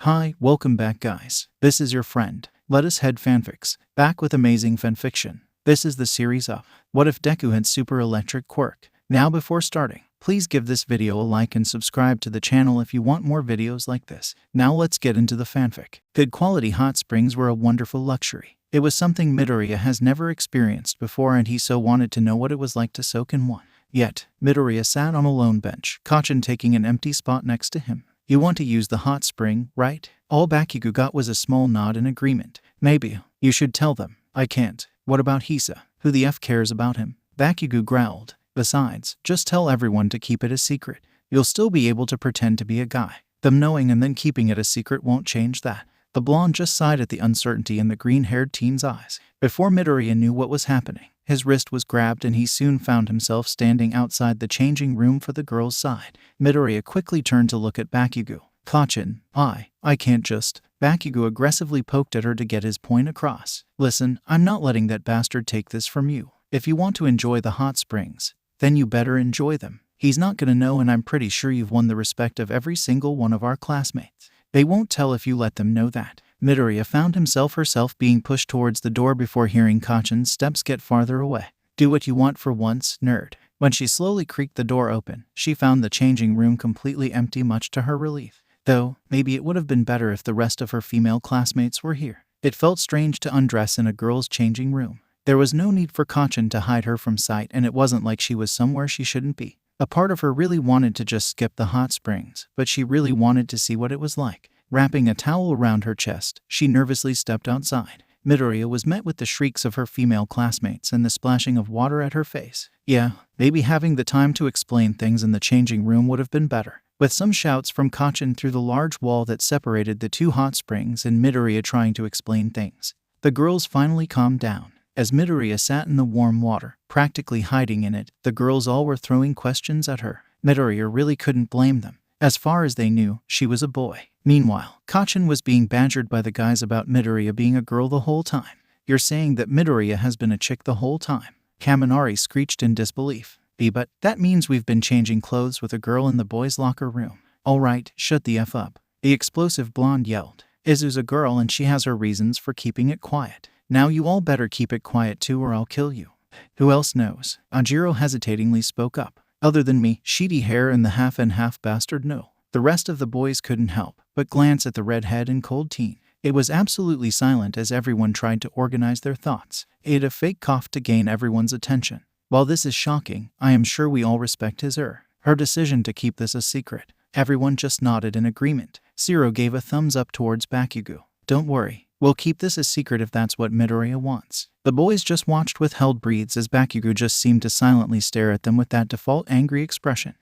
Hi, welcome back guys. This is your friend, Let Us Head Fanfics, back with amazing fanfiction. This is the series of What If Deku Had Super Electric Quirk. Now before starting, please give this video a like and subscribe to the channel if you want more videos like this. Now let's get into the fanfic. Good quality hot springs were a wonderful luxury. It was something Midoriya has never experienced before and he so wanted to know what it was like to soak in one. Yet, Midoriya sat on a lone bench, Kachin taking an empty spot next to him. You want to use the hot spring, right? All Bakugou got was a small nod in agreement. Maybe. You should tell them. I can't. What about Hisa? Who the F cares about him? Bakugou growled. Besides, just tell everyone to keep it a secret. You'll still be able to pretend to be a guy. Them knowing and then keeping it a secret won't change that. The blonde just sighed at the uncertainty in the green-haired teen's eyes. Before Midoriya knew what was happening, his wrist was grabbed and he soon found himself standing outside the changing room for the girl's side. Midoriya quickly turned to look at Bakugou. Kachin, I can't just. Bakugou aggressively poked at her to get his point across. Listen, I'm not letting that bastard take this from you. If you want to enjoy the hot springs, then you better enjoy them. He's not gonna know and I'm pretty sure you've won the respect of every single one of our classmates. They won't tell if you let them know that. Midoriya found herself being pushed towards the door before hearing Kachin's steps get farther away. Do what you want for once, nerd. When she slowly creaked the door open, she found the changing room completely empty, much to her relief. Though, maybe it would have been better if the rest of her female classmates were here. It felt strange to undress in a girl's changing room. There was no need for Kachin to hide her from sight and it wasn't like she was somewhere she shouldn't be. A part of her really wanted to just skip the hot springs, but she really wanted to see what it was like. Wrapping a towel around her chest, she nervously stepped outside. Midoriya was met with the shrieks of her female classmates and the splashing of water at her face. Yeah, maybe having the time to explain things in the changing room would have been better. With some shouts from Kachin through the large wall that separated the two hot springs and Midoriya trying to explain things, the girls finally calmed down. As Midoriya sat in the warm water, practically hiding in it, the girls all were throwing questions at her. Midoriya really couldn't blame them. As far as they knew, she was a boy. Meanwhile, Kachin was being badgered by the guys about Midoriya being a girl the whole time. You're saying that Midoriya has been a chick the whole time? Kaminari screeched in disbelief. But that means we've been changing clothes with a girl in the boys' locker room. Alright, shut the F up. The explosive blonde yelled. Izu's a girl and she has her reasons for keeping it quiet. Now you all better keep it quiet too or I'll kill you. Who else knows? Ajiro hesitatingly spoke up. Other than me, sheety hair and the half bastard no. The rest of the boys couldn't help but glance at the redhead and cold teen. It was absolutely silent as everyone tried to organize their thoughts. Ada fake coughed to gain everyone's attention. While this is shocking, I am sure we all respect her decision to keep this a secret. Everyone just nodded in agreement. Zero gave a thumbs up towards Bakugou. Don't worry, we'll keep this a secret if that's what Midoriya wants. The boys just watched with held breaths as Bakugou just seemed to silently stare at them with that default angry expression.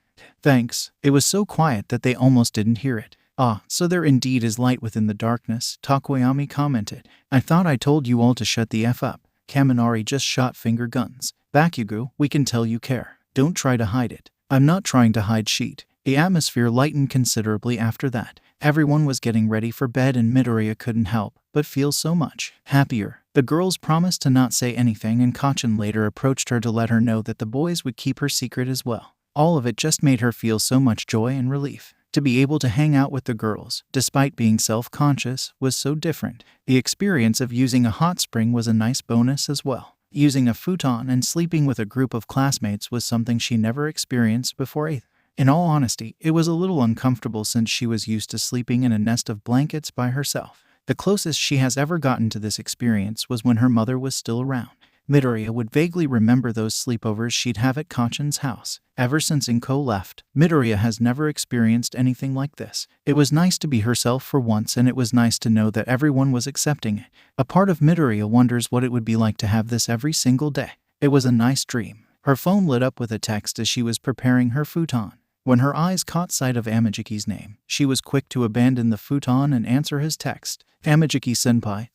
Thanks. It was so quiet that they almost didn't hear it. So there indeed is light within the darkness, Takoyami commented. I thought I told you all to shut the F up. Kaminari just shot finger guns. Bakugou, we can tell you care. Don't try to hide it. I'm not trying to hide shit. The atmosphere lightened considerably after that. Everyone was getting ready for bed and Midoriya couldn't help but feel so much happier. The girls promised to not say anything and Kachin later approached her to let her know that the boys would keep her secret as well. All of it just made her feel so much joy and relief. To be able to hang out with the girls, despite being self-conscious, was so different. The experience of using a hot spring was a nice bonus as well. Using a futon and sleeping with a group of classmates was something she never experienced before either. In all honesty, it was a little uncomfortable since she was used to sleeping in a nest of blankets by herself. The closest she has ever gotten to this experience was when her mother was still around. Midoriya would vaguely remember those sleepovers she'd have at Kachin's house. Ever since Inko left, Midoriya has never experienced anything like this. It was nice to be herself for once and it was nice to know that everyone was accepting it. A part of Midoriya wonders what it would be like to have this every single day. It was a nice dream. Her phone lit up with a text as she was preparing her futon. When her eyes caught sight of Amajiki's name, she was quick to abandon the futon and answer his text. Amajiki-senpai,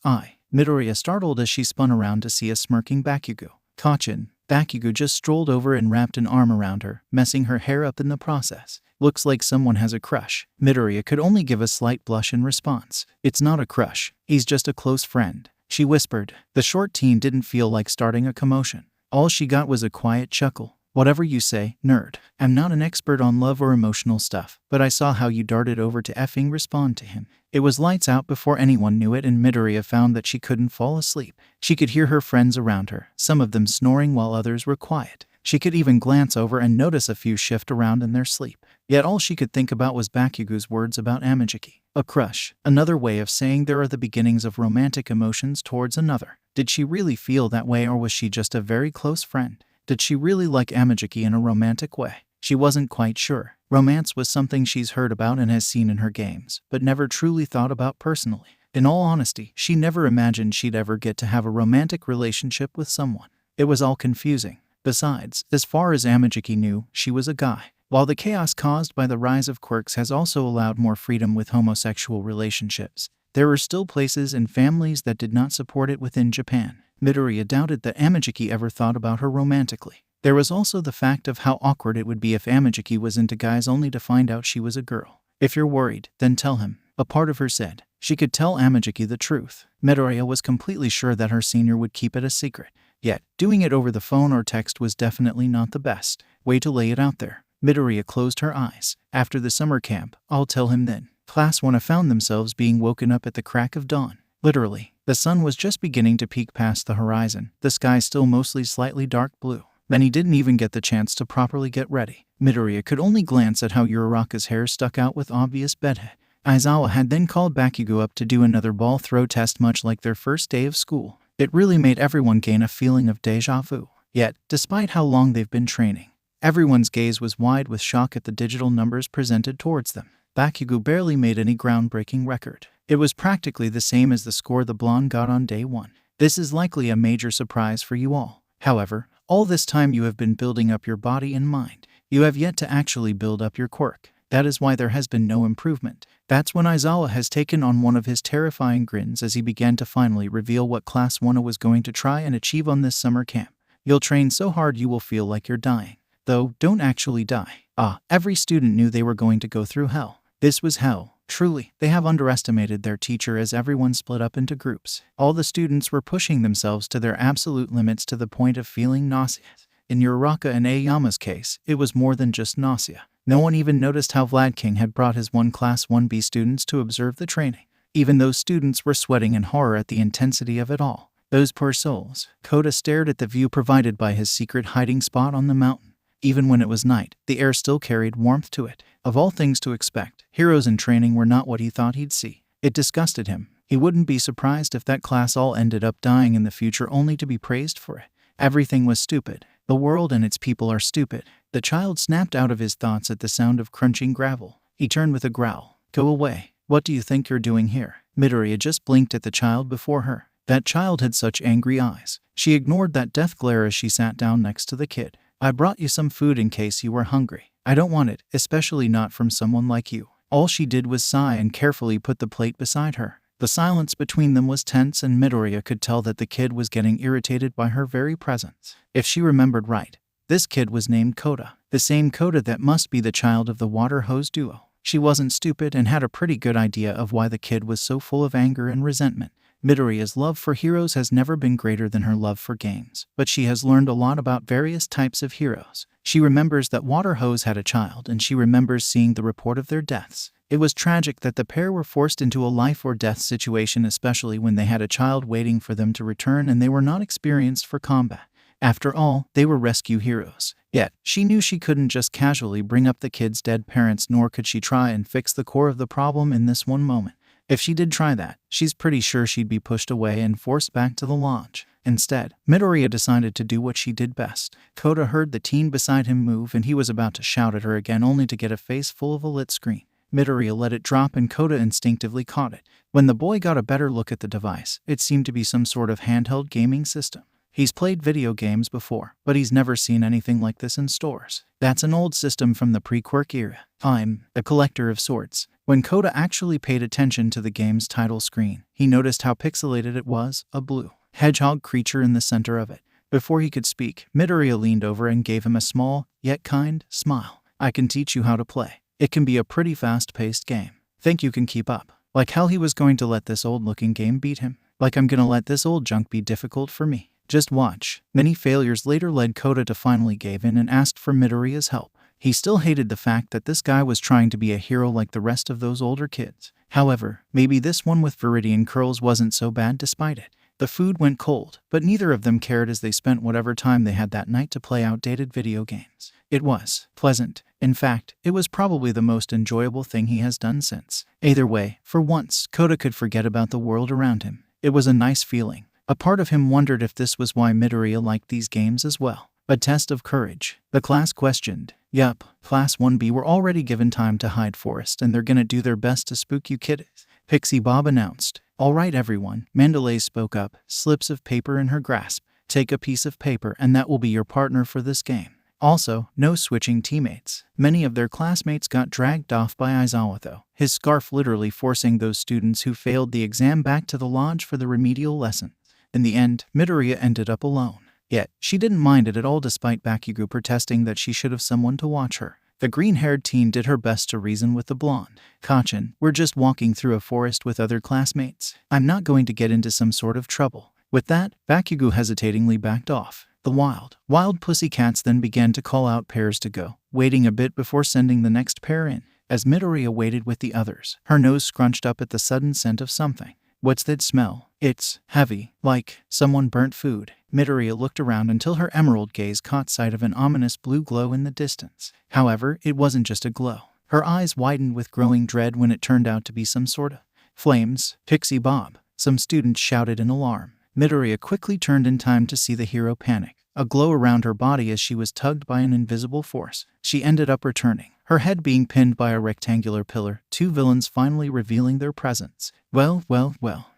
Midoriya startled as she spun around to see a smirking Bakugou. Kachin. Bakugou just strolled over and wrapped an arm around her, messing her hair up in the process. Looks like someone has a crush. Midoriya could only give a slight blush in response. It's not a crush. He's just a close friend, she whispered. The short teen didn't feel like starting a commotion. All she got was a quiet chuckle. Whatever you say, nerd. I'm not an expert on love or emotional stuff, but I saw how you darted over to effing respond to him. It was lights out before anyone knew it, and Midoriya found that she couldn't fall asleep. She could hear her friends around her, some of them snoring while others were quiet. She could even glance over and notice a few shift around in their sleep. Yet all she could think about was Bakugou's words about Amajiki. A crush. Another way of saying there are the beginnings of romantic emotions towards another. Did she really feel that way, or was she just a very close friend? Did she really like Amajiki in a romantic way? She wasn't quite sure. Romance was something she's heard about and has seen in her games, but never truly thought about personally. In all honesty, she never imagined she'd ever get to have a romantic relationship with someone. It was all confusing. Besides, as far as Amajiki knew, she was a guy. While the chaos caused by the rise of quirks has also allowed more freedom with homosexual relationships, there were still places and families that did not support it within Japan. Midoriya doubted that Amajiki ever thought about her romantically. There was also the fact of how awkward it would be if Amajiki was into guys only to find out she was a girl. If you're worried, then tell him, a part of her said. She could tell Amajiki the truth. Midoriya was completely sure that her senior would keep it a secret. Yet, doing it over the phone or text was definitely not the best way to lay it out there. Midoriya closed her eyes. After the summer camp, I'll tell him then. Class 1 found themselves being woken up at the crack of dawn. Literally, the sun was just beginning to peek past the horizon, the sky still mostly slightly dark blue. Then he didn't even get the chance to properly get ready. Midoriya could only glance at how Uraraka's hair stuck out with obvious bedhead. Aizawa had then called Bakugou up to do another ball throw test, much like their first day of school. It really made everyone gain a feeling of déjà vu. Yet, despite how long they've been training, everyone's gaze was wide with shock at the digital numbers presented towards them. Bakugou barely made any groundbreaking record. It was practically the same as the score the blonde got on day 1. This is likely a major surprise for you all. However, all this time you have been building up your body and mind. You have yet to actually build up your quirk. That is why there has been no improvement. That's when Aizawa has taken on one of his terrifying grins as he began to finally reveal what Class 1 was going to try and achieve on this summer camp. You'll train so hard you will feel like you're dying. Though, don't actually die. Every student knew they were going to go through hell. This was hell. Truly, they have underestimated their teacher as everyone split up into groups. All the students were pushing themselves to their absolute limits to the point of feeling nauseous. In Uraraka and Aoyama's case, it was more than just nausea. No one even noticed how Vlad King had brought his one Class 1B students to observe the training. Even those students were sweating in horror at the intensity of it all. Those poor souls. Kota stared at the view provided by his secret hiding spot on the mountain. Even when it was night, the air still carried warmth to it. Of all things to expect, heroes in training were not what he thought he'd see. It disgusted him. He wouldn't be surprised if that class all ended up dying in the future only to be praised for it. Everything was stupid. The world and its people are stupid. The child snapped out of his thoughts at the sound of crunching gravel. He turned with a growl. Go away. What do you think you're doing here? Midoriya just blinked at the child before her. That child had such angry eyes. She ignored that death glare as she sat down next to the kid. I brought you some food in case you were hungry. I don't want it, especially not from someone like you. All she did was sigh and carefully put the plate beside her. The silence between them was tense, and Midoriya could tell that the kid was getting irritated by her very presence. If she remembered right, this kid was named Kota, the same Kota that must be the child of the water hose duo. She wasn't stupid and had a pretty good idea of why the kid was so full of anger and resentment. Midoriya's love for heroes has never been greater than her love for games, but she has learned a lot about various types of heroes. She remembers that Water Hose had a child, and she remembers seeing the report of their deaths. It was tragic that the pair were forced into a life or death situation, especially when they had a child waiting for them to return and they were not experienced for combat. After all, they were rescue heroes. Yet, she knew she couldn't just casually bring up the kid's dead parents, nor could she try and fix the core of the problem in this one moment. If she did try that, she's pretty sure she'd be pushed away and forced back to the lodge. Instead, Midoriya decided to do what she did best. Kota heard the teen beside him move, and he was about to shout at her again only to get a face full of a lit screen. Midoriya let it drop and Kota instinctively caught it. When the boy got a better look at the device, it seemed to be some sort of handheld gaming system. He's played video games before, but he's never seen anything like this in stores. That's an old system from the pre-Quirk era. I'm a collector of sorts. When Kota actually paid attention to the game's title screen, he noticed how pixelated it was, a blue hedgehog creature in the center of it. Before he could speak, Midoriya leaned over and gave him a small, yet kind, smile. I can teach you how to play. It can be a pretty fast-paced game. Think you can keep up? Like hell he was going to let this old-looking game beat him? Like I'm gonna let this old junk be difficult for me? Just watch. Many failures later led Kota to finally give in and asked for Midoriya's help. He still hated the fact that this guy was trying to be a hero like the rest of those older kids. However, maybe this one with Viridian curls wasn't so bad despite it. The food went cold, but neither of them cared as they spent whatever time they had that night to play outdated video games. It was pleasant. In fact, it was probably the most enjoyable thing he has done since. Either way, for once, Kota could forget about the world around him. It was a nice feeling. A part of him wondered if this was why Midoriya liked these games as well. A test of courage. The class questioned. Yup, Class 1B were already given time to hide forest and they're gonna do their best to spook you kiddies. Pixie Bob announced. Alright everyone, Mandalay spoke up, slips of paper in her grasp. Take a piece of paper and that will be your partner for this game. Also, no switching teammates. Many of their classmates got dragged off by Aizawa though, his scarf literally forcing those students who failed the exam back to the lodge for the remedial lesson. In the end, Midoriya ended up alone. Yet, she didn't mind it at all despite Bakugou protesting that she should have someone to watch her. The green-haired teen did her best to reason with the blonde. Kachin, we're just walking through a forest with other classmates. I'm not going to get into some sort of trouble. With that, Bakugou hesitatingly backed off. The wild pussycats then began to call out pairs to go, waiting a bit before sending the next pair in. As Midoriya waited with the others, her nose scrunched up at the sudden scent of something. What's that smell? It's heavy, like someone burnt food. Midoriya looked around until her emerald gaze caught sight of an ominous blue glow in the distance. However, it wasn't just a glow. Her eyes widened with growing dread when it turned out to be some sort of flames. Pixie Bob. Some students shouted in alarm. Midoriya quickly turned in time to see the hero panic. A glow around her body as she was tugged by an invisible force. She ended up returning, her head being pinned by a rectangular pillar, two villains finally revealing their presence. Well,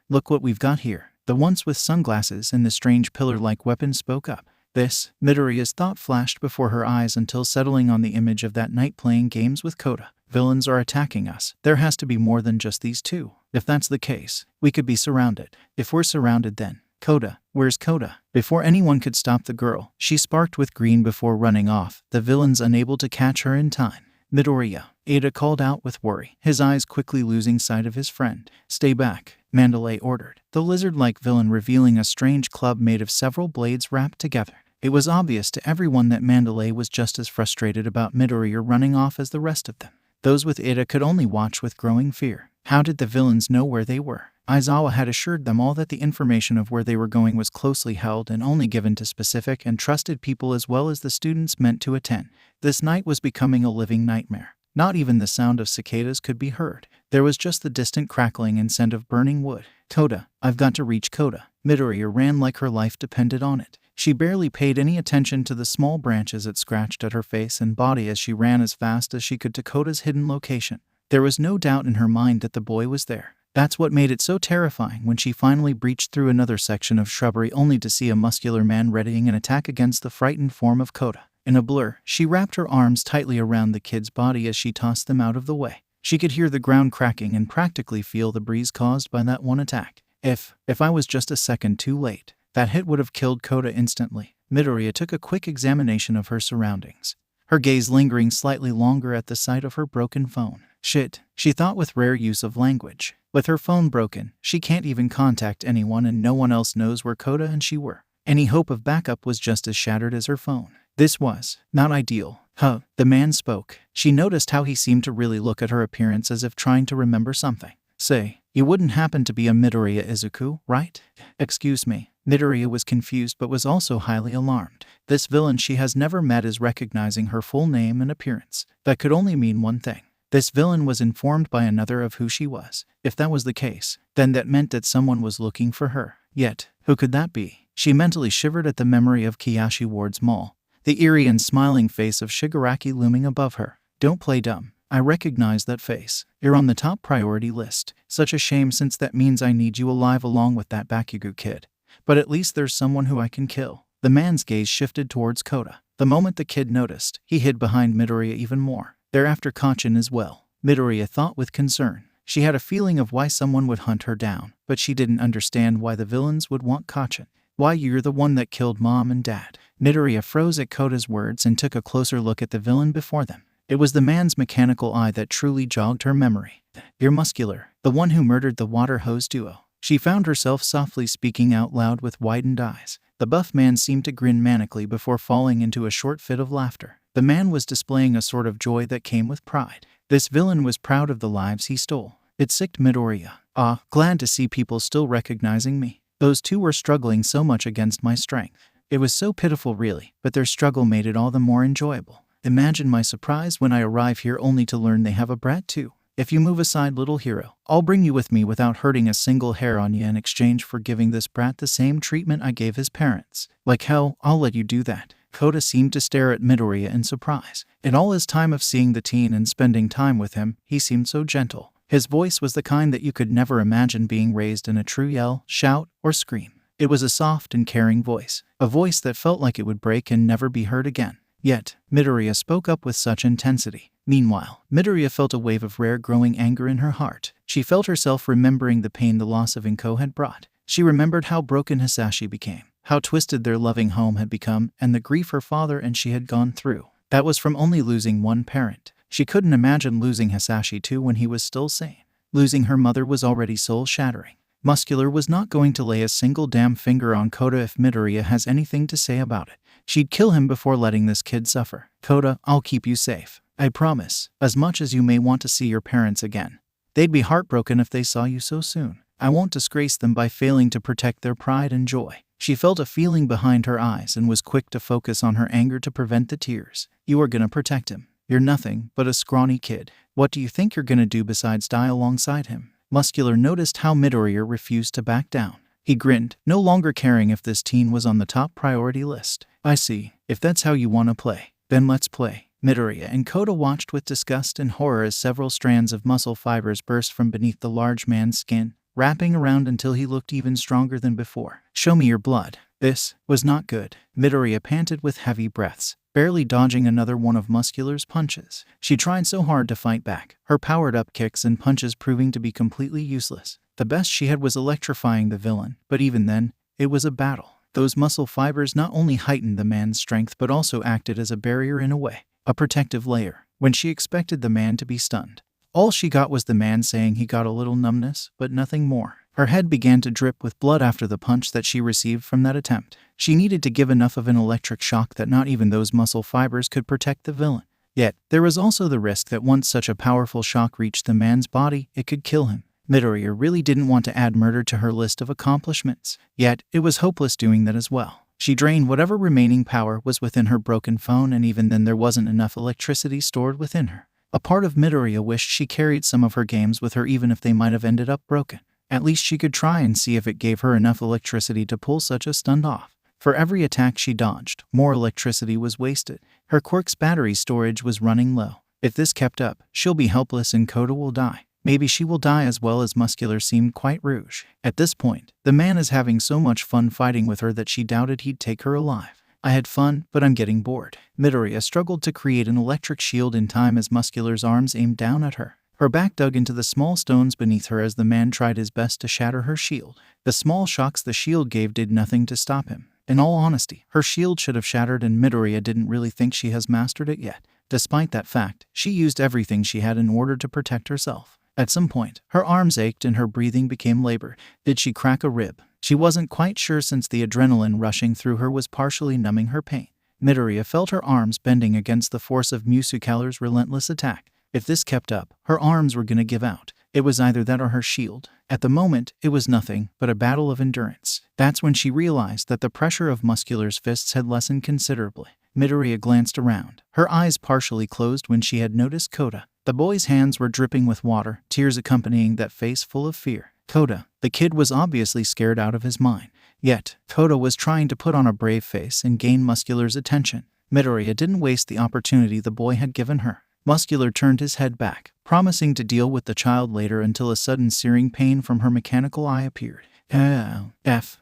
look what we've got here. The ones with sunglasses and the strange pillar-like weapon spoke up. This, Midoriya's thought flashed before her eyes until settling on the image of that night playing games with Kota. Villains are attacking us. There has to be more than just these two. If that's the case, we could be surrounded. If we're surrounded then, Kota, where's Kota? Before anyone could stop the girl, she sparked with green before running off, the villains unable to catch her in time. Midoriya, Ada called out with worry, his eyes quickly losing sight of his friend. Stay back, Mandalay ordered, the lizard-like villain revealing a strange club made of several blades wrapped together. It was obvious to everyone that Mandalay was just as frustrated about Midoriya running off as the rest of them. Those with Ada could only watch with growing fear. How did the villains know where they were? Aizawa had assured them all that the information of where they were going was closely held and only given to specific and trusted people as well as the students meant to attend. This night was becoming a living nightmare. Not even the sound of cicadas could be heard. There was just the distant crackling and scent of burning wood. Kota, I've got to reach Kota. Midoriya ran like her life depended on it. She barely paid any attention to the small branches that scratched at her face and body as she ran as fast as she could to Kota's hidden location. There was no doubt in her mind that the boy was there. That's what made it so terrifying when she finally breached through another section of shrubbery only to see a muscular man readying an attack against the frightened form of Kota. In a blur, she wrapped her arms tightly around the kid's body as she tossed them out of the way. She could hear the ground cracking and practically feel the breeze caused by that one attack. If I was just a second too late, that hit would have killed Kota instantly. Midoriya took a quick examination of her surroundings, her gaze lingering slightly longer at the sight of her broken phone. Shit, she thought with rare use of language. With her phone broken, she can't even contact anyone and no one else knows where Kota and she were. Any hope of backup was just as shattered as her phone. This was not ideal. The man spoke. She noticed how he seemed to really look at her appearance as if trying to remember something. Say, you wouldn't happen to be a Midoriya Izuku, right? Excuse me. Midoriya was confused but was also highly alarmed. This villain she has never met is recognizing her full name and appearance. That could only mean one thing. This villain was informed by another of who she was. If that was the case, then that meant that someone was looking for her. Yet, who could that be? She mentally shivered at the memory of Kiyoshi Ward's mall, the eerie and smiling face of Shigaraki looming above her. Don't play dumb. I recognize that face. You're on the top priority list. Such a shame since that means I need you alive along with that Bakugou kid. But at least there's someone who I can kill. The man's gaze shifted towards Kota. The moment the kid noticed, he hid behind Midoriya even more. Thereafter Kachin as well. Midoriya thought with concern. She had a feeling of why someone would hunt her down, but she didn't understand why the villains would want Kachin. Why you're the one that killed mom and dad. Midoriya froze at Kota's words and took a closer look at the villain before them. It was the man's mechanical eye that truly jogged her memory. You're Muscular, the one who murdered the water hose duo. She found herself softly speaking out loud with widened eyes. The buff man seemed to grin manically before falling into a short fit of laughter. The man was displaying a sort of joy that came with pride. This villain was proud of the lives he stole. It sicked Midoriya. Ah, glad to see people still recognizing me. Those two were struggling so much against my strength. It was so pitiful really, but their struggle made it all the more enjoyable. Imagine my surprise when I arrive here only to learn they have a brat too. If you move aside, little hero, I'll bring you with me without hurting a single hair on you in exchange for giving this brat the same treatment I gave his parents. Like hell, I'll let you do that. Kota seemed to stare at Midoriya in surprise. In all his time of seeing the teen and spending time with him, he seemed so gentle. His voice was the kind that you could never imagine being raised in a true yell, shout, or scream. It was a soft and caring voice, a voice that felt like it would break and never be heard again. Yet, Midoriya spoke up with such intensity. Meanwhile, Midoriya felt a wave of rare growing anger in her heart. She felt herself remembering the pain the loss of Inko had brought. She remembered how broken Hasashi became, how twisted their loving home had become, and the grief her father and she had gone through. That was from only losing one parent. She couldn't imagine losing Hasashi too when he was still sane. Losing her mother was already soul-shattering. Muscular was not going to lay a single damn finger on Kota if Midoriya has anything to say about it. She'd kill him before letting this kid suffer. Kota, I'll keep you safe. I promise. As much as you may want to see your parents again. They'd be heartbroken if they saw you so soon. I won't disgrace them by failing to protect their pride and joy. She felt a feeling behind her eyes and was quick to focus on her anger to prevent the tears. You are gonna protect him. You're nothing but a scrawny kid. What do you think you're gonna do besides die alongside him? Muscular noticed how Midoriya refused to back down. He grinned, no longer caring if this teen was on the top priority list. I see. If that's how you want to play, then let's play. Midoriya and Kota watched with disgust and horror as several strands of muscle fibers burst from beneath the large man's skin, wrapping around until he looked even stronger than before. Show me your blood. This was not good. Midoriya panted with heavy breaths, barely dodging another one of Muscular's punches. She tried so hard to fight back, her powered-up kicks and punches proving to be completely useless. The best she had was electrifying the villain, but even then, it was a battle. Those muscle fibers not only heightened the man's strength but also acted as a barrier in a way, a protective layer, when she expected the man to be stunned. All she got was the man saying he got a little numbness, but nothing more. Her head began to drip with blood after the punch that she received from that attempt. She needed to give enough of an electric shock that not even those muscle fibers could protect the villain. Yet, there was also the risk that once such a powerful shock reached the man's body, it could kill him. Midoriya really didn't want to add murder to her list of accomplishments. Yet, it was hopeless doing that as well. She drained whatever remaining power was within her broken phone, and even then there wasn't enough electricity stored within her. A part of Midoriya wished she carried some of her games with her even if they might have ended up broken. At least she could try and see if it gave her enough electricity to pull such a stunt off. For every attack she dodged, more electricity was wasted. Her Quirk's battery storage was running low. If this kept up, she'll be helpless and Kota will die. Maybe she will die as well as Muscular seemed quite rouge. At this point, the man is having so much fun fighting with her that she doubted he'd take her alive. I had fun, but I'm getting bored. Midoriya struggled to create an electric shield in time as Muscular's arms aimed down at her. Her back dug into the small stones beneath her as the man tried his best to shatter her shield. The small shocks the shield gave did nothing to stop him. In all honesty, her shield should have shattered and Midoriya didn't really think she has mastered it yet. Despite that fact, she used everything she had in order to protect herself. At some point, her arms ached and her breathing became labored. Did she crack a rib? She wasn't quite sure since the adrenaline rushing through her was partially numbing her pain. Midoriya felt her arms bending against the force of Muscular's relentless attack. If this kept up, her arms were gonna give out. It was either that or her shield. At the moment, it was nothing but a battle of endurance. That's when she realized that the pressure of Muscular's fists had lessened considerably. Midoriya glanced around, her eyes partially closed when she had noticed Kota. The boy's hands were dripping with water, tears accompanying that face full of fear. Kota, the kid was obviously scared out of his mind. Yet, Kota was trying to put on a brave face and gain Muscular's attention. Midoriya didn't waste the opportunity the boy had given her. Muscular turned his head back, promising to deal with the child later until a sudden searing pain from her mechanical eye appeared.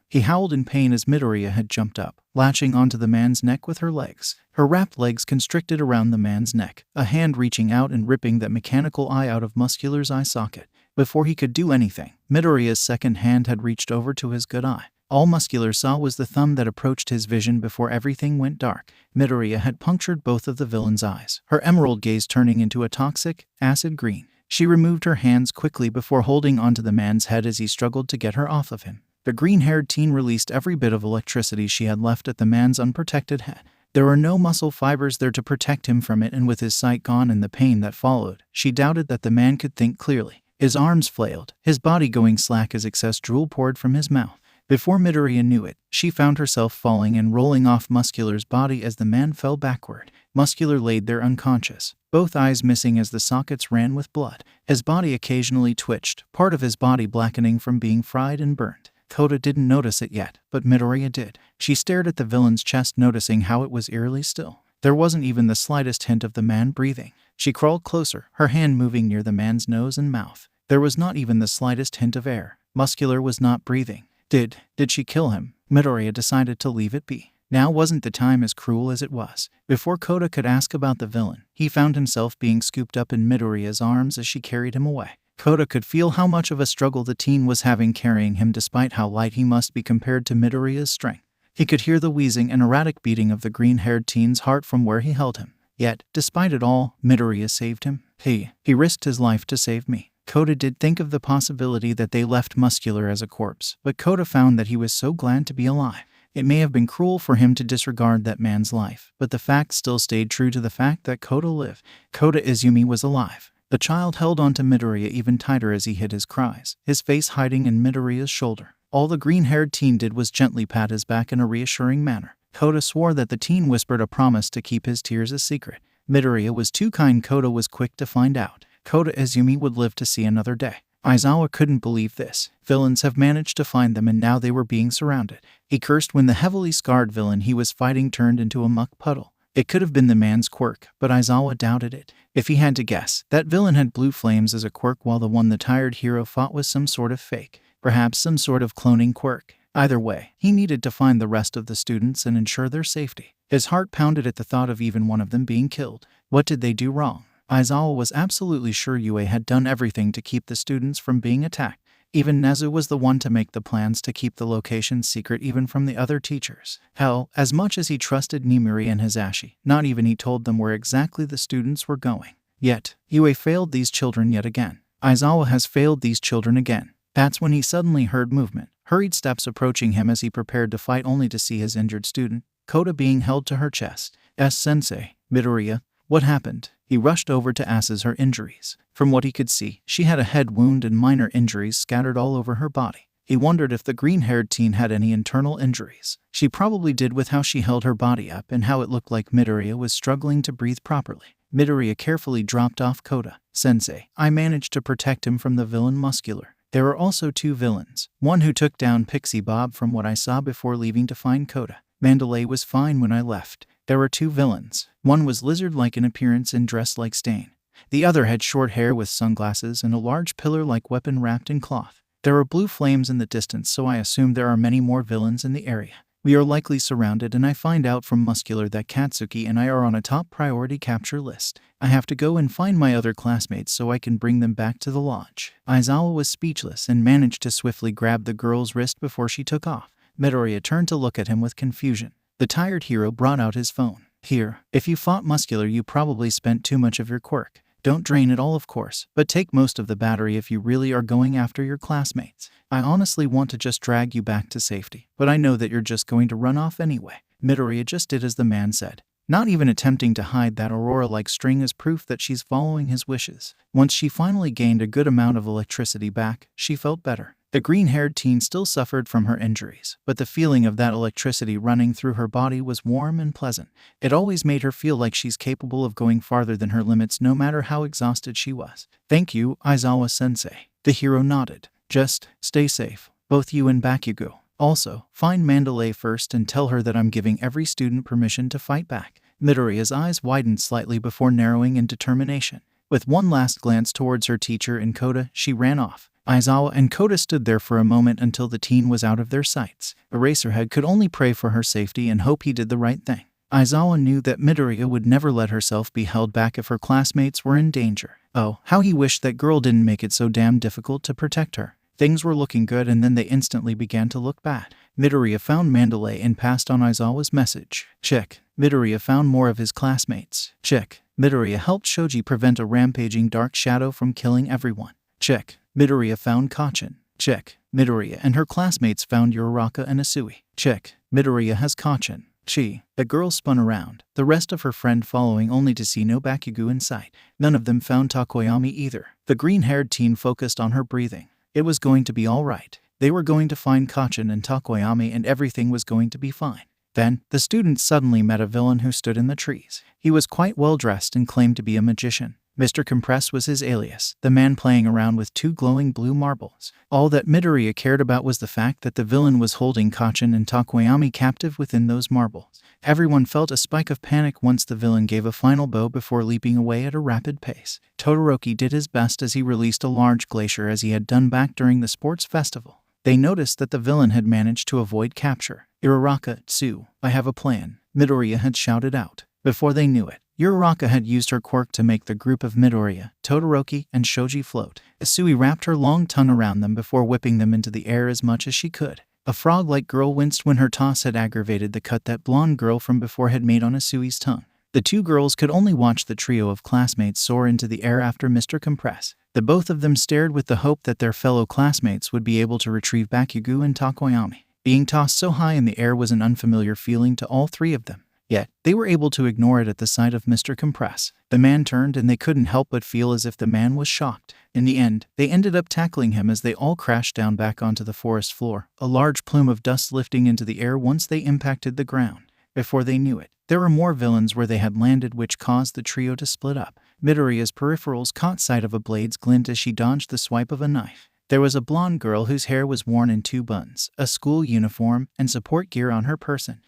He howled in pain as Midoriya had jumped up, latching onto the man's neck with her legs. Her wrapped legs constricted around the man's neck, a hand reaching out and ripping that mechanical eye out of Muscular's eye socket. Before he could do anything, Midoriya's second hand had reached over to his good eye. All Muscular saw was the thumb that approached his vision before everything went dark. Midoriya had punctured both of the villain's eyes, her emerald gaze turning into a toxic, acid green. She removed her hands quickly before holding onto the man's head as he struggled to get her off of him. The green-haired teen released every bit of electricity she had left at the man's unprotected head. There were no muscle fibers there to protect him from it, and with his sight gone and the pain that followed, she doubted that the man could think clearly. His arms flailed, his body going slack as excess drool poured from his mouth. Before Midoriya knew it, she found herself falling and rolling off Muscular's body as the man fell backward. Muscular laid there unconscious, both eyes missing as the sockets ran with blood. His body occasionally twitched, part of his body blackening from being fried and burnt. Kota didn't notice it yet, but Midoriya did. She stared at the villain's chest, noticing how it was eerily still. There wasn't even the slightest hint of the man breathing. She crawled closer, her hand moving near the man's nose and mouth. There was not even the slightest hint of air. Muscular was not breathing. Did she kill him? Midoriya decided to leave it be. Now wasn't the time as cruel as it was. Before Kota could ask about the villain, he found himself being scooped up in Midoriya's arms as she carried him away. Kota could feel how much of a struggle the teen was having carrying him, despite how light he must be compared to Midoriya's strength. He could hear the wheezing and erratic beating of the green-haired teen's heart from where he held him. Yet, despite it all, Midoriya saved him. He risked his life to save me. Kota did think of the possibility that they left Muscular as a corpse, but Kota found that he was so glad to be alive. It may have been cruel for him to disregard that man's life, but the fact still stayed true to the fact that Kota lived. Kota Izumi was alive. The child held on to Midoriya even tighter as he hid his cries, his face hiding in Midoriya's shoulder. All the green-haired teen did was gently pat his back in a reassuring manner. Kota swore that the teen whispered a promise to keep his tears a secret. Midoriya was too kind. Kota was quick to find out. Kota Izumi would live to see another day. Aizawa couldn't believe this. Villains have managed to find them, and now they were being surrounded. He cursed when the heavily scarred villain he was fighting turned into a muck puddle. It could have been the man's quirk, but Aizawa doubted it. If he had to guess, that villain had blue flames as a quirk, while the one the tired hero fought was some sort of fake. Perhaps some sort of cloning quirk. Either way, he needed to find the rest of the students and ensure their safety. His heart pounded at the thought of even one of them being killed. What did they do wrong? Aizawa was absolutely sure Yue had done everything to keep the students from being attacked. Even Nezu was the one to make the plans to keep the location secret even from the other teachers. Hell, as much as he trusted Nimuri and Hasashi, not even he told them where exactly the students were going. Yet, Yue failed these children yet again. Aizawa has failed these children again. That's when he suddenly heard movement, hurried steps approaching him as he prepared to fight, only to see his injured student, Kota, being held to her chest. Sensei, Midoriya, what happened? He rushed over to assess her injuries. From what he could see, she had a head wound and minor injuries scattered all over her body. He wondered if the green-haired teen had any internal injuries. She probably did, with how she held her body up and how it looked like Midoriya was struggling to breathe properly. Midoriya carefully dropped off Kota. Sensei, I managed to protect him from the villain Muscular. There are also two villains, one who took down Pixie Bob from what I saw before leaving to find Kota. Mandalay was fine when I left. There were two villains. One was lizard-like in appearance and dressed like Stain. The other had short hair with sunglasses and a large pillar-like weapon wrapped in cloth. There are blue flames in the distance, so I assume there are many more villains in the area. We are likely surrounded, and I find out from Muscular that Katsuki and I are on a top priority capture list. I have to go and find my other classmates so I can bring them back to the lodge. Aizawa was speechless and managed to swiftly grab the girl's wrist before she took off. Midoriya turned to look at him with confusion. The tired hero brought out his phone. Here, if you fought Muscular, you probably spent too much of your quirk. Don't drain it all, of course, but take most of the battery if you really are going after your classmates. I honestly want to just drag you back to safety, but I know that you're just going to run off anyway. Midoriya just did as the man said, not even attempting to hide that aurora-like string as proof that she's following his wishes. Once she finally gained a good amount of electricity back, she felt better. The green-haired teen still suffered from her injuries, but the feeling of that electricity running through her body was warm and pleasant. It always made her feel like she's capable of going farther than her limits, no matter how exhausted she was. Thank you, Aizawa-sensei. The hero nodded. Just stay safe, both you and Bakugou. Also, find Mandalay first and tell her that I'm giving every student permission to fight back. Midoriya's eyes widened slightly before narrowing in determination. With one last glance towards her teacher and Kota, she ran off. Aizawa and Kota stood there for a moment until the teen was out of their sights. Eraserhead could only pray for her safety and hope he did the right thing. Aizawa knew that Midoriya would never let herself be held back if her classmates were in danger. Oh, how he wished that girl didn't make it so damn difficult to protect her. Things were looking good, and then they instantly began to look bad. Midoriya found Mandalay and passed on Aizawa's message. Check. Midoriya found more of his classmates. Check. Midoriya helped Shoji prevent a rampaging dark shadow from killing everyone. Check. Midoriya found Kachin. Check. Midoriya and her classmates found Uraraka and Asui. Check. Midoriya has Kachin. She. The girl spun around, the rest of her friend following only to see no Bakugou in sight. None of them found Takoyami either. The green-haired teen focused on her breathing. It was going to be all right. They were going to find Kachin and Takoyami and everything was going to be fine. Then, the students suddenly met a villain who stood in the trees. He was quite well dressed and claimed to be a magician. Mr. Compress was his alias, the man playing around with 2 glowing blue marbles. All that Midoriya cared about was the fact that the villain was holding Kachin and Takoyami captive within those marbles. Everyone felt a spike of panic once the villain gave a final bow before leaping away at a rapid pace. Todoroki did his best as he released a large glacier as he had done back during the sports festival. They noticed that the villain had managed to avoid capture. Uraraka, Tsu, I have a plan, Midoriya had shouted out. Before they knew it, Uraraka had used her quirk to make the group of Midoriya, Todoroki, and Shoji float. Asui wrapped her long tongue around them before whipping them into the air as much as she could. A frog-like girl winced when her toss had aggravated the cut that blonde girl from before had made on Asui's tongue. The 2 girls could only watch the trio of classmates soar into the air after Mr. Compress. The both of them stared with the hope that their fellow classmates would be able to retrieve Bakugou and Takoyami. Being tossed so high in the air was an unfamiliar feeling to all 3 of them. Yet, they were able to ignore it at the sight of Mr. Compress. The man turned and they couldn't help but feel as if the man was shocked. In the end, they ended up tackling him as they all crashed down back onto the forest floor, a large plume of dust lifting into the air once they impacted the ground. Before they knew it, there were more villains where they had landed, which caused the trio to split up. Midoriya's peripherals caught sight of a blade's glint as she dodged the swipe of a knife. There was a blonde girl whose hair was worn in 2 buns, a school uniform, and support gear on her person.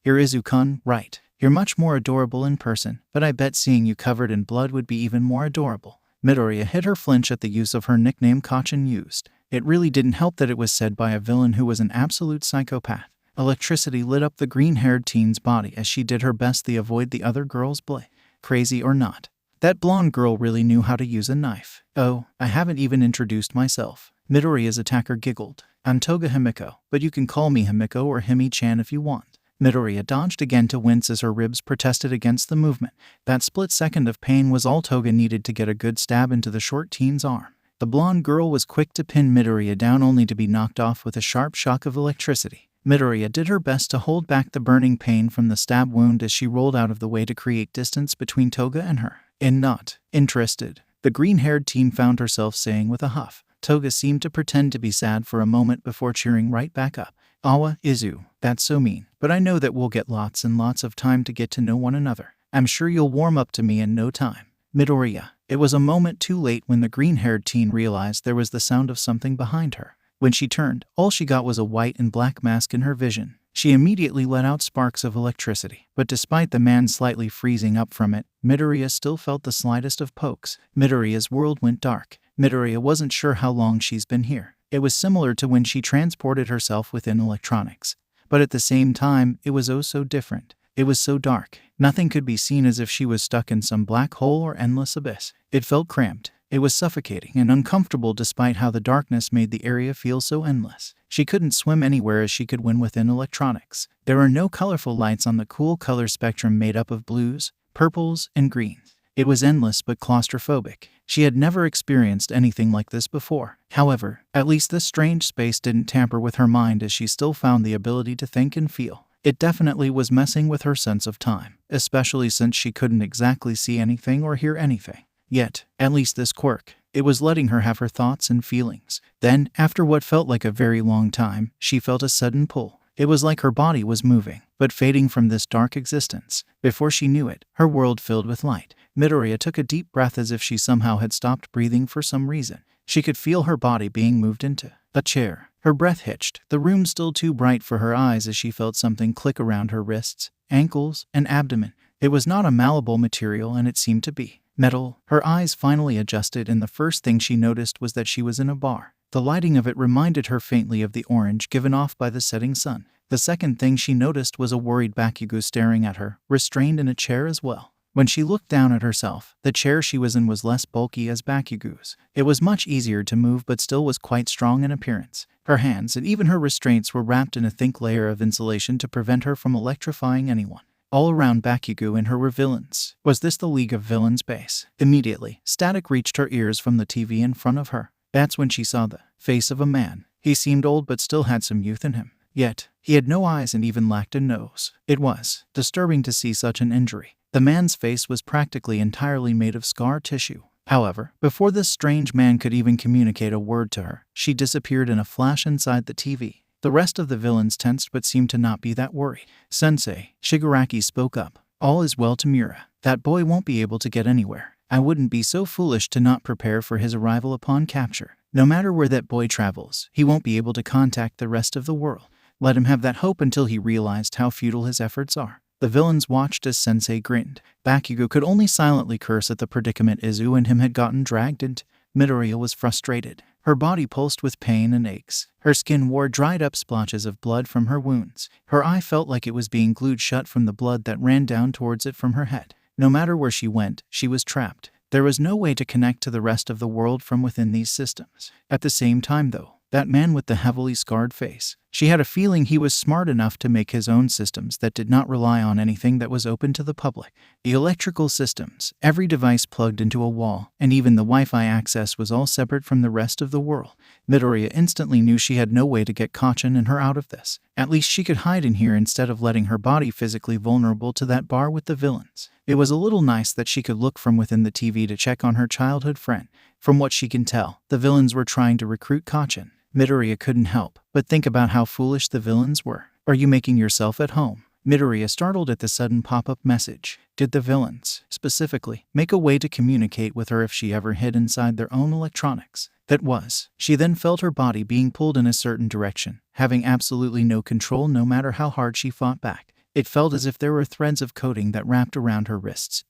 You're Izuku, right? You're much more adorable in person, but I bet seeing you covered in blood would be even more adorable. Midoriya hit her flinch at the use of her nickname Kachin used. It really didn't help that it was said by a villain who was an absolute psychopath. Electricity lit up the green-haired teen's body as she did her best to avoid the other girl's blade. Crazy or not, that blonde girl really knew how to use a knife. Oh, I haven't even introduced myself. Midoriya's attacker giggled. I'm Toga Himiko, but you can call me Himiko or Himi-chan if you want. Midoriya dodged again to wince as her ribs protested against the movement. That split second of pain was all Toga needed to get a good stab into the short teen's arm. The blonde girl was quick to pin Midoriya down only to be knocked off with a sharp shock of electricity. Midoriya did her best to hold back the burning pain from the stab wound as she rolled out of the way to create distance between Toga and her. Not interested, the green-haired teen found herself saying with a huff. Toga seemed to pretend to be sad for a moment before cheering right back up. Awa, Izu, that's so mean, but I know that we'll get lots and lots of time to get to know one another. I'm sure you'll warm up to me in no time. Midoriya. It was a moment too late when the green-haired teen realized there was the sound of something behind her. When she turned, all she got was a white and black mask in her vision. She immediately let out sparks of electricity, but despite the man slightly freezing up from it, Midoriya still felt the slightest of pokes. Midoriya's world went dark. Midoriya wasn't sure how long she's been here. It was similar to when she transported herself within electronics. But at the same time, it was oh so different. It was so dark. Nothing could be seen, as if she was stuck in some black hole or endless abyss. It felt cramped. It was suffocating and uncomfortable despite how the darkness made the area feel so endless. She couldn't swim anywhere as she could when within electronics. There were no colorful lights on the cool color spectrum made up of blues, purples, and greens. It was endless but claustrophobic. She had never experienced anything like this before. However, at least this strange space didn't tamper with her mind, as she still found the ability to think and feel. It definitely was messing with her sense of time, especially since she couldn't exactly see anything or hear anything. Yet, at least this quirk, it was letting her have her thoughts and feelings. Then, after what felt like a very long time, she felt a sudden pull. It was like her body was moving, but fading from this dark existence. Before she knew it, her world filled with light. Midoriya took a deep breath as if she somehow had stopped breathing for some reason. She could feel her body being moved into a chair. Her breath hitched, the room still too bright for her eyes, as she felt something click around her wrists, ankles, and abdomen. It was not a malleable material, and it seemed to be metal. Her eyes finally adjusted, and the first thing she noticed was that she was in a bar. The lighting of it reminded her faintly of the orange given off by the setting sun. The second thing she noticed was a worried Bakugou staring at her, restrained in a chair as well. When she looked down at herself, the chair she was in was less bulky as Bakugou's. It was much easier to move, but still was quite strong in appearance. Her hands and even her restraints were wrapped in a thick layer of insulation to prevent her from electrifying anyone. All around Bakugou and her were villains. Was this the League of Villains base? Immediately, static reached her ears from the TV in front of her. That's when she saw the face of a man. He seemed old but still had some youth in him. Yet, he had no eyes and even lacked a nose. It was disturbing to see such an injury. The man's face was practically entirely made of scar tissue. However, before this strange man could even communicate a word to her, she disappeared in a flash inside the TV. The rest of the villains tensed but seemed to not be that worried. "Sensei," Shigaraki spoke up. "All is well to Mura. That boy won't be able to get anywhere. I wouldn't be so foolish to not prepare for his arrival upon capture. No matter where that boy travels, he won't be able to contact the rest of the world. Let him have that hope until he realized how futile his efforts are." The villains watched as Sensei grinned. Bakugo could only silently curse at the predicament Izu and him had gotten dragged into. Midoriya was frustrated. Her body pulsed with pain and aches. Her skin wore dried-up splotches of blood from her wounds. Her eye felt like it was being glued shut from the blood that ran down towards it from her head. No matter where she went, she was trapped. There was no way to connect to the rest of the world from within these systems. At the same time, though, that man with the heavily scarred face, she had a feeling he was smart enough to make his own systems that did not rely on anything that was open to the public. The electrical systems, every device plugged into a wall, and even the Wi-Fi access was all separate from the rest of the world. Midoriya instantly knew she had no way to get Kachin and her out of this. At least she could hide in here instead of letting her body physically vulnerable to that bar with the villains. It was a little nice that she could look from within the TV to check on her childhood friend. From what she can tell, the villains were trying to recruit Kachin. Midoriya couldn't help but think about how foolish the villains were. "Are you making yourself at home?" Midoriya startled at the sudden pop-up message. Did the villains, specifically, make a way to communicate with her if she ever hid inside their own electronics? That was. She then felt her body being pulled in a certain direction, having absolutely no control no matter how hard she fought back. It felt as if there were threads of coating that wrapped around her wrists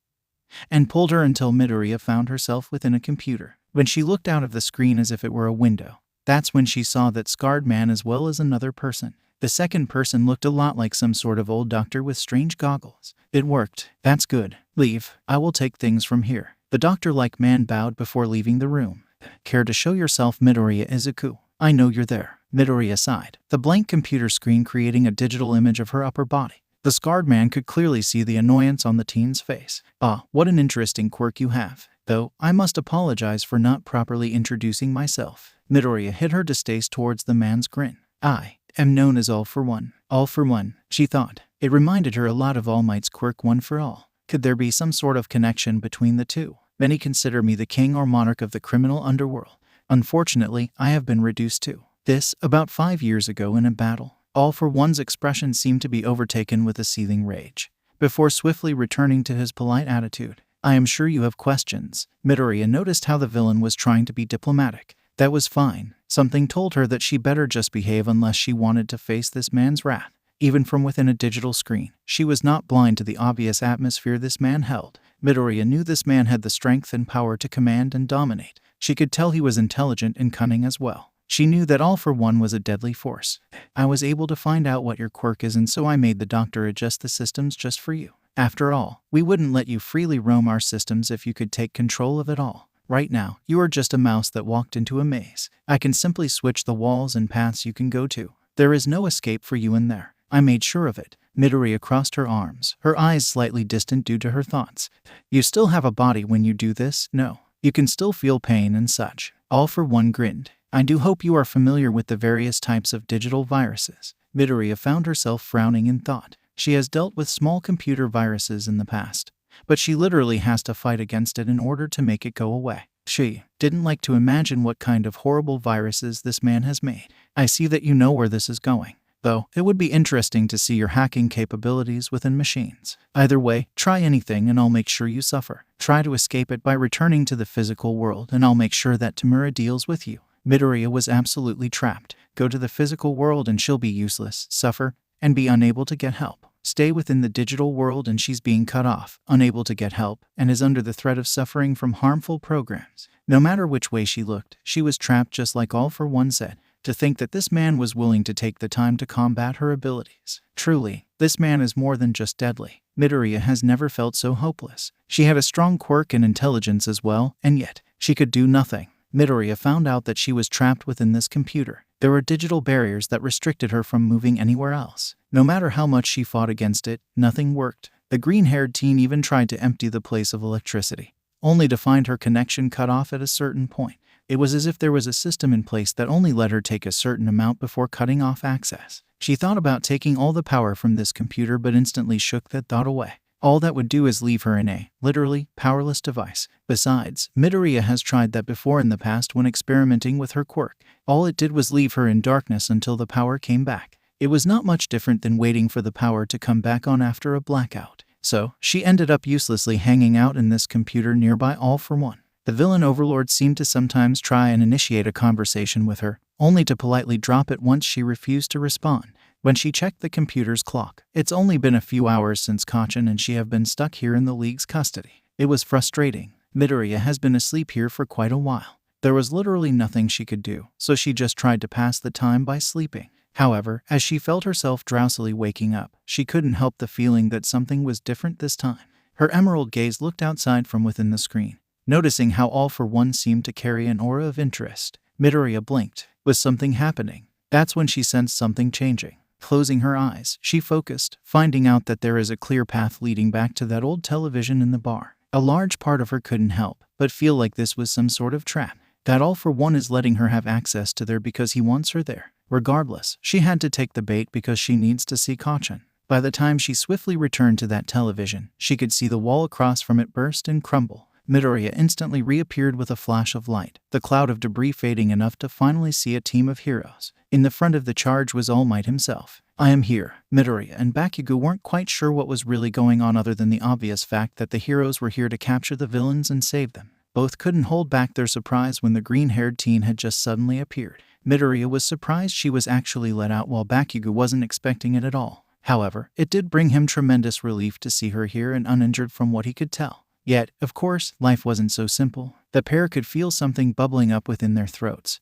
and pulled her until Midoriya found herself within a computer. When she looked out of the screen as if it were a window, that's when she saw that scarred man as well as another person. The second person looked a lot like some sort of old doctor with strange goggles. "It worked. That's good. Leave. I will take things from here." The doctor-like man bowed before leaving the room. "Care to show yourself, Midoriya Izuku? I know you're there." Midoriya sighed, the blank computer screen creating a digital image of her upper body. The scarred man could clearly see the annoyance on the teen's face. "Ah, what an interesting quirk you have. Though, I must apologize for not properly introducing myself." Midoriya hid her distaste towards the man's grin. "I am known as All for One." All for One, she thought. It reminded her a lot of All Might's quirk One for All. Could there be some sort of connection between the two? "Many consider me the king or monarch of the criminal underworld. Unfortunately, I have been reduced to this about 5 years ago in a battle." All for One's expression seemed to be overtaken with a seething rage, before swiftly returning to his polite attitude. "I am sure you have questions." Midoriya noticed how the villain was trying to be diplomatic. That was fine. Something told her that she better just behave unless she wanted to face this man's wrath. Even from within a digital screen, she was not blind to the obvious atmosphere this man held. Midoriya knew this man had the strength and power to command and dominate. She could tell he was intelligent and cunning as well. She knew that All for One was a deadly force. "I was able to find out what your quirk is, and so I made the doctor adjust the systems just for you. After all, we wouldn't let you freely roam our systems if you could take control of it all. Right now, you are just a mouse that walked into a maze. I can simply switch the walls and paths you can go to. There is no escape for you in there. I made sure of it." Midoriya crossed her arms, her eyes slightly distant due to her thoughts. "You still have a body when you do this? No. You can still feel pain and such." All for One grinned. "I do hope you are familiar with the various types of digital viruses." Midoriya found herself frowning in thought. She has dealt with small computer viruses in the past, but she literally has to fight against it in order to make it go away. She didn't like to imagine what kind of horrible viruses this man has made. "I see that you know where this is going. Though, it would be interesting to see your hacking capabilities within machines. Either way, try anything and I'll make sure you suffer. Try to escape it by returning to the physical world and I'll make sure that Tamura deals with you." Midoriya was absolutely trapped. Go to the physical world and she'll be useless, suffer, and be unable to get help. Stay within the digital world and she's being cut off, unable to get help, and is under the threat of suffering from harmful programs. No matter which way she looked, she was trapped just like All for One said. To think that this man was willing to take the time to combat her abilities. Truly, this man is more than just deadly. Midoriya has never felt so hopeless. She had a strong quirk and intelligence as well, and yet, she could do nothing. Midoriya found out that she was trapped within this computer. There were digital barriers that restricted her from moving anywhere else. No matter how much she fought against it, nothing worked. The green-haired teen even tried to empty the place of electricity, only to find her connection cut off at a certain point. It was as if there was a system in place that only let her take a certain amount before cutting off access. She thought about taking all the power from this computer but instantly shook that thought away. All that would do is leave her in a, literally, powerless device. Besides, Midoriya has tried that before in the past when experimenting with her quirk. All it did was leave her in darkness until the power came back. It was not much different than waiting for the power to come back on after a blackout. So, she ended up uselessly hanging out in this computer nearby all for one. The villain overlord seemed to sometimes try and initiate a conversation with her, only to politely drop it once she refused to respond. When she checked the computer's clock, it's only been a few hours since Kachin and she have been stuck here in the League's custody. It was frustrating. Midoriya has been asleep here for quite a while. There was literally nothing she could do, so she just tried to pass the time by sleeping. However, as she felt herself drowsily waking up, she couldn't help the feeling that something was different this time. Her emerald gaze looked outside from within the screen, noticing how All for One seemed to carry an aura of interest. Midoriya blinked. Was something happening? That's when she sensed something changing. Closing her eyes, she focused, finding out that there is a clear path leading back to that old television in the bar. A large part of her couldn't help but feel like this was some sort of trap. That All for One is letting her have access to there because he wants her there. Regardless, she had to take the bait because she needs to see Kachin. By the time she swiftly returned to that television, she could see the wall across from it burst and crumble. Midoriya instantly reappeared with a flash of light, the cloud of debris fading enough to finally see a team of heroes. In the front of the charge was All Might himself. I am here. Midoriya and Bakugou weren't quite sure what was really going on other than the obvious fact that the heroes were here to capture the villains and save them. Both couldn't hold back their surprise when the green-haired teen had just suddenly appeared. Midoriya was surprised she was actually let out while Bakugou wasn't expecting it at all. However, it did bring him tremendous relief to see her here and uninjured from what he could tell. Yet, of course, life wasn't so simple. The pair could feel something bubbling up within their throats.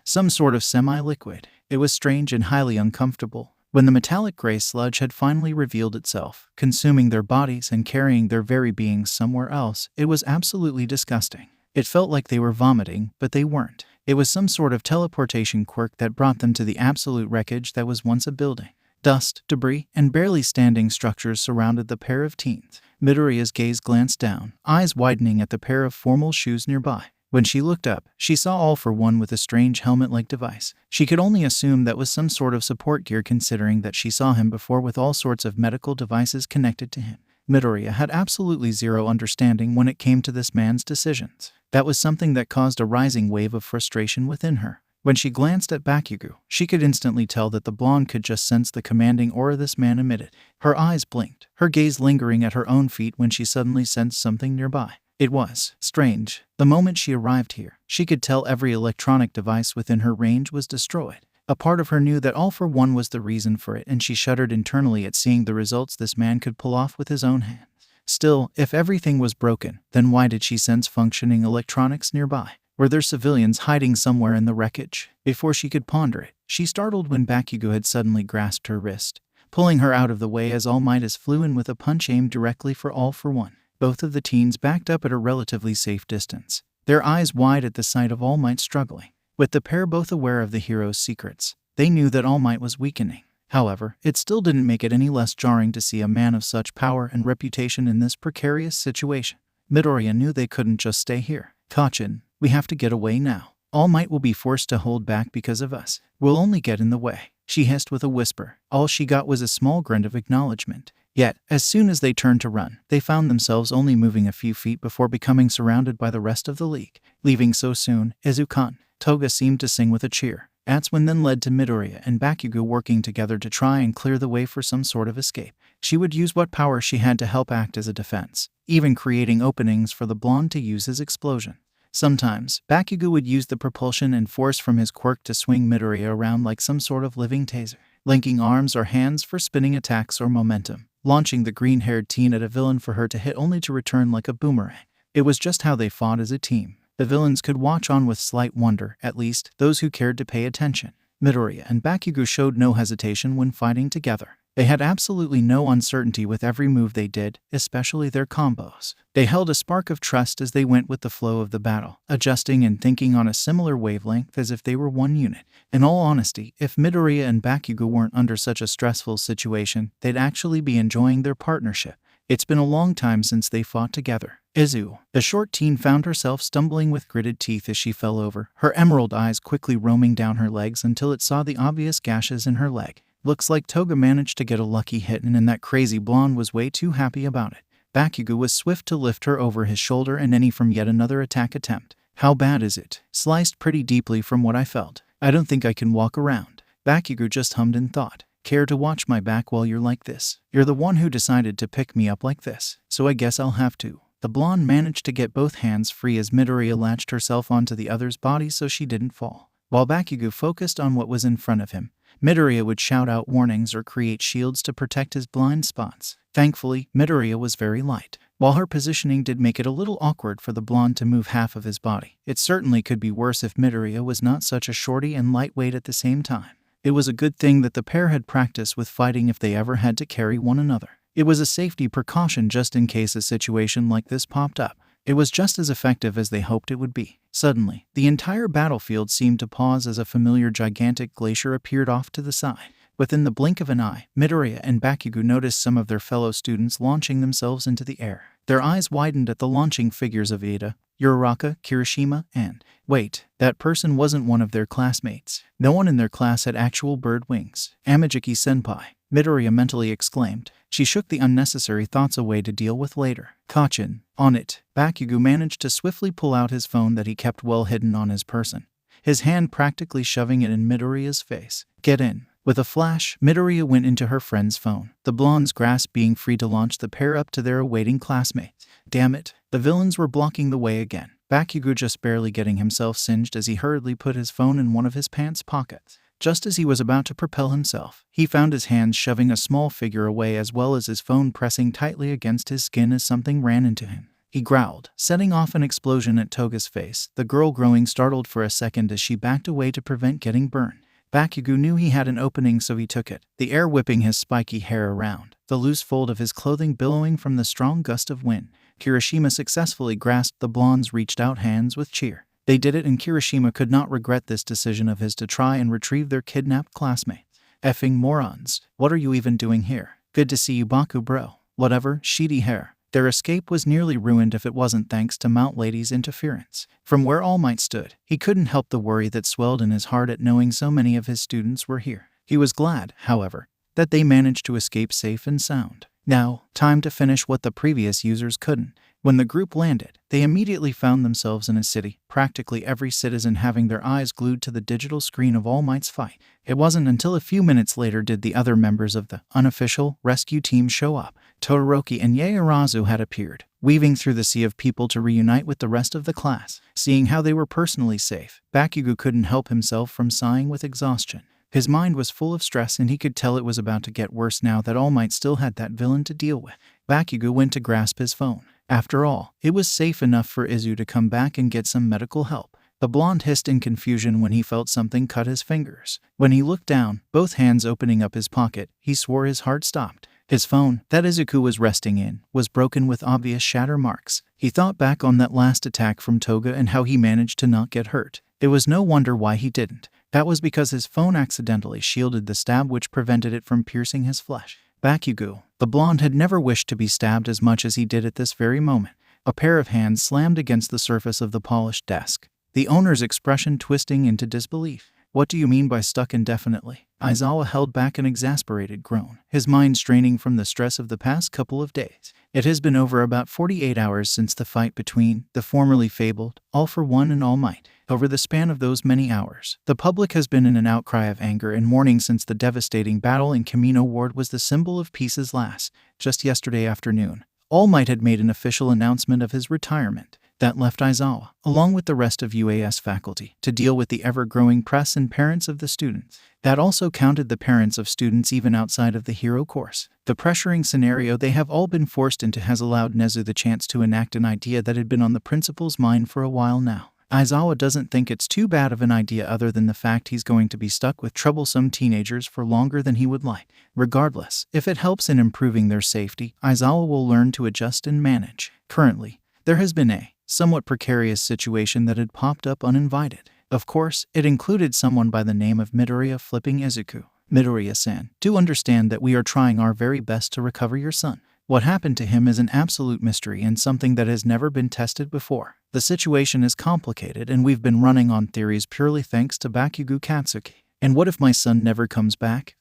Some sort of semi-liquid. It was strange and highly uncomfortable. When the metallic gray sludge had finally revealed itself, consuming their bodies and carrying their very beings somewhere else, it was absolutely disgusting. It felt like they were vomiting, but they weren't. It was some sort of teleportation quirk that brought them to the absolute wreckage that was once a building. Dust, debris, and barely standing structures surrounded the pair of teens. Midoriya's gaze glanced down, eyes widening at the pair of formal shoes nearby. When she looked up, she saw All for One with a strange helmet-like device. She could only assume that was some sort of support gear considering that she saw him before with all sorts of medical devices connected to him. Midoriya had absolutely zero understanding when it came to this man's decisions. That was something that caused a rising wave of frustration within her. When she glanced at Bakugou, she could instantly tell that the blonde could just sense the commanding aura this man emitted. Her eyes blinked, her gaze lingering at her own feet when she suddenly sensed something nearby. It was strange. The moment she arrived here, she could tell every electronic device within her range was destroyed. A part of her knew that All for One was the reason for it, and she shuddered internally at seeing the results this man could pull off with his own hands. Still, if everything was broken, then why did she sense functioning electronics nearby? Were there civilians hiding somewhere in the wreckage? Before she could ponder it, she startled when Bakugou had suddenly grasped her wrist, pulling her out of the way as All Might flew in with a punch aimed directly for All for One. Both of the teens backed up at a relatively safe distance, their eyes wide at the sight of All Might struggling. With the pair both aware of the hero's secrets, they knew that All Might was weakening. However, it still didn't make it any less jarring to see a man of such power and reputation in this precarious situation. Midoriya knew they couldn't just stay here. Kachin, we have to get away now. All Might will be forced to hold back because of us. We'll only get in the way, she hissed with a whisper. All she got was a small grunt of acknowledgement. Yet, as soon as they turned to run, they found themselves only moving a few feet before becoming surrounded by the rest of the league. Leaving so soon, Izuku, Toga seemed to sing with a cheer. That's when then led to Midoriya and Bakugou working together to try and clear the way for some sort of escape. She would use what power she had to help act as a defense, even creating openings for the blonde to use his explosion. Sometimes, Bakugou would use the propulsion and force from his quirk to swing Midoriya around like some sort of living taser, linking arms or hands for spinning attacks or momentum, launching the green-haired teen at a villain for her to hit only to return like a boomerang. It was just how they fought as a team. The villains could watch on with slight wonder, at least those who cared to pay attention. Midoriya and Bakugou showed no hesitation when fighting together. They had absolutely no uncertainty with every move they did, especially their combos. They held a spark of trust as they went with the flow of the battle, adjusting and thinking on a similar wavelength as if they were one unit. In all honesty, if Midoriya and Bakugou weren't under such a stressful situation, they'd actually be enjoying their partnership. It's been a long time since they fought together. Izu, the short teen, found herself stumbling with gritted teeth as she fell over, her emerald eyes quickly roaming down her legs until it saw the obvious gashes in her leg. Looks like Toga managed to get a lucky hit, and that crazy blonde was way too happy about it. Bakugou was swift to lift her over his shoulder and Eni from yet another attack attempt. How bad is it? Sliced pretty deeply from what I felt. I don't think I can walk around. Bakugou just hummed in thought. Care to watch my back while you're like this? You're the one who decided to pick me up like this, so I guess I'll have to. The blonde managed to get both hands free as Midoriya latched herself onto the other's body so she didn't fall. While Bakugou focused on what was in front of him, Midoriya would shout out warnings or create shields to protect his blind spots. Thankfully, Midoriya was very light. While her positioning did make it a little awkward for the blonde to move half of his body, it certainly could be worse if Midoriya was not such a shorty and lightweight at the same time. It was a good thing that the pair had practiced with fighting if they ever had to carry one another. It was a safety precaution just in case a situation like this popped up. It was just as effective as they hoped it would be. Suddenly, the entire battlefield seemed to pause as a familiar gigantic glacier appeared off to the side. Within the blink of an eye, Midoriya and Bakugou noticed some of their fellow students launching themselves into the air. Their eyes widened at the launching figures of Ida, Uraraka, Kirishima, and... Wait, that person wasn't one of their classmates. No one in their class had actual bird wings. Amajiki-senpai, Midoriya mentally exclaimed. She shook the unnecessary thoughts away to deal with later. Kachin, on it. Bakugou managed to swiftly pull out his phone that he kept well hidden on his person, his hand practically shoving it in Midoriya's face. Get in. With a flash, Midoriya went into her friend's phone, the blonde's grasp being free to launch the pair up to their awaiting classmates. Damn it, the villains were blocking the way again. Bakugou just barely getting himself singed as he hurriedly put his phone in one of his pants pockets. Just as he was about to propel himself, he found his hands shoving a small figure away as well as his phone pressing tightly against his skin as something ran into him. He growled, setting off an explosion at Toga's face, the girl growing startled for a second as she backed away to prevent getting burned. Bakugou knew he had an opening, so he took it, the air whipping his spiky hair around, the loose fold of his clothing billowing from the strong gust of wind. Kirishima successfully grasped the blonde's reached-out hands with cheer. They did it, and Kirishima could not regret this decision of his to try and retrieve their kidnapped classmates. Effing morons. What are you even doing here? Good to see you, Baku bro. Whatever, sheety hair. Their escape was nearly ruined if it wasn't thanks to Mount Lady's interference. From where All Might stood, he couldn't help the worry that swelled in his heart at knowing so many of his students were here. He was glad, however, that they managed to escape safe and sound. Now, time to finish what the previous users couldn't. When the group landed, they immediately found themselves in a city, practically every citizen having their eyes glued to the digital screen of All Might's fight. It wasn't until a few minutes later did the other members of the unofficial rescue team show up. Todoroki and Yaoyorozu had appeared, weaving through the sea of people to reunite with the rest of the class. Seeing how they were personally safe, Bakugou couldn't help himself from sighing with exhaustion. His mind was full of stress, and he could tell it was about to get worse now that All Might still had that villain to deal with. Bakugou went to grasp his phone. After all, it was safe enough for Izu to come back and get some medical help. The blonde hissed in confusion when he felt something cut his fingers. When he looked down, both hands opening up his pocket, he swore his heart stopped. His phone, that Izuku was resting in, was broken with obvious shatter marks. He thought back on that last attack from Toga and how he managed to not get hurt. It was no wonder why he didn't. That was because his phone accidentally shielded the stab, which prevented it from piercing his flesh. Bakugou, the blonde, had never wished to be stabbed as much as he did at this very moment. A pair of hands slammed against the surface of the polished desk, the owner's expression twisting into disbelief. What do you mean by stuck indefinitely? Aizawa held back an exasperated groan, his mind straining from the stress of the past couple of days. It has been over about 48 hours since the fight between the formerly fabled All for One and All Might. Over the span of those many hours, the public has been in an outcry of anger and mourning since the devastating battle in Kamino Ward was the symbol of peace's last. Just yesterday afternoon, All Might had made an official announcement of his retirement. That left Aizawa, along with the rest of UAS faculty, to deal with the ever-growing press and parents of the students. That also counted the parents of students even outside of the hero course. The pressuring scenario they have all been forced into has allowed Nezu the chance to enact an idea that had been on the principal's mind for a while now. Aizawa doesn't think it's too bad of an idea, other than the fact he's going to be stuck with troublesome teenagers for longer than he would like. Regardless, if it helps in improving their safety, Aizawa will learn to adjust and manage. Currently, there has been a somewhat precarious situation that had popped up uninvited. Of course, it included someone by the name of Midoriya flipping Izuku. Midoriya-san, do understand that we are trying our very best to recover your son. What happened to him is an absolute mystery and something that has never been tested before. The situation is complicated and we've been running on theories purely thanks to Bakugou Katsuki. And what if my son never comes back?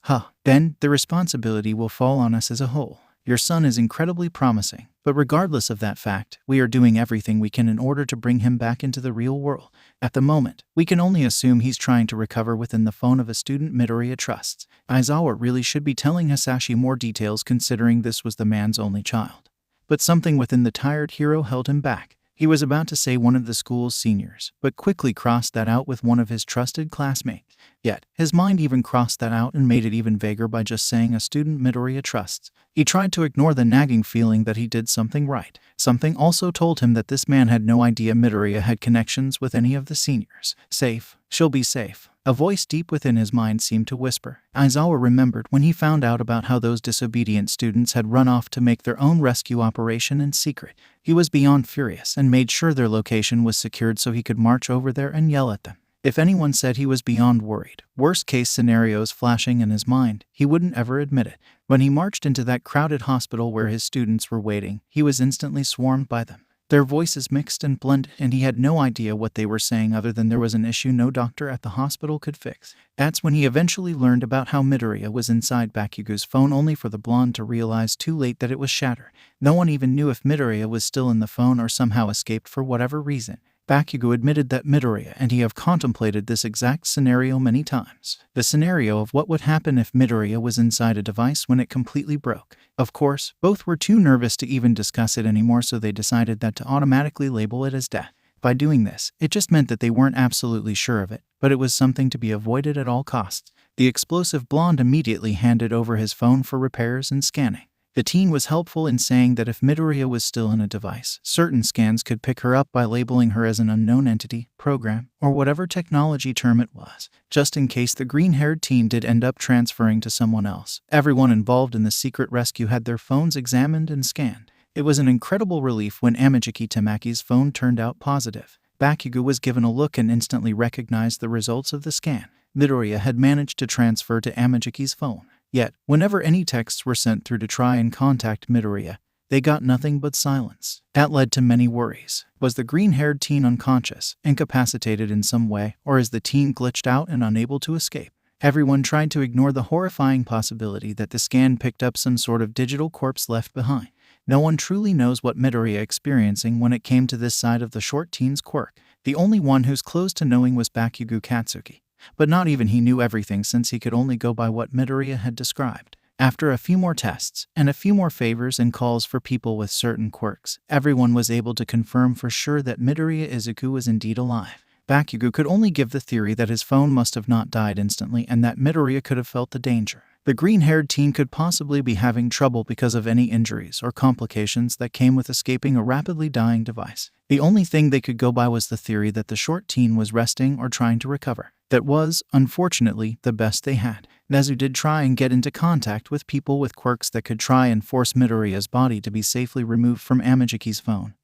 Then the responsibility will fall on us as a whole. Your son is incredibly promising, but regardless of that fact, we are doing everything we can in order to bring him back into the real world. At the moment, we can only assume he's trying to recover within the phone of a student Midoriya trusts. Aizawa really should be telling Hasashi more details considering this was the man's only child. But something within the tired hero held him back. He was about to say one of the school's seniors, but quickly crossed that out with one of his trusted classmates. Yet, his mind even crossed that out and made it even vaguer by just saying a student Midoriya trusts. He tried to ignore the nagging feeling that he did something right. Something also told him that this man had no idea Midoriya had connections with any of the seniors. Safe. She'll be safe. A voice deep within his mind seemed to whisper. Aizawa remembered when he found out about how those disobedient students had run off to make their own rescue operation in secret. He was beyond furious and made sure their location was secured so he could march over there and yell at them. If anyone said he was beyond worried, worst-case scenarios flashing in his mind, he wouldn't ever admit it. When he marched into that crowded hospital where his students were waiting, he was instantly swarmed by them. Their voices mixed and blended, and he had no idea what they were saying other than there was an issue no doctor at the hospital could fix. That's when he eventually learned about how Midoriya was inside Bakugou's phone, only for the blonde to realize too late that it was shattered. No one even knew if Midoriya was still in the phone or somehow escaped for whatever reason. Bakugou admitted that Midoriya and he have contemplated this exact scenario many times. The scenario of what would happen if Midoriya was inside a device when it completely broke. Of course, both were too nervous to even discuss it anymore, so they decided that to automatically label it as death. By doing this, it just meant that they weren't absolutely sure of it, but it was something to be avoided at all costs. The explosive blonde immediately handed over his phone for repairs and scanning. The teen was helpful in saying that if Midoriya was still in a device, certain scans could pick her up by labeling her as an unknown entity, program, or whatever technology term it was, just in case the green-haired teen did end up transferring to someone else. Everyone involved in the secret rescue had their phones examined and scanned. It was an incredible relief when Amajiki Tamaki's phone turned out positive. Bakugou was given a look and instantly recognized the results of the scan. Midoriya had managed to transfer to Amajiki's phone. Yet, whenever any texts were sent through to try and contact Midoriya, they got nothing but silence. That led to many worries. Was the green-haired teen unconscious, incapacitated in some way, or is the teen glitched out and unable to escape? Everyone tried to ignore the horrifying possibility that the scan picked up some sort of digital corpse left behind. No one truly knows what Midoriya experiencing when it came to this side of the short teen's quirk. The only one who's close to knowing was Bakugou Katsuki. But not even he knew everything, since he could only go by what Midoriya had described. After a few more tests, and a few more favors and calls for people with certain quirks, everyone was able to confirm for sure that Midoriya Izuku was indeed alive. Bakugou could only give the theory that his phone must have not died instantly and that Midoriya could have felt the danger. The green-haired teen could possibly be having trouble because of any injuries or complications that came with escaping a rapidly dying device. The only thing they could go by was the theory that the short teen was resting or trying to recover. That was, unfortunately, the best they had. Nezu did try and get into contact with people with quirks that could try and force Midoriya's body to be safely removed from Amajiki's phone.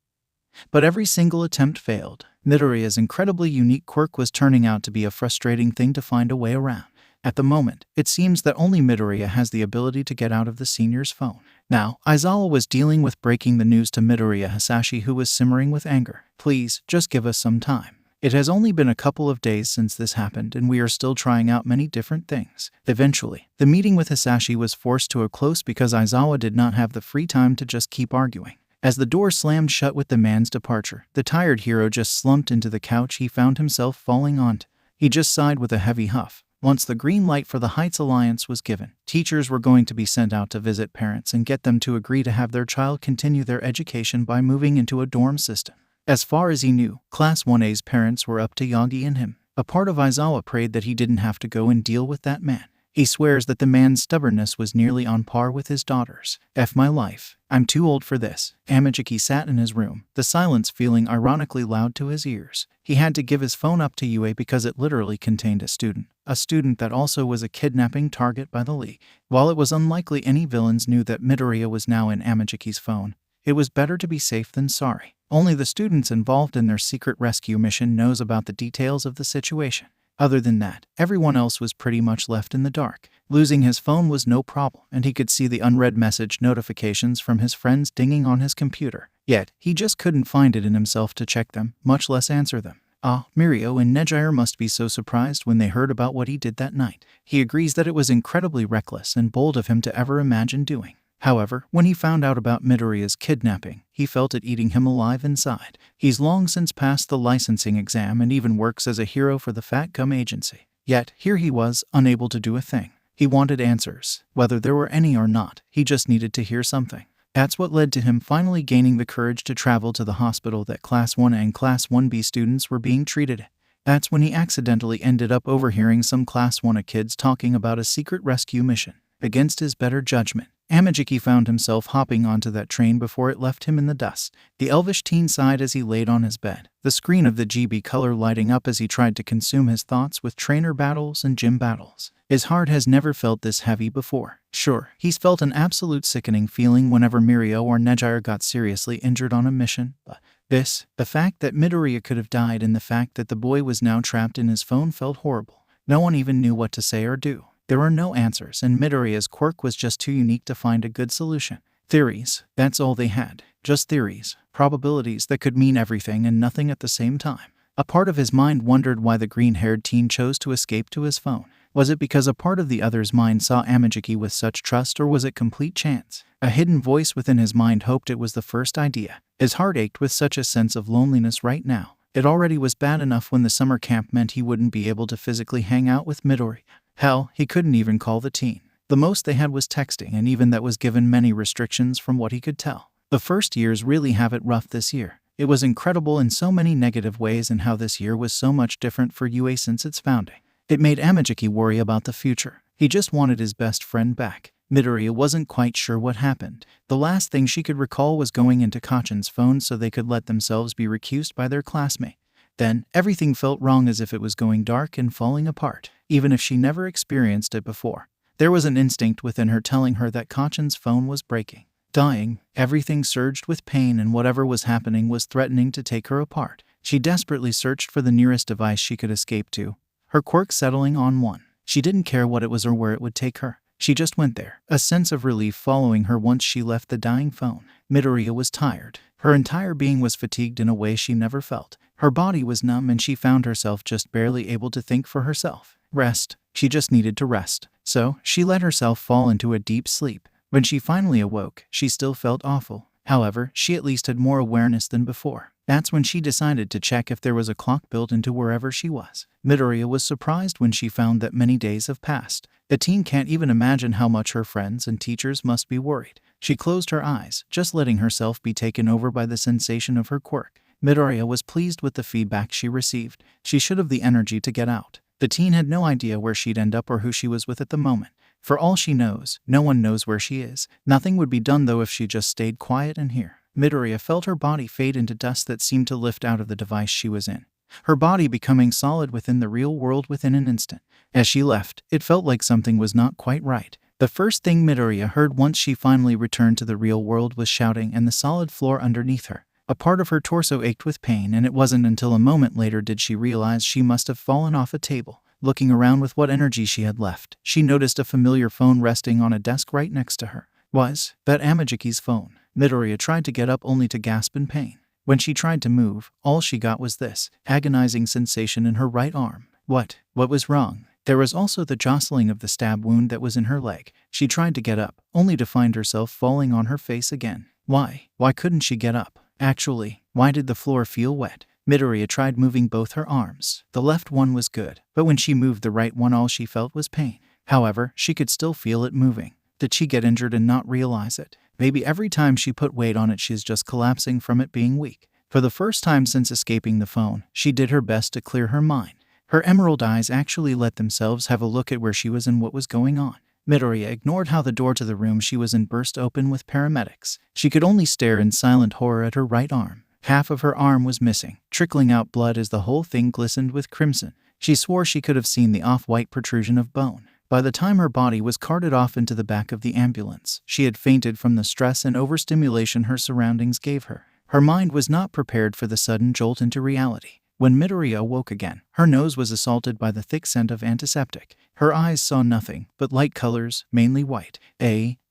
But every single attempt failed. Midoriya's incredibly unique quirk was turning out to be a frustrating thing to find a way around. At the moment, it seems that only Midoriya has the ability to get out of the senior's phone. Now, Aizawa was dealing with breaking the news to Midoriya Hasashi, who was simmering with anger. Please, just give us some time. It has only been a couple of days since this happened, and we are still trying out many different things. Eventually, the meeting with Hasashi was forced to a close because Aizawa did not have the free time to just keep arguing. As the door slammed shut with the man's departure, the tired hero just slumped into the couch he found himself falling onto. He just sighed with a heavy huff. Once the green light for the Heights Alliance was given, teachers were going to be sent out to visit parents and get them to agree to have their child continue their education by moving into a dorm system. As far as he knew, Class 1A's parents were up to Yagi and him. A part of Aizawa prayed that he didn't have to go and deal with that man. He swears that the man's stubbornness was nearly on par with his daughter's. F my life. I'm too old for this. Amajiki sat in his room, the silence feeling ironically loud to his ears. He had to give his phone up to Yue because it literally contained a student that also was a kidnapping target by the League. While it was unlikely any villains knew that Midoriya was now in Amajiki's phone, it was better to be safe than sorry. Only the students involved in their secret rescue mission knows about the details of the situation. Other than that, everyone else was pretty much left in the dark. Losing his phone was no problem, and he could see the unread message notifications from his friends dinging on his computer. Yet, he just couldn't find it in himself to check them, much less answer them. Mirio and Nighteye must be so surprised when they heard about what he did that night. He agrees that it was incredibly reckless and bold of him to ever imagine doing. However, when he found out about Midoriya's kidnapping, he felt it eating him alive inside. He's long since passed the licensing exam and even works as a hero for the Fat Gum Agency. Yet, here he was, unable to do a thing. He wanted answers. Whether there were any or not, he just needed to hear something. That's what led to him finally gaining the courage to travel to the hospital that Class 1 and Class 1B students were being treated at. That's when he accidentally ended up overhearing some Class 1A kids talking about a secret rescue mission. Against his better judgment, Amajiki found himself hopping onto that train before it left him in the dust. The elvish teen sighed as he laid on his bed, the screen of the GB color lighting up as he tried to consume his thoughts with trainer battles and gym battles. His heart has never felt this heavy before. Sure, he's felt an absolute sickening feeling whenever Mirio or Nighteye got seriously injured on a mission, but the fact that Midoriya could have died and the fact that the boy was now trapped in his phone felt horrible. No one even knew what to say or do. There were no answers, and Midoriya's quirk was just too unique to find a good solution. Theories, that's all they had. Just theories, probabilities that could mean everything and nothing at the same time. A part of his mind wondered why the green-haired teen chose to escape to his phone. Was it because a part of the other's mind saw Amajiki with such trust, or was it complete chance? A hidden voice within his mind hoped it was the first idea. His heart ached with such a sense of loneliness right now. It already was bad enough when the summer camp meant he wouldn't be able to physically hang out with Midoriya. Hell, he couldn't even call the teen. The most they had was texting, and even that was given many restrictions from what he could tell. The first years really have it rough this year. It was incredible in so many negative ways, and how this year was so much different for UA since its founding. It made Amajiki worry about the future. He just wanted his best friend back. Midoriya wasn't quite sure what happened. The last thing she could recall was going into Kachan's phone so they could let themselves be recused by their classmate. Then, everything felt wrong, as if it was going dark and falling apart, even if she never experienced it before. There was an instinct within her telling her that Kachan's phone was breaking. Dying, everything surged with pain, and whatever was happening was threatening to take her apart. She desperately searched for the nearest device she could escape to, her quirk settling on one. She didn't care what it was or where it would take her. She just went there, a sense of relief following her once she left the dying phone. Midoriya was tired. Her entire being was fatigued in a way she never felt. Her body was numb, and she found herself just barely able to think for herself. Rest. She just needed to rest. So, she let herself fall into a deep sleep. When she finally awoke, she still felt awful. However, she at least had more awareness than before. That's when she decided to check if there was a clock built into wherever she was. Midoriya was surprised when she found that many days have passed. The teen can't even imagine how much her friends and teachers must be worried. She closed her eyes, just letting herself be taken over by the sensation of her quirk. Midoriya was pleased with the feedback she received. She should have the energy to get out. The teen had no idea where she'd end up or who she was with at the moment. For all she knows, no one knows where she is. Nothing would be done though if she just stayed quiet and here. Midoriya felt her body fade into dust that seemed to lift out of the device she was in, her body becoming solid within the real world within an instant. As she left, it felt like something was not quite right. The first thing Midoriya heard once she finally returned to the real world was shouting and the solid floor underneath her. A part of her torso ached with pain, and it wasn't until a moment later did she realize she must have fallen off a table. Looking around with what energy she had left, she noticed a familiar phone resting on a desk right next to her. Was that Amajiki's phone? Midoriya tried to get up only to gasp in pain. When she tried to move, all she got was this agonizing sensation in her right arm. What was wrong? There was also the jostling of the stab wound that was in her leg. She tried to get up, only to find herself falling on her face again. Why couldn't she get up? Actually, why did the floor feel wet? Midoriya tried moving both her arms. The left one was good, but when she moved the right one, all she felt was pain. However, she could still feel it moving. Did she get injured and not realize it? Maybe every time she put weight on it, she's just collapsing from it being weak. For the first time since escaping the phone, she did her best to clear her mind. Her emerald eyes actually let themselves have a look at where she was and what was going on. Midoriya ignored how the door to the room she was in burst open with paramedics. She could only stare in silent horror at her right arm. Half of her arm was missing, trickling out blood as the whole thing glistened with crimson. She swore she could have seen the off-white protrusion of bone. By the time her body was carted off into the back of the ambulance, she had fainted from the stress and overstimulation her surroundings gave her. Her mind was not prepared for the sudden jolt into reality. When Midoriya awoke again, her nose was assaulted by the thick scent of antiseptic. Her eyes saw nothing but light colors, mainly white.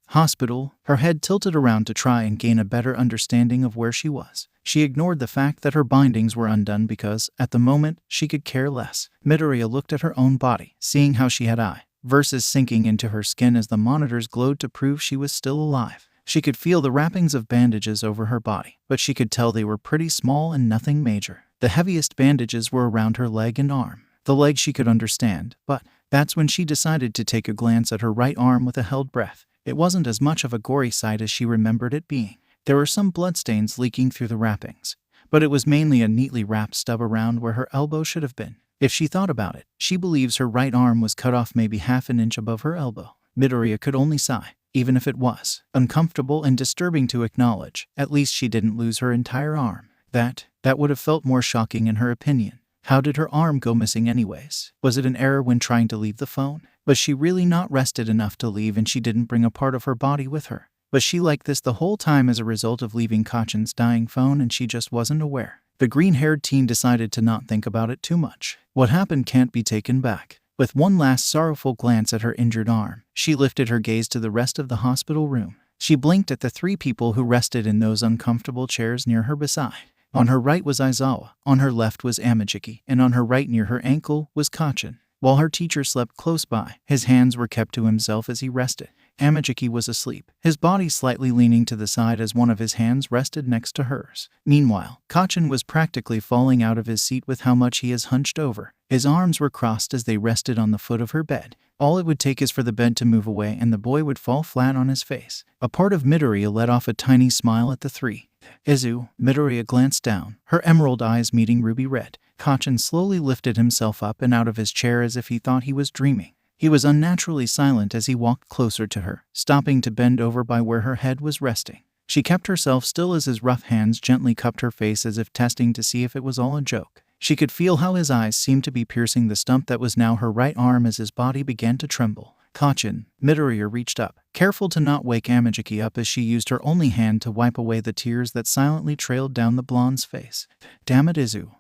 Hospital. Her head tilted around to try and gain a better understanding of where she was. She ignored the fact that her bindings were undone because, at the moment, she could care less. Midoriya looked at her own body, seeing how she had eye versus sinking into her skin as the monitors glowed to prove she was still alive. She could feel the wrappings of bandages over her body, but she could tell they were pretty small and nothing major. The heaviest bandages were around her leg and arm. The leg she could understand, but that's when she decided to take a glance at her right arm with a held breath. It wasn't as much of a gory sight as she remembered it being. There were some bloodstains leaking through the wrappings, but it was mainly a neatly wrapped stub around where her elbow should have been. If she thought about it, she believes her right arm was cut off maybe half an inch above her elbow. Midoriya could only sigh, even if it was uncomfortable and disturbing to acknowledge. At least she didn't lose her entire arm. That would have felt more shocking in her opinion. How did her arm go missing anyways? Was it an error when trying to leave the phone? Was she really not rested enough to leave and she didn't bring a part of her body with her? Was she like this the whole time as a result of leaving Kachan's dying phone and she just wasn't aware? The green-haired teen decided to not think about it too much. What happened can't be taken back. With one last sorrowful glance at her injured arm, she lifted her gaze to the rest of the hospital room. She blinked at the three people who rested in those uncomfortable chairs near her beside. On her right was Aizawa, on her left was Amajiki, and on her right near her ankle was Kachan. While her teacher slept close by, his hands were kept to himself as he rested. Amajiki was asleep, his body slightly leaning to the side as one of his hands rested next to hers. Meanwhile, Kachan was practically falling out of his seat with how much he is hunched over. His arms were crossed as they rested on the foot of her bed. All it would take is for the bed to move away and the boy would fall flat on his face. A part of Midoriya let off a tiny smile at the three. Midoriya glanced down, her emerald eyes meeting ruby red. Kachan slowly lifted himself up and out of his chair as if he thought he was dreaming. He was unnaturally silent as he walked closer to her, stopping to bend over by where her head was resting. She kept herself still as his rough hands gently cupped her face as if testing to see if it was all a joke. She could feel how his eyes seemed to be piercing the stump that was now her right arm as his body began to tremble. Kachan. Midoriya reached up, careful to not wake Amajiki up as she used her only hand to wipe away the tears that silently trailed down the blonde's face. Damn it, Izu.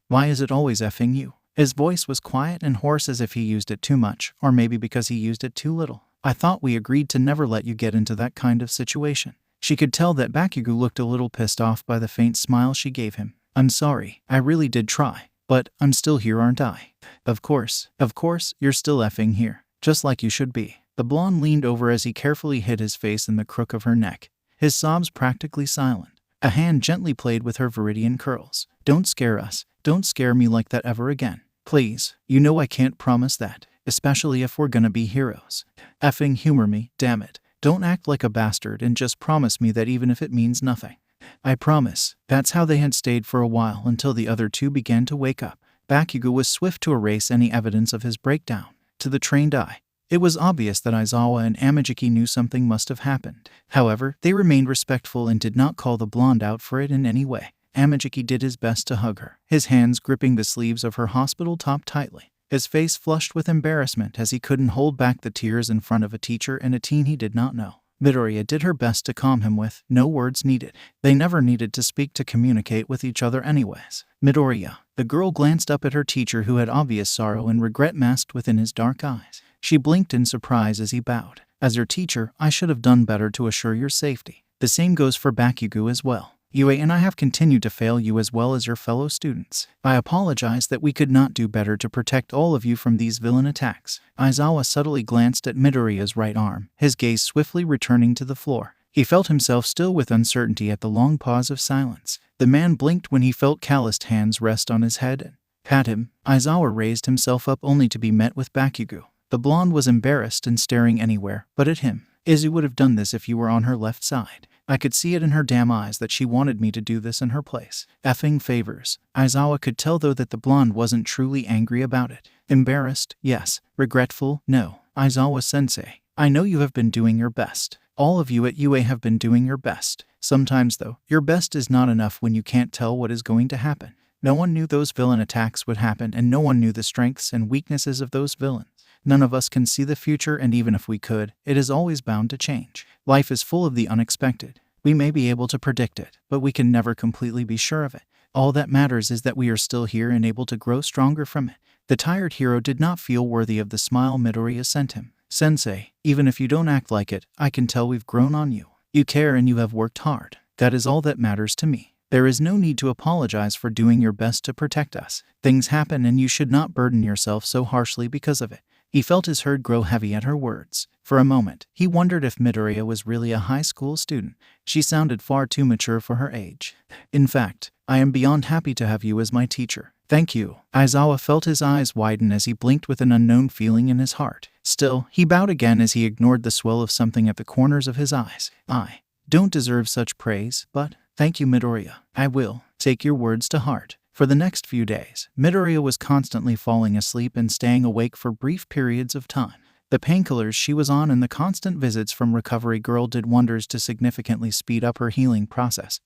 Why is it always effing you? His voice was quiet and hoarse as if he used it too much, or maybe because he used it too little. I thought we agreed to never let you get into that kind of situation. She could tell that Bakugou looked a little pissed off by the faint smile she gave him. I'm sorry, I really did try, but I'm still here, aren't I? Of course, you're still effing here, just like you should be. The blonde leaned over as he carefully hid his face in the crook of her neck, his sobs practically silent. A hand gently played with her viridian curls. Don't scare us. Don't scare me like that ever again. Please, you know I can't promise that, especially if we're gonna be heroes. Effing humor me, damn it. Don't act like a bastard and just promise me that even if it means nothing. I promise. That's how they had stayed for a while until the other two began to wake up. Bakugou was swift to erase any evidence of his breakdown. To the trained eye, it was obvious that Aizawa and Amajiki knew something must have happened. However, they remained respectful and did not call the blonde out for it in any way. Amajiki did his best to hug her, his hands gripping the sleeves of her hospital top tightly. His face flushed with embarrassment as he couldn't hold back the tears in front of a teacher and a teen he did not know. Midoriya did her best to calm him with no words needed. They never needed to speak to communicate with each other anyways. Midoriya. The girl glanced up at her teacher who had obvious sorrow and regret masked within his dark eyes. She blinked in surprise as he bowed. As your teacher, I should have done better to assure your safety. The same goes for Bakugou as well. You and I have continued to fail you as well as your fellow students. I apologize that we could not do better to protect all of you from these villain attacks. Aizawa subtly glanced at Midoriya's right arm, his gaze swiftly returning to the floor. He felt himself still with uncertainty at the long pause of silence. The man blinked when he felt calloused hands rest on his head and pat him. Aizawa raised himself up only to be met with Bakugou. The blonde was embarrassed and staring anywhere but at him. Izu would have done this if you were on her left side. I could see it in her damn eyes that she wanted me to do this in her place. Effing favors. Aizawa could tell though that the blonde wasn't truly angry about it. Embarrassed, yes. Regretful, no. Aizawa-sensei, I know you have been doing your best. All of you at UA have been doing your best. Sometimes though, your best is not enough when you can't tell what is going to happen. No one knew those villain attacks would happen and no one knew the strengths and weaknesses of those villains. None of us can see the future, and even if we could, it is always bound to change. Life is full of the unexpected. We may be able to predict it, but we can never completely be sure of it. All that matters is that we are still here and able to grow stronger from it. The tired hero did not feel worthy of the smile Midoriya sent him. Sensei, even if you don't act like it, I can tell we've grown on you. You care and you have worked hard. That is all that matters to me. There is no need to apologize for doing your best to protect us. Things happen and you should not burden yourself so harshly because of it. He felt his heart grow heavy at her words. For a moment, he wondered if Midoriya was really a high school student. She sounded far too mature for her age. In fact, I am beyond happy to have you as my teacher. Thank you. Aizawa felt his eyes widen as he blinked with an unknown feeling in his heart. Still, he bowed again as he ignored the swell of something at the corners of his eyes. I don't deserve such praise, but thank you, Midoriya. I will take your words to heart. For the next few days, Midoriya was constantly falling asleep and staying awake for brief periods of time. The painkillers she was on and the constant visits from Recovery Girl did wonders to significantly speed up her healing process.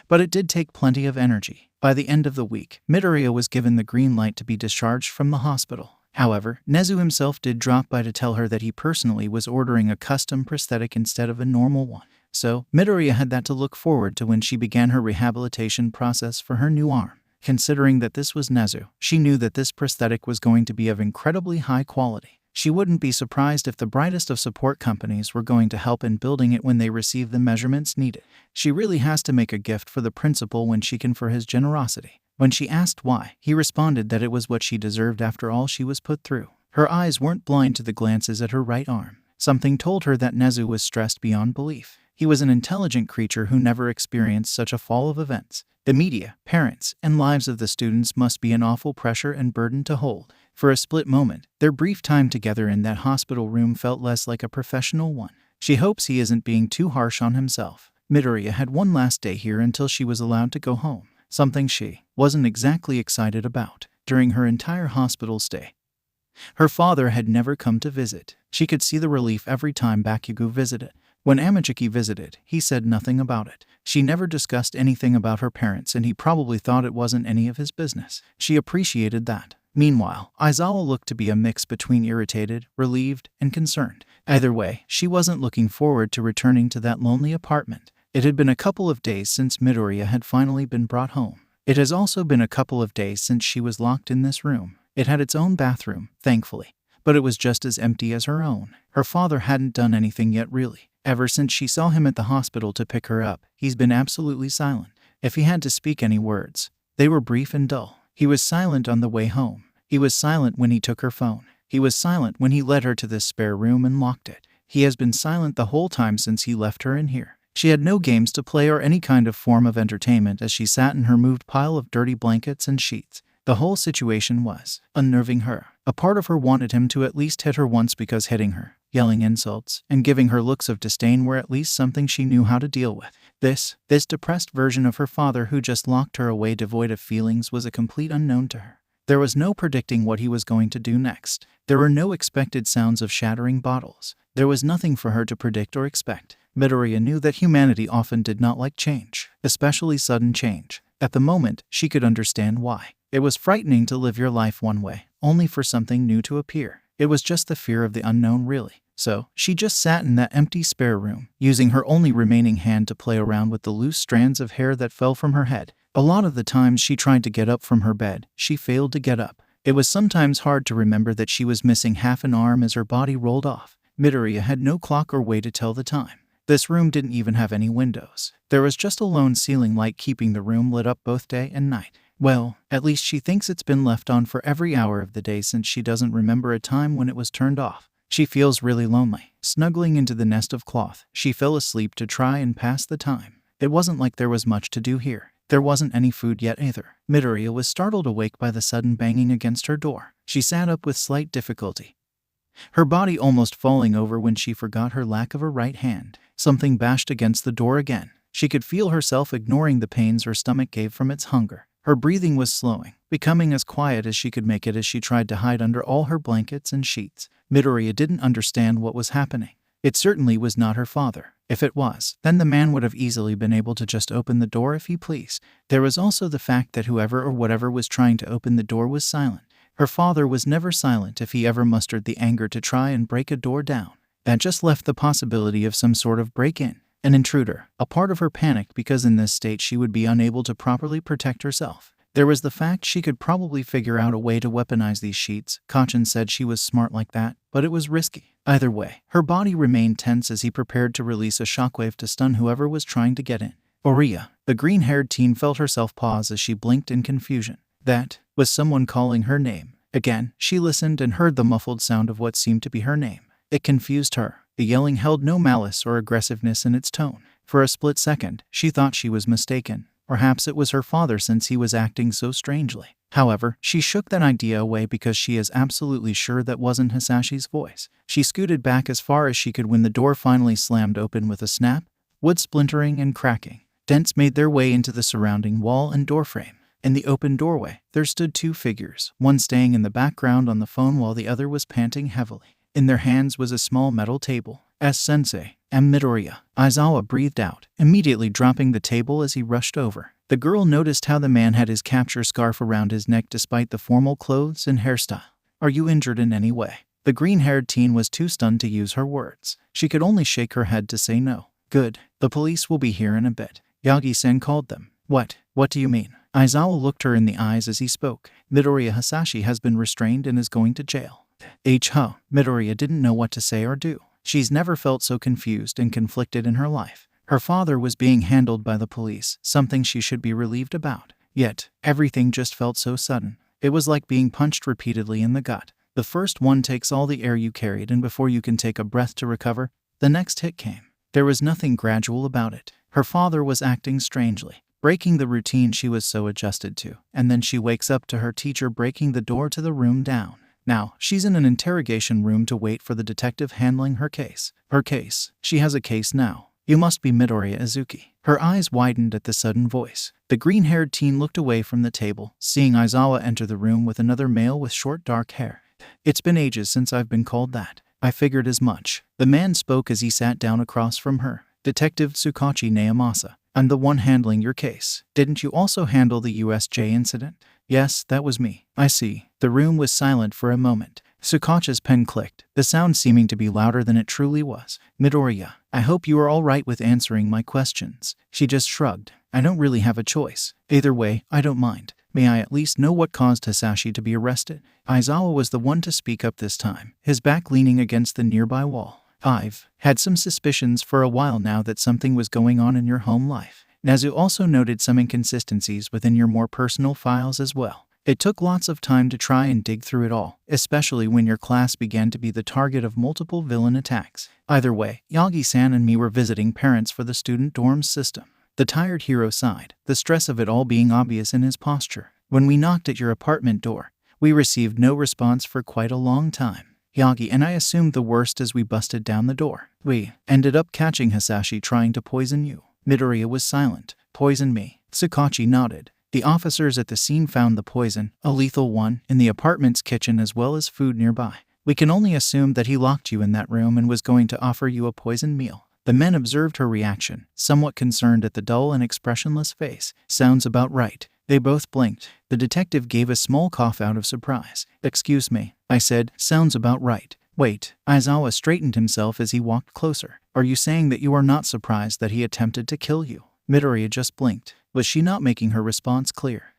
But it did take plenty of energy. By the end of the week, Midoriya was given the green light to be discharged from the hospital. However, Nezu himself did drop by to tell her that he personally was ordering a custom prosthetic instead of a normal one. So, Midoriya had that to look forward to when she began her rehabilitation process for her new arm. Considering that this was Nezu, she knew that this prosthetic was going to be of incredibly high quality. She wouldn't be surprised if the brightest of support companies were going to help in building it when they receive the measurements needed. She really has to make a gift for the principal when she can for his generosity. When she asked why, he responded that it was what she deserved after all she was put through. Her eyes weren't blind to the glances at her right arm. Something told her that Nezu was stressed beyond belief. He was an intelligent creature who never experienced such a fall of events. The media, parents, and lives of the students must be an awful pressure and burden to hold. For a split moment, their brief time together in that hospital room felt less like a professional one. She hopes he isn't being too harsh on himself. Midoriya had one last day here until she was allowed to go home, something she wasn't exactly excited about. During her entire hospital stay, her father had never come to visit. She could see the relief every time Bakugou visited. When Amajiki visited, he said nothing about it. She never discussed anything about her parents and he probably thought it wasn't any of his business. She appreciated that. Meanwhile, Aizawa looked to be a mix between irritated, relieved, and concerned. Either way, she wasn't looking forward to returning to that lonely apartment. It had been a couple of days since Midoriya had finally been brought home. It has also been a couple of days since she was locked in this room. It had its own bathroom, thankfully, but it was just as empty as her own. Her father hadn't done anything yet really. Ever since she saw him at the hospital to pick her up, he's been absolutely silent. If he had to speak any words, they were brief and dull. He was silent on the way home. He was silent when he took her phone. He was silent when he led her to this spare room and locked it. He has been silent the whole time since he left her in here. She had no games to play or any kind of form of entertainment as she sat in her moved pile of dirty blankets and sheets. The whole situation was unnerving her. A part of her wanted him to at least hit her once because hitting her, yelling insults, and giving her looks of disdain were at least something she knew how to deal with. This depressed version of her father who just locked her away devoid of feelings was a complete unknown to her. There was no predicting what he was going to do next. There were no expected sounds of shattering bottles. There was nothing for her to predict or expect. Midoriya knew that humanity often did not like change, especially sudden change. At the moment, she could understand why. It was frightening to live your life one way, only for something new to appear. It was just the fear of the unknown, really. So, she just sat in that empty spare room, using her only remaining hand to play around with the loose strands of hair that fell from her head. A lot of the times she tried to get up from her bed, she failed to get up. It was sometimes hard to remember that she was missing half an arm as her body rolled off. Midoriya had no clock or way to tell the time. This room didn't even have any windows. There was just a lone ceiling light keeping the room lit up both day and night. Well, at least she thinks it's been left on for every hour of the day since she doesn't remember a time when it was turned off. She feels really lonely. Snuggling into the nest of cloth, she fell asleep to try and pass the time. It wasn't like there was much to do here. There wasn't any food yet either. Midoriya was startled awake by the sudden banging against her door. She sat up with slight difficulty, her body almost falling over when she forgot her lack of a right hand. Something bashed against the door again. She could feel herself ignoring the pains her stomach gave from its hunger. Her breathing was slowing, becoming as quiet as she could make it as she tried to hide under all her blankets and sheets. Midoriya didn't understand what was happening. It certainly was not her father. If it was, then the man would have easily been able to just open the door if he pleased. There was also the fact that whoever or whatever was trying to open the door was silent. Her father was never silent if he ever mustered the anger to try and break a door down. That just left the possibility of some sort of break-in. An intruder. A part of her panicked because in this state she would be unable to properly protect herself. There was the fact she could probably figure out a way to weaponize these sheets. Kachin said she was smart like that, but it was risky. Either way, her body remained tense as he prepared to release a shockwave to stun whoever was trying to get in. Oriya, the green-haired teen, felt herself pause as she blinked in confusion. That was someone calling her name. Again, she listened and heard the muffled sound of what seemed to be her name. It confused her. The yelling held no malice or aggressiveness in its tone. For a split second, she thought she was mistaken. Perhaps it was her father since he was acting so strangely. However, she shook that idea away because she is absolutely sure that wasn't Hasashi's voice. She scooted back as far as she could when the door finally slammed open with a snap, wood splintering and cracking. Dents made their way into the surrounding wall and doorframe. In the open doorway, there stood two figures, one staying in the background on the phone while the other was panting heavily. In their hands was a small metal table. S-sensei, Midoriya. Aizawa breathed out, immediately dropping the table as he rushed over. The girl noticed how the man had his capture scarf around his neck despite the formal clothes and hairstyle. Are you injured in any way? The green-haired teen was too stunned to use her words. She could only shake her head to say no. Good. The police will be here in a bit. Yagi-sen called them. What do you mean? Aizawa looked her in the eyes as he spoke. Midoriya Hasashi has been restrained and is going to jail. Midoriya didn't know what to say or do. She's never felt so confused and conflicted in her life. Her father was being handled by the police, something she should be relieved about. Yet, everything just felt so sudden. It was like being punched repeatedly in the gut. The first one takes all the air you carried, and before you can take a breath to recover, the next hit came. There was nothing gradual about it. Her father was acting strangely, breaking the routine she was so adjusted to, and then she wakes up to her teacher breaking the door to the room down. Now, she's in an interrogation room to wait for the detective handling her case. Her case. She has a case now. You must be Midoriya Izuku. Her eyes widened at the sudden voice. The green-haired teen looked away from the table, seeing Aizawa enter the room with another male with short dark hair. It's been ages since I've been called that. I figured as much. The man spoke as he sat down across from her. Detective Tsukachi Naomasa. I'm the one handling your case. Didn't you also handle the USJ incident? Yes, that was me. I see. The room was silent for a moment. Tsukachi's pen clicked, the sound seeming to be louder than it truly was. Midoriya, I hope you are all right with answering my questions. She just shrugged. I don't really have a choice. Either way, I don't mind. May I at least know what caused Hasashi to be arrested? Aizawa was the one to speak up this time, his back leaning against the nearby wall. I've had some suspicions for a while now that something was going on in your home life. Nazu also noted some inconsistencies within your more personal files as well. It took lots of time to try and dig through it all, especially when your class began to be the target of multiple villain attacks. Either way, Yagi-san and me were visiting parents for the student dorms system. The tired hero sighed, the stress of it all being obvious in his posture. When we knocked at your apartment door, we received no response for quite a long time. Yagi and I assumed the worst as we busted down the door. We ended up catching Hasashi trying to poison you. Midoriya was silent. Poison me? Tsukachi nodded. The officers at the scene found the poison, a lethal one, in the apartment's kitchen as well as food nearby. We can only assume that he locked you in that room and was going to offer you a poisoned meal. The men observed her reaction, somewhat concerned at the dull and expressionless face. Sounds about right. They both blinked. The detective gave a small cough out of surprise. Excuse me, I said, sounds about right. Wait, Aizawa straightened himself as he walked closer. Are you saying that you are not surprised that he attempted to kill you? Midoriya just blinked. Was she not making her response clear?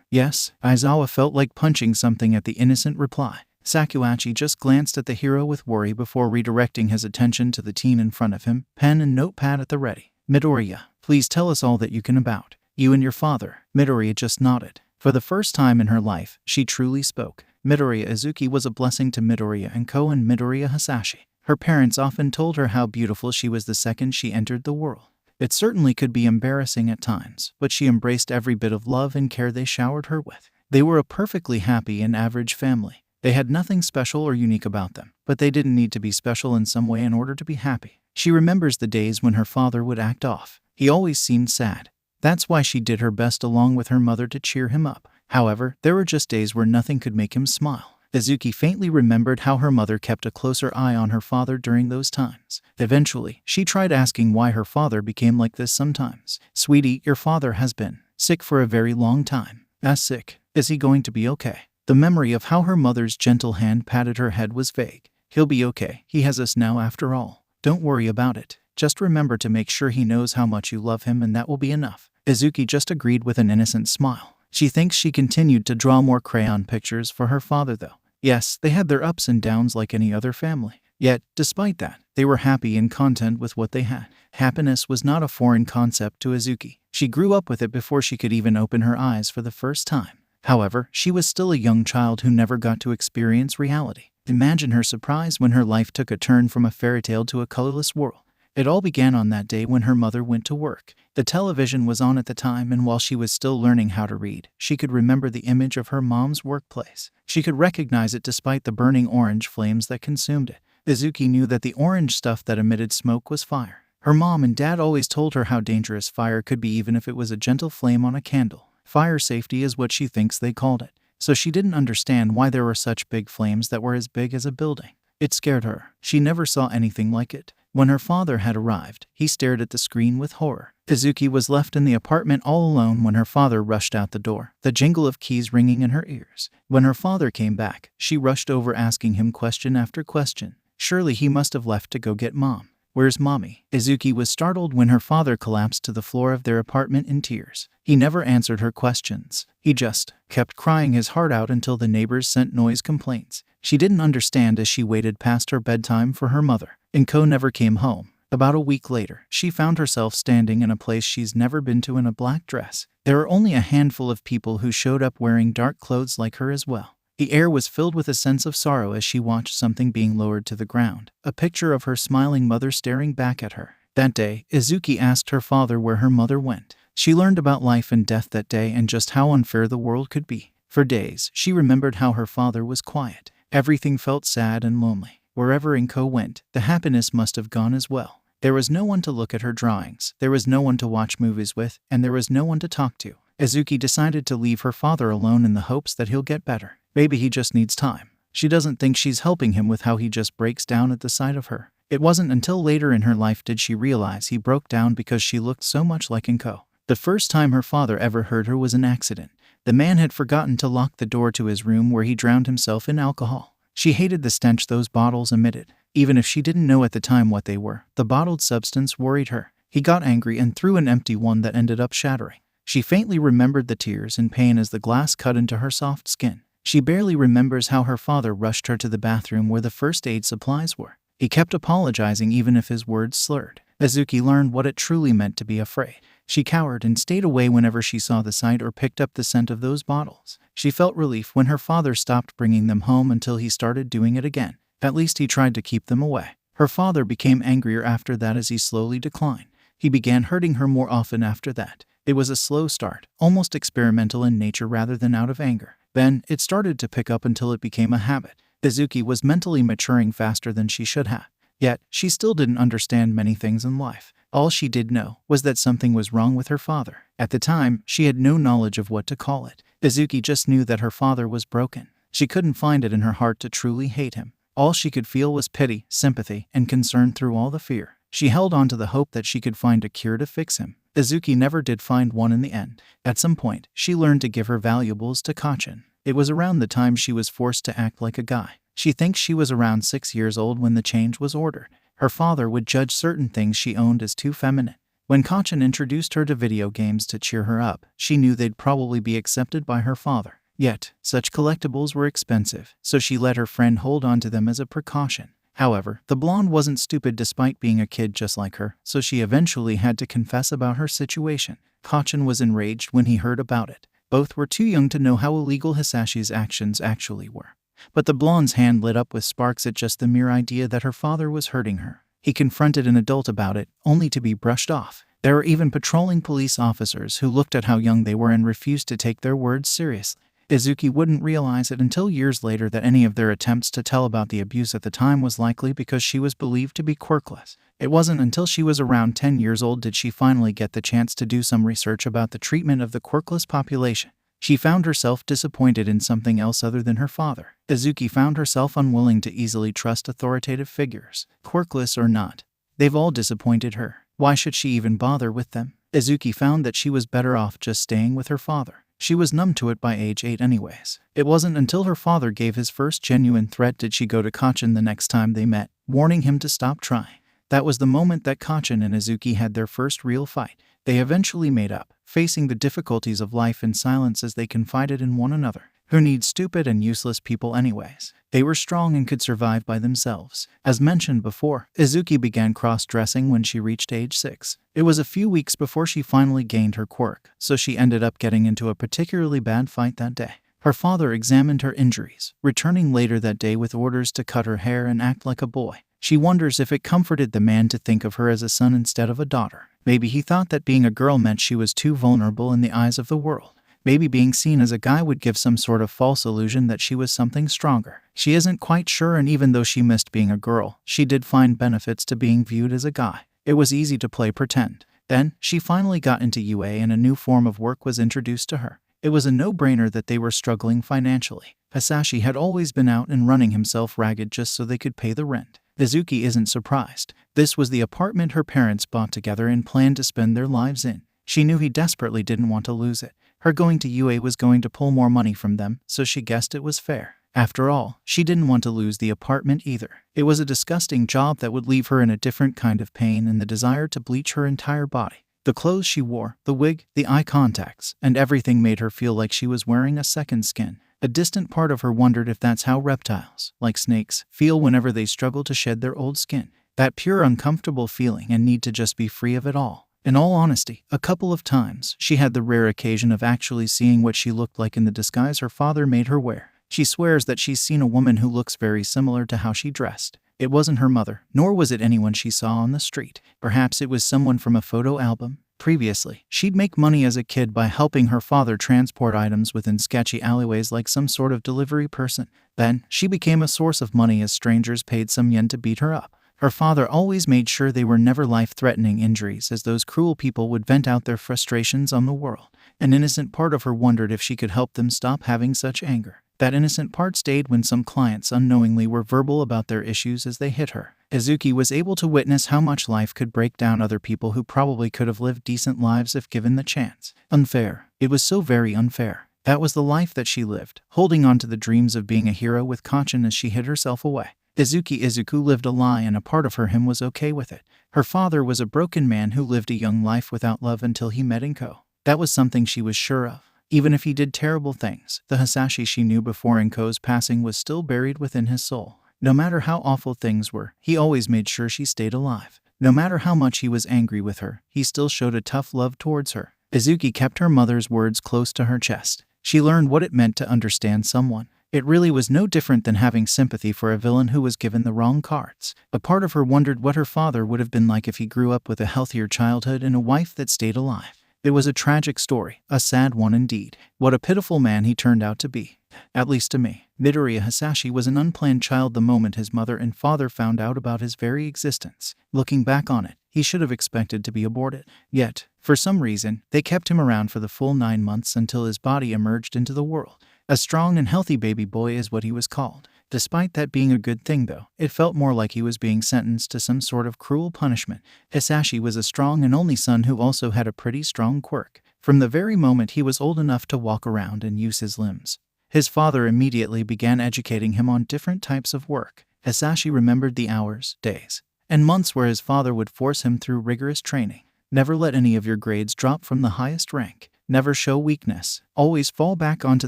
Yes. Aizawa felt like punching something at the innocent reply. Sakuachi just glanced at the hero with worry before redirecting his attention to the teen in front of him, pen and notepad at the ready. Midoriya, please tell us all that you can about you and your father. Midoriya just nodded. For the first time in her life, she truly spoke. Midoriya Izuku was a blessing to Midoriya Enko and Midoriya Hasashi. Her parents often told her how beautiful she was the second she entered the world. It certainly could be embarrassing at times, but she embraced every bit of love and care they showered her with. They were a perfectly happy and average family. They had nothing special or unique about them, but they didn't need to be special in some way in order to be happy. She remembers the days when her father would act off. He always seemed sad. That's why she did her best along with her mother to cheer him up. However, there were just days where nothing could make him smile. Izuku faintly remembered how her mother kept a closer eye on her father during those times. Eventually, she tried asking why her father became like this sometimes. Sweetie, your father has been sick for a very long time. Sick? Is he going to be okay? The memory of how her mother's gentle hand patted her head was vague. He'll be okay. He has us now after all. Don't worry about it. Just remember to make sure he knows how much you love him and that will be enough." Izuku just agreed with an innocent smile. She thinks she continued to draw more crayon pictures for her father though. Yes, they had their ups and downs like any other family. Yet, despite that, they were happy and content with what they had. Happiness was not a foreign concept to Izuku. She grew up with it before she could even open her eyes for the first time. However, she was still a young child who never got to experience reality. Imagine her surprise when her life took a turn from a fairy tale to a colorless world. It all began on that day when her mother went to work. The television was on at the time, and while she was still learning how to read, she could remember the image of her mom's workplace. She could recognize it despite the burning orange flames that consumed it. Izuku knew that the orange stuff that emitted smoke was fire. Her mom and dad always told her how dangerous fire could be even if it was a gentle flame on a candle. Fire safety is what she thinks they called it. So she didn't understand why there were such big flames that were as big as a building. It scared her. She never saw anything like it. When her father had arrived, he stared at the screen with horror. Izuku was left in the apartment all alone when her father rushed out the door, the jingle of keys ringing in her ears. When her father came back, she rushed over asking him question after question. Surely he must have left to go get Mom. "Where's Mommy?" Izuku was startled when her father collapsed to the floor of their apartment in tears. He never answered her questions. He just kept crying his heart out until the neighbors sent noise complaints. She didn't understand as she waited past her bedtime for her mother. Inko never came home. About a week later, she found herself standing in a place she's never been to in a black dress. There were only a handful of people who showed up wearing dark clothes like her as well. The air was filled with a sense of sorrow as she watched something being lowered to the ground, a picture of her smiling mother staring back at her. That day, Izuku asked her father where her mother went. She learned about life and death that day and just how unfair the world could be. For days, she remembered how her father was quiet. Everything felt sad and lonely. Wherever Inko went, the happiness must have gone as well. There was no one to look at her drawings, there was no one to watch movies with, and there was no one to talk to. Izuku decided to leave her father alone in the hopes that he'll get better. Maybe he just needs time. She doesn't think she's helping him with how he just breaks down at the sight of her. It wasn't until later in her life did she realize he broke down because she looked so much like Inko. The first time her father ever heard her was an accident. The man had forgotten to lock the door to his room where he drowned himself in alcohol. She hated the stench those bottles emitted. Even if she didn't know at the time what they were, the bottled substance worried her. He got angry and threw an empty one that ended up shattering. She faintly remembered the tears and pain as the glass cut into her soft skin. She barely remembers how her father rushed her to the bathroom where the first aid supplies were. He kept apologizing even if his words slurred. Izuku learned what it truly meant to be afraid. She cowered and stayed away whenever she saw the sight or picked up the scent of those bottles. She felt relief when her father stopped bringing them home until he started doing it again. At least he tried to keep them away. Her father became angrier after that as he slowly declined. He began hurting her more often after that. It was a slow start, almost experimental in nature rather than out of anger. Then, it started to pick up until it became a habit. Izuku was mentally maturing faster than she should have. Yet, she still didn't understand many things in life. All she did know was that something was wrong with her father. At the time, she had no knowledge of what to call it. Izuku just knew that her father was broken. She couldn't find it in her heart to truly hate him. All she could feel was pity, sympathy, and concern through all the fear. She held on to the hope that she could find a cure to fix him. Izuku never did find one in the end. At some point, she learned to give her valuables to Kachin. It was around the time she was forced to act like a guy. She thinks she was around 6 years old when the change was ordered. Her father would judge certain things she owned as too feminine. When Kachin introduced her to video games to cheer her up, she knew they'd probably be accepted by her father. Yet, such collectibles were expensive, so she let her friend hold on to them as a precaution. However, the blonde wasn't stupid despite being a kid just like her, so she eventually had to confess about her situation. Kachin was enraged when he heard about it. Both were too young to know how illegal Hasashi's actions actually were. But the blonde's hand lit up with sparks at just the mere idea that her father was hurting her. He confronted an adult about it, only to be brushed off. There were even patrolling police officers who looked at how young they were and refused to take their words seriously. Izuku wouldn't realize it until years later that any of their attempts to tell about the abuse at the time was likely because she was believed to be quirkless. It wasn't until she was around 10 years old did she finally get the chance to do some research about the treatment of the quirkless population. She found herself disappointed in something else other than her father. Izuku found herself unwilling to easily trust authoritative figures, quirkless or not. They've all disappointed her. Why should she even bother with them? Izuku found that she was better off just staying with her father. She was numb to it by age 8 anyways. It wasn't until her father gave his first genuine threat did she go to Kachin the next time they met, warning him to stop trying. That was the moment that Kachin and Izuku had their first real fight. They eventually made up, facing the difficulties of life in silence as they confided in one another. Who needs stupid and useless people anyways? They were strong and could survive by themselves. As mentioned before, Izuku began cross-dressing when she reached age 6. It was a few weeks before she finally gained her quirk, so she ended up getting into a particularly bad fight that day. Her father examined her injuries, returning later that day with orders to cut her hair and act like a boy. She wonders if it comforted the man to think of her as a son instead of a daughter. Maybe he thought that being a girl meant she was too vulnerable in the eyes of the world. Maybe being seen as a guy would give some sort of false illusion that she was something stronger. She isn't quite sure, and even though she missed being a girl, she did find benefits to being viewed as a guy. It was easy to play pretend. Then, she finally got into UA and a new form of work was introduced to her. It was a no-brainer that they were struggling financially. Hasashi had always been out and running himself ragged just so they could pay the rent. Izuku isn't surprised. This was the apartment her parents bought together and planned to spend their lives in. She knew he desperately didn't want to lose it. Her going to UA was going to pull more money from them, so she guessed it was fair. After all, she didn't want to lose the apartment either. It was a disgusting job that would leave her in a different kind of pain and the desire to bleach her entire body. The clothes she wore, the wig, the eye contacts, and everything made her feel like she was wearing a second skin. A distant part of her wondered if that's how reptiles, like snakes, feel whenever they struggle to shed their old skin. That pure uncomfortable feeling and need to just be free of it all. In all honesty, a couple of times, she had the rare occasion of actually seeing what she looked like in the disguise her father made her wear. She swears that she's seen a woman who looks very similar to how she dressed. It wasn't her mother, nor was it anyone she saw on the street. Perhaps it was someone from a photo album. Previously, she'd make money as a kid by helping her father transport items within sketchy alleyways like some sort of delivery person. Then, she became a source of money as strangers paid some yen to beat her up. Her father always made sure they were never life-threatening injuries, as those cruel people would vent out their frustrations on the world. An innocent part of her wondered if she could help them stop having such anger. That innocent part stayed when some clients unknowingly were verbal about their issues as they hit her. Izuku was able to witness how much life could break down other people who probably could have lived decent lives if given the chance. Unfair. It was so very unfair. That was the life that she lived, holding on to the dreams of being a hero with Kachin as she hid herself away. Izuku lived a lie, and a part of him was okay with it. Her father was a broken man who lived a young life without love until he met Enko. That was something she was sure of. Even if he did terrible things, the Hasashi she knew before Enko's passing was still buried within his soul. No matter how awful things were, he always made sure she stayed alive. No matter how much he was angry with her, he still showed a tough love towards her. Izuku kept her mother's words close to her chest. She learned what it meant to understand someone. It really was no different than having sympathy for a villain who was given the wrong cards. A part of her wondered what her father would have been like if he grew up with a healthier childhood and a wife that stayed alive. It was a tragic story, a sad one indeed. What a pitiful man he turned out to be. At least to me. Midoriya Hasashi was an unplanned child the moment his mother and father found out about his very existence. Looking back on it, he should have expected to be aborted. Yet, for some reason, they kept him around for the full 9 months until his body emerged into the world. A strong and healthy baby boy is what he was called. Despite that being a good thing though, it felt more like he was being sentenced to some sort of cruel punishment. Hasashi was a strong and only son who also had a pretty strong quirk. From the very moment he was old enough to walk around and use his limbs, his father immediately began educating him on different types of work. Hasashi remembered the hours, days, and months where his father would force him through rigorous training. Never let any of your grades drop from the highest rank. Never show weakness. Always fall back onto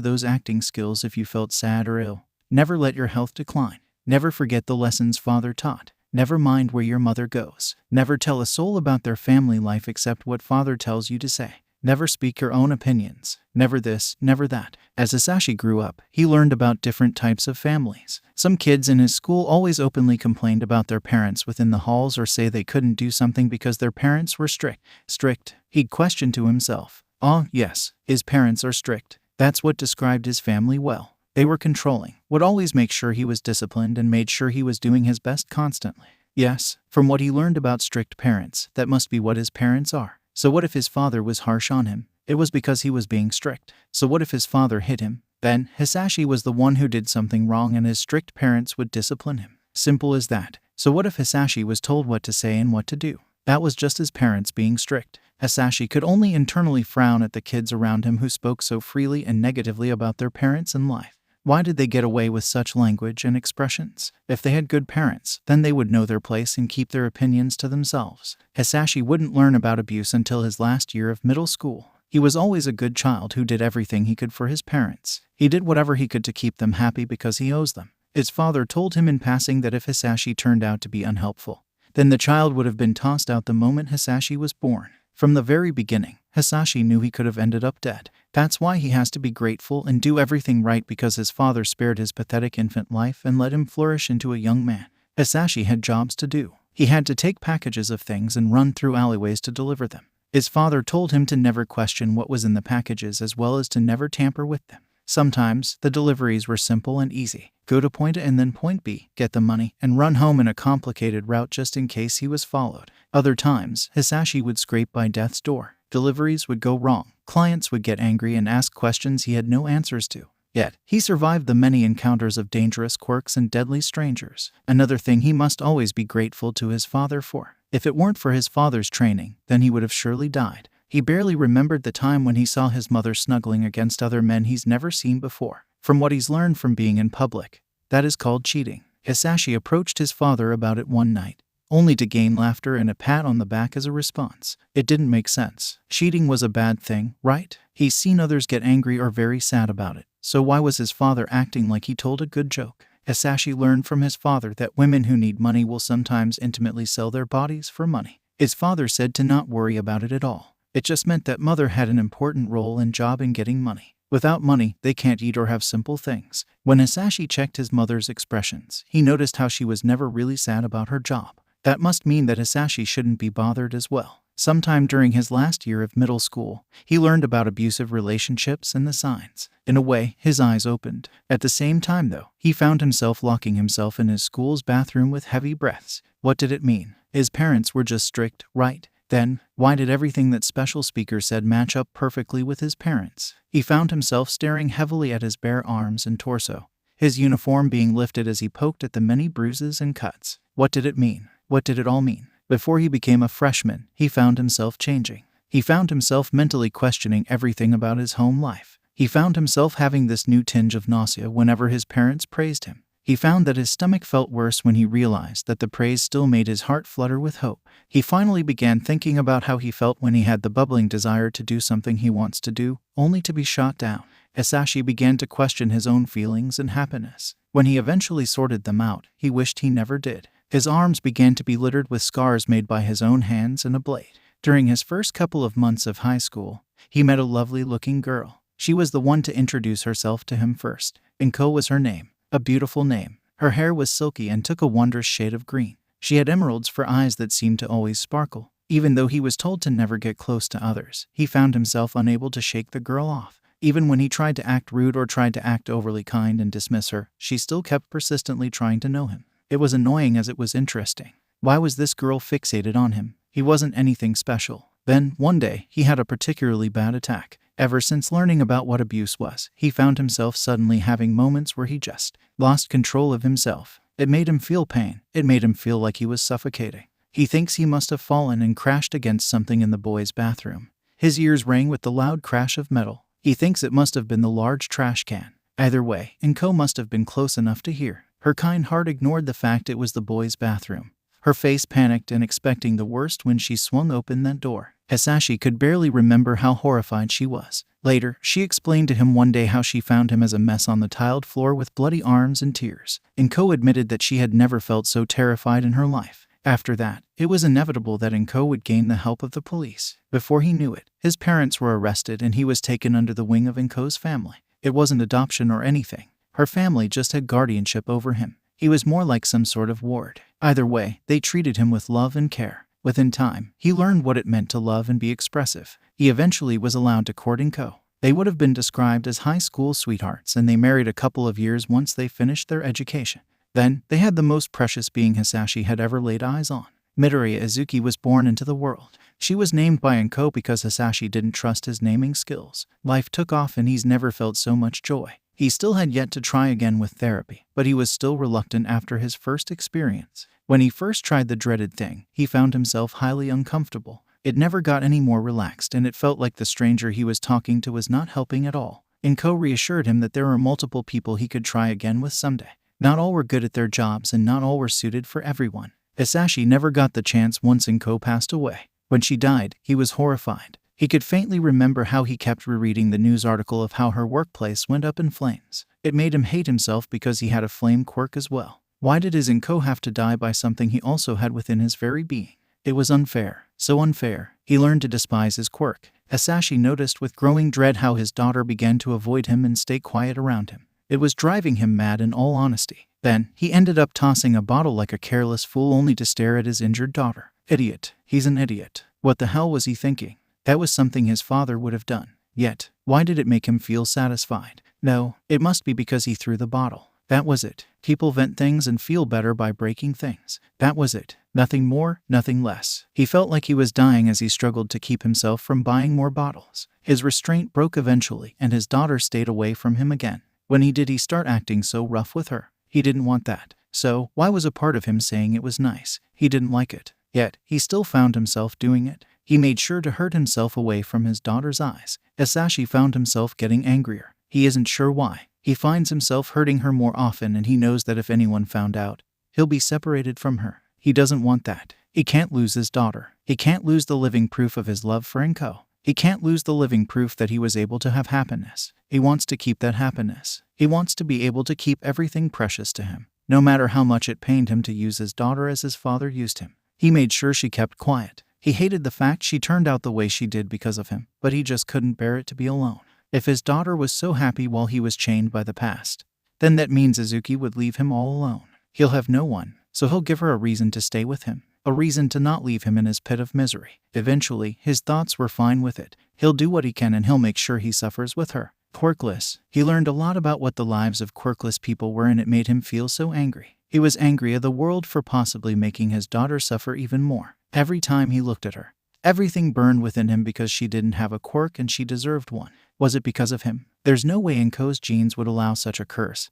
those acting skills if you felt sad or ill. Never let your health decline. Never forget the lessons father taught. Never mind where your mother goes. Never tell a soul about their family life except what father tells you to say. Never speak your own opinions. Never this, never that. As Hasashi grew up, he learned about different types of families. Some kids in his school always openly complained about their parents within the halls or say they couldn't do something because their parents were strict. Strict? He'd question to himself. Ah, yes, his parents are strict. That's what described his family well. They were controlling, would always make sure he was disciplined and made sure he was doing his best constantly. Yes, from what he learned about strict parents, that must be what his parents are. So what if his father was harsh on him? It was because he was being strict. So what if his father hit him? Then, Hasashi was the one who did something wrong and his strict parents would discipline him. Simple as that. So what if Hasashi was told what to say and what to do? That was just his parents being strict. Hasashi could only internally frown at the kids around him who spoke so freely and negatively about their parents and life. Why did they get away with such language and expressions? If they had good parents, then they would know their place and keep their opinions to themselves. Hasashi wouldn't learn about abuse until his last year of middle school. He was always a good child who did everything he could for his parents. He did whatever he could to keep them happy because he owes them. His father told him in passing that if Hasashi turned out to be unhelpful, then the child would have been tossed out the moment Hasashi was born. From the very beginning, Hasashi knew he could have ended up dead. That's why he has to be grateful and do everything right because his father spared his pathetic infant life and let him flourish into a young man. Hasashi had jobs to do. He had to take packages of things and run through alleyways to deliver them. His father told him to never question what was in the packages as well as to never tamper with them. Sometimes, the deliveries were simple and easy. Go to point A and then point B, get the money, and run home in a complicated route just in case he was followed. Other times, Hasashi would scrape by death's door. Deliveries would go wrong. Clients would get angry and ask questions he had no answers to. Yet, he survived the many encounters of dangerous quirks and deadly strangers. Another thing he must always be grateful to his father for. If it weren't for his father's training, then he would have surely died. He barely remembered the time when he saw his mother snuggling against other men he's never seen before. From what he's learned from being in public, that is called cheating. Hasashi approached his father about it one night, only to gain laughter and a pat on the back as a response. It didn't make sense. Cheating was a bad thing, right? He's seen others get angry or very sad about it, so why was his father acting like he told a good joke? Hasashi learned from his father that women who need money will sometimes intimately sell their bodies for money. His father said to not worry about it at all. It just meant that mother had an important role and job in getting money. Without money, they can't eat or have simple things. When Hasashi checked his mother's expressions, he noticed how she was never really sad about her job. That must mean that Hasashi shouldn't be bothered as well. Sometime during his last year of middle school, he learned about abusive relationships and the signs. In a way, his eyes opened. At the same time, though, he found himself locking himself in his school's bathroom with heavy breaths. What did it mean? His parents were just strict, right? Then, why did everything that Special Speaker said match up perfectly with his parents? He found himself staring heavily at his bare arms and torso, his uniform being lifted as he poked at the many bruises and cuts. What did it mean? What did it all mean? Before he became a freshman, he found himself changing. He found himself mentally questioning everything about his home life. He found himself having this new tinge of nausea whenever his parents praised him. He found that his stomach felt worse when he realized that the praise still made his heart flutter with hope. He finally began thinking about how he felt when he had the bubbling desire to do something he wants to do, only to be shot down. Hasashi began to question his own feelings and happiness. When he eventually sorted them out, he wished he never did. His arms began to be littered with scars made by his own hands and a blade. During his first couple of months of high school, he met a lovely-looking girl. She was the one to introduce herself to him first. Inko was her name. A beautiful name. Her hair was silky and took a wondrous shade of green. She had emeralds for eyes that seemed to always sparkle. Even though he was told to never get close to others, he found himself unable to shake the girl off. Even when he tried to act rude or tried to act overly kind and dismiss her, she still kept persistently trying to know him. It was annoying as it was interesting. Why was this girl fixated on him? He wasn't anything special. Then, one day, he had a particularly bad attack. Ever since learning about what abuse was, he found himself suddenly having moments where he just lost control of himself. It made him feel pain. It made him feel like he was suffocating. He thinks he must have fallen and crashed against something in the boys' bathroom. His ears rang with the loud crash of metal. He thinks it must have been the large trash can. Either way, Inko must have been close enough to hear. Her kind heart ignored the fact it was the boys' bathroom. Her face panicked and expecting the worst when she swung open that door. Hasashi could barely remember how horrified she was. Later, she explained to him one day how she found him as a mess on the tiled floor with bloody arms and tears. Inko admitted that she had never felt so terrified in her life. After that, it was inevitable that Inko would gain the help of the police. Before he knew it, his parents were arrested and he was taken under the wing of Inko's family. It wasn't adoption or anything. Her family just had guardianship over him. He was more like some sort of ward. Either way, they treated him with love and care. Within time, he learned what it meant to love and be expressive. He eventually was allowed to court Inko. They would have been described as high school sweethearts, and they married a couple of years once they finished their education. Then, they had the most precious being Hasashi had ever laid eyes on. Midoriya Izuku was born into the world. She was named by Enko because Hasashi didn't trust his naming skills. Life took off and he's never felt so much joy. He still had yet to try again with therapy, but he was still reluctant after his first experience. When he first tried the dreaded thing, he found himself highly uncomfortable. It never got any more relaxed and it felt like the stranger he was talking to was not helping at all. Inko reassured him that there were multiple people he could try again with someday. Not all were good at their jobs and not all were suited for everyone. Hasashi never got the chance once Inko passed away. When she died, he was horrified. He could faintly remember how he kept rereading the news article of how her workplace went up in flames. It made him hate himself because he had a flame quirk as well. Why did his Inko have to die by something he also had within his very being? It was unfair. So unfair. He learned to despise his quirk. Hasashi noticed with growing dread how his daughter began to avoid him and stay quiet around him. It was driving him mad in all honesty. Then, he ended up tossing a bottle like a careless fool only to stare at his injured daughter. Idiot. He's an idiot. What the hell was he thinking? That was something his father would have done. Yet, why did it make him feel satisfied? No, it must be because he threw the bottle. That was it. People vent things and feel better by breaking things. That was it. Nothing more, nothing less. He felt like he was dying as he struggled to keep himself from buying more bottles. His restraint broke eventually, and his daughter stayed away from him again. When he did, he start acting so rough with her. He didn't want that. So, why was a part of him saying it was nice? He didn't like it. Yet, he still found himself doing it. He made sure to hurt himself away from his daughter's eyes. Hasashi found himself getting angrier. He isn't sure why. He finds himself hurting her more often, and he knows that if anyone found out, he'll be separated from her. He doesn't want that. He can't lose his daughter. He can't lose the living proof of his love for Enko. He can't lose the living proof that he was able to have happiness. He wants to keep that happiness. He wants to be able to keep everything precious to him, no matter how much it pained him to use his daughter as his father used him. He made sure she kept quiet. He hated the fact she turned out the way she did because of him, but he just couldn't bear it to be alone. If his daughter was so happy while he was chained by the past, then that means Izuku would leave him all alone. He'll have no one, so he'll give her a reason to stay with him, a reason to not leave him in his pit of misery. Eventually, his thoughts were fine with it. He'll do what he can and he'll make sure he suffers with her. Quirkless. He learned a lot about what the lives of quirkless people were, and it made him feel so angry. He was angry at the world for possibly making his daughter suffer even more. Every time he looked at her, everything burned within him because she didn't have a quirk and she deserved one. Was it because of him? There's no way Enko's genes would allow such a curse.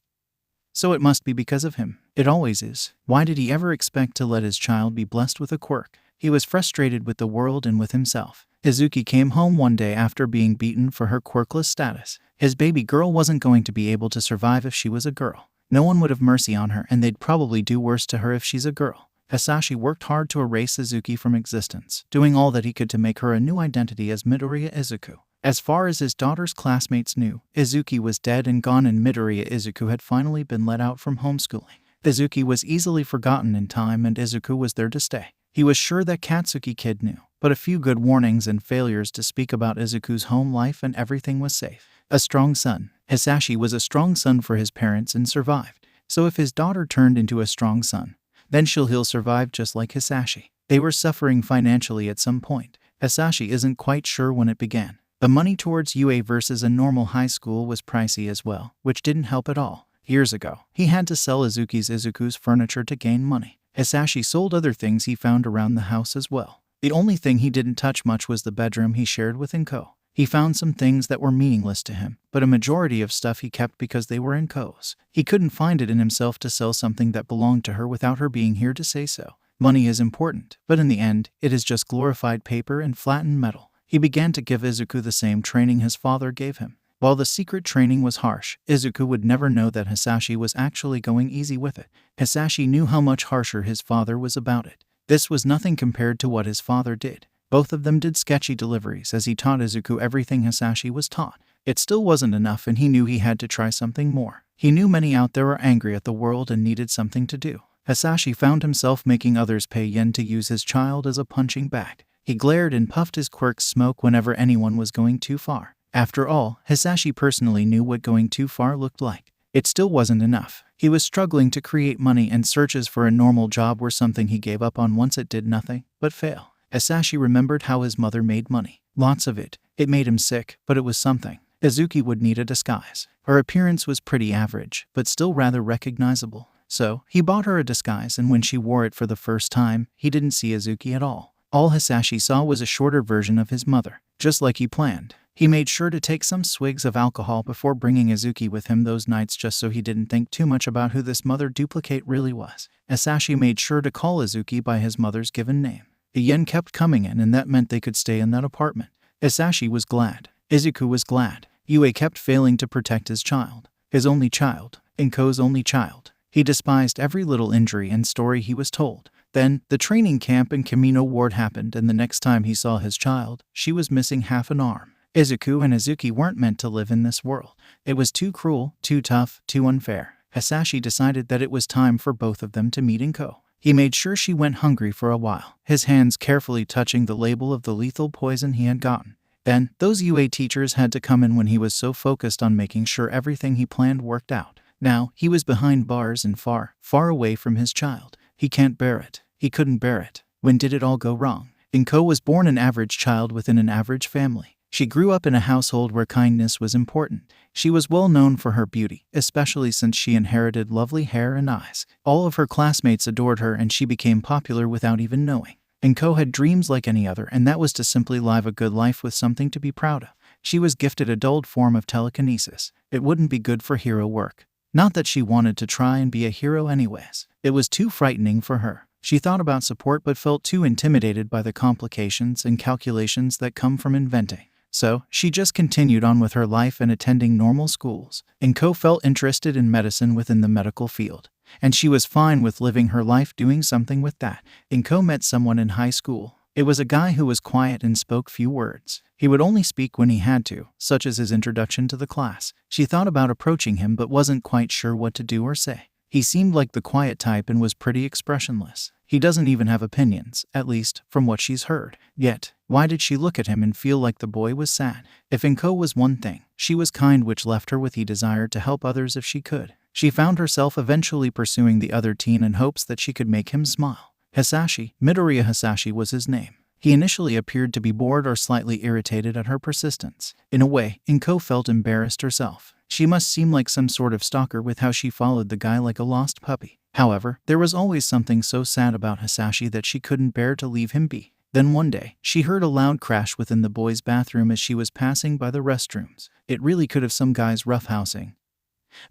So it must be because of him. It always is. Why did he ever expect to let his child be blessed with a quirk? He was frustrated with the world and with himself. Izuku came home one day after being beaten for her quirkless status. His baby girl wasn't going to be able to survive if she was a girl. No one would have mercy on her, and they'd probably do worse to her if she's a girl. Hasashi worked hard to erase Izuku from existence, doing all that he could to make her a new identity as Midoriya Izuku. As far as his daughter's classmates knew, Izuku was dead and gone, and Midoriya Izuku had finally been let out from homeschooling. Izuku was easily forgotten in time, and Izuku was there to stay. He was sure that Katsuki kid knew, but a few good warnings and failures to speak about Izuku's home life and everything was safe. A strong son. Hasashi was a strong son for his parents and survived. So if his daughter turned into a strong son, then he'll survive just like Hasashi. They were suffering financially at some point. Hasashi isn't quite sure when it began. The money towards UA versus a normal high school was pricey as well, which didn't help at all. Years ago, he had to sell Izuku's furniture to gain money. Hasashi sold other things he found around the house as well. The only thing he didn't touch much was the bedroom he shared with Inko. He found some things that were meaningless to him, but a majority of stuff he kept because they were Inko's. He couldn't find it in himself to sell something that belonged to her without her being here to say so. Money is important, but in the end, it is just glorified paper and flattened metal. He began to give Izuku the same training his father gave him. While the secret training was harsh, Izuku would never know that Hasashi was actually going easy with it. Hasashi knew how much harsher his father was about it. This was nothing compared to what his father did. Both of them did sketchy deliveries as he taught Izuku everything Hasashi was taught. It still wasn't enough, and he knew he had to try something more. He knew many out there were angry at the world and needed something to do. Hasashi found himself making others pay yen to use his child as a punching bag. He glared and puffed his quirk's smoke whenever anyone was going too far. After all, Hasashi personally knew what going too far looked like. It still wasn't enough. He was struggling to create money, and searches for a normal job were something he gave up on once it did nothing but fail. Hasashi remembered how his mother made money. Lots of it. It made him sick, but it was something. Izuku would need a disguise. Her appearance was pretty average, but still rather recognizable. So, he bought her a disguise, and when she wore it for the first time, he didn't see Izuku at all. All Hasashi saw was a shorter version of his mother. Just like he planned, he made sure to take some swigs of alcohol before bringing Izuku with him those nights, just so he didn't think too much about who this mother duplicate really was. Hasashi made sure to call Izuku by his mother's given name. The yen kept coming in, and that meant they could stay in that apartment. Hasashi was glad. Izuku was glad. Yue kept failing to protect his child. His only child. Inko's only child. He despised every little injury and story he was told. Then, the training camp in Kamino Ward happened, and the next time he saw his child, she was missing half an arm. Izuku and Izuki weren't meant to live in this world. It was too cruel, too tough, too unfair. Hasashi decided that it was time for both of them to meet Inko. He made sure she went hungry for a while, his hands carefully touching the label of the lethal poison he had gotten. Then, those UA teachers had to come in when he was so focused on making sure everything he planned worked out. Now, he was behind bars and far, far away from his child. He can't bear it. He couldn't bear it. When did it all go wrong? Inko was born an average child within an average family. She grew up in a household where kindness was important. She was well known for her beauty, especially since she inherited lovely hair and eyes. All of her classmates adored her, and she became popular without even knowing. Inko had dreams like any other, and that was to simply live a good life with something to be proud of. She was gifted a dulled form of telekinesis. It wouldn't be good for hero work. Not that she wanted to try and be a hero anyways. It was too frightening for her. She thought about support but felt too intimidated by the complications and calculations that come from inventing. So, she just continued on with her life and attending normal schools. Inko felt interested in medicine within the medical field, and she was fine with living her life doing something with that. Inko met someone in high school. It was a guy who was quiet and spoke few words. He would only speak when he had to, such as his introduction to the class. She thought about approaching him but wasn't quite sure what to do or say. He seemed like the quiet type and was pretty expressionless. He doesn't even have opinions, at least, from what she's heard. Yet, why did she look at him and feel like the boy was sad? If Inko was one thing, she was kind, which left her with the desire to help others if she could. She found herself eventually pursuing the other teen in hopes that she could make him smile. Hasashi, Midoriya Hasashi was his name. He initially appeared to be bored or slightly irritated at her persistence. In a way, Inko felt embarrassed herself. She must seem like some sort of stalker with how she followed the guy like a lost puppy. However, there was always something so sad about Hasashi that she couldn't bear to leave him be. Then one day, she heard a loud crash within the boys' bathroom as she was passing by the restrooms. It really could have some guy's roughhousing.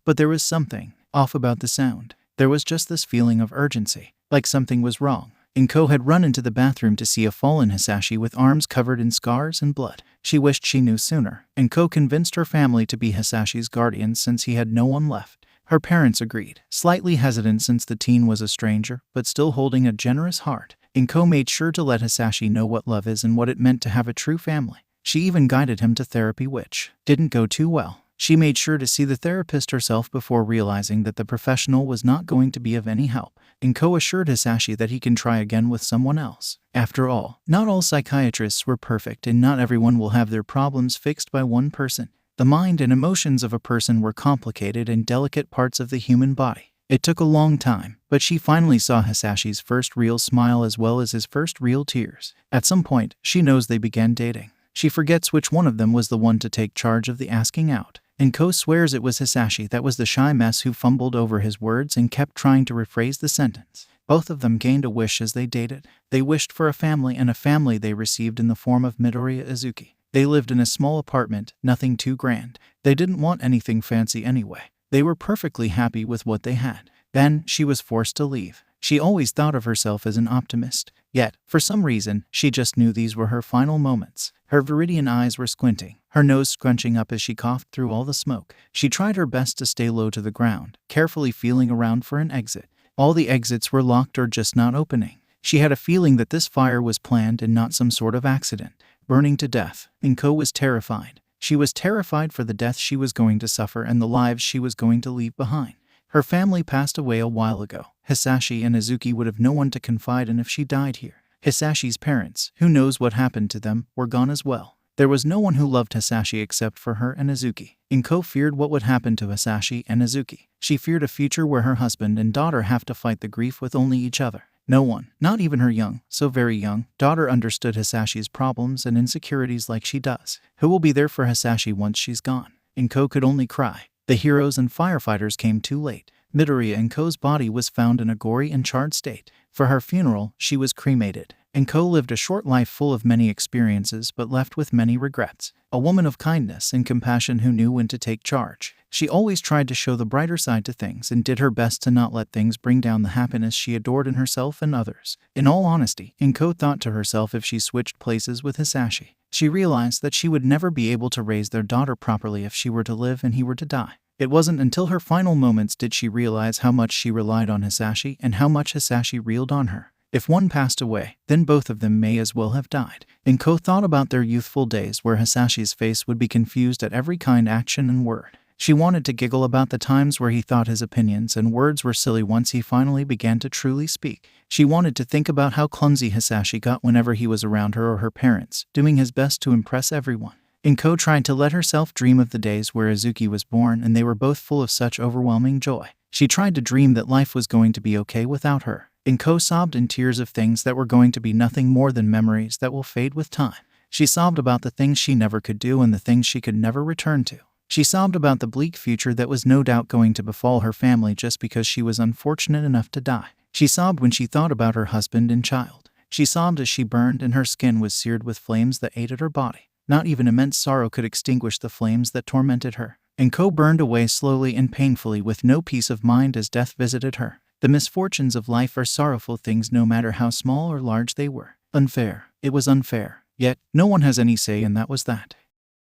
But there was something off about the sound. There was just this feeling of urgency, like something was wrong. Inko had run into the bathroom to see a fallen Hasashi with arms covered in scars and blood. She wished she knew sooner. Inko convinced her family to be Hasashi's guardian since he had no one left. Her parents agreed, slightly hesitant since the teen was a stranger, but still holding a generous heart. Inko made sure to let Hasashi know what love is and what it meant to have a true family. She even guided him to therapy, which didn't go too well. She made sure to see the therapist herself before realizing that the professional was not going to be of any help. Inko assured Hasashi that he can try again with someone else. After all, not all psychiatrists were perfect, and not everyone will have their problems fixed by one person. The mind and emotions of a person were complicated and delicate parts of the human body. It took a long time, but she finally saw Hasashi's first real smile as well as his first real tears. At some point, she knows they began dating. She forgets which one of them was the one to take charge of the asking out. Inko swears it was Hasashi that was the shy mess who fumbled over his words and kept trying to rephrase the sentence. Both of them gained a wish as they dated. They wished for a family, and a family they received in the form of Midoriya Izuku. They lived in a small apartment, nothing too grand. They didn't want anything fancy anyway. They were perfectly happy with what they had. Then, she was forced to leave. She always thought of herself as an optimist. Yet, for some reason, she just knew these were her final moments. Her viridian eyes were squinting, her nose scrunching up as she coughed through all the smoke. She tried her best to stay low to the ground, carefully feeling around for an exit. All the exits were locked or just not opening. She had a feeling that this fire was planned and not some sort of accident. Burning to death. Inko was terrified. She was terrified for the death she was going to suffer and the lives she was going to leave behind. Her family passed away a while ago. Hasashi and Izuku would have no one to confide in if she died here. Hasashi's parents, who knows what happened to them, were gone as well. There was no one who loved Hasashi except for her and Izuku. Inko feared what would happen to Hasashi and Izuku. She feared a future where her husband and daughter have to fight the grief with only each other. No one, not even her young, so very young, daughter understood Hasashi's problems and insecurities like she does. Who will be there for Hasashi once she's gone? Inko could only cry. The heroes and firefighters came too late. Midoriya Inko's body was found in a gory and charred state. For her funeral, she was cremated. Inko lived a short life full of many experiences but left with many regrets. A woman of kindness and compassion who knew when to take charge. She always tried to show the brighter side to things and did her best to not let things bring down the happiness she adored in herself and others. In all honesty, Inko thought to herself if she switched places with Hasashi, She realized that she would never be able to raise their daughter properly if she were to live and he were to die. It wasn't until her final moments did she realize how much she relied on Hasashi and how much Hasashi reeled on her. If one passed away, then both of them may as well have died. Inko thought about their youthful days where Hasashi's face would be confused at every kind action and word. She wanted to giggle about the times where he thought his opinions and words were silly once he finally began to truly speak. She wanted to think about how clumsy Hasashi got whenever he was around her or her parents, doing his best to impress everyone. Inko tried to let herself dream of the days where Izuku was born and they were both full of such overwhelming joy. She tried to dream that life was going to be okay without her. Inko sobbed in tears of things that were going to be nothing more than memories that will fade with time. She sobbed about the things she never could do and the things she could never return to. She sobbed about the bleak future that was no doubt going to befall her family just because she was unfortunate enough to die. She sobbed when she thought about her husband and child. She sobbed as she burned and her skin was seared with flames that ate at her body. Not even immense sorrow could extinguish the flames that tormented her. Inko burned away slowly and painfully with no peace of mind as death visited her. The misfortunes of life are sorrowful things no matter how small or large they were. Unfair. It was unfair. Yet, no one has any say and that was that.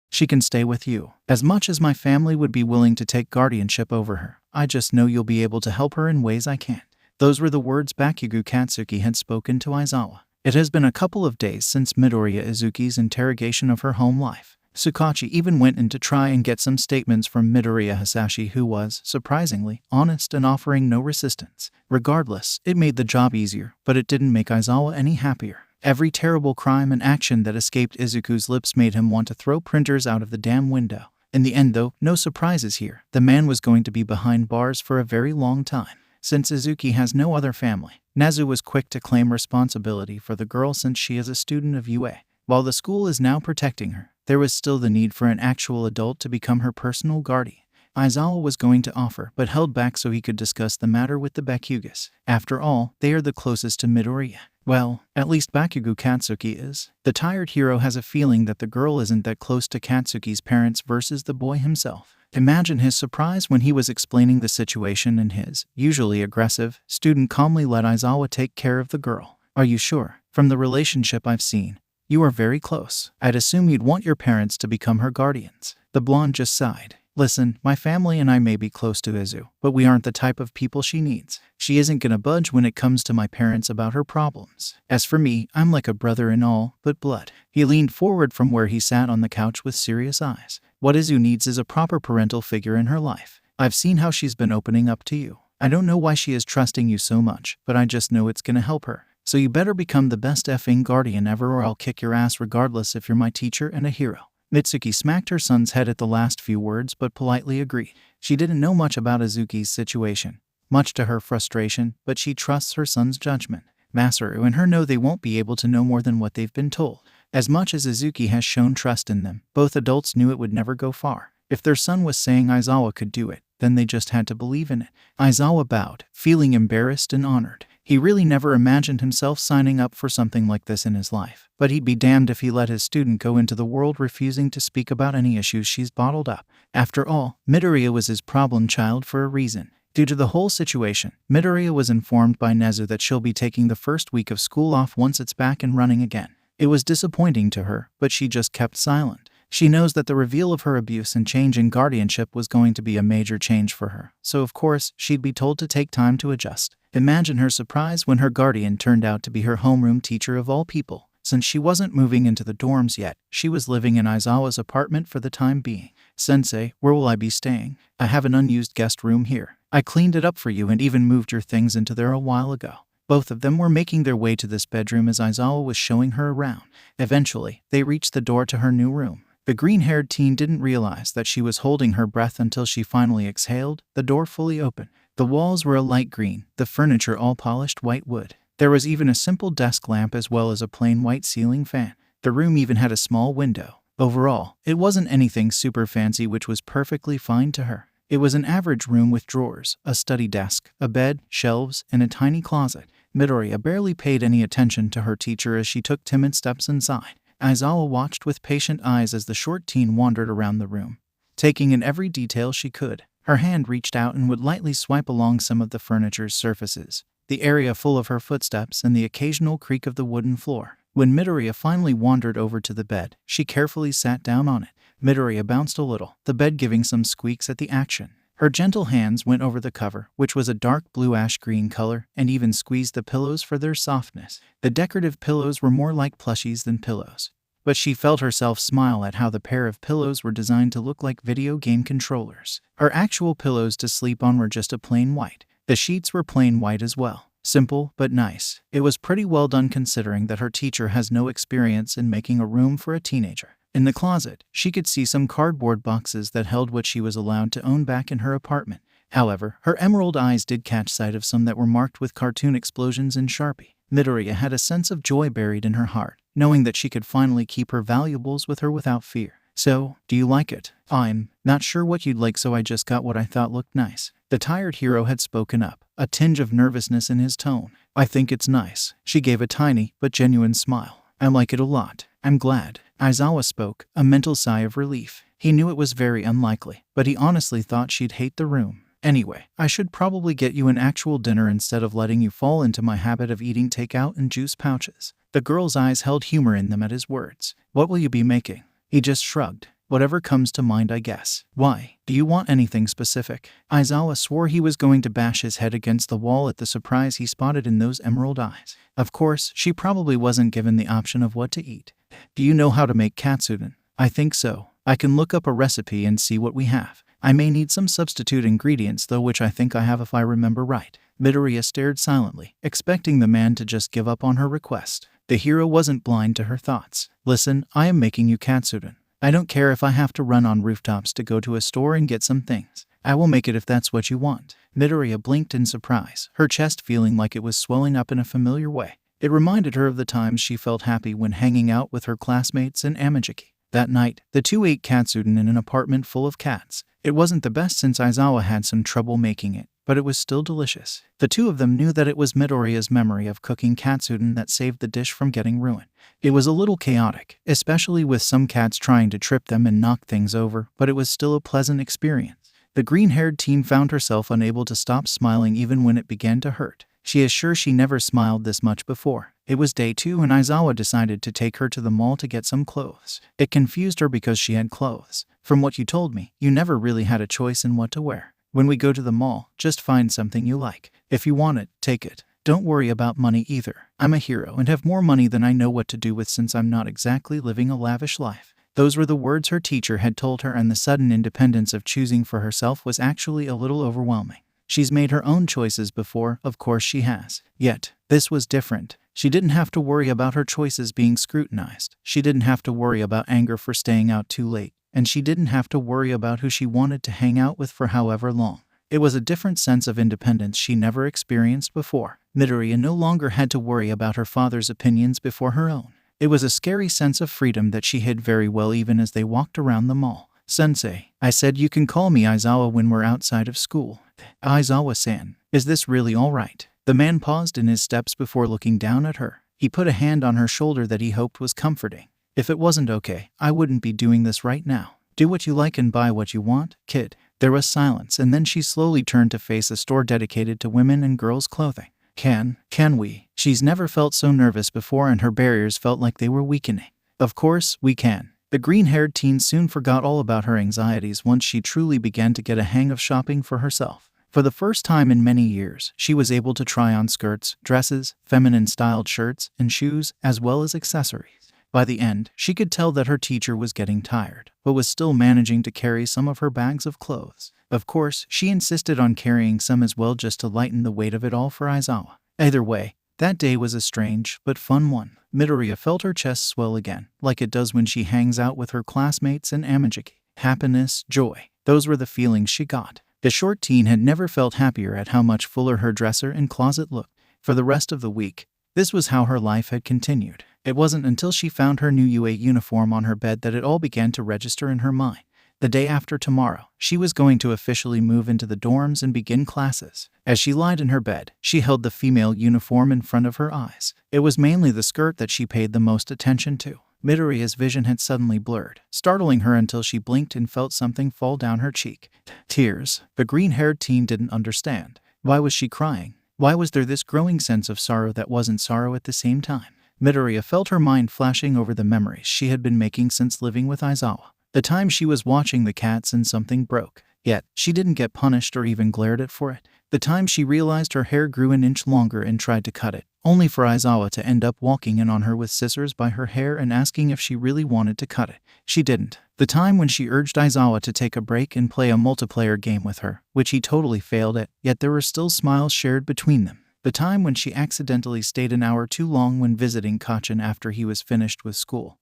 She can stay with you. As much as my family would be willing to take guardianship over her, I just know you'll be able to help her in ways I can't. Those were the words Bakugou Katsuki had spoken to Aizawa. It has been a couple of days since Midoriya Izuku's interrogation of her home life. Tsukachi even went in to try and get some statements from Midoriya Hasashi, who was, surprisingly, honest and offering no resistance. Regardless, it made the job easier, but it didn't make Aizawa any happier. Every terrible crime and action that escaped Izuku's lips made him want to throw printers out of the damn window. In the end though, no surprises here. The man was going to be behind bars for a very long time. Since Izuku has no other family, Nezu was quick to claim responsibility for the girl since she is a student of UA. While the school is now protecting her, there was still the need for an actual adult to become her personal guardian. Aizawa was going to offer, but held back so he could discuss the matter with the Bakugas. After all, they are the closest to Midoriya. Well, at least Bakugou Katsuki is. The tired hero has a feeling that the girl isn't that close to Katsuki's parents versus the boy himself. Imagine his surprise when he was explaining the situation and his, usually aggressive, student calmly let Aizawa take care of the girl. Are you sure? From the relationship I've seen, you are very close. I'd assume you'd want your parents to become her guardians. The blonde just sighed. Listen, my family and I may be close to Izu, but we aren't the type of people she needs. She isn't gonna budge when it comes to my parents about her problems. As for me, I'm like a brother in all but blood. He leaned forward from where he sat on the couch with serious eyes. What Izu needs is a proper parental figure in her life. I've seen how she's been opening up to you. I don't know why she is trusting you so much, but I just know it's gonna help her. So you better become the best effing guardian ever or I'll kick your ass regardless if you're my teacher and a hero. Mitsuki smacked her son's head at the last few words but politely agreed. She didn't know much about Izuku's situation, much to her frustration, but she trusts her son's judgment. Masaru and her know they won't be able to know more than what they've been told. As much as Izuku has shown trust in them, both adults knew it would never go far. If their son was saying Aizawa could do it, then they just had to believe in it. Aizawa bowed, feeling embarrassed and honored. He really never imagined himself signing up for something like this in his life. But he'd be damned if he let his student go into the world refusing to speak about any issues she's bottled up. After all, Midoriya was his problem child for a reason. Due to the whole situation, Midoriya was informed by Nezu that she'll be taking the first week of school off once it's back and running again. It was disappointing to her, but she just kept silent. She knows that the reveal of her abuse and change in guardianship was going to be a major change for her, so of course, she'd be told to take time to adjust. Imagine her surprise when her guardian turned out to be her homeroom teacher of all people. Since she wasn't moving into the dorms yet, she was living in Aizawa's apartment for the time being. Sensei, where will I be staying? I have an unused guest room here. I cleaned it up for you and even moved your things into there a while ago. Both of them were making their way to this bedroom as Aizawa was showing her around. Eventually, they reached the door to her new room. The green-haired teen didn't realize that she was holding her breath until she finally exhaled, the door fully open. The walls were a light green, the furniture all polished white wood. There was even a simple desk lamp as well as a plain white ceiling fan. The room even had a small window. Overall, it wasn't anything super fancy, which was perfectly fine to her. It was an average room with drawers, a study desk, a bed, shelves, and a tiny closet. Midoriya barely paid any attention to her teacher as she took timid steps inside. Aizawa watched with patient eyes as the short teen wandered around the room, taking in every detail she could. Her hand reached out and would lightly swipe along some of the furniture's surfaces, the area full of her footsteps and the occasional creak of the wooden floor. When Midoriya finally wandered over to the bed, she carefully sat down on it. Midoriya bounced a little, the bed giving some squeaks at the action. Her gentle hands went over the cover, which was a dark blue ash-green color, and even squeezed the pillows for their softness. The decorative pillows were more like plushies than pillows. But she felt herself smile at how the pair of pillows were designed to look like video game controllers. Her actual pillows to sleep on were just a plain white. The sheets were plain white as well. Simple, but nice. It was pretty well done considering that her teacher has no experience in making a room for a teenager. In the closet, she could see some cardboard boxes that held what she was allowed to own back in her apartment. However, her emerald eyes did catch sight of some that were marked with cartoon explosions in Sharpie. Midoriya had a sense of joy buried in her heart, knowing that she could finally keep her valuables with her without fear. So, do you like it? I'm not sure what you'd like, so I just got what I thought looked nice. The tired hero had spoken up, a tinge of nervousness in his tone. I think it's nice. She gave a tiny but genuine smile. I like it a lot. I'm glad. Aizawa spoke, a mental sigh of relief. He knew it was very unlikely, but he honestly thought she'd hate the room. Anyway, I should probably get you an actual dinner instead of letting you fall into my habit of eating takeout and juice pouches. The girl's eyes held humor in them at his words. What will you be making? He just shrugged. Whatever comes to mind, I guess. Why? Do you want anything specific? Aizawa swore he was going to bash his head against the wall at the surprise he spotted in those emerald eyes. Of course, she probably wasn't given the option of what to eat. Do you know how to make katsudon? I think so. I can look up a recipe and see what we have. I may need some substitute ingredients though, which I think I have if I remember right. Midoriya stared silently, expecting the man to just give up on her request. The hero wasn't blind to her thoughts. Listen, I am making you katsudon. I don't care if I have to run on rooftops to go to a store and get some things. I will make it if that's what you want. Midoriya blinked in surprise, her chest feeling like it was swelling up in a familiar way. It reminded her of the times she felt happy when hanging out with her classmates in Amajiki. That night, the two ate katsudon in an apartment full of cats. It wasn't the best since Aizawa had some trouble making it, but it was still delicious. The two of them knew that it was Midoriya's memory of cooking katsudon that saved the dish from getting ruined. It was a little chaotic, especially with some cats trying to trip them and knock things over, but it was still a pleasant experience. The green-haired teen found herself unable to stop smiling even when it began to hurt. She is sure she never smiled this much before. It was day 2 and Aizawa decided to take her to the mall to get some clothes. It confused her because she had clothes. From what you told me, you never really had a choice in what to wear. When we go to the mall, just find something you like. If you want it, take it. Don't worry about money either. I'm a hero and have more money than I know what to do with since I'm not exactly living a lavish life. Those were the words her teacher had told her, and the sudden independence of choosing for herself was actually a little overwhelming. She's made her own choices before, of course she has. Yet, this was different. She didn't have to worry about her choices being scrutinized. She didn't have to worry about anger for staying out too late. And she didn't have to worry about who she wanted to hang out with for however long. It was a different sense of independence she never experienced before. Midoriya no longer had to worry about her father's opinions before her own. It was a scary sense of freedom that she hid very well even as they walked around the mall. Sensei, I said you can call me Aizawa when we're outside of school. Aizawa-san, is this really all right? The man paused in his steps before looking down at her. He put a hand on her shoulder that he hoped was comforting. If it wasn't okay, I wouldn't be doing this right now. Do what you like and buy what you want, kid. There was silence, and then she slowly turned to face a store dedicated to women and girls' clothing. Can we? She's never felt so nervous before, and her barriers felt like they were weakening. Of course, we can. The green-haired teen soon forgot all about her anxieties once she truly began to get a hang of shopping for herself. For the first time in many years, she was able to try on skirts, dresses, feminine-styled shirts, and shoes, as well as accessories. By the end, she could tell that her teacher was getting tired, but was still managing to carry some of her bags of clothes. Of course, she insisted on carrying some as well just to lighten the weight of it all for Aizawa. Either way, that day was a strange but fun one. Midoriya felt her chest swell again, like it does when she hangs out with her classmates in Amajiki. Happiness, joy, those were the feelings she got. The short teen had never felt happier at how much fuller her dresser and closet looked. For the rest of the week, this was how her life had continued. It wasn't until she found her new UA uniform on her bed that it all began to register in her mind. The day after tomorrow, she was going to officially move into the dorms and begin classes. As she lied in her bed, she held the female uniform in front of her eyes. It was mainly the skirt that she paid the most attention to. Midoriya's vision had suddenly blurred, startling her until she blinked and felt something fall down her cheek. Tears. The green-haired teen didn't understand. Why was she crying? Why was there this growing sense of sorrow that wasn't sorrow at the same time? Midoriya felt her mind flashing over the memories she had been making since living with Aizawa. The time she was watching the cats and something broke. Yet, she didn't get punished or even glared at for it. The time she realized her hair grew an inch longer and tried to cut it, only for Aizawa to end up walking in on her with scissors by her hair and asking if she really wanted to cut it. She didn't. The time when she urged Aizawa to take a break and play a multiplayer game with her, which he totally failed at, yet there were still smiles shared between them. The time when she accidentally stayed an hour too long when visiting Kachin after he was finished with school,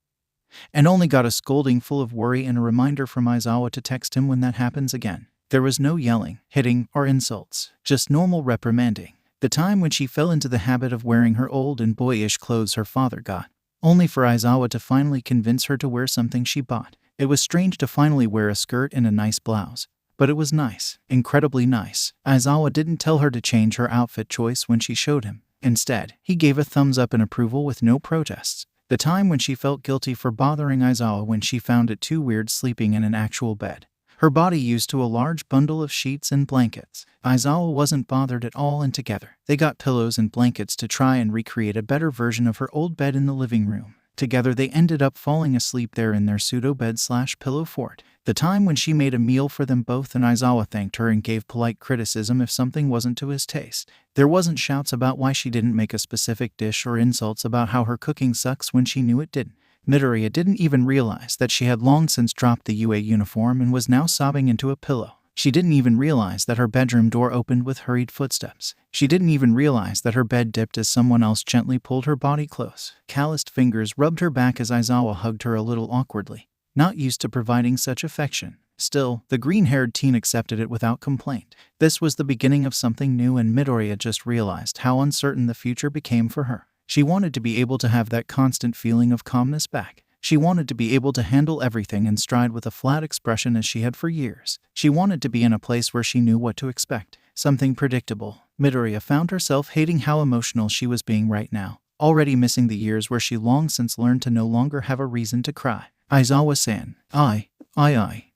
and only got a scolding full of worry and a reminder from Aizawa to text him when that happens again. There was no yelling, hitting, or insults, just normal reprimanding. The time when she fell into the habit of wearing her old and boyish clothes her father got, only for Aizawa to finally convince her to wear something she bought. It was strange to finally wear a skirt and a nice blouse, but it was nice, incredibly nice. Aizawa didn't tell her to change her outfit choice when she showed him. Instead, he gave a thumbs up in approval with no protests. The time when she felt guilty for bothering Aizawa when she found it too weird sleeping in an actual bed. Her body used to a large bundle of sheets and blankets. Aizawa wasn't bothered at all, and together, they got pillows and blankets to try and recreate a better version of her old bed in the living room. Together they ended up falling asleep there in their pseudo-bed/pillow fort. The time when she made a meal for them both and Aizawa thanked her and gave polite criticism if something wasn't to his taste. There wasn't shouts about why she didn't make a specific dish or insults about how her cooking sucks when she knew it didn't. Midoriya didn't even realize that she had long since dropped the UA uniform and was now sobbing into a pillow. She didn't even realize that her bedroom door opened with hurried footsteps. She didn't even realize that her bed dipped as someone else gently pulled her body close. Calloused fingers rubbed her back as Aizawa hugged her a little awkwardly, not used to providing such affection. Still, the green-haired teen accepted it without complaint. This was the beginning of something new, and Midoriya just realized how uncertain the future became for her. She wanted to be able to have that constant feeling of calmness back. She wanted to be able to handle everything and stride with a flat expression as she had for years. She wanted to be in a place where she knew what to expect. Something predictable. Midoriya found herself hating how emotional she was being right now, already missing the years where she long since learned to no longer have a reason to cry. Aizawa-san.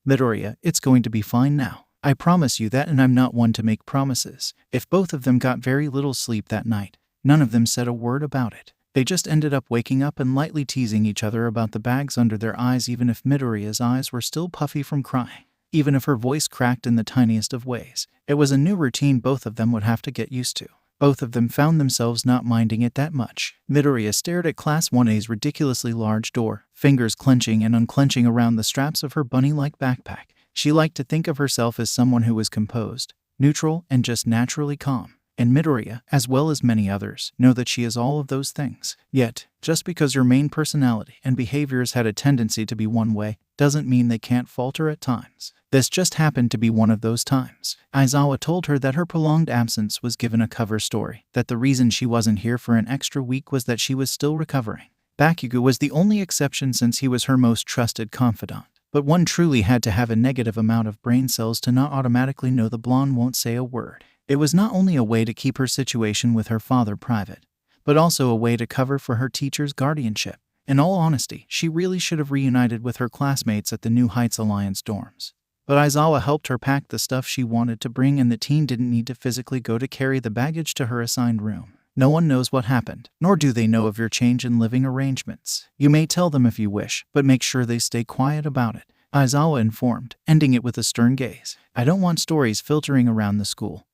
Midoriya, it's going to be fine now. I promise you that, and I'm not one to make promises. If both of them got very little sleep that night, none of them said a word about it. They just ended up waking up and lightly teasing each other about the bags under their eyes, even if Midoriya's eyes were still puffy from crying, even if her voice cracked in the tiniest of ways. It was a new routine both of them would have to get used to. Both of them found themselves not minding it that much. Midoriya stared at Class 1A's ridiculously large door, fingers clenching and unclenching around the straps of her bunny-like backpack. She liked to think of herself as someone who was composed, neutral, and just naturally calm. And Midoriya, as well as many others, know that she is all of those things. Yet, just because your main personality and behaviors had a tendency to be one way, doesn't mean they can't falter at times. This just happened to be one of those times. Aizawa told her that her prolonged absence was given a cover story, that the reason she wasn't here for an extra week was that she was still recovering. Bakugou was the only exception since he was her most trusted confidant. But one truly had to have a negative amount of brain cells to not automatically know the blonde won't say a word. It was not only a way to keep her situation with her father private, but also a way to cover for her teacher's guardianship. In all honesty, she really should have reunited with her classmates at the New Heights Alliance dorms. But Aizawa helped her pack the stuff she wanted to bring, and the teen didn't need to physically go to carry the baggage to her assigned room. No one knows what happened, nor do they know of your change in living arrangements. You may tell them if you wish, but make sure they stay quiet about it, Aizawa informed, ending it with a stern gaze. I don't want stories filtering around the school.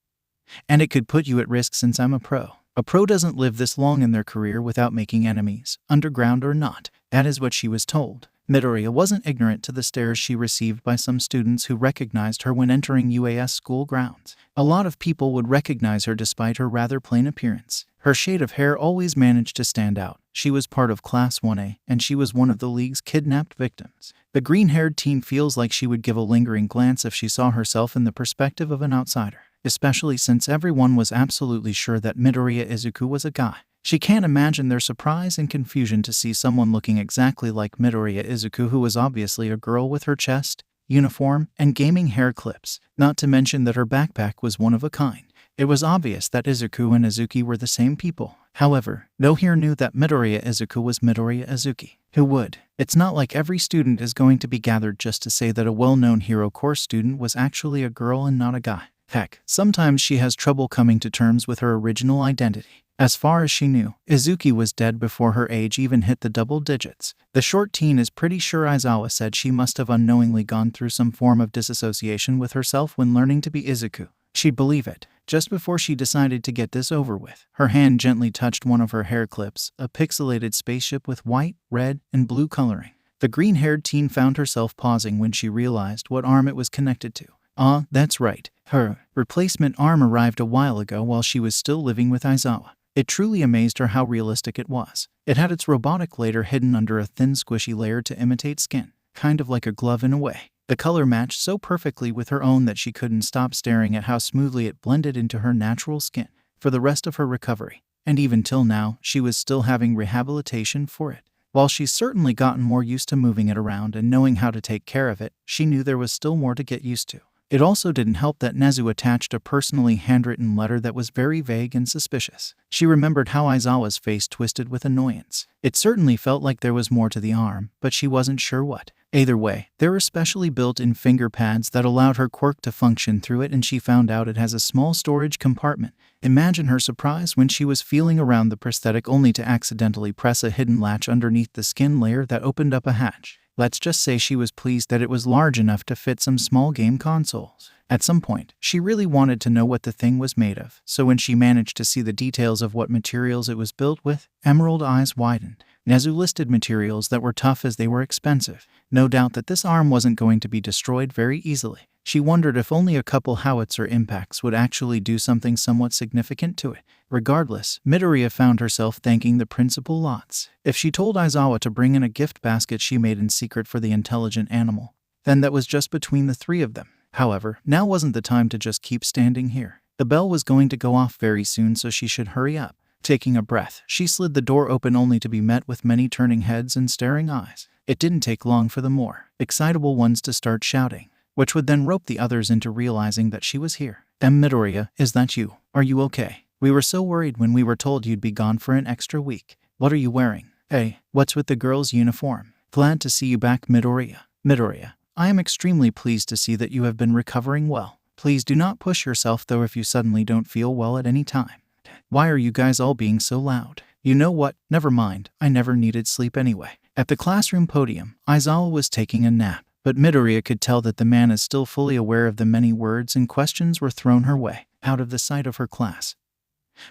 And it could put you at risk since I'm a pro. A pro doesn't live this long in their career without making enemies, underground or not. That is what she was told. Midoriya wasn't ignorant to the stares she received by some students who recognized her when entering UAS school grounds. A lot of people would recognize her despite her rather plain appearance. Her shade of hair always managed to stand out. She was part of Class 1A, and she was one of the league's kidnapped victims. The green-haired teen feels like she would give a lingering glance if she saw herself in the perspective of an outsider, especially since everyone was absolutely sure that Midoriya Izuku was a guy. She can't imagine their surprise and confusion to see someone looking exactly like Midoriya Izuku, who was obviously a girl with her chest, uniform, and gaming hair clips, not to mention that her backpack was one of a kind. It was obvious that Izuku and Izuki were the same people. However, no here knew that Midoriya Izuku was Midoriya Izuki. Who would? It's not like every student is going to be gathered just to say that a well-known hero course student was actually a girl and not a guy. Heck, sometimes she has trouble coming to terms with her original identity. As far as she knew, Izuku was dead before her age even hit the double digits. The short teen is pretty sure Aizawa said she must have unknowingly gone through some form of disassociation with herself when learning to be Izuku. She'd believe it. Just before she decided to get this over with, her hand gently touched one of her hair clips, a pixelated spaceship with white, red, and blue coloring. The green-haired teen found herself pausing when she realized what arm it was connected to. Ah, that's right. Her replacement arm arrived a while ago while she was still living with Aizawa. It truly amazed her how realistic it was. It had its robotic later hidden under a thin squishy layer to imitate skin, kind of like a glove in a way. The color matched so perfectly with her own that she couldn't stop staring at how smoothly it blended into her natural skin. For the rest of her recovery, and even till now, she was still having rehabilitation for it. While she's certainly gotten more used to moving it around and knowing how to take care of it, she knew there was still more to get used to. It also didn't help that Nezu attached a personally handwritten letter that was very vague and suspicious. She remembered how Aizawa's face twisted with annoyance. It certainly felt like there was more to the arm, but she wasn't sure what. Either way, there were specially built-in finger pads that allowed her quirk to function through it, and she found out it has a small storage compartment. Imagine her surprise when she was feeling around the prosthetic only to accidentally press a hidden latch underneath the skin layer that opened up a hatch. Let's just say she was pleased that it was large enough to fit some small game consoles. At some point, she really wanted to know what the thing was made of, so when she managed to see the details of what materials it was built with, emerald eyes widened. Nezu listed materials that were tough as they were expensive. No doubt that this arm wasn't going to be destroyed very easily. She wondered if only a couple howitzer impacts would actually do something somewhat significant to it. Regardless, Midoriya found herself thanking the principal lots. If she told Aizawa to bring in a gift basket she made in secret for the intelligent animal, then that was just between the three of them. However, now wasn't the time to just keep standing here. The bell was going to go off very soon, so she should hurry up. Taking a breath, she slid the door open only to be met with many turning heads and staring eyes. It didn't take long for the more excitable ones to start shouting, which would then rope the others into realizing that she was here. Midoriya, is that you? Are you okay? We were so worried when we were told you'd be gone for an extra week. What are you wearing? Hey, what's with the girl's uniform? Glad to see you back, Midoriya. Midoriya, I am extremely pleased to see that you have been recovering well. Please do not push yourself though if you suddenly don't feel well at any time. Why are you guys all being so loud? You know what? Never mind. I never needed sleep anyway. At the classroom podium, Aizawa was taking a nap, but Midoriya could tell that the man is still fully aware of the many words and questions were thrown her way, out of the sight of her class.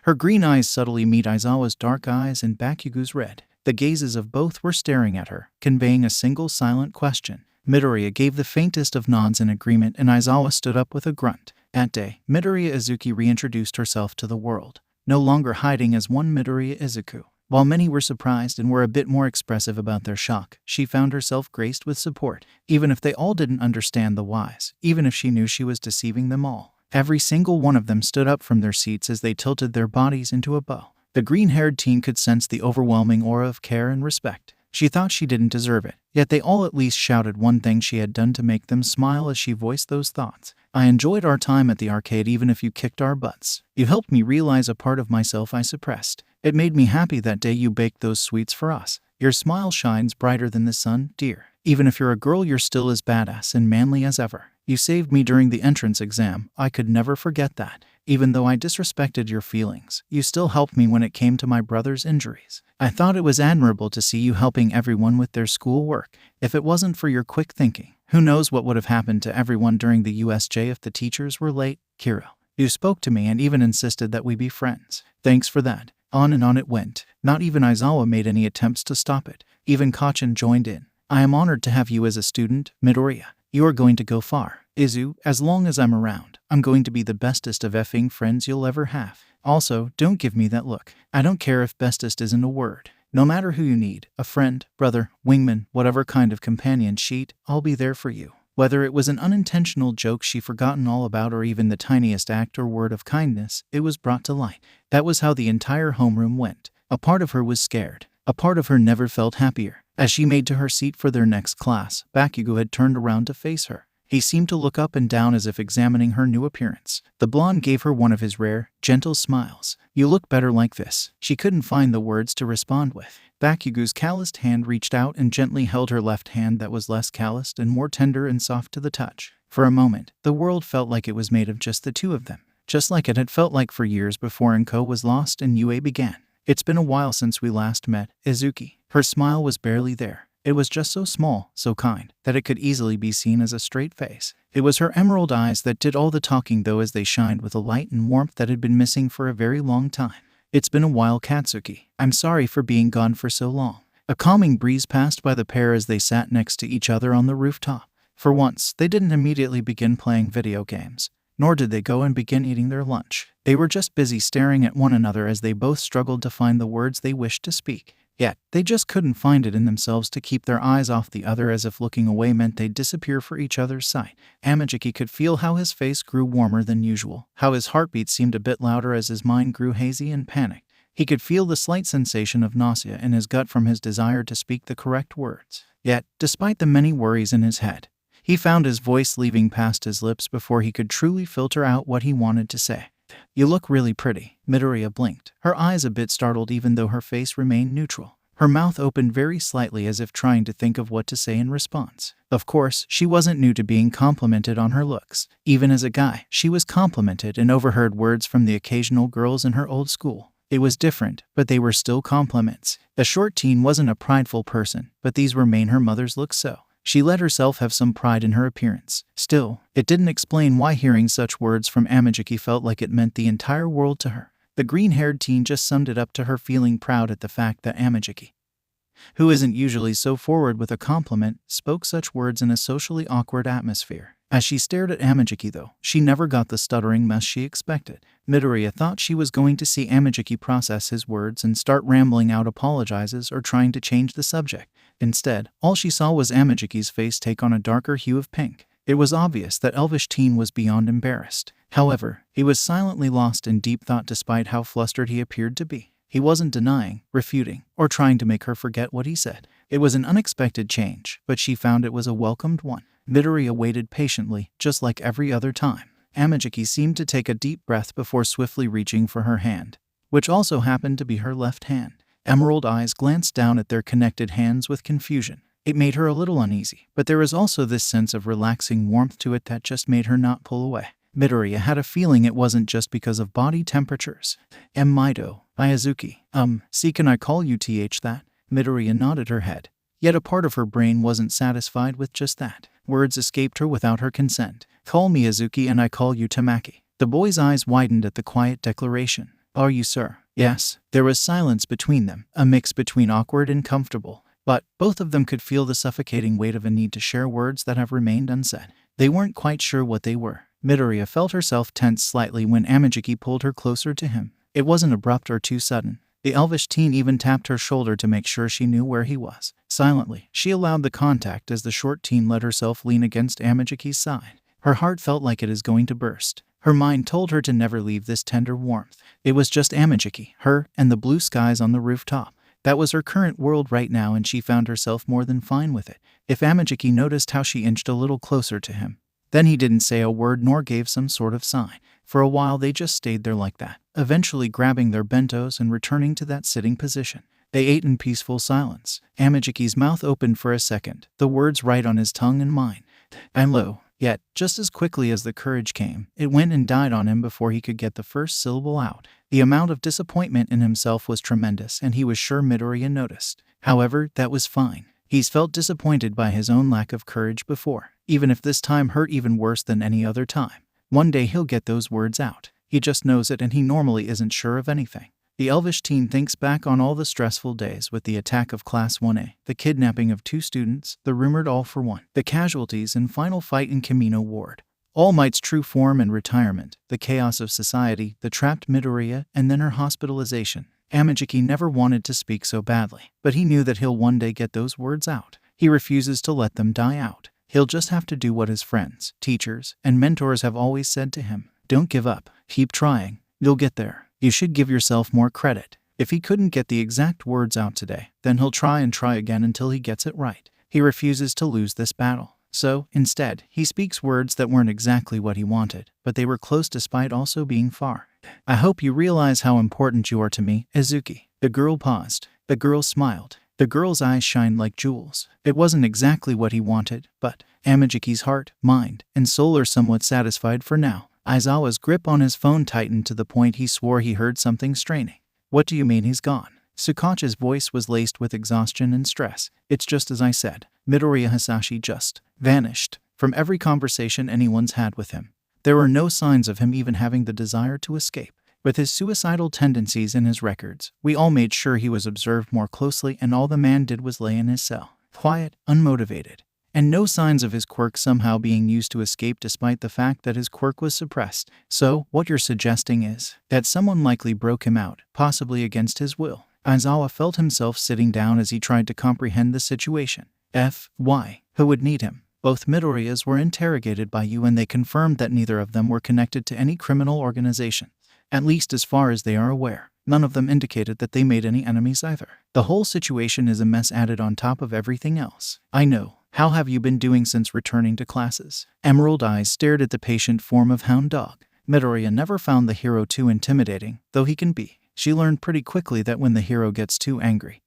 Her green eyes subtly meet Aizawa's dark eyes and Bakugou's red. The gazes of both were staring at her, conveying a single silent question. Midoriya gave the faintest of nods in agreement and Aizawa stood up with a grunt. That day, Midoriya Izuku reintroduced herself to the world, no longer hiding as one Midoriya Izuku. While many were surprised and were a bit more expressive about their shock, she found herself graced with support, even if they all didn't understand the whys, even if she knew she was deceiving them all. Every single one of them stood up from their seats as they tilted their bodies into a bow. The green-haired teen could sense the overwhelming aura of care and respect. She thought she didn't deserve it, yet they all at least shouted one thing she had done to make them smile as she voiced those thoughts. I enjoyed our time at the arcade even if you kicked our butts. You helped me realize a part of myself I suppressed. It made me happy that day you baked those sweets for us. Your smile shines brighter than the sun, dear. Even if you're a girl, you're still as badass and manly as ever. You saved me during the entrance exam. I could never forget that. Even though I disrespected your feelings, you still helped me when it came to my brother's injuries. I thought it was admirable to see you helping everyone with their schoolwork. If it wasn't for your quick thinking, who knows what would have happened to everyone during the USJ if the teachers were late? Kiro, you spoke to me and even insisted that we be friends. Thanks for that. On and on it went. Not even Aizawa made any attempts to stop it. Even Kachin joined in. I am honored to have you as a student, Midoriya. You are going to go far. Izu, as long as I'm around, I'm going to be the bestest of effing friends you'll ever have. Also, don't give me that look. I don't care if bestest isn't a word. No matter who you need, a friend, brother, wingman, whatever kind of companion sheet, I'll be there for you. Whether it was an unintentional joke she forgotten all about or even the tiniest act or word of kindness, it was brought to light. That was how the entire homeroom went. A part of her was scared. A part of her never felt happier. As she made to her seat for their next class, Bakugou had turned around to face her. He seemed to look up and down as if examining her new appearance. The blonde gave her one of his rare, gentle smiles. You look better like this. She couldn't find the words to respond with. Bakugou's calloused hand reached out and gently held her left hand that was less calloused and more tender and soft to the touch. For a moment, the world felt like it was made of just the two of them. just like it had felt like for years before Enko was lost and UA began. It's been a while since we last met, Izuku. Her smile was barely there. It was just so small, so kind, that it could easily be seen as a straight face. It was her emerald eyes that did all the talking though, as they shined with a light and warmth that had been missing for a very long time. It's been a while, Katsuki. I'm sorry for being gone for so long. A calming breeze passed by the pair as they sat next to each other on the rooftop. For once, they didn't immediately begin playing video games, nor did they go and begin eating their lunch. They were just busy staring at one another as they both struggled to find the words they wished to speak. Yet, they just couldn't find it in themselves to keep their eyes off the other, as if looking away meant they'd disappear for each other's sight. Amajiki could feel how his face grew warmer than usual, how his heartbeat seemed a bit louder as his mind grew hazy and panicked. He could feel the slight sensation of nausea in his gut from his desire to speak the correct words. Yet, despite the many worries in his head, he found his voice leaving past his lips before he could truly filter out what he wanted to say. You look really pretty. Midoriya blinked, her eyes a bit startled even though her face remained neutral. Her mouth opened very slightly as if trying to think of what to say in response. Of course, she wasn't new to being complimented on her looks. Even as a guy, she was complimented and overheard words from the occasional girls in her old school. It was different, but they were still compliments. A short teen wasn't a prideful person, but these were her mother's looks, so she let herself have some pride in her appearance. Still, it didn't explain why hearing such words from Amajiki felt like it meant the entire world to her. The green-haired teen just summed it up to her, feeling proud at the fact that Amajiki, who isn't usually so forward with a compliment, spoke such words in a socially awkward atmosphere. As she stared at Amajiki though, she never got the stuttering mess she expected. Midoriya thought she was going to see Amajiki process his words and start rambling out apologizes or trying to change the subject. Instead, all she saw was Amajiki's face take on a darker hue of pink. It was obvious that elvish teen was beyond embarrassed. However, he was silently lost in deep thought despite how flustered he appeared to be. He wasn't denying, refuting, or trying to make her forget what he said. It was an unexpected change, but she found it was a welcomed one. Midoriya waited patiently, just like every other time. Amajiki seemed to take a deep breath before swiftly reaching for her hand, which also happened to be her left hand. Emerald eyes glanced down at their connected hands with confusion. It made her a little uneasy, but there was also this sense of relaxing warmth to it that just made her not pull away. Midoriya had a feeling it wasn't just because of body temperatures. Mido, Izuku. See, can I call you that? Midoriya nodded her head. Yet a part of her brain wasn't satisfied with just that. Words escaped her without her consent. Call me Izuku and I call you Tamaki. The boy's eyes widened at the quiet declaration. Are you, sir? Yes. There was silence between them, a mix between awkward and comfortable. But both of them could feel the suffocating weight of a need to share words that have remained unsaid. They weren't quite sure what they were. Midoriya felt herself tense slightly when Amajiki pulled her closer to him. It wasn't abrupt or too sudden. The elvish teen even tapped her shoulder to make sure she knew where he was. Silently, she allowed the contact as the short teen let herself lean against Amajiki's side. Her heart felt like it is going to burst. Her mind told her to never leave this tender warmth. It was just Amajiki, her, and the blue skies on the rooftop. That was her current world right now, and she found herself more than fine with it. If Amajiki noticed how she inched a little closer to him, then he didn't say a word nor gave some sort of sign. For a while they just stayed there like that, eventually grabbing their bentos and returning to that sitting position. They ate in peaceful silence. Amajiki's mouth opened for a second, the words right on his tongue and mind. I'm low. Yet, just as quickly as the courage came, it went and died on him before he could get the first syllable out. The amount of disappointment in himself was tremendous, and he was sure Midoriya noticed. However, that was fine. He's felt disappointed by his own lack of courage before, even if this time hurt even worse than any other time. One day he'll get those words out. He just knows it, and he normally isn't sure of anything. The elvish teen thinks back on all the stressful days with the attack of Class 1A, the kidnapping of 2 students, the rumored all-for-one, the casualties and final fight in Kamino Ward, All Might's true form and retirement, the chaos of society, the trapped Midoriya, and then her hospitalization. Amajiki never wanted to speak so badly, but he knew that he'll one day get those words out. He refuses to let them die out. He'll just have to do what his friends, teachers, and mentors have always said to him. Don't give up. Keep trying. You'll get there. You should give yourself more credit. If he couldn't get the exact words out today, then he'll try and try again until he gets it right. He refuses to lose this battle. So, instead, he speaks words that weren't exactly what he wanted, but they were close despite also being far. I hope you realize how important you are to me, Izuku. The girl paused. The girl smiled. The girl's eyes shined like jewels. It wasn't exactly what he wanted, but Amajiki's heart, mind, and soul are somewhat satisfied for now. Aizawa's grip on his phone tightened to the point he swore he heard something straining. What do you mean he's gone? Sukachi's voice was laced with exhaustion and stress. It's just as I said. Midoriya Hasashi just vanished from every conversation anyone's had with him. There were no signs of him even having the desire to escape. With his suicidal tendencies in his records, we all made sure he was observed more closely, and all the man did was lay in his cell, quiet, unmotivated, and no signs of his quirk somehow being used to escape despite the fact that his quirk was suppressed. So, what you're suggesting is that someone likely broke him out, possibly against his will. Aizawa felt himself sitting down as he tried to comprehend the situation. Why? Who would need him? Both Midoriyas were interrogated by you, and they confirmed that neither of them were connected to any criminal organization. At least as far as they are aware. None of them indicated that they made any enemies either. The whole situation is a mess added on top of everything else. I know. How have you been doing since returning to classes? Emerald eyes stared at the patient form of Hound Dog. Midoriya never found the hero too intimidating, though he can be. She learned pretty quickly that when the hero gets too angry,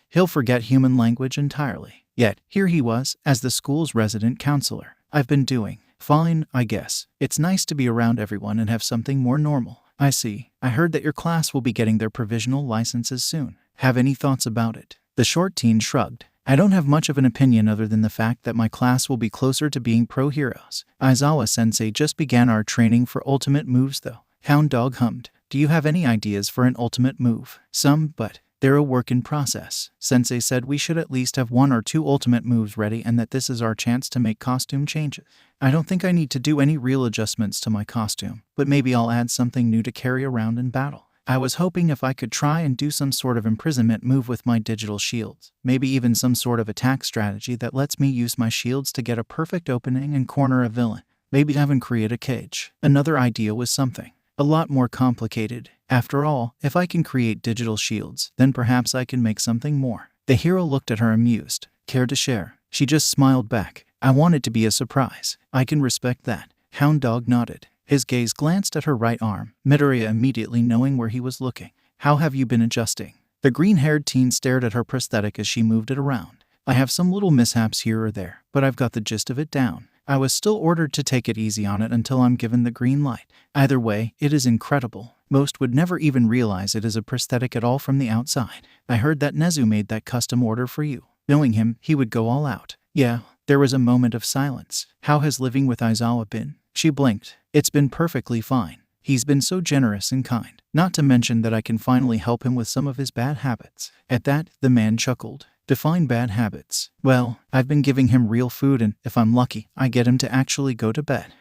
he'll forget human language entirely. Yet, here he was, as the school's resident counselor. I've been doing fine, I guess. It's nice to be around everyone and have something more normal. I see. I heard that your class will be getting their provisional licenses soon. Have any thoughts about it? The short teen shrugged. I don't have much of an opinion other than the fact that my class will be closer to being pro-heroes. Aizawa-sensei just began our training for ultimate moves though. Hound Dog hummed. Do you have any ideas for an ultimate move? Some, but they're a work in process. Sensei said we should at least have 1 or 2 ultimate moves ready, and that this is our chance to make costume changes. I don't think I need to do any real adjustments to my costume, but maybe I'll add something new to carry around in battle. I was hoping if I could try and do some sort of imprisonment move with my digital shields, maybe even some sort of attack strategy that lets me use my shields to get a perfect opening and corner a villain. Maybe even create a cage. Another idea was something a lot more complicated. After all, if I can create digital shields, then perhaps I can make something more. The hero looked at her amused. Care to share? She just smiled back. I want it to be a surprise. I can respect that. Hound Dog nodded. His gaze glanced at her right arm, Midoriya immediately knowing where he was looking. How have you been adjusting? The green-haired teen stared at her prosthetic as she moved it around. I have some little mishaps here or there, but I've got the gist of it down. I was still ordered to take it easy on it until I'm given the green light. Either way, it is incredible. Most would never even realize it is a prosthetic at all from the outside. I heard that Nezu made that custom order for you. Knowing him, he would go all out. Yeah, there was a moment of silence. How has living with Aizawa been? She blinked. It's been perfectly fine. He's been so generous and kind. Not to mention that I can finally help him with some of his bad habits. At that, the man chuckled. Define bad habits. Well, I've been giving him real food, and, if I'm lucky, I get him to actually go to bed.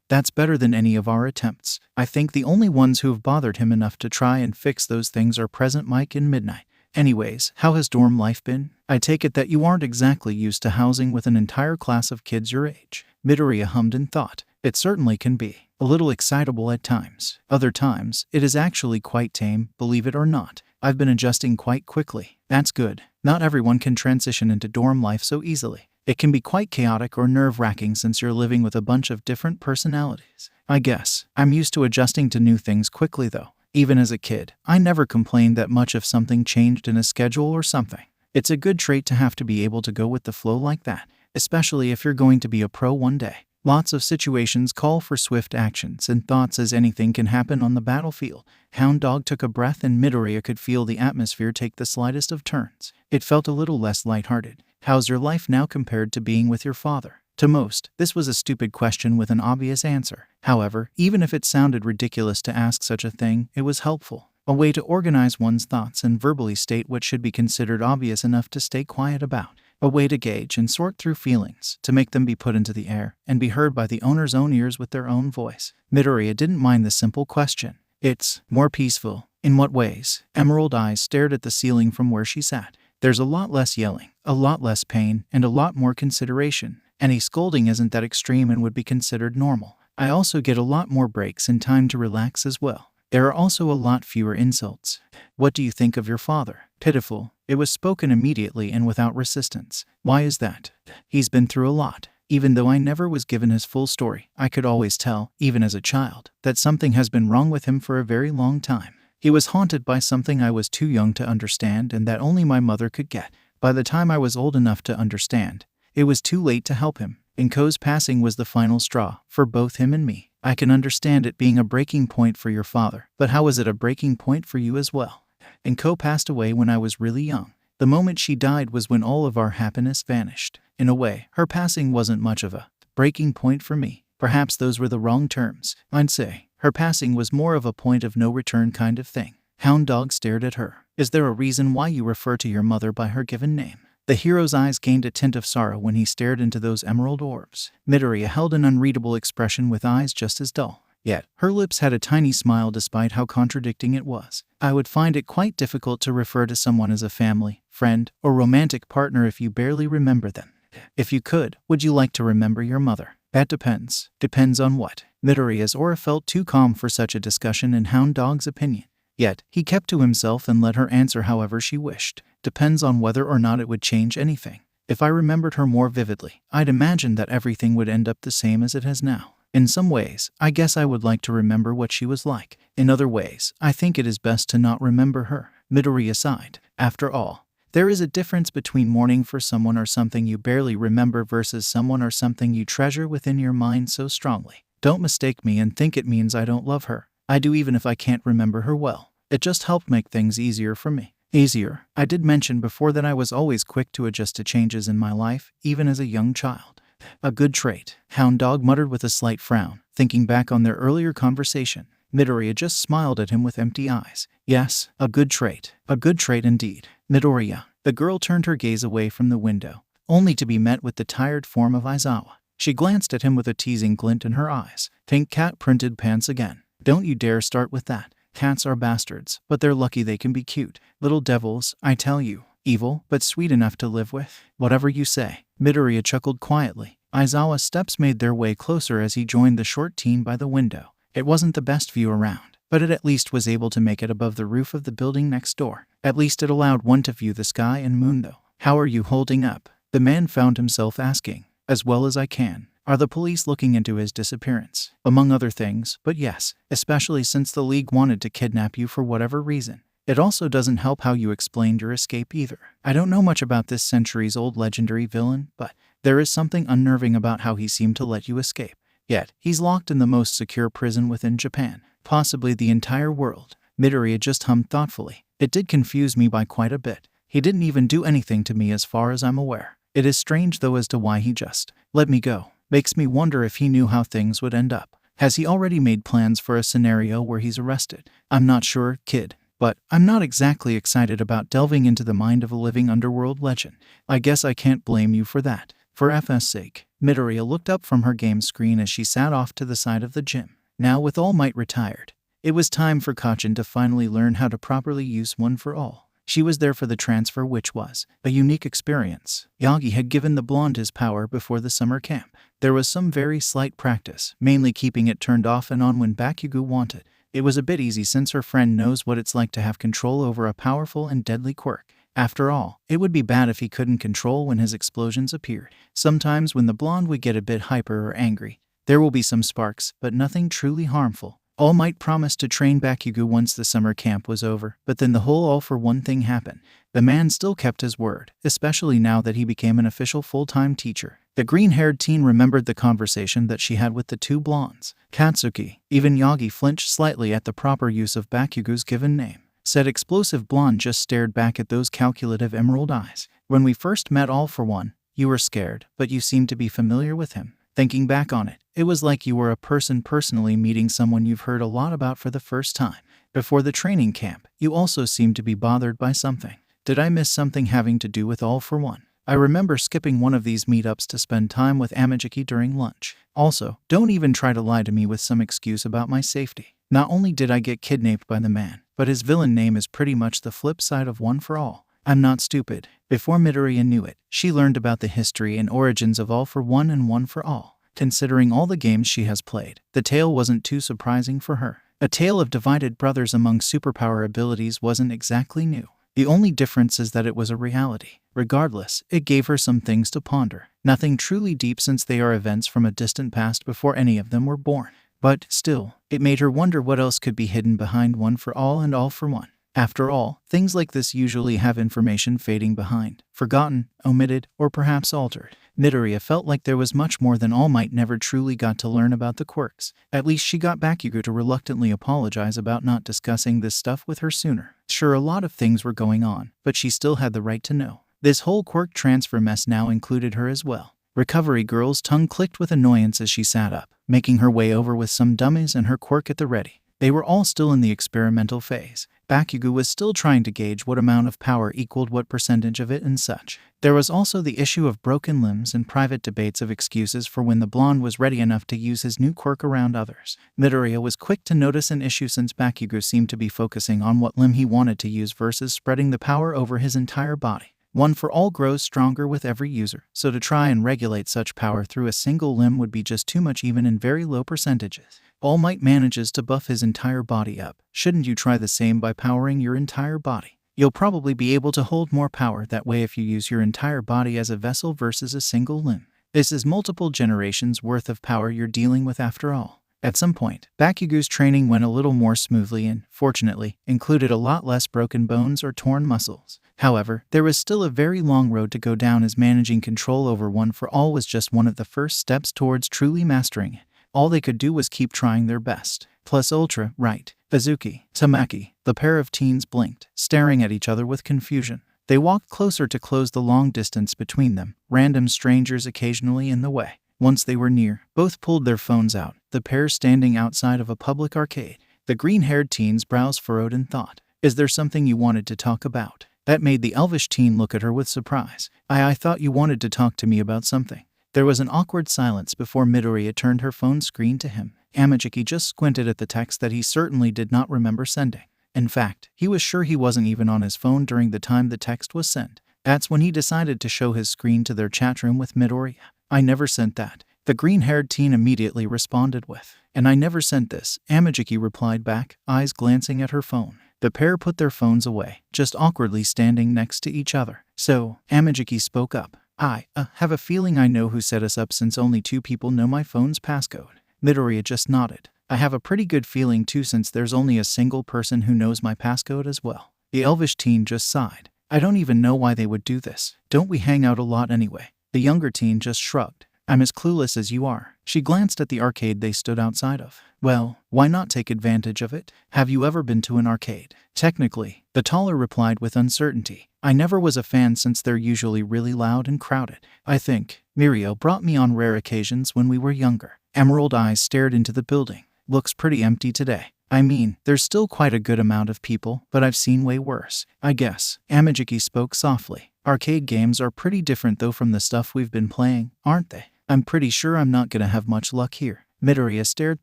That's better than any of our attempts. I think the only ones who have bothered him enough to try and fix those things are Present Mike and Midnight. Anyways, how has dorm life been? I take it that you aren't exactly used to housing with an entire class of kids your age. Midoriya hummed in thought. It certainly can be. A little excitable at times. Other times, it is actually quite tame, believe it or not. I've been adjusting quite quickly. That's good. Not everyone can transition into dorm life so easily. It can be quite chaotic or nerve-wracking since you're living with a bunch of different personalities. I guess. I'm used to adjusting to new things quickly though. Even as a kid, I never complained that much if something changed in a schedule or something. It's a good trait to have to be able to go with the flow like that, especially if you're going to be a pro one day. Lots of situations call for swift actions and thoughts, as anything can happen on the battlefield. Hound Dog took a breath, and Midoriya could feel the atmosphere take the slightest of turns. It felt a little less lighthearted. How's your life now compared to being with your father? To most, this was a stupid question with an obvious answer. However, even if it sounded ridiculous to ask such a thing, it was helpful. A way to organize one's thoughts and verbally state what should be considered obvious enough to stay quiet about. A way to gauge and sort through feelings, to make them be put into the air, and be heard by the owner's own ears with their own voice. Midoriya didn't mind the simple question. It's more peaceful. In what ways? Emerald eyes stared at the ceiling from where she sat. There's a lot less yelling, a lot less pain, and a lot more consideration. Any scolding isn't that extreme and would be considered normal. I also get a lot more breaks and time to relax as well. There are also a lot fewer insults. What do you think of your father? Pitiful. It was spoken immediately and without resistance. Why is that? He's been through a lot. Even though I never was given his full story, I could always tell, even as a child, that something has been wrong with him for a very long time. He was haunted by something I was too young to understand and that only my mother could get. By the time I was old enough to understand, it was too late to help him. Inko's passing was the final straw, for both him and me. I can understand it being a breaking point for your father, but how is it a breaking point for you as well? Enko passed away when I was really young. The moment she died was when all of our happiness vanished. In a way, her passing wasn't much of a breaking point for me. Perhaps those were the wrong terms. I'd say her passing was more of a point of no return kind of thing. Hound Dog stared at her. Is there a reason why you refer to your mother by her given name? The hero's eyes gained a tint of sorrow when he stared into those emerald orbs. Midoriya held an unreadable expression with eyes just as dull. Yet, her lips had a tiny smile despite how contradicting it was. I would find it quite difficult to refer to someone as a family, friend, or romantic partner if you barely remember them. If you could, would you like to remember your mother? That depends. Depends on what? Midoriya's aura felt too calm for such a discussion in Hound Dog's opinion. Yet, he kept to himself and let her answer however she wished. Depends on whether or not it would change anything. If I remembered her more vividly, I'd imagine that everything would end up the same as it has now. In some ways, I guess I would like to remember what she was like. In other ways, I think it is best to not remember her. Midoriya sighed. After all, there is a difference between mourning for someone or something you barely remember versus someone or something you treasure within your mind so strongly. Don't mistake me and think it means I don't love her. I do even if I can't remember her well. It just helped make things easier for me. Easier. I did mention before that I was always quick to adjust to changes in my life, even as a young child. A good trait, Hound Dog muttered with a slight frown, thinking back on their earlier conversation. Midoriya just smiled at him with empty eyes. Yes, a good trait. A good trait indeed. Midoriya. The girl turned her gaze away from the window, only to be met with the tired form of Aizawa. She glanced at him with a teasing glint in her eyes. Pink cat printed pants again. Don't you dare start with that. Cats are bastards, but they're lucky they can be cute. Little devils, I tell you. Evil, but sweet enough to live with. Whatever you say. Midoriya chuckled quietly. Aizawa's steps made their way closer as he joined the short teen by the window. It wasn't the best view around, but it at least was able to make it above the roof of the building next door. At least it allowed one to view the sky and moon though. How are you holding up? The man found himself asking. As well as I can. Are the police looking into his disappearance? Among other things, but yes, especially since the League wanted to kidnap you for whatever reason. It also doesn't help how you explained your escape either. I don't know much about this centuries-old legendary villain, but there is something unnerving about how he seemed to let you escape. Yet, he's locked in the most secure prison within Japan, possibly the entire world. Midoriya just hummed thoughtfully. It did confuse me by quite a bit. He didn't even do anything to me as far as I'm aware. It is strange though as to why he just let me go. Makes me wonder if he knew how things would end up. Has he already made plans for a scenario where he's arrested? I'm not sure, kid. But I'm not exactly excited about delving into the mind of a living underworld legend. I guess I can't blame you for that. For FS sake. Midoriya looked up from her game screen as she sat off to the side of the gym. Now with All Might retired, it was time for Kachin to finally learn how to properly use One for All. She was there for the transfer, which was a unique experience. Yagi had given the blonde his power before the summer camp. There was some very slight practice, mainly keeping it turned off and on when Bakugou wanted. It was a bit easy since her friend knows what it's like to have control over a powerful and deadly quirk. After all, it would be bad if he couldn't control when his explosions appeared. Sometimes when the blonde would get a bit hyper or angry, there will be some sparks, but nothing truly harmful. All Might promised to train Bakugou once the summer camp was over, but then the whole all-for-one thing happened. The man still kept his word, especially now that he became an official full-time teacher. The green-haired teen remembered the conversation that she had with the two blondes. Katsuki, even Yagi flinched slightly at the proper use of Bakugou's given name. Said explosive blonde just stared back at those calculative emerald eyes. When we first met All for One, you were scared, but you seemed to be familiar with him. Thinking back on it, it was like you were a person personally meeting someone you've heard a lot about for the first time. Before the training camp, you also seemed to be bothered by something. Did I miss something having to do with All for One? I remember skipping one of these meetups to spend time with Amajiki during lunch. Also, don't even try to lie to me with some excuse about my safety. Not only did I get kidnapped by the man, but his villain name is pretty much the flip side of One for All. I'm not stupid. Before Midoriya knew it, she learned about the history and origins of All for One and One for All. Considering all the games she has played, the tale wasn't too surprising for her. A tale of divided brothers among superpower abilities wasn't exactly new. The only difference is that it was a reality. Regardless, it gave her some things to ponder. Nothing truly deep since they are events from a distant past before any of them were born. But, still, it made her wonder what else could be hidden behind One for All and All for One. After all, things like this usually have information fading behind, forgotten, omitted, or perhaps altered. Midoriya felt like there was much more than All Might never truly got to learn about the quirks. At least she got Bakugou to reluctantly apologize about not discussing this stuff with her sooner. Sure, a lot of things were going on, but she still had the right to know. This whole quirk transfer mess now included her as well. Recovery Girl's tongue clicked with annoyance as she sat up, making her way over with some dummies and her quirk at the ready. They were all still in the experimental phase. Bakugou was still trying to gauge what amount of power equaled what percentage of it and such. There was also the issue of broken limbs and private debates of excuses for when the blonde was ready enough to use his new quirk around others. Midoriya was quick to notice an issue since Bakugou seemed to be focusing on what limb he wanted to use versus spreading the power over his entire body. One for all grows stronger with every user, so to try and regulate such power through a single limb would be just too much even in very low percentages. All Might manages to buff his entire body up. Shouldn't you try the same by powering your entire body? You'll probably be able to hold more power that way if you use your entire body as a vessel versus a single limb. This is multiple generations worth of power you're dealing with after all. At some point, Bakugou's training went a little more smoothly and, fortunately, included a lot less broken bones or torn muscles. However, there was still a very long road to go down as managing control over One for All was just one of the first steps towards truly mastering it. All they could do was keep trying their best. Plus Ultra, right. Izuku, Tamaki. The pair of teens blinked, staring at each other with confusion. They walked closer to close the long distance between them, random strangers occasionally in the way. Once they were near, both pulled their phones out, the pair standing outside of a public arcade. The green-haired teen's brows furrowed in thought. Is there something you wanted to talk about? That made the elvish teen look at her with surprise. I thought you wanted to talk to me about something. There was an awkward silence before Midoriya turned her phone screen to him. Amajiki just squinted at the text that he certainly did not remember sending. In fact, he was sure he wasn't even on his phone during the time the text was sent. That's when he decided to show his screen to their chat room with Midoriya. I never sent that, the green-haired teen immediately responded with. And I never sent this, Amajiki replied back, eyes glancing at her phone. The pair put their phones away, just awkwardly standing next to each other. So, Amajiki spoke up. I have a feeling I know who set us up since only 2 people know my phone's passcode. Midoriya just nodded. I have a pretty good feeling too since there's only a single person who knows my passcode as well. The elvish teen just sighed. I don't even know why they would do this. Don't we hang out a lot anyway? The younger teen just shrugged. I'm as clueless as you are. She glanced at the arcade they stood outside of. Well, why not take advantage of it? Have you ever been to an arcade? Technically, the taller replied with uncertainty. I never was a fan since they're usually really loud and crowded. I think Mirio brought me on rare occasions when we were younger. Emerald eyes stared into the building. Looks pretty empty today. I mean, there's still quite a good amount of people, but I've seen way worse. I guess. Amajiki spoke softly. Arcade games are pretty different though from the stuff we've been playing, aren't they? I'm pretty sure I'm not gonna have much luck here. Midoriya stared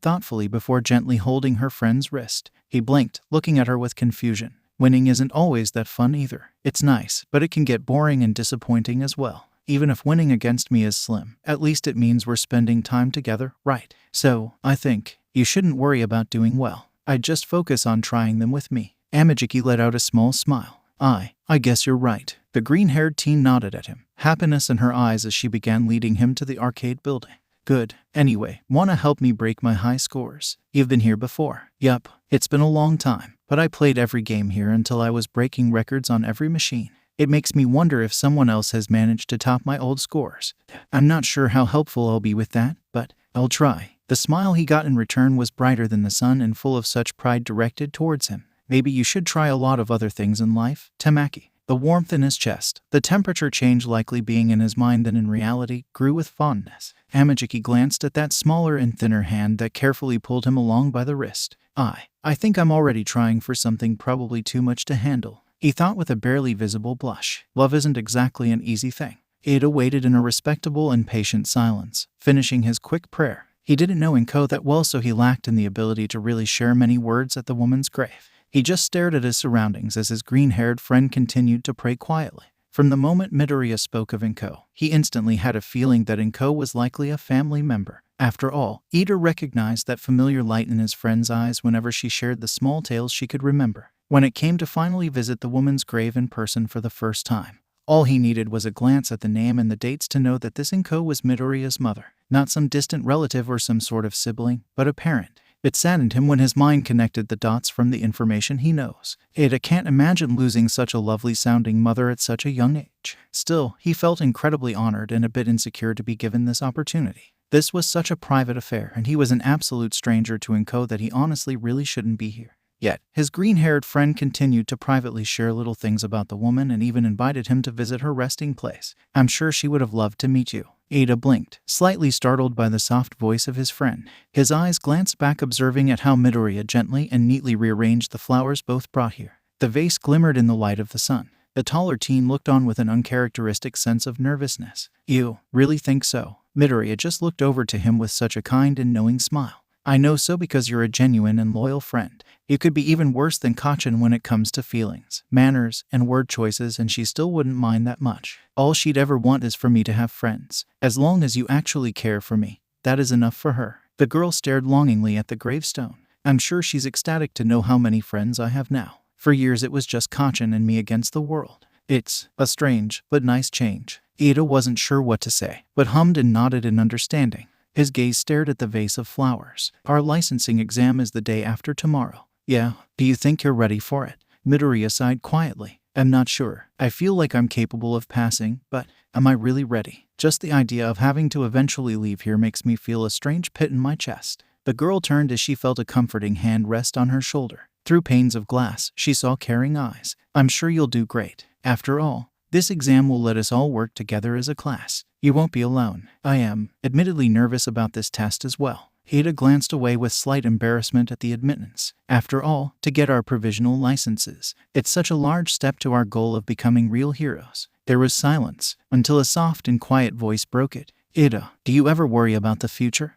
thoughtfully before gently holding her friend's wrist. He blinked, looking at her with confusion. Winning isn't always that fun either. It's nice, but it can get boring and disappointing as well. Even if winning against me is slim, at least it means we're spending time together, right? So, I think you shouldn't worry about doing well. I'd just focus on trying them with me. Amajiki let out a small smile. I guess you're right. The green-haired teen nodded at him, happiness in her eyes as she began leading him to the arcade building. Good. Anyway, wanna help me break my high scores? You've been here before. Yup, it's been a long time, but I played every game here until I was breaking records on every machine. It makes me wonder if someone else has managed to top my old scores. I'm not sure how helpful I'll be with that, but I'll try. The smile he got in return was brighter than the sun and full of such pride directed towards him. Maybe you should try a lot of other things in life, Tamaki. The warmth in his chest, the temperature change likely being in his mind than in reality, grew with fondness. Amajiki glanced at that smaller and thinner hand that carefully pulled him along by the wrist. I think I'm already trying for something probably too much to handle, he thought with a barely visible blush. Love isn't exactly an easy thing. Ada waited in a respectable and patient silence, finishing his quick prayer. He didn't know Inko that well, so he lacked in the ability to really share many words at the woman's grave. He just stared at his surroundings as his green-haired friend continued to pray quietly. From the moment Midoriya spoke of Inko, he instantly had a feeling that Inko was likely a family member. After all, Ida recognized that familiar light in his friend's eyes whenever she shared the small tales she could remember. When it came to finally visit the woman's grave in person for the first time, all he needed was a glance at the name and the dates to know that this Inko was Midoriya's mother. Not some distant relative or some sort of sibling, but a parent. It saddened him when his mind connected the dots from the information he knows. Ada can't imagine losing such a lovely-sounding mother at such a young age. Still, he felt incredibly honored and a bit insecure to be given this opportunity. This was such a private affair, and he was an absolute stranger to Inko that he honestly really shouldn't be here. Yet, his green-haired friend continued to privately share little things about the woman and even invited him to visit her resting place. "I'm sure she would have loved to meet you." Ada blinked, slightly startled by the soft voice of his friend. His eyes glanced back, observing at how Midoriya gently and neatly rearranged the flowers both brought here. The vase glimmered in the light of the sun. The taller teen looked on with an uncharacteristic sense of nervousness. "You really think so?" Midoriya just looked over to him with such a kind and knowing smile. "I know so because you're a genuine and loyal friend. You could be even worse than Kachin when it comes to feelings, manners, and word choices, and she still wouldn't mind that much. All she'd ever want is for me to have friends. As long as you actually care for me, that is enough for her." The girl stared longingly at the gravestone. "I'm sure she's ecstatic to know how many friends I have now. For years it was just Kachin and me against the world. It's a strange but nice change." Ada wasn't sure what to say, but hummed and nodded in understanding. His gaze stared at the vase of flowers. "Our licensing exam is the day after tomorrow." "Yeah, do you think you're ready for it?" Midoriya sighed quietly. "I'm not sure. I feel like I'm capable of passing, but am I really ready? Just the idea of having to eventually leave here makes me feel a strange pit in my chest." The girl turned as she felt a comforting hand rest on her shoulder. Through panes of glass, she saw caring eyes. "I'm sure you'll do great. After all, this exam will let us all work together as a class. You won't be alone." "I am admittedly nervous about this test as well." Ada glanced away with slight embarrassment at the admittance. "After all, to get our provisional licenses, it's such a large step to our goal of becoming real heroes." There was silence, until a soft and quiet voice broke it. "Ada, do you ever worry about the future?"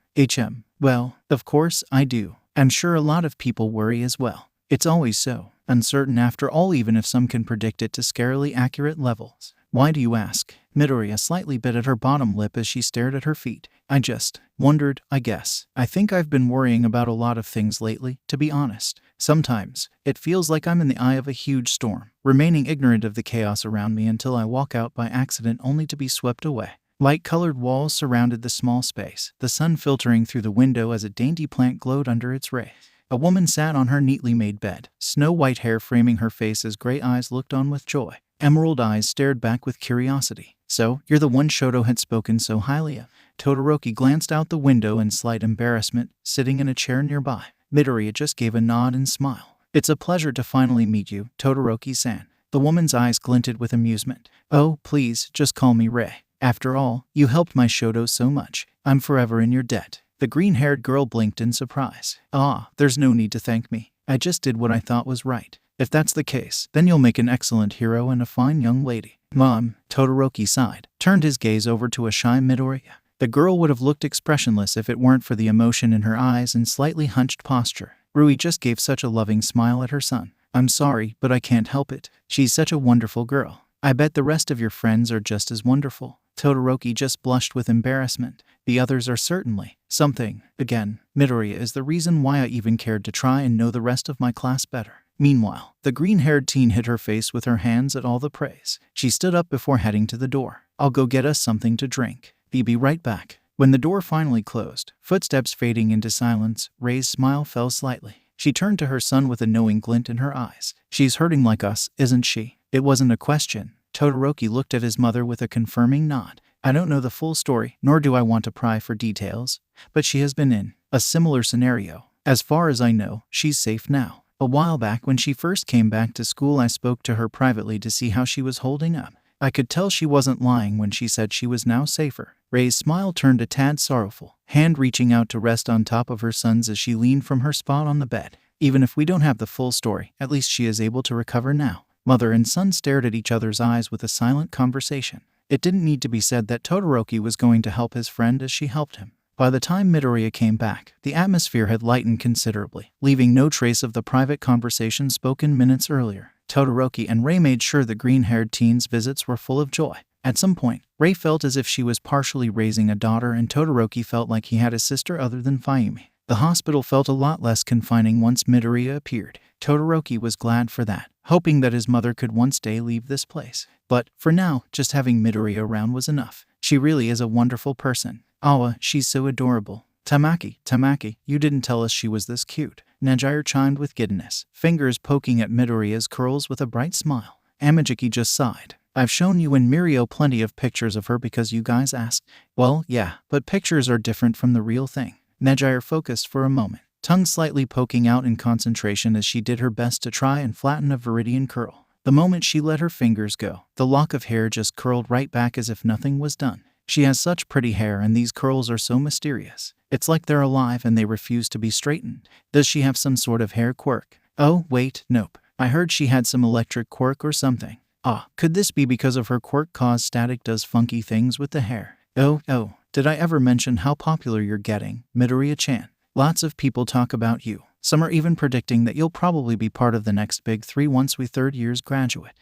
Well, of course I do. I'm sure a lot of people worry as well. It's always so uncertain after all, even if some can predict it to scarily accurate levels." "Why do you ask?" Midoriya slightly bit at her bottom lip as she stared at her feet. "I just wondered, I guess. I think I've been worrying about a lot of things lately, to be honest. Sometimes, it feels like I'm in the eye of a huge storm, remaining ignorant of the chaos around me until I walk out by accident only to be swept away." Light-colored walls surrounded the small space, the sun filtering through the window as a dainty plant glowed under its rays. A woman sat on her neatly made bed, snow-white hair framing her face as gray eyes looked on with joy. Emerald eyes stared back with curiosity. "So, you're the one Shoto had spoken so highly of?" Todoroki glanced out the window in slight embarrassment, sitting in a chair nearby. Midoriya just gave a nod and smile. "It's a pleasure to finally meet you, Todoroki-san." The woman's eyes glinted with amusement. "Oh, please, just call me Rei. After all, you helped my Shoto so much. I'm forever in your debt." The green-haired girl blinked in surprise. "Ah, there's no need to thank me. I just did what I thought was right. If that's the case, then you'll make an excellent hero and a fine young lady." "Mom," Todoroki sighed, turned his gaze over to a shy Midoriya. The girl would have looked expressionless if it weren't for the emotion in her eyes and slightly hunched posture. Rui just gave such a loving smile at her son. "I'm sorry, but I can't help it. She's such a wonderful girl. I bet the rest of your friends are just as wonderful." Todoroki just blushed with embarrassment. "The others are certainly something." Again, Midoriya is the reason why I even cared to try and know the rest of my class better. Meanwhile, the green-haired teen hid her face with her hands at all the praise. She stood up before heading to the door. "I'll go get us something to drink. Be right back." When the door finally closed, footsteps fading into silence, Rei's smile fell slightly. She turned to her son with a knowing glint in her eyes. "She's hurting like us, isn't she?" It wasn't a question. Todoroki looked at his mother with a confirming nod. "I don't know the full story, nor do I want to pry for details, but she has been in a similar scenario. As far as I know, she's safe now. A while back when she first came back to school, I spoke to her privately to see how she was holding up. I could tell she wasn't lying when she said she was now safer." Rei's smile turned a tad sorrowful, hand reaching out to rest on top of her son's as she leaned from her spot on the bed. "Even if we don't have the full story, at least she is able to recover now." Mother and son stared at each other's eyes with a silent conversation. It didn't need to be said that Todoroki was going to help his friend as she helped him. By the time Midoriya came back, the atmosphere had lightened considerably, leaving no trace of the private conversation spoken minutes earlier. Todoroki and Rei made sure the green-haired teen's visits were full of joy. At some point, Rei felt as if she was partially raising a daughter, and Todoroki felt like he had a sister other than Fayumi. The hospital felt a lot less confining once Midoriya appeared. Todoroki was glad for that, hoping that his mother could one day leave this place. But, for now, just having Midoriya around was enough. "She really is a wonderful person. Awa, she's so adorable." Tamaki, you didn't tell us she was this cute. Nighteye chimed with giddiness, fingers poking at Midoriya's curls with a bright smile. Amajiki just sighed. I've shown you and Mirio plenty of pictures of her because you guys asked. Well, yeah, but pictures are different from the real thing. Nighteye focused for a moment, tongue slightly poking out in concentration as she did her best to try and flatten a viridian curl. The moment she let her fingers go, the lock of hair just curled right back as if nothing was done. She has such pretty hair and these curls are so mysterious. It's like they're alive and they refuse to be straightened. Does she have some sort of hair quirk? Oh, wait, nope. I heard she had some electric quirk or something. Could this be because of her quirk cause Static does funky things with the hair? Oh, did I ever mention how popular you're getting, Midoriya-chan? Lots of people talk about you. Some are even predicting that you'll probably be part of the next big three once we third years graduate.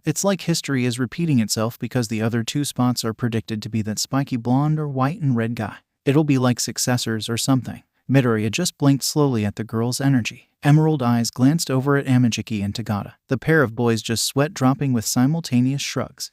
It's like history is repeating itself because the other two spots are predicted to be that spiky blonde or white and red guy. It'll be like successors or something. Midoriya just blinked slowly at the girl's energy. Emerald eyes glanced over at Amajiki and Tagata. The pair of boys just sweat dropping with simultaneous shrugs.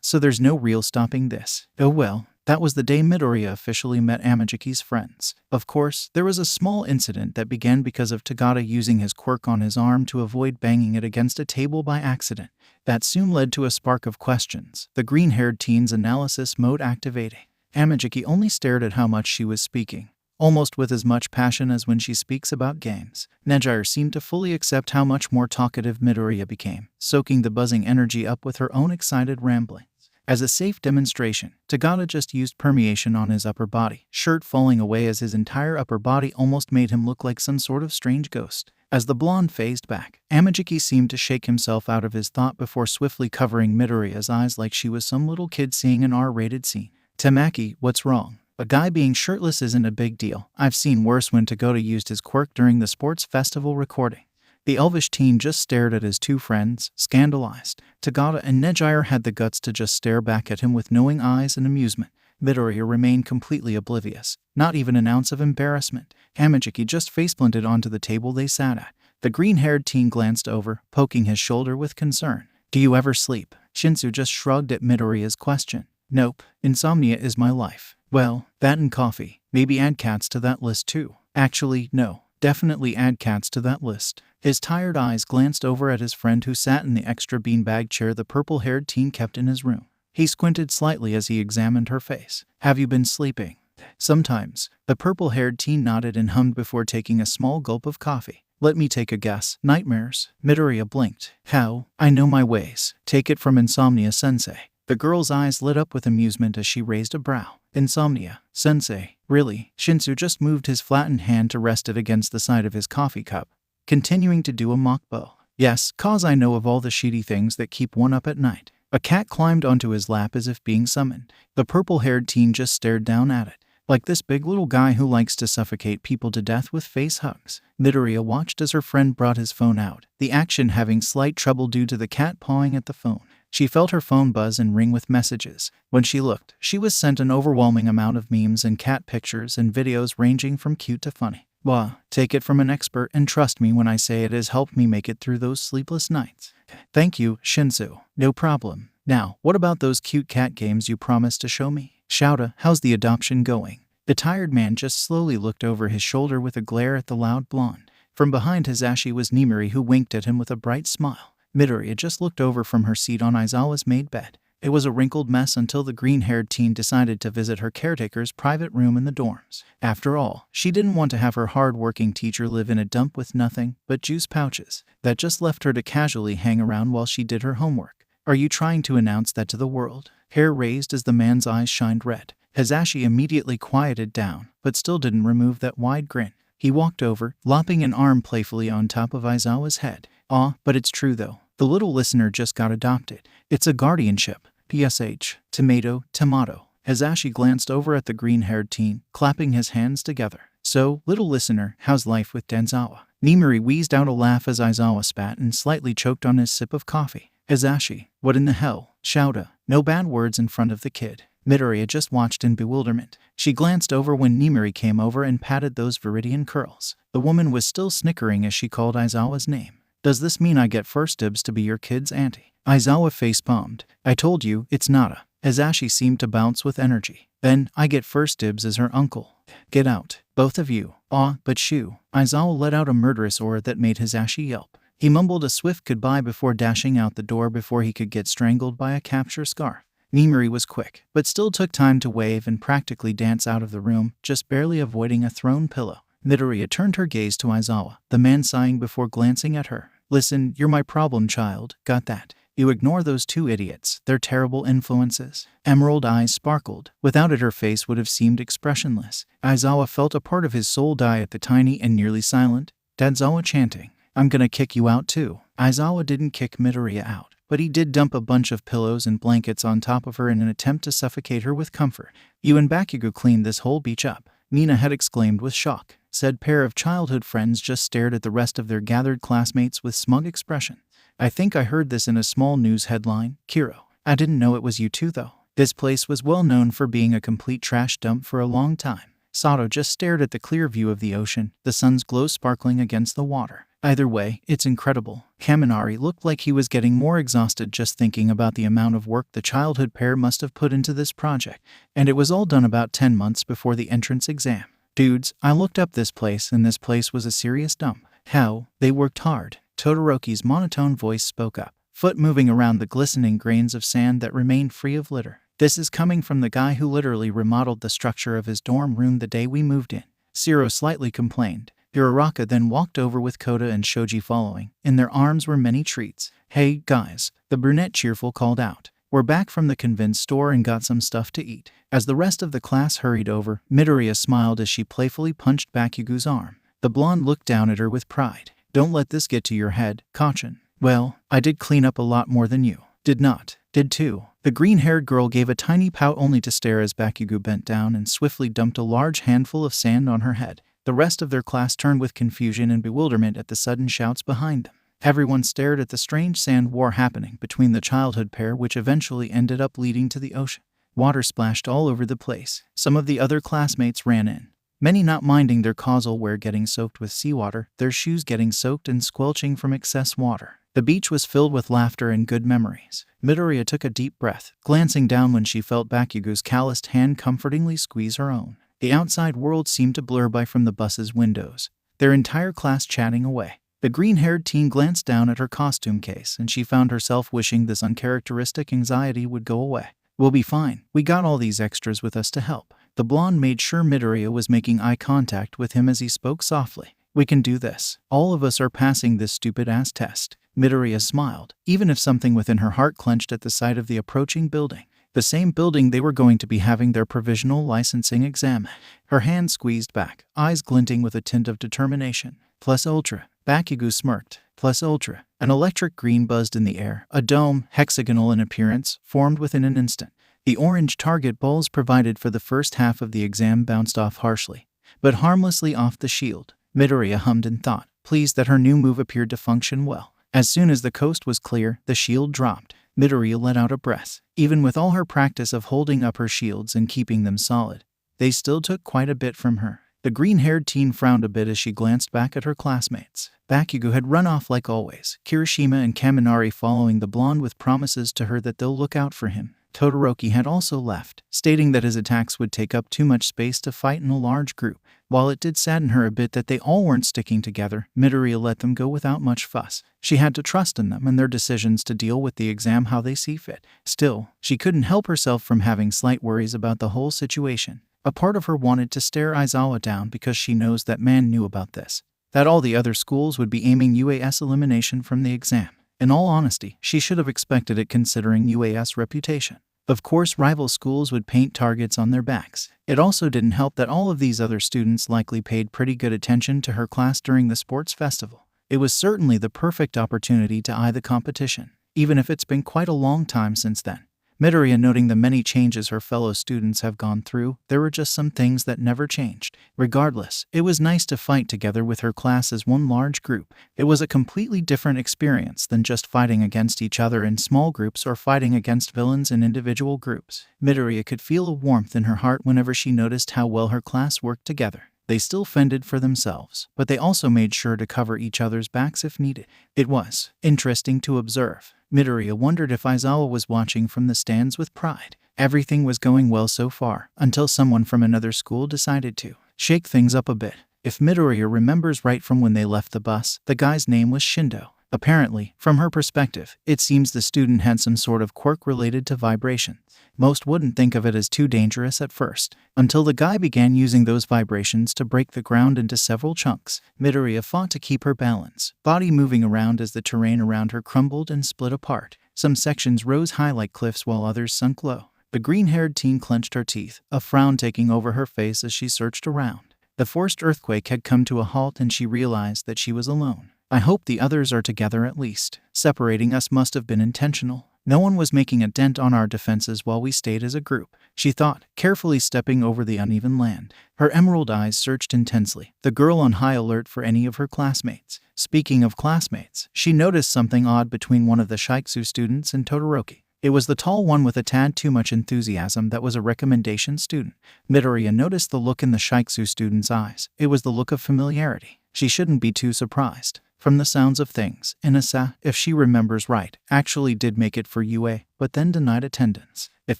So there's no real stopping this. Oh well. That was the day Midoriya officially met Amajiki's friends. Of course, there was a small incident that began because of Tagata using his quirk on his arm to avoid banging it against a table by accident. That soon led to a spark of questions, the green-haired teen's analysis mode activating. Amajiki only stared at how much she was speaking, almost with as much passion as when she speaks about games. Nighteye seemed to fully accept how much more talkative Midoriya became, soaking the buzzing energy up with her own excited rambling. As a safe demonstration, Tagata just used permeation on his upper body, shirt falling away as his entire upper body almost made him look like some sort of strange ghost. As the blonde phased back, Amajiki seemed to shake himself out of his thought before swiftly covering Midoriya's eyes like she was some little kid seeing an R-rated scene. Tamaki, what's wrong? A guy being shirtless isn't a big deal. I've seen worse when Tagata used his quirk during the sports festival recording. The elvish teen just stared at his two friends, scandalized. Tagata and Nighteye had the guts to just stare back at him with knowing eyes and amusement. Midoriya remained completely oblivious, not even an ounce of embarrassment. Amajiki just faceplanted onto the table they sat at. The green-haired teen glanced over, poking his shoulder with concern. Do you ever sleep? Shinsu just shrugged at Midoriya's question. Nope, insomnia is my life. Well, that and coffee. Maybe add cats to that list too. Actually, no. Definitely add cats to that list. His tired eyes glanced over at his friend who sat in the extra beanbag chair the purple-haired teen kept in his room. He squinted slightly as he examined her face. Have you been sleeping? Sometimes. The purple-haired teen nodded and hummed before taking a small gulp of coffee. Let me take a guess. Nightmares? Midoriya blinked. How? I know my ways. Take it from Insomnia-sensei. The girl's eyes lit up with amusement as she raised a brow. Insomnia, sensei, really? Shinsu just moved his flattened hand to rest it against the side of his coffee cup, continuing to do a mock bow. Yes, cause I know of all the shitty things that keep one up at night. A cat climbed onto his lap as if being summoned. The purple-haired teen just stared down at it, like this big little guy who likes to suffocate people to death with face hugs. Midoriya watched as her friend brought his phone out, the action having slight trouble due to the cat pawing at the phone. She felt her phone buzz and ring with messages. When she looked, she was sent an overwhelming amount of memes and cat pictures and videos ranging from cute to funny. Wah, take it from an expert and trust me when I say it has helped me make it through those sleepless nights. Thank you, Shinsu. No problem. Now, what about those cute cat games you promised to show me? Shouta, how's the adoption going? The tired man just slowly looked over his shoulder with a glare at the loud blonde. From behind Hasashi was Nimiri, who winked at him with a bright smile. Midoriya just looked over from her seat on Aizawa's made bed. It was a wrinkled mess until the green-haired teen decided to visit her caretaker's private room in the dorms. After all, she didn't want to have her hard-working teacher live in a dump with nothing but juice pouches. That just left her to casually hang around while she did her homework. Are you trying to announce that to the world? Hair raised as the man's eyes shined red. Hasashi immediately quieted down, but still didn't remove that wide grin. He walked over, lopping an arm playfully on top of Aizawa's head. But it's true though. The little listener just got adopted. It's a guardianship. PSH. Tomato. Hasashi glanced over at the green-haired teen, clapping his hands together. So, little listener, how's life with Denzawa? Nimiri wheezed out a laugh as Aizawa spat and slightly choked on his sip of coffee. Hasashi, what in the hell? Shouta. No bad words in front of the kid. Midoriya just watched in bewilderment. She glanced over when Nimiri came over and patted those viridian curls. The woman was still snickering as she called Aizawa's name. Does this mean I get first dibs to be your kid's auntie? Aizawa face-palmed. I told you, it's nada. Hasashi seemed to bounce with energy. Then, I get first dibs as her uncle. Get out, both of you. Ah, but shoo. Aizawa let out a murderous aura that made Hasashi yelp. He mumbled a swift goodbye before dashing out the door before he could get strangled by a capture scarf. Nimori was quick, but still took time to wave and practically dance out of the room, just barely avoiding a thrown pillow. Midoriya turned her gaze to Aizawa, the man sighing before glancing at her. Listen, you're my problem child, got that? You ignore those two idiots, they're terrible influences. Emerald eyes sparkled. Without it her face would have seemed expressionless. Aizawa felt a part of his soul die at the tiny and nearly silent Dadzawa chanting. I'm gonna kick you out too. Aizawa didn't kick Midoriya out, but he did dump a bunch of pillows and blankets on top of her in an attempt to suffocate her with comfort. You and Bakugou cleaned this whole beach up, Nina had exclaimed with shock. Said pair of childhood friends just stared at the rest of their gathered classmates with smug expression. I think I heard this in a small news headline, Kiro. I didn't know it was you two though. This place was well known for being a complete trash dump for a long time. Sato just stared at the clear view of the ocean, the sun's glow sparkling against the water. Either way, it's incredible. Kaminari looked like he was getting more exhausted just thinking about the amount of work the childhood pair must have put into this project, and it was all done about 10 months before the entrance exam. Dudes, I looked up this place and this place was a serious dump. How? They worked hard. Todoroki's monotone voice spoke up, foot moving around the glistening grains of sand that remained free of litter. This is coming from the guy who literally remodeled the structure of his dorm room the day we moved in. Shiro slightly complained. Hiraraka then walked over with Kota and Shoji following. In their arms were many treats. Hey, guys, the brunette cheerful called out. We're back from the convenience store and got some stuff to eat. As the rest of the class hurried over, Midoriya smiled as she playfully punched Bakugou's arm. The blonde looked down at her with pride. Don't let this get to your head, Kachin. Well, I did clean up a lot more than you. Did not. Did too. The green-haired girl gave a tiny pout only to stare as Bakugou bent down and swiftly dumped a large handful of sand on her head. The rest of their class turned with confusion and bewilderment at the sudden shouts behind them. Everyone stared at the strange sand war happening between the childhood pair, which eventually ended up leading to the ocean. Water splashed all over the place. Some of the other classmates ran in, many not minding their causal wear getting soaked with seawater, their shoes getting soaked and squelching from excess water. The beach was filled with laughter and good memories. Midoriya took a deep breath, glancing down when she felt Bakugou's calloused hand comfortingly squeeze her own. The outside world seemed to blur by from the bus's windows, their entire class chatting away. The green-haired teen glanced down at her costume case and she found herself wishing this uncharacteristic anxiety would go away. We'll be fine. We got all these extras with us to help. The blonde made sure Midoriya was making eye contact with him as he spoke softly. We can do this. All of us are passing this stupid-ass test. Midoriya smiled, even if something within her heart clenched at the sight of the approaching building. The same building they were going to be having their provisional licensing exam. Her hand squeezed back, eyes glinting with a tint of determination. Plus ultra. Bakugou smirked. Plus ultra. An electric green buzzed in the air. A dome, hexagonal in appearance, formed within an instant. The orange target balls provided for the first half of the exam bounced off harshly, but harmlessly off the shield. Midoriya hummed in thought, pleased that her new move appeared to function well. As soon as the coast was clear, the shield dropped. Midoriya let out a breath. Even with all her practice of holding up her shields and keeping them solid, they still took quite a bit from her. The green-haired teen frowned a bit as she glanced back at her classmates. Bakugou had run off like always, Kirishima and Kaminari following the blonde with promises to her that they'll look out for him. Todoroki had also left, stating that his attacks would take up too much space to fight in a large group. While it did sadden her a bit that they all weren't sticking together, Midoriya let them go without much fuss. She had to trust in them and their decisions to deal with the exam how they see fit. Still, she couldn't help herself from having slight worries about the whole situation. A part of her wanted to stare Aizawa down because she knows that man knew about this, that all the other schools would be aiming UAS elimination from the exam. In all honesty, she should have expected it considering UAS reputation. Of course, rival schools would paint targets on their backs. It also didn't help that all of these other students likely paid pretty good attention to her class during the sports festival. It was certainly the perfect opportunity to eye the competition, even if it's been quite a long time since then. Midoriya noting the many changes her fellow students have gone through, there were just some things that never changed. Regardless, it was nice to fight together with her class as one large group. It was a completely different experience than just fighting against each other in small groups or fighting against villains in individual groups. Midoriya could feel a warmth in her heart whenever she noticed how well her class worked together. They still fended for themselves, but they also made sure to cover each other's backs if needed. It was interesting to observe. Midoriya wondered if Aizawa was watching from the stands with pride. Everything was going well so far, until someone from another school decided to shake things up a bit. If Midoriya remembers right from when they left the bus, the guy's name was Shindo. Apparently, from her perspective, it seems the student had some sort of quirk related to vibrations. Most wouldn't think of it as too dangerous at first, until the guy began using those vibrations to break the ground into several chunks. Midoriya fought to keep her balance, body moving around as the terrain around her crumbled and split apart. Some sections rose high like cliffs while others sunk low. The green-haired teen clenched her teeth, a frown taking over her face as she searched around. The forced earthquake had come to a halt and she realized that she was alone. I hope the others are together at least. Separating us must have been intentional. No one was making a dent on our defenses while we stayed as a group, she thought, carefully stepping over the uneven land. Her emerald eyes searched intensely, the girl on high alert for any of her classmates. Speaking of classmates, she noticed something odd between one of the Shiketsu students and Todoroki. It was the tall one with a tad too much enthusiasm that was a recommendation student. Midoriya noticed the look in the Shiketsu student's eyes. It was the look of familiarity. She shouldn't be too surprised. From the sounds of things, Inasa, if she remembers right, actually did make it for UA, but then denied attendance. If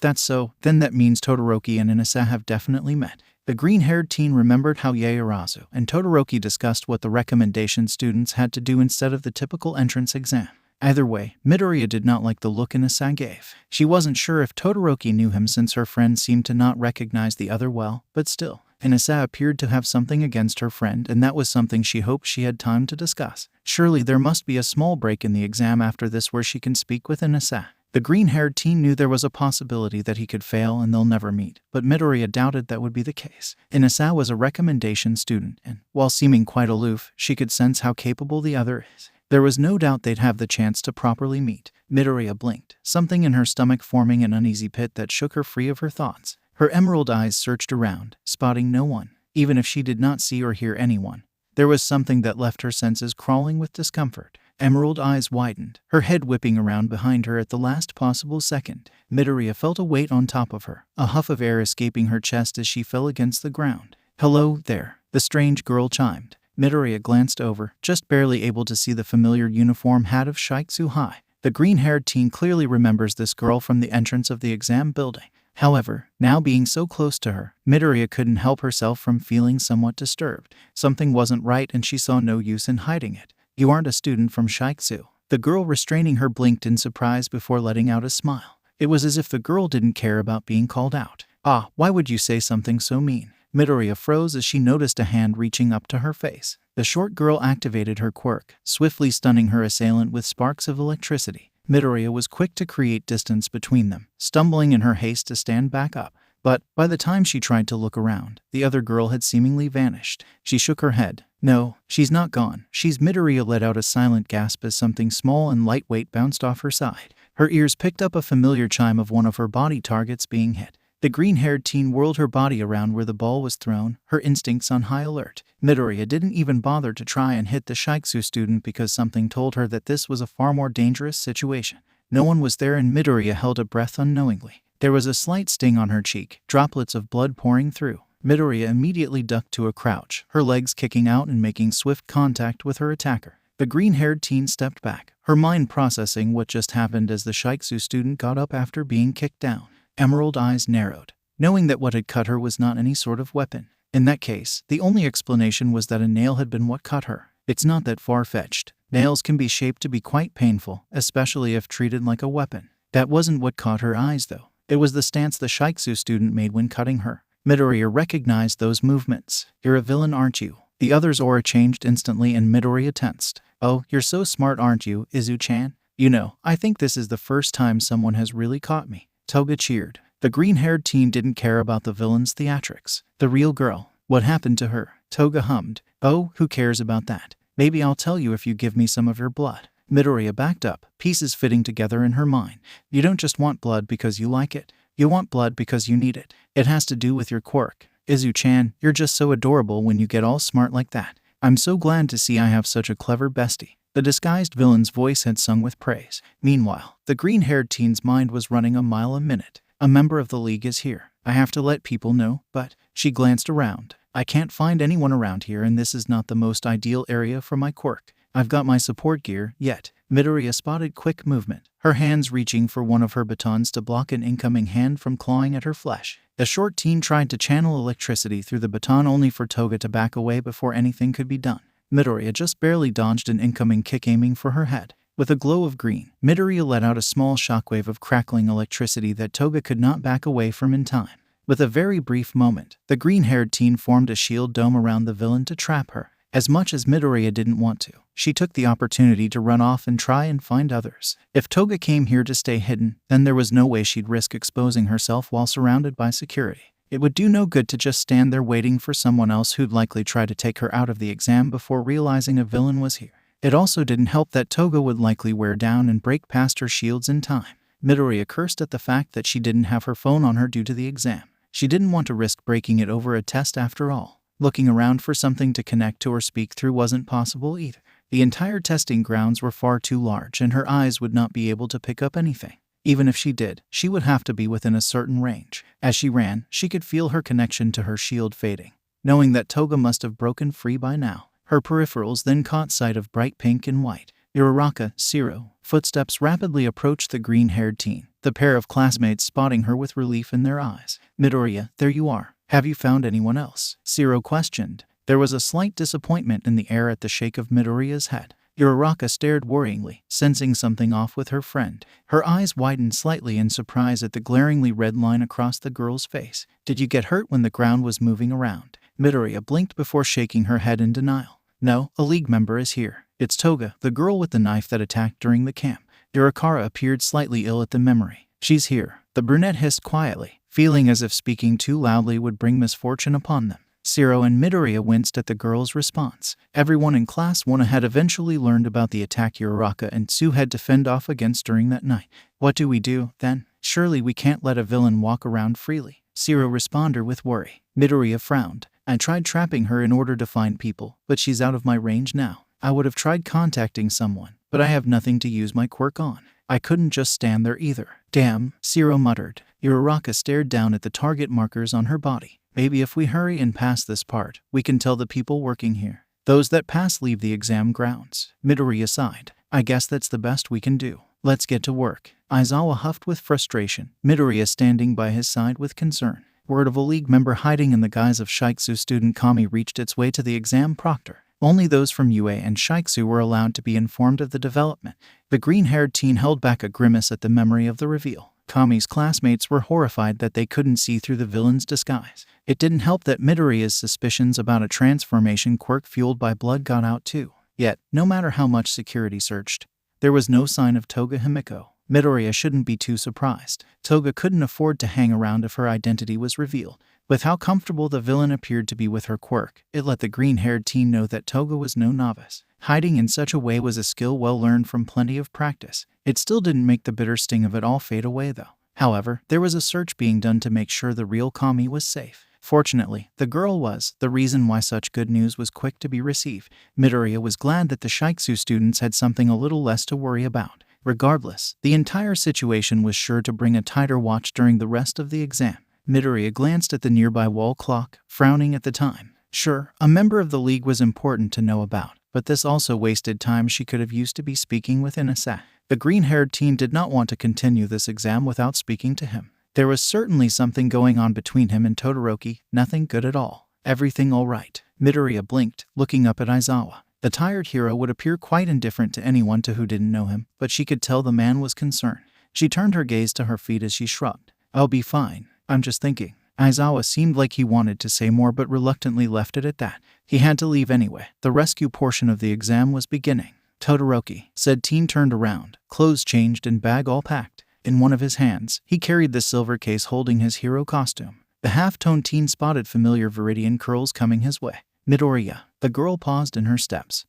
that's so, then that means Todoroki and Inasa have definitely met. The green-haired teen remembered how Yaoyorozu and Todoroki discussed what the recommendation students had to do instead of the typical entrance exam. Either way, Midoriya did not like the look Inasa gave. She wasn't sure if Todoroki knew him since her friend seemed to not recognize the other well, but still. Inasa appeared to have something against her friend, and that was something she hoped she had time to discuss. Surely there must be a small break in the exam after this where she can speak with Inasa. The green-haired teen knew there was a possibility that he could fail and they'll never meet, but Midoriya doubted that would be the case. Inasa was a recommendation student, and, while seeming quite aloof, she could sense how capable the other is. There was no doubt they'd have the chance to properly meet. Midoriya blinked, something in her stomach forming an uneasy pit that shook her free of her thoughts. Her emerald eyes searched around, spotting no one. Even if she did not see or hear anyone, there was something that left her senses crawling with discomfort. Emerald eyes widened, her head whipping around behind her at the last possible second. Midoriya felt a weight on top of her, a huff of air escaping her chest as she fell against the ground. "Hello there," the strange girl chimed. Midoriya glanced over, just barely able to see the familiar uniform hat of Shiketsu High. The green-haired teen clearly remembers this girl from the entrance of the exam building. However, now being so close to her, Midoriya couldn't help herself from feeling somewhat disturbed. Something wasn't right and she saw no use in hiding it. "You aren't a student from Shiketsu." The girl restraining her blinked in surprise before letting out a smile. It was as if the girl didn't care about being called out. "Ah, why would you say something so mean?" Midoriya froze as she noticed a hand reaching up to her face. The short girl activated her quirk, swiftly stunning her assailant with sparks of electricity. Midoriya was quick to create distance between them, stumbling in her haste to stand back up. But, by the time she tried to look around, the other girl had seemingly vanished. She shook her head. "No, she's not gone. Midoriya let out a silent gasp as something small and lightweight bounced off her side. Her ears picked up a familiar chime of one of her body targets being hit. The green-haired teen whirled her body around where the ball was thrown, her instincts on high alert. Midoriya didn't even bother to try and hit the Shiketsu student because something told her that this was a far more dangerous situation. No one was there and Midoriya held a breath unknowingly. There was a slight sting on her cheek, droplets of blood pouring through. Midoriya immediately ducked to a crouch, her legs kicking out and making swift contact with her attacker. The green-haired teen stepped back, her mind processing what just happened as the Shiketsu student got up after being kicked down. Emerald eyes narrowed, knowing that what had cut her was not any sort of weapon. In that case, the only explanation was that a nail had been what cut her. It's not that far-fetched. Nails can be shaped to be quite painful, especially if treated like a weapon. That wasn't what caught her eyes, though. It was the stance the Shiketsu student made when cutting her. Midoriya recognized those movements. "You're a villain, aren't you?" The other's aura changed instantly and Midoriya tensed. "Oh, you're so smart, aren't you, Izu-chan? You know, I think this is the first time someone has really caught me." Toga cheered. The green-haired teen didn't care about the villain's theatrics. "The real girl. What happened to her?" Toga hummed. "Oh, who cares about that? Maybe I'll tell you if you give me some of your blood." Midoriya backed up, pieces fitting together in her mind. "You don't just want blood because you like it. You want blood because you need it. It has to do with your quirk. Izu-chan, you're just so adorable when you get all smart like that. I'm so glad to see I have such a clever bestie." The disguised villain's voice had sung with praise. Meanwhile, the green-haired teen's mind was running a mile a minute. "A member of the league is here. I have to let people know, but..." She glanced around. "I can't find anyone around here and this is not the most ideal area for my quirk. I've got my support gear, yet." Midoriya spotted quick movement, her hands reaching for one of her batons to block an incoming hand from clawing at her flesh. The short teen tried to channel electricity through the baton only for Toga to back away before anything could be done. Midoriya just barely dodged an incoming kick aiming for her head. With a glow of green, Midoriya let out a small shockwave of crackling electricity that Toga could not back away from in time. With a very brief moment, the green-haired teen formed a shield dome around the villain to trap her. As much as Midoriya didn't want to, she took the opportunity to run off and try and find others. If Toga came here to stay hidden, then there was no way she'd risk exposing herself while surrounded by security. It would do no good to just stand there waiting for someone else who'd likely try to take her out of the exam before realizing a villain was here. It also didn't help that Toga would likely wear down and break past her shields in time. Midoriya cursed at the fact that she didn't have her phone on her due to the exam. She didn't want to risk breaking it over a test after all. Looking around for something to connect to or speak through wasn't possible either. The entire testing grounds were far too large and her eyes would not be able to pick up anything. Even if she did, she would have to be within a certain range. As she ran, she could feel her connection to her shield fading. Knowing that Toga must have broken free by now, her peripherals then caught sight of bright pink and white. Uraraka, Zero. Footsteps rapidly approached the green-haired teen, the pair of classmates spotting her with relief in their eyes. Midoriya, there you are. Have you found anyone else? Zero questioned. There was a slight disappointment in the air at the shake of Midoriya's head. Uraraka stared worryingly, sensing something off with her friend. Her eyes widened slightly in surprise at the glaringly red line across the girl's face. Did you get hurt when the ground was moving around? Midoriya blinked before shaking her head in denial. No, a league member is here. It's Toga, the girl with the knife that attacked during the camp. Uraraka appeared slightly ill at the memory. She's here. The brunette hissed quietly, feeling as if speaking too loudly would bring misfortune upon them. Zero and Midoriya winced at the girl's response. Everyone in Class 1 had eventually learned about the attack Uraraka and Tsu had to fend off against during that night. What do we do, then? Surely we can't let a villain walk around freely. Zero responded with worry. Midoriya frowned. I tried trapping her in order to find people, but she's out of my range now. I would have tried contacting someone, but I have nothing to use my quirk on. I couldn't just stand there either. Damn, Zero muttered. Uraraka stared down at the target markers on her body. Maybe if we hurry and pass this part, we can tell the people working here. Those that pass leave the exam grounds. Midoriya sighed. I guess that's the best we can do. Let's get to work. Aizawa huffed with frustration, Midoriya standing by his side with concern. Word of a league member hiding in the guise of Shiketsu student Kami reached its way to the exam proctor. Only those from UA and Shiketsu were allowed to be informed of the development. The green-haired teen held back a grimace at the memory of the reveal. Kami's classmates were horrified that they couldn't see through the villain's disguise. It didn't help that Midoriya's suspicions about a transformation quirk fueled by blood got out too. Yet, no matter how much security searched, there was no sign of Toga Himiko. Midoriya shouldn't be too surprised. Toga couldn't afford to hang around if her identity was revealed. With how comfortable the villain appeared to be with her quirk, it let the green-haired teen know that Toga was no novice. Hiding in such a way was a skill well learned from plenty of practice. It still didn't make the bitter sting of it all fade away though. However, there was a search being done to make sure the real Kami was safe. Fortunately, the girl was the reason why such good news was quick to be received. Midoriya was glad that the Shiketsu students had something a little less to worry about. Regardless, the entire situation was sure to bring a tighter watch during the rest of the exam. Midoriya glanced at the nearby wall clock, frowning at the time. Sure, a member of the league was important to know about, but this also wasted time she could have used to be speaking with Inasa. The green-haired teen did not want to continue this exam without speaking to him. There was certainly something going on between him and Todoroki, nothing good at all. Everything all right. Midoriya blinked, looking up at Aizawa. The tired hero would appear quite indifferent to anyone who didn't know him, but she could tell the man was concerned. She turned her gaze to her feet as she shrugged. I'll be fine. I'm just thinking. Aizawa seemed like he wanted to say more but reluctantly left it at that. He had to leave anyway. The rescue portion of the exam was beginning. Todoroki, said teen turned around, clothes changed and bag all packed. In one of his hands, he carried the silver case holding his hero costume. The half-toned teen spotted familiar viridian curls coming his way. Midoriya. The girl paused in her steps,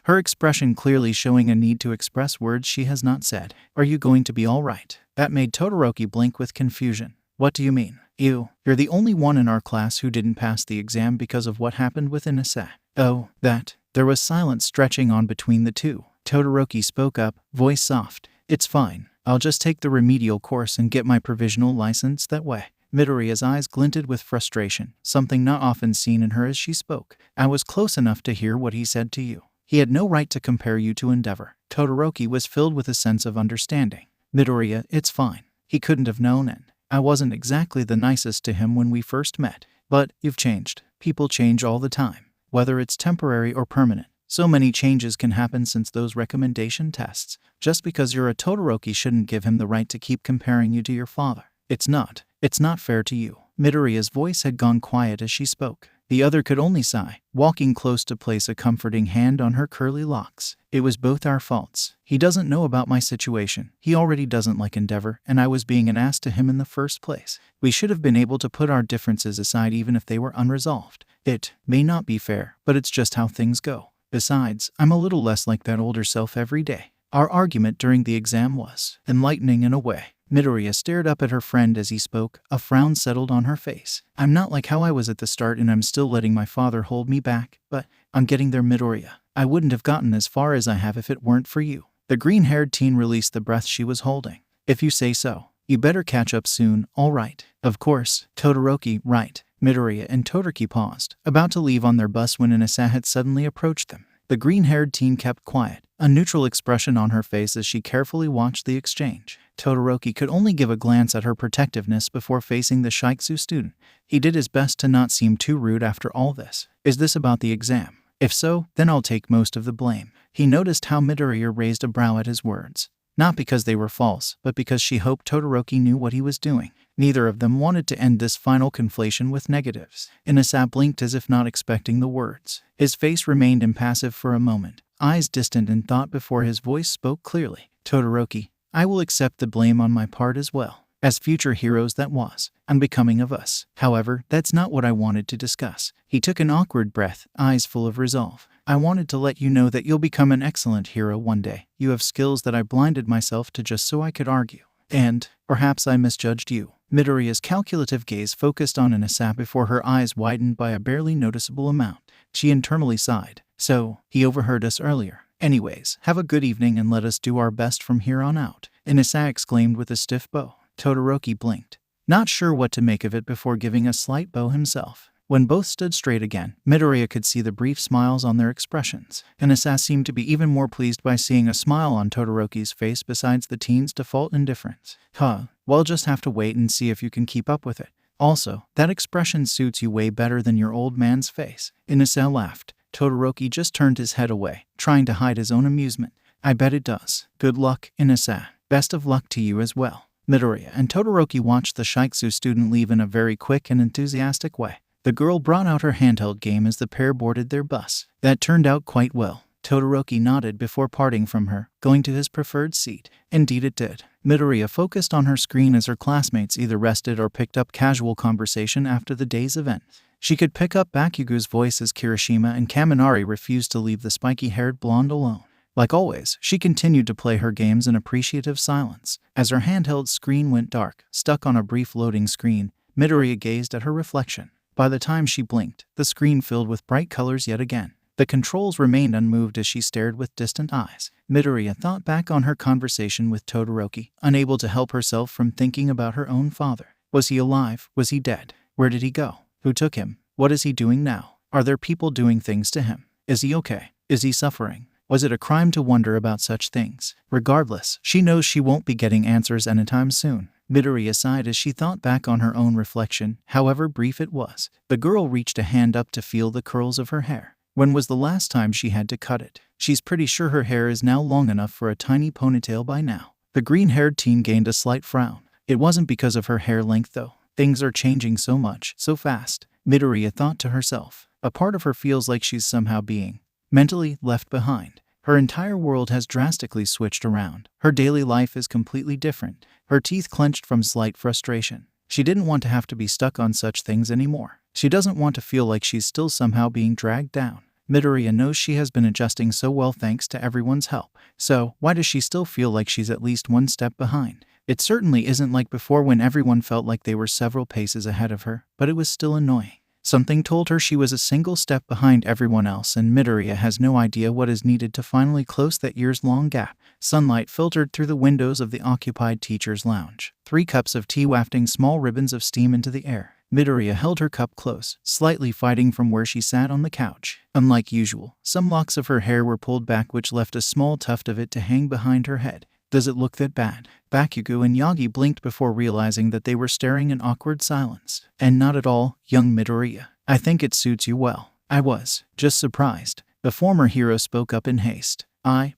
her expression clearly showing a need to express words she has not said. Are you going to be all right? That made Todoroki blink with confusion. What do you mean? You're the only one in our class who didn't pass the exam because of what happened with Inasa. Oh, that. There was silence stretching on between the two. Todoroki spoke up, voice soft. It's fine. I'll just take the remedial course and get my provisional license that way. Midoriya's eyes glinted with frustration, something not often seen in her as she spoke. I was close enough to hear what he said to you. He had no right to compare you to Endeavor. Todoroki was filled with a sense of understanding. Midoriya, it's fine. He couldn't have known, and I wasn't exactly the nicest to him when we first met. But you've changed. People change all the time, whether it's temporary or permanent. So many changes can happen since those recommendation tests. Just because you're a Todoroki shouldn't give him the right to keep comparing you to your father. It's not fair to you. Midoriya's voice had gone quiet as she spoke. The other could only sigh, walking close to place a comforting hand on her curly locks. It was both our faults. He doesn't know about my situation. He already doesn't like Endeavor, and I was being an ass to him in the first place. We should have been able to put our differences aside even if they were unresolved. It may not be fair, but it's just how things go. Besides, I'm a little less like that older self every day. Our argument during the exam was enlightening in a way. Midoriya stared up at her friend as he spoke. A frown settled on her face. I'm not like how I was at the start, and I'm still letting my father hold me back, but I'm getting there, Midoriya. I wouldn't have gotten as far as I have if it weren't for you. The green-haired teen released the breath she was holding. If you say so. You better catch up soon, all right? Of course. Todoroki, right. Midoriya and Todoroki paused, about to leave on their bus when Inasa had suddenly approached them. The green-haired teen kept quiet, a neutral expression on her face as she carefully watched the exchange. Todoroki could only give a glance at her protectiveness before facing the Shiketsu student. He did his best to not seem too rude after all this. Is this about the exam? If so, then I'll take most of the blame. He noticed how Midoriya raised a brow at his words. Not because they were false, but because she hoped Todoroki knew what he was doing. Neither of them wanted to end this final conflation with negatives. Inasa blinked as if not expecting the words. His face remained impassive for a moment, eyes distant in thought before his voice spoke clearly. Todoroki, I will accept the blame on my part as well. As future heroes that was unbecoming of us. However, that's not what I wanted to discuss. He took an awkward breath, eyes full of resolve. I wanted to let you know that you'll become an excellent hero one day. You have skills that I blinded myself to just so I could argue. And perhaps I misjudged you. Midoriya's calculative gaze focused on Inasa before her eyes widened by a barely noticeable amount. She internally sighed. So, he overheard us earlier. Anyways, have a good evening and let us do our best from here on out. Inasa exclaimed with a stiff bow. Todoroki blinked, not sure what to make of it before giving a slight bow himself. When both stood straight again, Midoriya could see the brief smiles on their expressions. Inasa seemed to be even more pleased by seeing a smile on Todoroki's face besides the teen's default indifference. Well, just have to wait and see if you can keep up with it. Also, that expression suits you way better than your old man's face. Inasa laughed. Todoroki just turned his head away, trying to hide his own amusement. I bet it does. Good luck, Inasa. Best of luck to you as well. Midoriya and Todoroki watched the Shiketsu student leave in a very quick and enthusiastic way. The girl brought out her handheld game as the pair boarded their bus. That turned out quite well. Todoroki nodded before parting from her, going to his preferred seat. Indeed it did. Midoriya focused on her screen as her classmates either rested or picked up casual conversation after the day's event. She could pick up Bakugou's voice as Kirishima and Kaminari refused to leave the spiky-haired blonde alone. Like always, she continued to play her games in appreciative silence. As her handheld screen went dark, stuck on a brief loading screen, Midoriya gazed at her reflection. By the time she blinked, the screen filled with bright colors yet again. The controls remained unmoved as she stared with distant eyes. Midoriya thought back on her conversation with Todoroki, unable to help herself from thinking about her own father. Was he alive? Was he dead? Where did he go? Who took him? What is he doing now? Are there people doing things to him? Is he okay? Is he suffering? Was it a crime to wonder about such things? Regardless, she knows she won't be getting answers anytime soon. Midoriya sighed as she thought back on her own reflection, however brief it was. The girl reached a hand up to feel the curls of her hair. When was the last time she had to cut it? She's pretty sure her hair is now long enough for a tiny ponytail by now. The green-haired teen gained a slight frown. It wasn't because of her hair length though. Things are changing so much, so fast. Midoriya thought to herself. A part of her feels like she's somehow being mentally left behind. Her entire world has drastically switched around. Her daily life is completely different. Her teeth clenched from slight frustration. She didn't want to have to be stuck on such things anymore. She doesn't want to feel like she's still somehow being dragged down. Midoriya knows she has been adjusting so well thanks to everyone's help. So, why does she still feel like she's at least one step behind? It certainly isn't like before when everyone felt like they were several paces ahead of her, but it was still annoying. Something told her she was a single step behind everyone else, and Midoriya has no idea what is needed to finally close that years-long gap. Sunlight filtered through the windows of the occupied teacher's lounge. 3 cups of tea wafting small ribbons of steam into the air. Midoriya held her cup close, slightly fighting from where she sat on the couch. Unlike usual, some locks of her hair were pulled back, which left a small tuft of it to hang behind her head. Does it look that bad? Bakugou and Yagi blinked before realizing that they were staring in awkward silence. And not at all, young Midoriya. I think it suits you well. I was just surprised. The former hero spoke up in haste.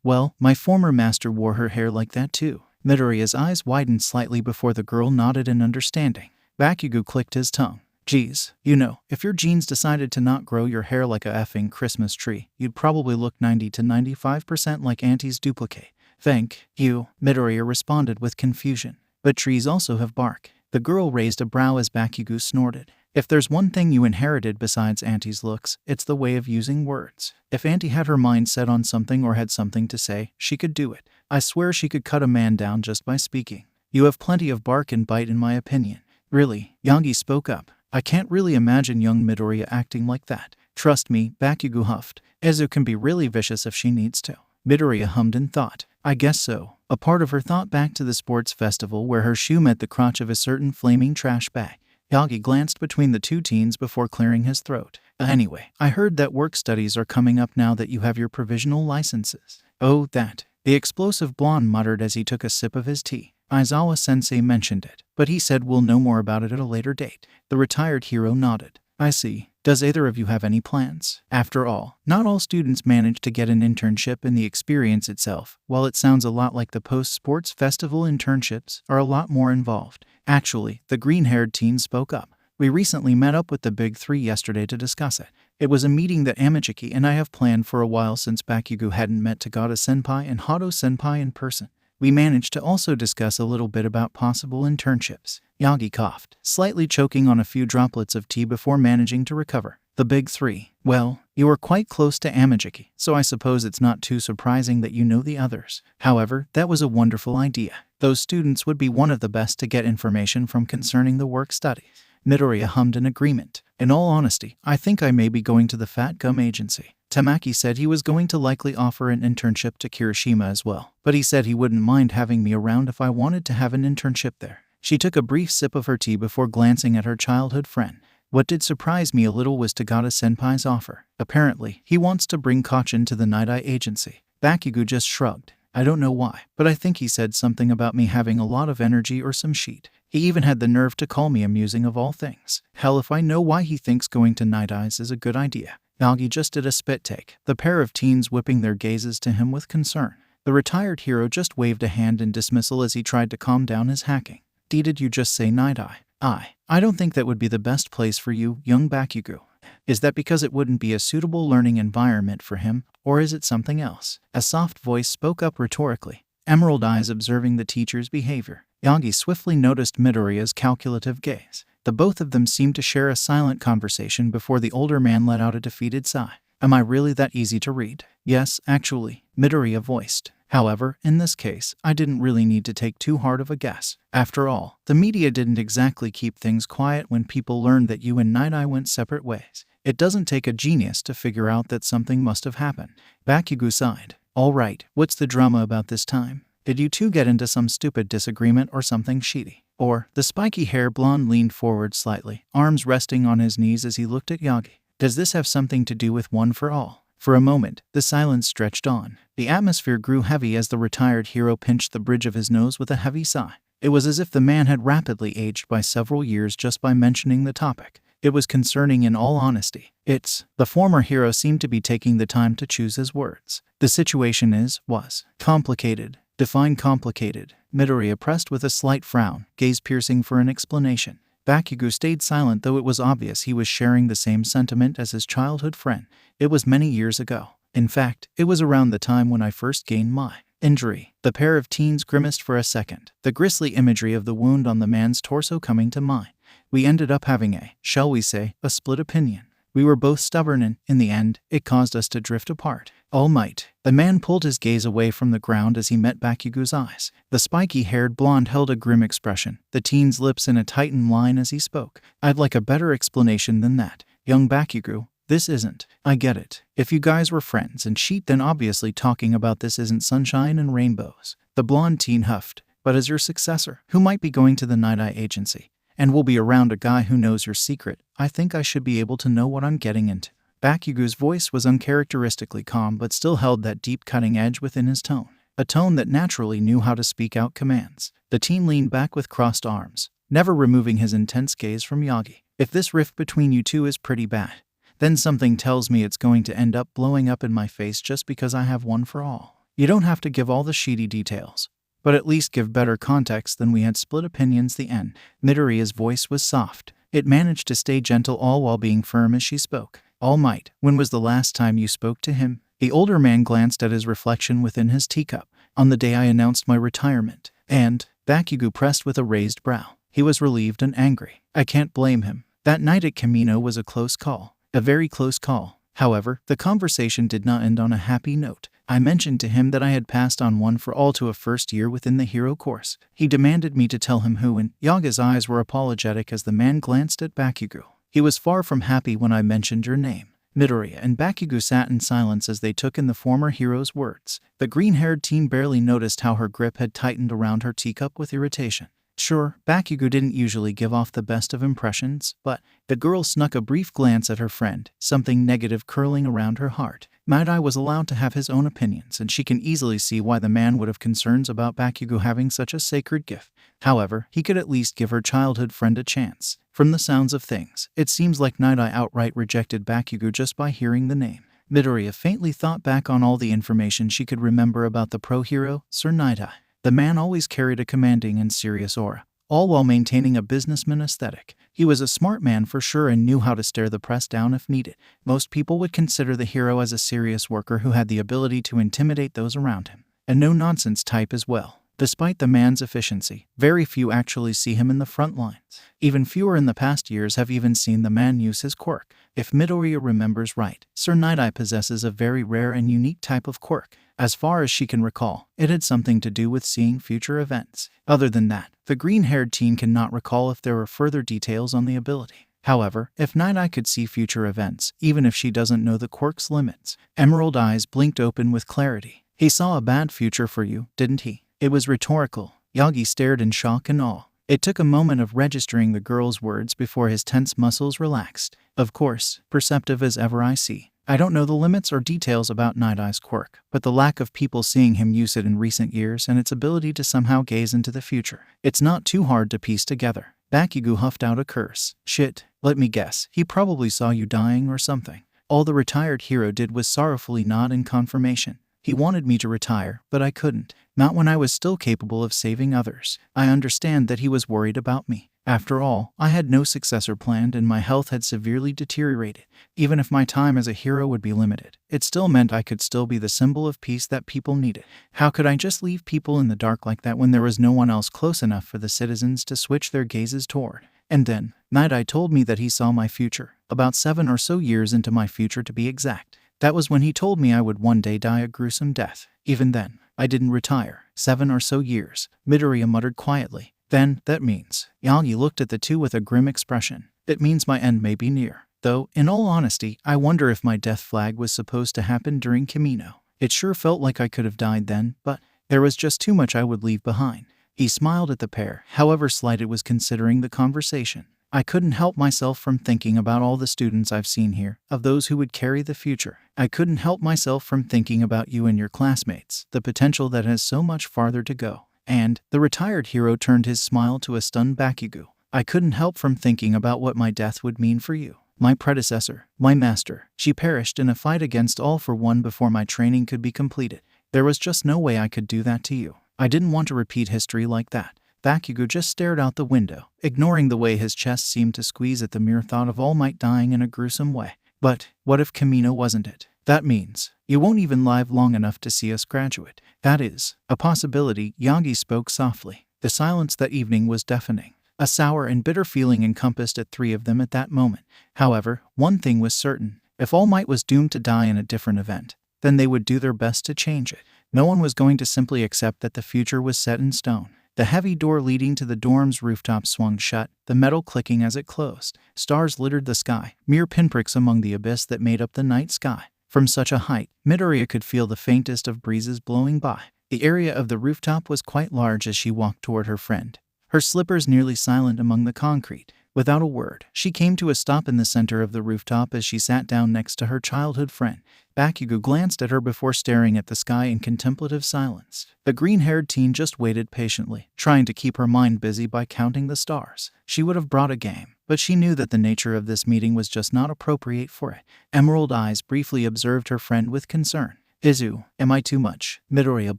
Well, my former master wore her hair like that too. Midoriya's eyes widened slightly before the girl nodded in understanding. Bakugou clicked his tongue. Geez, if your genes decided to not grow your hair like a effing Christmas tree, you'd probably look 90 to 95% like Auntie's duplicate. Thank you, Midoriya responded with confusion. But trees also have bark. The girl raised a brow as Bakugou snorted. If there's one thing you inherited besides Auntie's looks, it's the way of using words. If Auntie had her mind set on something or had something to say, she could do it. I swear she could cut a man down just by speaking. You have plenty of bark and bite in my opinion. Really, Yagi spoke up. I can't really imagine young Midoriya acting like that. Trust me, Bakugou huffed. Ezu can be really vicious if she needs to. Midoriya hummed in thought. I guess so. A part of her thought back to the sports festival where her shoe met the crotch of a certain flaming trash bag. Yagi glanced between the two teens before clearing his throat. Anyway, I heard that work studies are coming up now that you have your provisional licenses. Oh, that. The explosive blonde muttered as he took a sip of his tea. Aizawa-sensei mentioned it, but he said we'll know more about it at a later date. The retired hero nodded. I see. Does either of you have any plans? After all, not all students manage to get an internship, and the experience itself, while it sounds a lot like the post-sports festival internships, are a lot more involved. Actually, the green-haired teen spoke up. We recently met up with the Big Three yesterday to discuss it. It was a meeting that Amajiki and I have planned for a while since Bakugou hadn't met Tagata-senpai and Hato-senpai in person. We managed to also discuss a little bit about possible internships. Yagi coughed, slightly choking on a few droplets of tea before managing to recover. The Big Three. Well, you are quite close to Amajiki, so I suppose it's not too surprising that you know the others. However, that was a wonderful idea. Those students would be one of the best to get information from concerning the work studies. Midoriya hummed in agreement. In all honesty, I think I may be going to the Fat Gum Agency. Tamaki said he was going to likely offer an internship to Kirishima as well, but he said he wouldn't mind having me around if I wanted to have an internship there. She took a brief sip of her tea before glancing at her childhood friend. What did surprise me a little was Tagata-senpai's offer. Apparently, he wants to bring Kachin to the Nighteye agency. Bakugou just shrugged. I don't know why, but I think he said something about me having a lot of energy or some shit. He even had the nerve to call me amusing of all things. Hell, if I know why he thinks going to Nightaye's is a good idea. Yagi just did a spit take, the pair of teens whipping their gazes to him with concern. The retired hero just waved a hand in dismissal as he tried to calm down his hacking. Did you just say Nighteye? I don't think that would be the best place for you, young Bakugou. Is that because it wouldn't be a suitable learning environment for him, or is it something else? A soft voice spoke up rhetorically, emerald eyes observing the teacher's behavior. Yagi swiftly noticed Midoriya's calculative gaze. The both of them seemed to share a silent conversation before the older man let out a defeated sigh. Am I really that easy to read? Yes, actually, Midoriya voiced. However, in this case, I didn't really need to take too hard of a guess. After all, the media didn't exactly keep things quiet when people learned that you and Nighteye went separate ways. It doesn't take a genius to figure out that something must have happened. Bakugou sighed. All right, what's the drama about this time? Did you two get into some stupid disagreement or something shitty? Or, the spiky-haired blonde leaned forward slightly, arms resting on his knees as he looked at Yagi. Does this have something to do with One for All? For a moment, the silence stretched on. The atmosphere grew heavy as the retired hero pinched the bridge of his nose with a heavy sigh. It was as if the man had rapidly aged by several years just by mentioning the topic. It was concerning in all honesty. The former hero seemed to be taking the time to choose his words. The situation was complicated. Define complicated. Midoriya pressed with a slight frown, gaze piercing for an explanation. Bakugou stayed silent, though it was obvious he was sharing the same sentiment as his childhood friend. It was many years ago. In fact, it was around the time when I first gained my injury. The pair of teens grimaced for a second, the grisly imagery of the wound on the man's torso coming to mind. We ended up having shall we say, a split opinion. We were both stubborn and, in the end, it caused us to drift apart. All might. The man pulled his gaze away from the ground as he met Bakugou's eyes. The spiky-haired blonde held a grim expression, the teen's lips in a tightened line as he spoke. I'd like a better explanation than that. Young Bakugou, this isn't. I get it. If you guys were friends and cheat, then obviously talking about this isn't sunshine and rainbows. The blonde teen huffed. But as your successor, who might be going to the Nighteye agency, and will be around a guy who knows your secret. I think I should be able to know what I'm getting into." Bakugou's voice was uncharacteristically calm but still held that deep cutting edge within his tone, a tone that naturally knew how to speak out commands. The teen leaned back with crossed arms, never removing his intense gaze from Yagi. "If this rift between you two is pretty bad, then something tells me it's going to end up blowing up in my face just because I have one for all. You don't have to give all the sheedy details, but at least give better context than we had split opinions." The end. Midoriya's voice was soft. It managed to stay gentle all while being firm as she spoke. "All Might, when was the last time you spoke to him?" The older man glanced at his reflection within his teacup. "On the day I announced my retirement." And Bakugou pressed with a raised brow. He was relieved and angry. I can't blame him. That night at Kamino was a close call. A very close call. However, the conversation did not end on a happy note. I mentioned to him that I had passed on one for all to a first year within the hero course. He demanded me to tell him who, and Yaga's eyes were apologetic as the man glanced at Bakugou. "He was far from happy when I mentioned your name." Midoriya and Bakugou sat in silence as they took in the former hero's words. The green-haired teen barely noticed how her grip had tightened around her teacup with irritation. Sure, Bakugou didn't usually give off the best of impressions, but the girl snuck a brief glance at her friend, something negative curling around her heart. Nighteye was allowed to have his own opinions, and she can easily see why the man would have concerns about Bakugou having such a sacred gift. However, he could at least give her childhood friend a chance. From the sounds of things, it seems like Nighteye outright rejected Bakugou just by hearing the name. Midoriya faintly thought back on all the information she could remember about the pro-hero, Sir Nighteye. The man always carried a commanding and serious aura, all while maintaining a businessman aesthetic. He was a smart man for sure and knew how to stare the press down if needed. Most people would consider the hero as a serious worker who had the ability to intimidate those around him. A no-nonsense type as well. Despite the man's efficiency, very few actually see him in the front lines. Even fewer in the past years have even seen the man use his quirk. If Midoriya remembers right, Sir Nighteye possesses a very rare and unique type of quirk. As far as she can recall, it had something to do with seeing future events. Other than that, the green-haired teen cannot recall if there were further details on the ability. However, if Nighteye could see future events, even if she doesn't know the quirk's limits, Emerald eyes blinked open with clarity. "He saw a bad future for you, didn't he?" It was rhetorical. Yagi stared in shock and awe. It took a moment of registering the girl's words before his tense muscles relaxed. "Of course, perceptive as ever I see. I don't know the limits or details about Night-Eye's quirk, but the lack of people seeing him use it in recent years and its ability to somehow gaze into the future. It's not too hard to piece together." Bakugou huffed out a curse. "Shit, let me guess. He probably saw you dying or something." All the retired hero did was sorrowfully nod in confirmation. "He wanted me to retire, but I couldn't. Not when I was still capable of saving others. I understand that he was worried about me. After all, I had no successor planned and my health had severely deteriorated. Even if my time as a hero would be limited, it still meant I could still be the symbol of peace that people needed. How could I just leave people in the dark like that when there was no one else close enough for the citizens to switch their gazes toward? And then, Nighteye told me that he saw my future, about 7 or so years into my future to be exact. That was when he told me I would one day die a gruesome death. Even then, I didn't retire. 7 or so years," Midoriya muttered quietly. "Then, that means..." Yagi looked at the two with a grim expression. "It means my end may be near. Though, in all honesty, I wonder if my death flag was supposed to happen during Kamino. It sure felt like I could have died then, but there was just too much I would leave behind." He smiled at the pair, however slight it was considering the conversation. "I couldn't help myself from thinking about all the students I've seen here, of those who would carry the future. I couldn't help myself from thinking about you and your classmates, the potential that has so much farther to go." And the retired hero turned his smile to a stunned Bakugou. "I couldn't help from thinking about what my death would mean for you. My predecessor, my master, she perished in a fight against all for one before my training could be completed. There was just no way I could do that to you. I didn't want to repeat history like that." Bakugou just stared out the window, ignoring the way his chest seemed to squeeze at the mere thought of All Might dying in a gruesome way. "But what if Kamino wasn't it? That means you won't even live long enough to see us graduate." "That is a possibility," Yagi spoke softly. The silence that evening was deafening. A sour and bitter feeling encompassed at 3 of them at that moment. However, one thing was certain. If All Might was doomed to die in a different event, then they would do their best to change it. No one was going to simply accept that the future was set in stone. The heavy door leading to the dorm's rooftop swung shut, the metal clicking as it closed. Stars littered the sky, mere pinpricks among the abyss that made up the night sky. From such a height, Midoriya could feel the faintest of breezes blowing by. The area of the rooftop was quite large as she walked toward her friend, her slippers nearly silent among the concrete. Without a word, she came to a stop in the center of the rooftop as she sat down next to her childhood friend. Bakugou glanced at her before staring at the sky in contemplative silence. The green-haired teen just waited patiently, trying to keep her mind busy by counting the stars. She would have brought a game, but she knew that the nature of this meeting was just not appropriate for it. Emerald eyes briefly observed her friend with concern. "Izu, am I too much?" Midoriya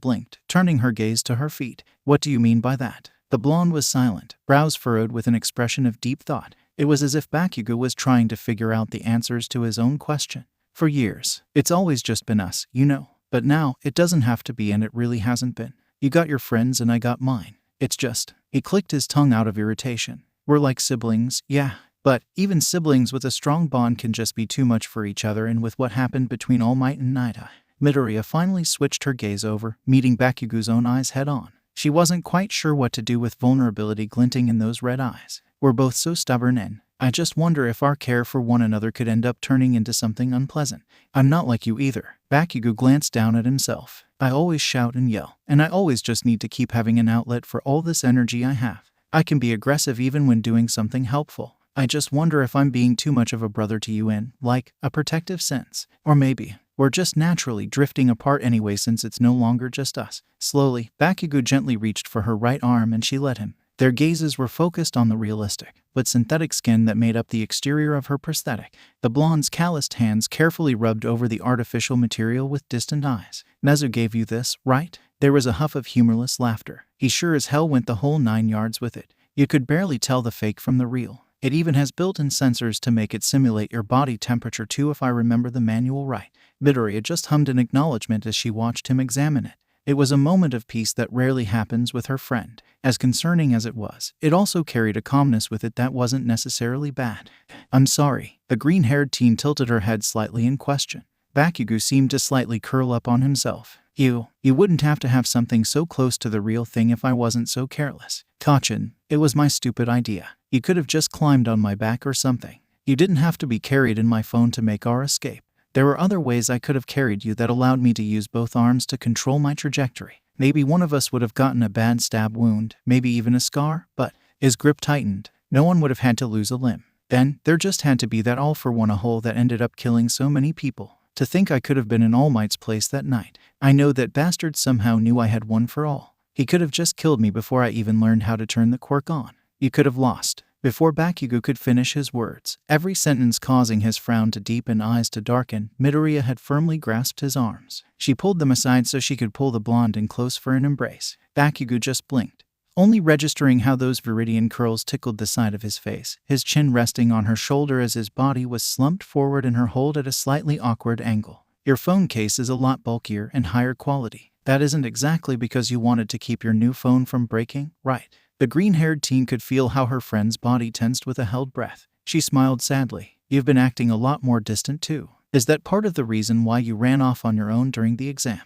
blinked, turning her gaze to her feet. "What do you mean by that?" The blonde was silent, brows furrowed with an expression of deep thought. It was as if Bakugou was trying to figure out the answers to his own question. "For years, it's always just been us, you know. But now, it doesn't have to be, and it really hasn't been. You got your friends and I got mine. It's just..." He clicked his tongue out of irritation. "We're like siblings, yeah. But even siblings with a strong bond can just be too much for each other, and with what happened between All Might and Nighteye." Midoriya finally switched her gaze over, meeting Bakugou's own eyes head-on. She wasn't quite sure what to do with vulnerability glinting in those red eyes. "We're both so stubborn, and I just wonder if our care for one another could end up turning into something unpleasant. I'm not like you either." Bakugou glanced down at himself. "I always shout and yell, and I always just need to keep having an outlet for all this energy I have. I can be aggressive even when doing something helpful. I just wonder if I'm being too much of a brother to you in, like, a protective sense. Or maybe we're just naturally drifting apart anyway since it's no longer just us." Slowly, Bakugou gently reached for her right arm and she let him. Their gazes were focused on the realistic, but synthetic skin that made up the exterior of her prosthetic. The blonde's calloused hands carefully rubbed over the artificial material with distant eyes. "Nezu gave you this, right?" There was a huff of humorless laughter. "He sure as hell went the whole 9 yards with it. You could barely tell the fake from the real. It even has built-in sensors to make it simulate your body temperature too, if I remember the manual right." Midoriya just hummed an acknowledgement as she watched him examine it. It was a moment of peace that rarely happens with her friend. As concerning as it was, it also carried a calmness with it that wasn't necessarily bad. "I'm sorry." The green-haired teen tilted her head slightly in question. Bakugou seemed to slightly curl up on himself. You wouldn't have to have something so close to the real thing if I wasn't so careless. Kachin, it was my stupid idea. You could have just climbed on my back or something. You didn't have to be carried in my phone to make our escape. There were other ways I could have carried you that allowed me to use both arms to control my trajectory. Maybe one of us would have gotten a bad stab wound, maybe even a scar, but..." His grip tightened. "No one would have had to lose a limb. Then, there just had to be that all-for-one a hole that ended up killing so many people. To think I could have been in All Might's place that night. I know that bastard somehow knew I had one for all. He could have just killed me before I even learned how to turn the quirk on. You could have lost." Before Bakugou could finish his words, every sentence causing his frown to deepen, eyes to darken, Midoriya had firmly grasped his arms. She pulled them aside so she could pull the blonde in close for an embrace. Bakugou just blinked, only registering how those viridian curls tickled the side of his face, his chin resting on her shoulder as his body was slumped forward in her hold at a slightly awkward angle. "Your phone case is a lot bulkier and higher quality. That isn't exactly because you wanted to keep your new phone from breaking, right?" The green-haired teen could feel how her friend's body tensed with a held breath. She smiled sadly. "You've been acting a lot more distant too. Is that part of the reason why you ran off on your own during the exam?"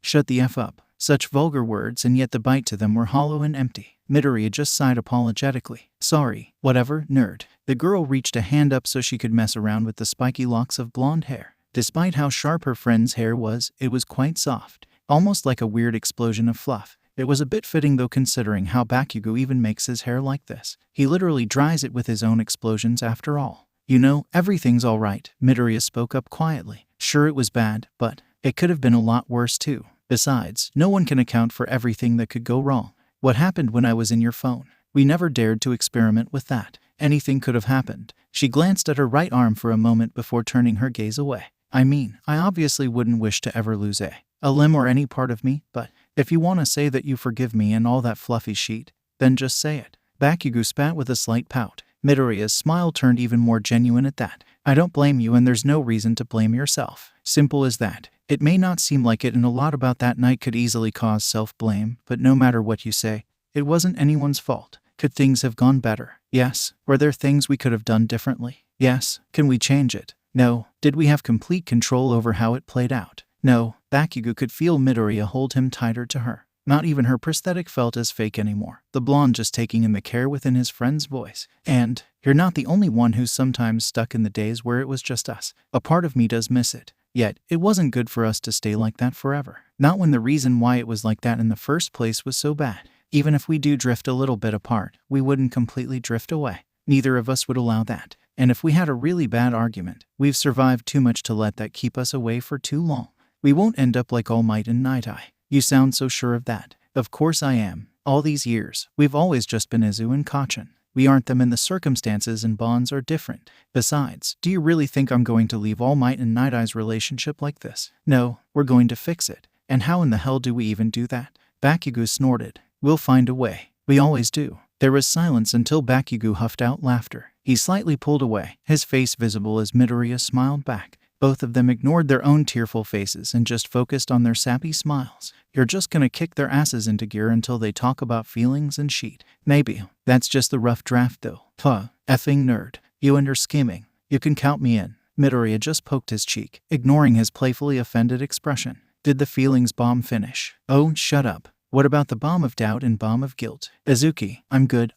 "Shut the F up." Such vulgar words, and yet the bite to them were hollow and empty. Midoriya just sighed apologetically. "Sorry, whatever, nerd." The girl reached a hand up so she could mess around with the spiky locks of blonde hair. Despite how sharp her friend's hair was, it was quite soft, almost like a weird explosion of fluff. It was a bit fitting though, considering how Bakugou even makes his hair like this. He literally dries it with his own explosions after all. "You know, everything's all right," Midoriya spoke up quietly. "Sure, it was bad, but it could have been a lot worse too. Besides, no one can account for everything that could go wrong. What happened when I was in your phone? We never dared to experiment with that. Anything could have happened." She glanced at her right arm for a moment before turning her gaze away. "I mean, I obviously wouldn't wish to ever lose a limb or any part of me, but if you want to say that you forgive me and all that fluffy shit, then just say it." Bakugou spat with a slight pout. Midoriya's smile turned even more genuine at that. "I don't blame you, and there's no reason to blame yourself. Simple as that. It may not seem like it, and a lot about that night could easily cause self-blame, but no matter what you say, it wasn't anyone's fault. Could things have gone better? Yes. Were there things we could have done differently? Yes. Can we change it? No. Did we have complete control over how it played out? No." Bakugou could feel Midoriya hold him tighter to her. Not even her prosthetic felt as fake anymore, the blonde just taking in the care within his friend's voice. "And you're not the only one who's sometimes stuck in the days where it was just us. A part of me does miss it. Yet, it wasn't good for us to stay like that forever. Not when the reason why it was like that in the first place was so bad." Even if we do drift a little bit apart, we wouldn't completely drift away. Neither of us would allow that. And if we had a really bad argument, we've survived too much to let that keep us away for too long. We won't end up like All Might and Nighteye. You sound so sure of that. Of course I am. All these years, we've always just been Izu and Kachin. We aren't them, and the circumstances and bonds are different. Besides, do you really think I'm going to leave All Might and Night-Eye's relationship like this? No, we're going to fix it. And how in the hell do we even do that? Bakugou snorted. We'll find a way. We always do. There was silence until Bakugou huffed out laughter. He slightly pulled away, his face visible as Midoriya smiled back. Both of them ignored their own tearful faces and just focused on their sappy smiles. You're just gonna kick their asses into gear until they talk about feelings and shit. Maybe. That's just the rough draft though. Effing nerd. You and your scheming. You can count me in. Midoriya just poked his cheek, ignoring his playfully offended expression. Did the feelings bomb finish? Oh, shut up. What about the bomb of doubt and bomb of guilt? Izuki, I'm good.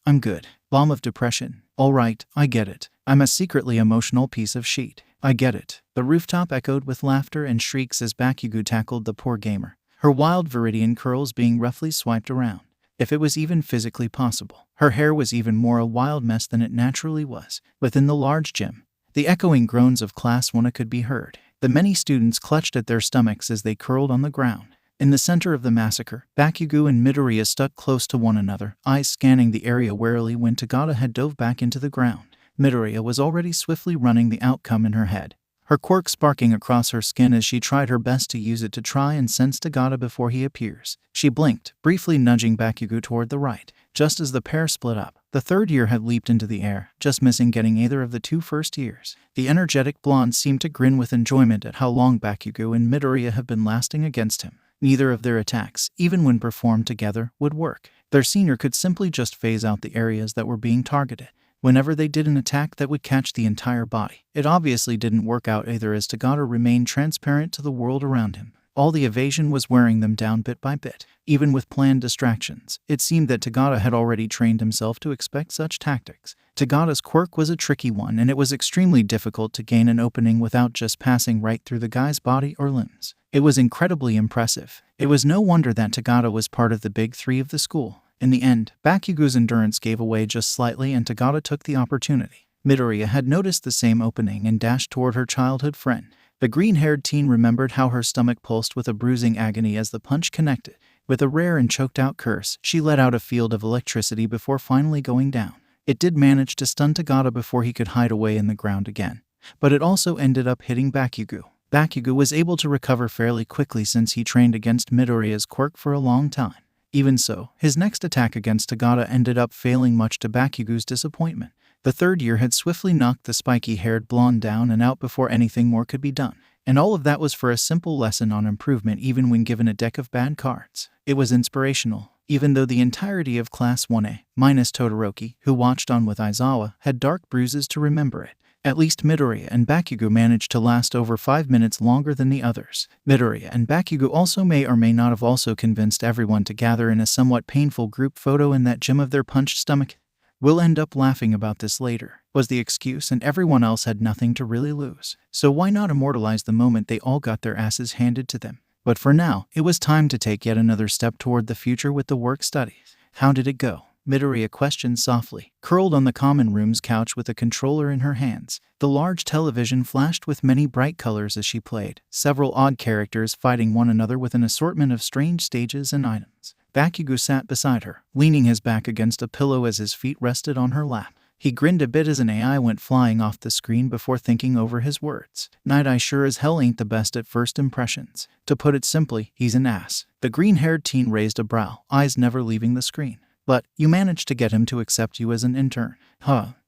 Bomb of depression. Alright, I get it. I'm a secretly emotional piece of shit. I get it. The rooftop echoed with laughter and shrieks as Bakugou tackled the poor gamer, her wild viridian curls being roughly swiped around. If it was even physically possible, her hair was even more a wild mess than it naturally was. Within the large gym, the echoing groans of Class 1 could be heard. The many students clutched at their stomachs as they curled on the ground. In the center of the massacre, Bakugou and Midoriya stuck close to one another, eyes scanning the area warily when Tagata had dove back into the ground. Midoriya was already swiftly running the outcome in her head, her quirk sparking across her skin as she tried her best to use it to try and sense Tagata before he appears. She blinked, briefly nudging Bakugou toward the right. Just as the pair split up, the third year had leaped into the air, just missing getting either of the two first years. The energetic blonde seemed to grin with enjoyment at how long Bakugou and Midoriya have been lasting against him. Neither of their attacks, even when performed together, would work. Their senior could simply just phase out the areas that were being targeted. Whenever they did an attack that would catch the entire body, it obviously didn't work out either, as Tagata remained transparent to the world around him. All the evasion was wearing them down bit by bit. Even with planned distractions, it seemed that Tagata had already trained himself to expect such tactics. Tagata's quirk was a tricky one, and it was extremely difficult to gain an opening without just passing right through the guy's body or limbs. It was incredibly impressive. It was no wonder that Tagata was part of the big three of the school. In the end, Bakugou's endurance gave away just slightly and Tagata took the opportunity. Midoriya had noticed the same opening and dashed toward her childhood friend. The green-haired teen remembered how her stomach pulsed with a bruising agony as the punch connected. With a rare and choked-out curse, she let out a field of electricity before finally going down. It did manage to stun Tagata before he could hide away in the ground again. But it also ended up hitting Bakugou. Bakugou was able to recover fairly quickly since he trained against Midoriya's quirk for a long time. Even so, his next attack against Tagata ended up failing, much to Bakugou's disappointment. The third year had swiftly knocked the spiky-haired blonde down and out before anything more could be done. And all of that was for a simple lesson on improvement even when given a deck of bad cards. It was inspirational, even though the entirety of Class 1A, minus Todoroki, who watched on with Aizawa, had dark bruises to remember it. At least Midoriya and Bakugou managed to last over 5 minutes longer than the others. Midoriya and Bakugou also may or may not have also convinced everyone to gather in a somewhat painful group photo in that gym of their punched stomach. We'll end up laughing about this later, was the excuse, and everyone else had nothing to really lose. So why not immortalize the moment they all got their asses handed to them? But for now, it was time to take yet another step toward the future with the work studies. How did it go? Midoriya questioned softly, curled on the common room's couch with a controller in her hands. The large television flashed with many bright colors as she played, several odd characters fighting one another with an assortment of strange stages and items. Bakugou sat beside her, leaning his back against a pillow as his feet rested on her lap. He grinned a bit as an AI went flying off the screen before thinking over his words. Nighteye sure as hell ain't the best at first impressions. To put it simply, he's an ass. The green-haired teen raised a brow, eyes never leaving the screen. But you managed to get him to accept you as an intern.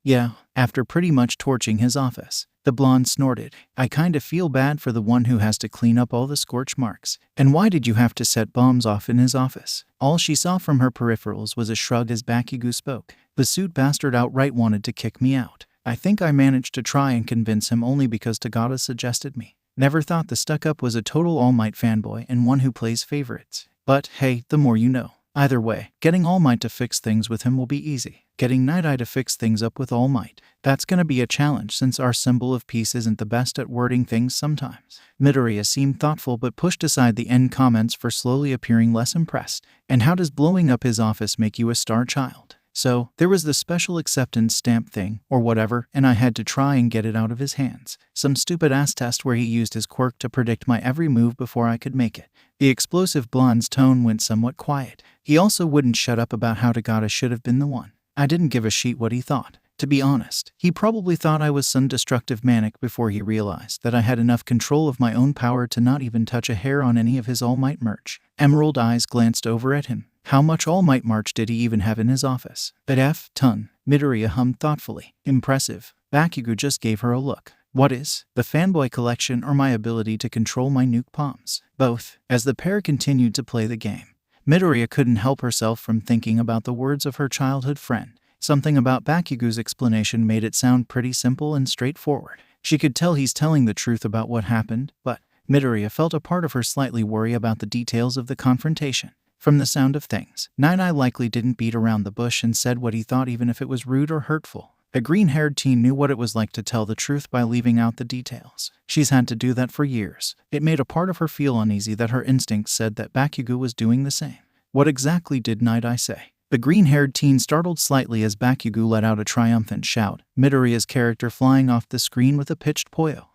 Yeah, after pretty much torching his office. The blonde snorted. I kinda feel bad for the one who has to clean up all the scorch marks. And why did you have to set bombs off in his office? All she saw from her peripherals was a shrug as Bakugou spoke. The suit bastard outright wanted to kick me out. I think I managed to try and convince him only because Tagata suggested me. Never thought the stuck-up was a total All Might fanboy and one who plays favorites. But hey, the more you know. Either way, getting All Might to fix things with him will be easy. getting Nighteye to fix things up with all might. That's gonna be a challenge since our symbol of peace isn't the best at wording things sometimes. Midoriya seemed thoughtful but pushed aside the end comments for slowly appearing less impressed. And how does blowing up his office make you a star child? So, there was the special acceptance stamp thing, or whatever, and I had to try and get it out of his hands. Some stupid-ass test where he used his quirk to predict my every move before I could make it. The explosive blonde's tone went somewhat quiet. He also wouldn't shut up about how Tagata should have been the one. I didn't give a shit what he thought. To be honest, he probably thought I was some destructive manic before he realized that I had enough control of my own power to not even touch a hair on any of his All Might merch. Emerald eyes glanced over at him. How much All Might merch did he even have in his office? But ton. Midoriya hummed thoughtfully. Impressive. Bakugou just gave her a look. What is? The fanboy collection or my ability to control my nuke palms? Both. As the pair continued to play the game, Midoriya couldn't help herself from thinking about the words of her childhood friend. Something about Bakugou's explanation made it sound pretty simple and straightforward. She could tell he's telling the truth about what happened, but Midoriya felt a part of her slightly worry about the details of the confrontation. From the sound of things, Nighteye likely didn't beat around the bush and said what he thought even if it was rude or hurtful. A green-haired teen knew what it was like to tell the truth by leaving out the details. She's had to do that for years. It made a part of her feel uneasy that her instincts said that Bakugou was doing the same. What exactly did Nighteye say? The green-haired teen startled slightly as Bakugou let out a triumphant shout, Midoriya's character flying off the screen with a pitched poyo.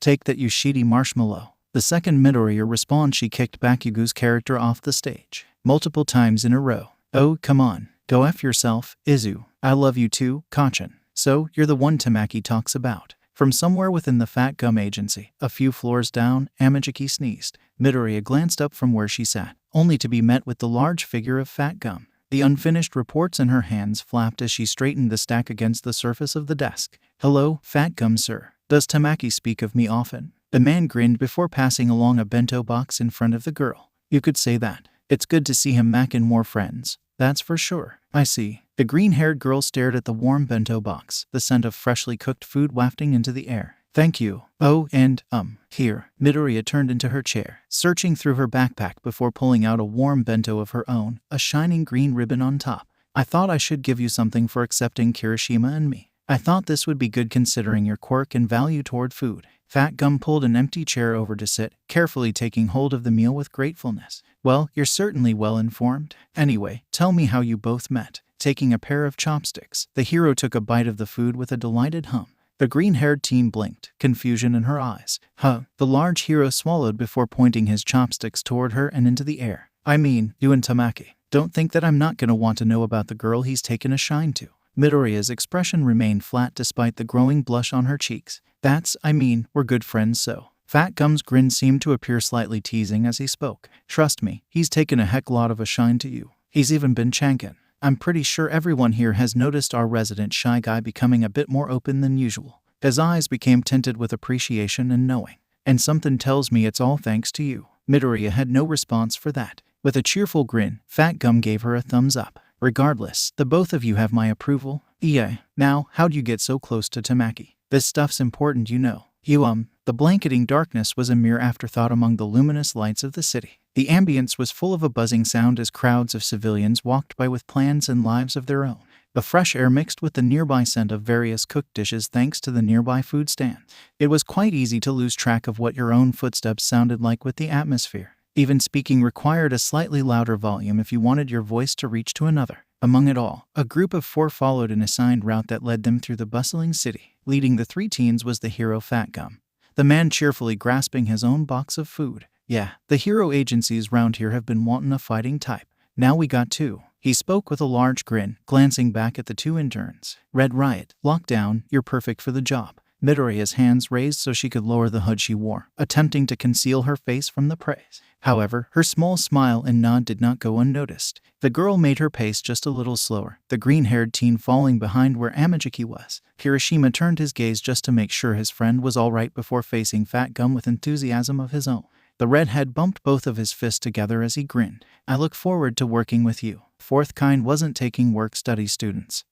Take that you shitty marshmallow. The second Midoriya responds, she kicked Bakugou's character off the stage. Multiple times in a row. Oh, come on. Go F yourself, Izu. I love you too, Kachan. So, you're the one Tamaki talks about. From somewhere within the Fat Gum Agency, a few floors down, Amajiki sneezed. Midoriya glanced up from where she sat, only to be met with the large figure of Fat Gum. The unfinished reports in her hands flapped as she straightened the stack against the surface of the desk. Hello, Fat Gum sir. Does Tamaki speak of me often? The man grinned before passing along a bento box in front of the girl. You could say that. It's good to see him making more friends. That's for sure. I see. The green-haired girl stared at the warm bento box, the scent of freshly cooked food wafting into the air. Thank you. Oh, and, here. Midoriya turned into her chair, searching through her backpack before pulling out a warm bento of her own, a shining green ribbon on top. I thought I should give you something for accepting Kirishima and me. I thought this would be good considering your quirk and value toward food. Fat Gum pulled an empty chair over to sit, carefully taking hold of the meal with gratefulness. Well, you're certainly well informed. Anyway, tell me how you both met. Taking a pair of chopsticks, the hero took a bite of the food with a delighted hum. The green-haired teen blinked, confusion in her eyes. The large hero swallowed before pointing his chopsticks toward her and into the air. I mean, you and Tamaki. Don't think that I'm not gonna want to know about the girl he's taken a shine to. Midoriya's expression remained flat despite the growing blush on her cheeks. We're good friends so. Fat Gum's grin seemed to appear slightly teasing as he spoke. Trust me, he's taken a heck lot of a shine to you. He's even been chankin'. I'm pretty sure everyone here has noticed our resident shy guy becoming a bit more open than usual. His eyes became tinted with appreciation and knowing. And something tells me it's all thanks to you. Midoriya had no response for that. With a cheerful grin, Fat Gum gave her a thumbs up. Regardless, the both of you have my approval. Yeah. Now, how'd you get so close to Tamaki? This stuff's important, you know. The blanketing darkness was a mere afterthought among the luminous lights of the city. The ambience was full of a buzzing sound as crowds of civilians walked by with plans and lives of their own. The fresh air mixed with the nearby scent of various cooked dishes thanks to the nearby food stand. It was quite easy to lose track of what your own footsteps sounded like with the atmosphere. Even speaking required a slightly louder volume if you wanted your voice to reach to another. Among it all, a group of 4 followed an assigned route that led them through the bustling city. Leading the 3 teens was the hero Fat Gum, the man cheerfully grasping his own box of food. Yeah, the hero agencies round here have been wantin' a fighting type. Now we got 2. He spoke with a large grin, glancing back at the 2 interns. Red Riot, Lockdown, you're perfect for the job. Midoriya's hands raised so she could lower the hood she wore, attempting to conceal her face from the praise. However, her small smile and nod did not go unnoticed. The girl made her pace just a little slower, the green-haired teen falling behind where Amajiki was. Kirishima turned his gaze just to make sure his friend was all right before facing Fat Gum with enthusiasm of his own. The redhead bumped both of his fists together as he grinned. I look forward to working with you. Fourth kind wasn't taking work-study students.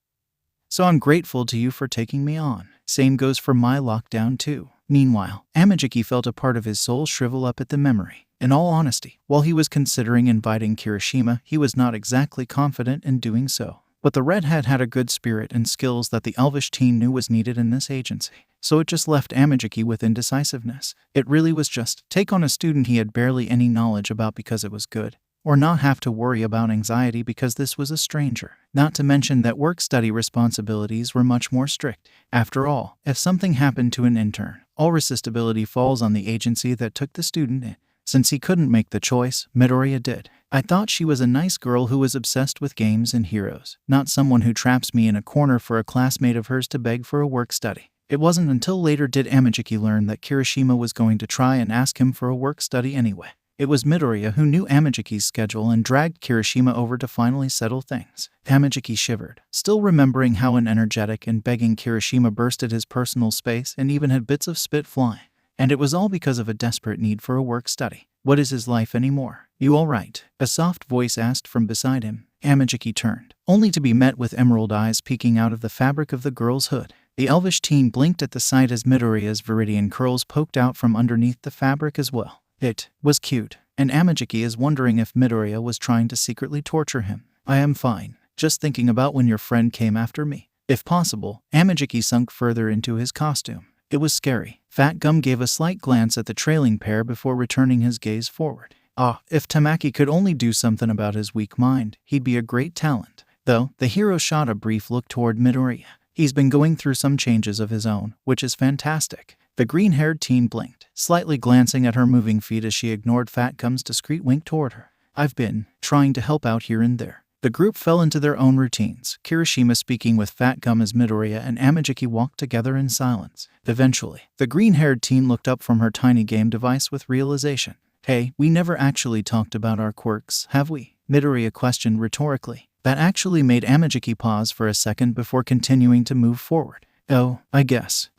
So I'm grateful to you for taking me on. Same goes for my lockdown too. Meanwhile, Amajiki felt a part of his soul shrivel up at the memory. In all honesty, while he was considering inviting Kirishima, he was not exactly confident in doing so. But the redhead had a good spirit and skills that the elvish teen knew was needed in this agency, so it just left Amajiki with indecisiveness. It really was just take on a student he had barely any knowledge about because it was good, or not have to worry about anxiety because this was a stranger. Not to mention that work-study responsibilities were much more strict. After all, if something happened to an intern, all resistibility falls on the agency that took the student in. Since he couldn't make the choice, Midoriya did. I thought she was a nice girl who was obsessed with games and heroes, not someone who traps me in a corner for a classmate of hers to beg for a work study. It wasn't until later did Amajiki learn that Kirishima was going to try and ask him for a work study anyway. It was Midoriya who knew Amajiki's schedule and dragged Kirishima over to finally settle things. Amajiki shivered, still remembering how energetic and begging Kirishima bursted his personal space and even had bits of spit flying. And it was all because of a desperate need for a work study. What is his life anymore? You all right? A soft voice asked from beside him. Amajiki turned, only to be met with emerald eyes peeking out of the fabric of the girl's hood. The elvish teen blinked at the sight as Midoriya's viridian curls poked out from underneath the fabric as well. It was cute, and Amajiki is wondering if Midoriya was trying to secretly torture him. I am fine, just thinking about when your friend came after me. If possible, Amajiki sunk further into his costume. It was scary. Fat Gum gave a slight glance at the trailing pair before returning his gaze forward. If Tamaki could only do something about his weak mind, he'd be a great talent. Though, the hero shot a brief look toward Midoriya. He's been going through some changes of his own, which is fantastic. The green-haired teen blinked, slightly glancing at her moving feet as she ignored Fat Gum's discreet wink toward her. I've been trying to help out here and there. The group fell into their own routines, Kirishima speaking with Fat Gum as Midoriya and Amajiki walked together in silence. Eventually, the green-haired teen looked up from her tiny game device with realization. Hey, we never actually talked about our quirks, have we? Midoriya questioned rhetorically. That actually made Amajiki pause for a second before continuing to move forward. Oh, I guess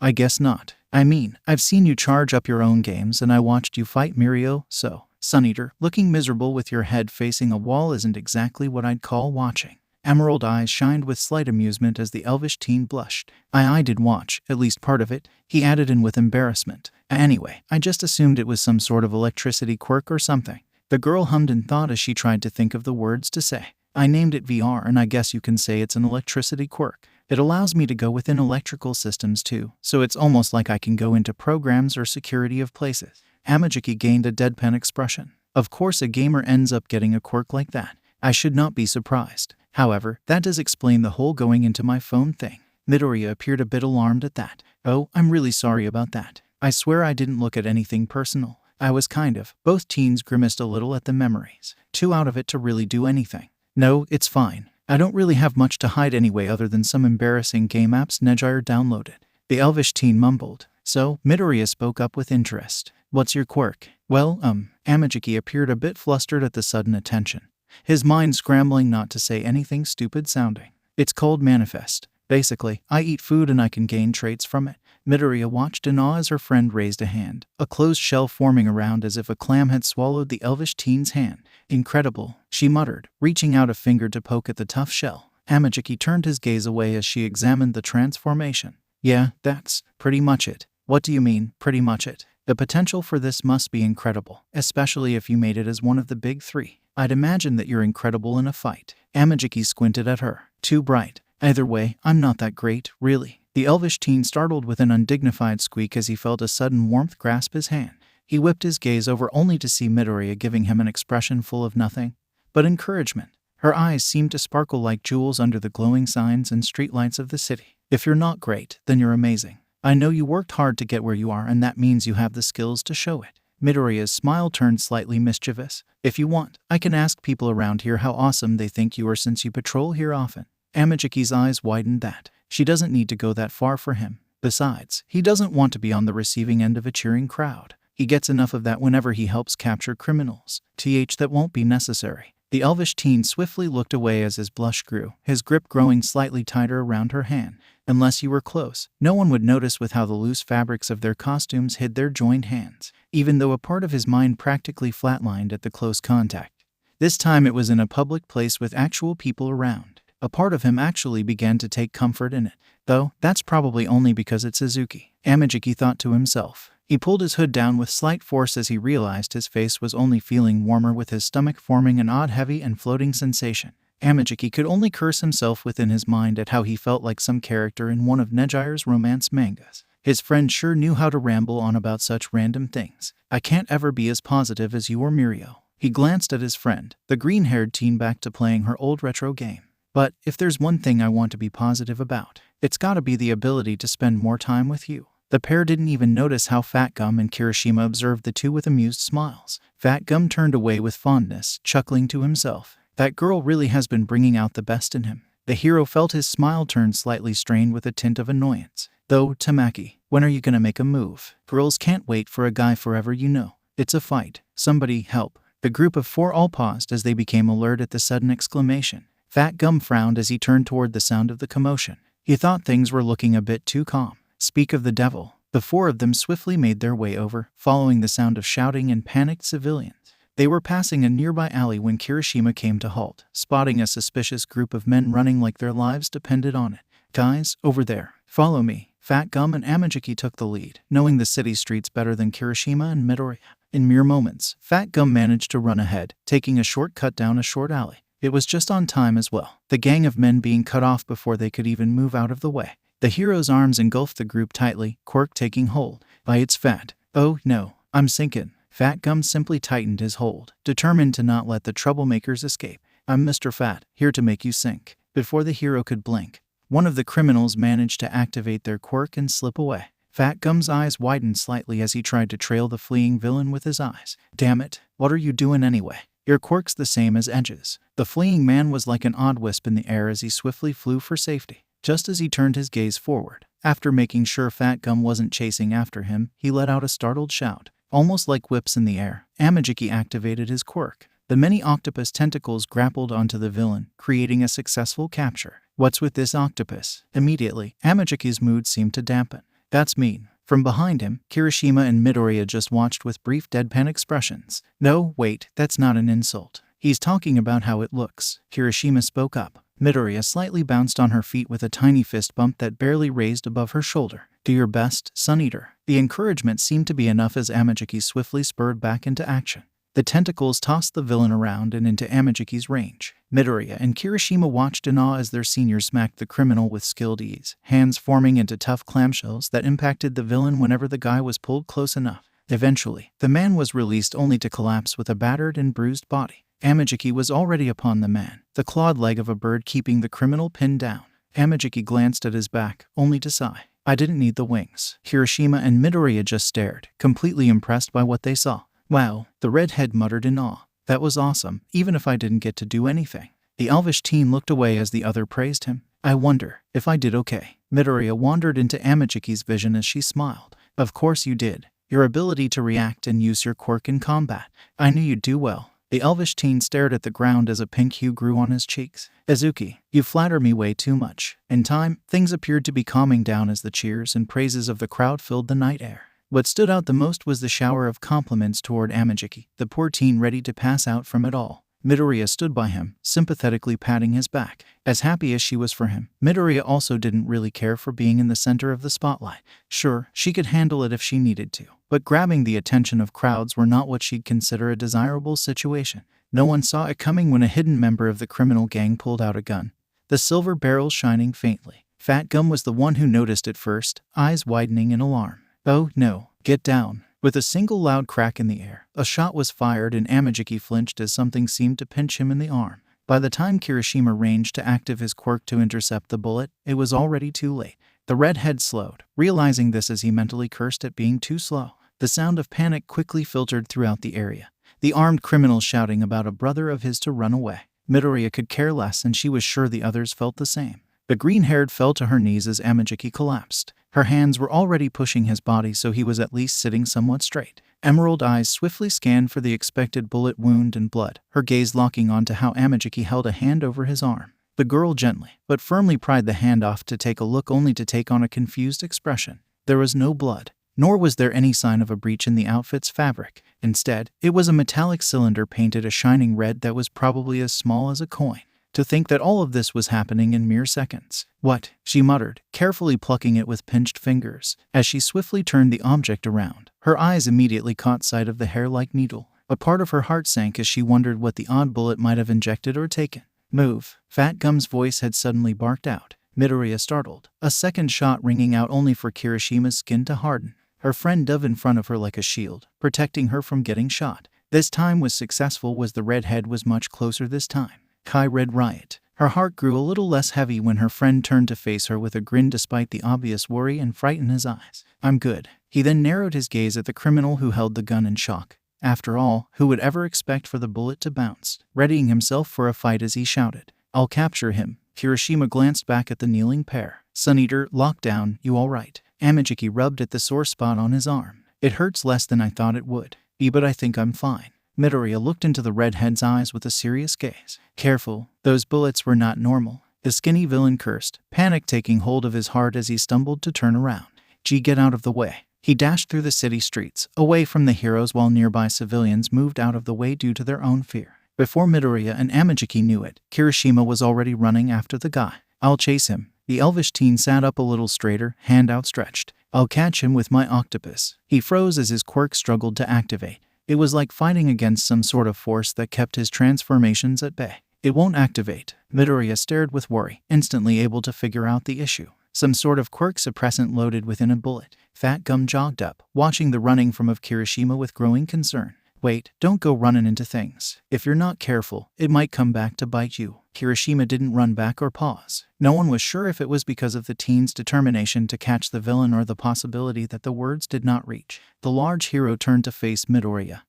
not. I mean, I've seen you charge up your own games and I watched you fight Mirio, so. Suneater, looking miserable with your head facing a wall isn't exactly what I'd call watching. Emerald eyes shined with slight amusement as the elvish teen blushed. I did watch, at least part of it, he added in with embarrassment. Anyway, I just assumed it was some sort of electricity quirk or something. The girl hummed and thought as she tried to think of the words to say. I named it VR and I guess you can say it's an electricity quirk. It allows me to go within electrical systems too, so it's almost like I can go into programs or security of places. Amajiki gained a deadpan expression. Of course a gamer ends up getting a quirk like that. I should not be surprised. However, that does explain the whole going into my phone thing. Midoriya appeared a bit alarmed at that. Oh, I'm really sorry about that. I swear I didn't look at anything personal. I was kind of. Both teens grimaced a little at the memories. Too out of it to really do anything. No, it's fine. I don't really have much to hide anyway other than some embarrassing game apps Nighteye downloaded. The elvish teen mumbled. So, Midoriya spoke up with interest. What's your quirk? Well, Amajiki appeared a bit flustered at the sudden attention, his mind scrambling not to say anything stupid sounding. It's called Manifest. Basically, I eat food and I can gain traits from it. Midoriya watched in awe as her friend raised a hand, a closed shell forming around as if a clam had swallowed the elvish teen's hand. Incredible, she muttered, reaching out a finger to poke at the tough shell. Amajiki turned his gaze away as she examined the transformation. Yeah, that's pretty much it. What do you mean, pretty much it? The potential for this must be incredible, especially if you made it as one of the big three. I'd imagine that you're incredible in a fight. Amajiki squinted at her. Too bright. Either way, I'm not that great, really. The elvish teen startled with an undignified squeak as he felt a sudden warmth grasp his hand. He whipped his gaze over only to see Midoriya giving him an expression full of nothing but encouragement. Her eyes seemed to sparkle like jewels under the glowing signs and streetlights of the city. If you're not great, then you're amazing. I know you worked hard to get where you are and that means you have the skills to show it. Midoriya's smile turned slightly mischievous. If you want, I can ask people around here how awesome they think you are since you patrol here often. Amajiki's eyes widened that. She doesn't need to go that far for him. Besides, he doesn't want to be on the receiving end of a cheering crowd. He gets enough of that whenever he helps capture criminals. That won't be necessary. The elvish teen swiftly looked away as his blush grew, his grip growing slightly tighter around her hand. Unless you were close, no one would notice with how the loose fabrics of their costumes hid their joined hands, even though a part of his mind practically flatlined at the close contact. This time it was in a public place with actual people around. A part of him actually began to take comfort in it, though that's probably only because it's Suzuki. Amajiki thought to himself. He pulled his hood down with slight force as he realized his face was only feeling warmer with his stomach forming an odd heavy and floating sensation. Amajiki could only curse himself within his mind at how he felt like some character in one of Nejire's romance mangas. His friend sure knew how to ramble on about such random things. I can't ever be as positive as you or Mirio. He glanced at his friend, the green-haired teen, back to playing her old retro game. But if there's one thing I want to be positive about, it's gotta be the ability to spend more time with you. The pair didn't even notice how Fat Gum and Kirishima observed the two with amused smiles. Fat Gum turned away with fondness, chuckling to himself. That girl really has been bringing out the best in him. The hero felt his smile turn slightly strained with a tint of annoyance. Though, Tamaki, when are you gonna make a move? Girls can't wait for a guy forever, you know. It's a fight. Somebody help. The group of four all paused as they became alert at the sudden exclamation. Fat Gum frowned as he turned toward the sound of the commotion. He thought things were looking a bit too calm. Speak of the devil. The four of them swiftly made their way over, following the sound of shouting and panicked civilians. They were passing a nearby alley when Kirishima came to halt, spotting a suspicious group of men running like their lives depended on it. Guys, over there. Follow me. Fat Gum and Amajiki took the lead, knowing the city streets better than Kirishima and Midoriya. In mere moments, Fat Gum managed to run ahead, taking a shortcut down a short alley. It was just on time as well, the gang of men being cut off before they could even move out of the way. The hero's arms engulfed the group tightly, Quirk taking hold. By its fat. Oh no, I'm sinking. Fat Gum simply tightened his hold, determined to not let the troublemakers escape. I'm Mr. Fat, here to make you sink. Before the hero could blink, one of the criminals managed to activate their quirk and slip away. Fat Gum's eyes widened slightly as he tried to trail the fleeing villain with his eyes. Damn it, what are you doing anyway? Your quirk's the same as Edge's. The fleeing man was like an odd wisp in the air as he swiftly flew for safety. Just as he turned his gaze forward, after making sure Fat Gum wasn't chasing after him, he let out a startled shout. Almost like whips in the air, Amajiki activated his quirk. The many octopus tentacles grappled onto the villain, creating a successful capture. What's with this octopus? Immediately, Amajiki's mood seemed to dampen. That's mean. From behind him, Kirishima and Midoriya just watched with brief deadpan expressions. No, wait, that's not an insult. He's talking about how it looks. Kirishima spoke up. Midoriya slightly bounced on her feet with a tiny fist bump that barely raised above her shoulder. Do your best, Sun Eater. The encouragement seemed to be enough as Amajiki swiftly spurred back into action. The tentacles tossed the villain around and into Amajiki's range. Midoriya and Kirishima watched in awe as their senior smacked the criminal with skilled ease, hands forming into tough clamshells that impacted the villain whenever the guy was pulled close enough. Eventually, the man was released only to collapse with a battered and bruised body. Amajiki was already upon the man, the clawed leg of a bird keeping the criminal pinned down. Amajiki glanced at his back, only to sigh. I didn't need the wings. Kirishima and Midoriya just stared, completely impressed by what they saw. Wow, the redhead muttered in awe. That was awesome, even if I didn't get to do anything. The elvish teen looked away as the other praised him. I wonder if I did okay. Midoriya wandered into Amajiki's vision as she smiled. Of course you did. Your ability to react and use your quirk in combat. I knew you'd do well. The elvish teen stared at the ground as a pink hue grew on his cheeks. Izuku, you flatter me way too much. In time, things appeared to be calming down as the cheers and praises of the crowd filled the night air. What stood out the most was the shower of compliments toward Amajiki, the poor teen ready to pass out from it all. Midoriya stood by him, sympathetically patting his back. As happy as she was for him, Midoriya also didn't really care for being in the center of the spotlight. Sure, she could handle it if she needed to, but grabbing the attention of crowds were not what she'd consider a desirable situation. No one saw it coming when a hidden member of the criminal gang pulled out a gun, the silver barrel shining faintly. Fat Gum was the one who noticed it first, eyes widening in alarm. Oh no, get down. With a single loud crack in the air, a shot was fired and Amajiki flinched as something seemed to pinch him in the arm. By the time Kirishima ranged to active his quirk to intercept the bullet, it was already too late. The redhead slowed, realizing this as he mentally cursed at being too slow. The sound of panic quickly filtered throughout the area, the armed criminal shouting about a brother of his to run away. Midoriya could care less, and she was sure the others felt the same. The green-haired fell to her knees as Amajiki collapsed. Her hands were already pushing his body, so he was at least sitting somewhat straight. Emerald eyes swiftly scanned for the expected bullet wound and blood, her gaze locking onto how Amajiki held a hand over his arm. The girl gently, but firmly pried the hand off to take a look, only to take on a confused expression. There was no blood, nor was there any sign of a breach in the outfit's fabric. Instead, it was a metallic cylinder painted a shining red that was probably as small as a coin. To think that all of this was happening in mere seconds. What? She muttered, carefully plucking it with pinched fingers. As she swiftly turned the object around, her eyes immediately caught sight of the hair-like needle. A part of her heart sank as she wondered what the odd bullet might have injected or taken. Move. Fat Gum's voice had suddenly barked out. Midoriya startled. A second shot ringing out only for Kirishima's skin to harden. Her friend dove in front of her like a shield, protecting her from getting shot. This time was successful as the redhead was much closer this time. Kai read riot. Her heart grew a little less heavy when her friend turned to face her with a grin despite the obvious worry and fright in his eyes. I'm good. He then narrowed his gaze at the criminal who held the gun in shock. After all, who would ever expect for the bullet to bounce? Readying himself for a fight as he shouted, I'll capture him. Kirishima glanced back at the kneeling pair. Sun-Eater, lockdown, you alright? Amajiki rubbed at the sore spot on his arm. It hurts less than I thought it would. But I think I'm fine. Midoriya looked into the redhead's eyes with a serious gaze. Careful, those bullets were not normal. The skinny villain cursed, panic taking hold of his heart as he stumbled to turn around. Get out of the way. He dashed through the city streets, away from the heroes while nearby civilians moved out of the way due to their own fear. Before Midoriya and Amajiki knew it, Kirishima was already running after the guy. I'll chase him. The elvish teen sat up a little straighter, hand outstretched. I'll catch him with my octopus. He froze as his quirk struggled to activate. It was like fighting against some sort of force that kept his transformations at bay. It won't activate. Midoriya stared with worry, instantly able to figure out the issue. Some sort of quirk suppressant loaded within a bullet. Fat Gum jogged up, watching the running from of Kirishima with growing concern. Wait, don't go running into things. If you're not careful, it might come back to bite you. Kirishima didn't run back or pause. No one was sure if it was because of the teen's determination to catch the villain or the possibility that the words did not reach. The large hero turned to face Midoriya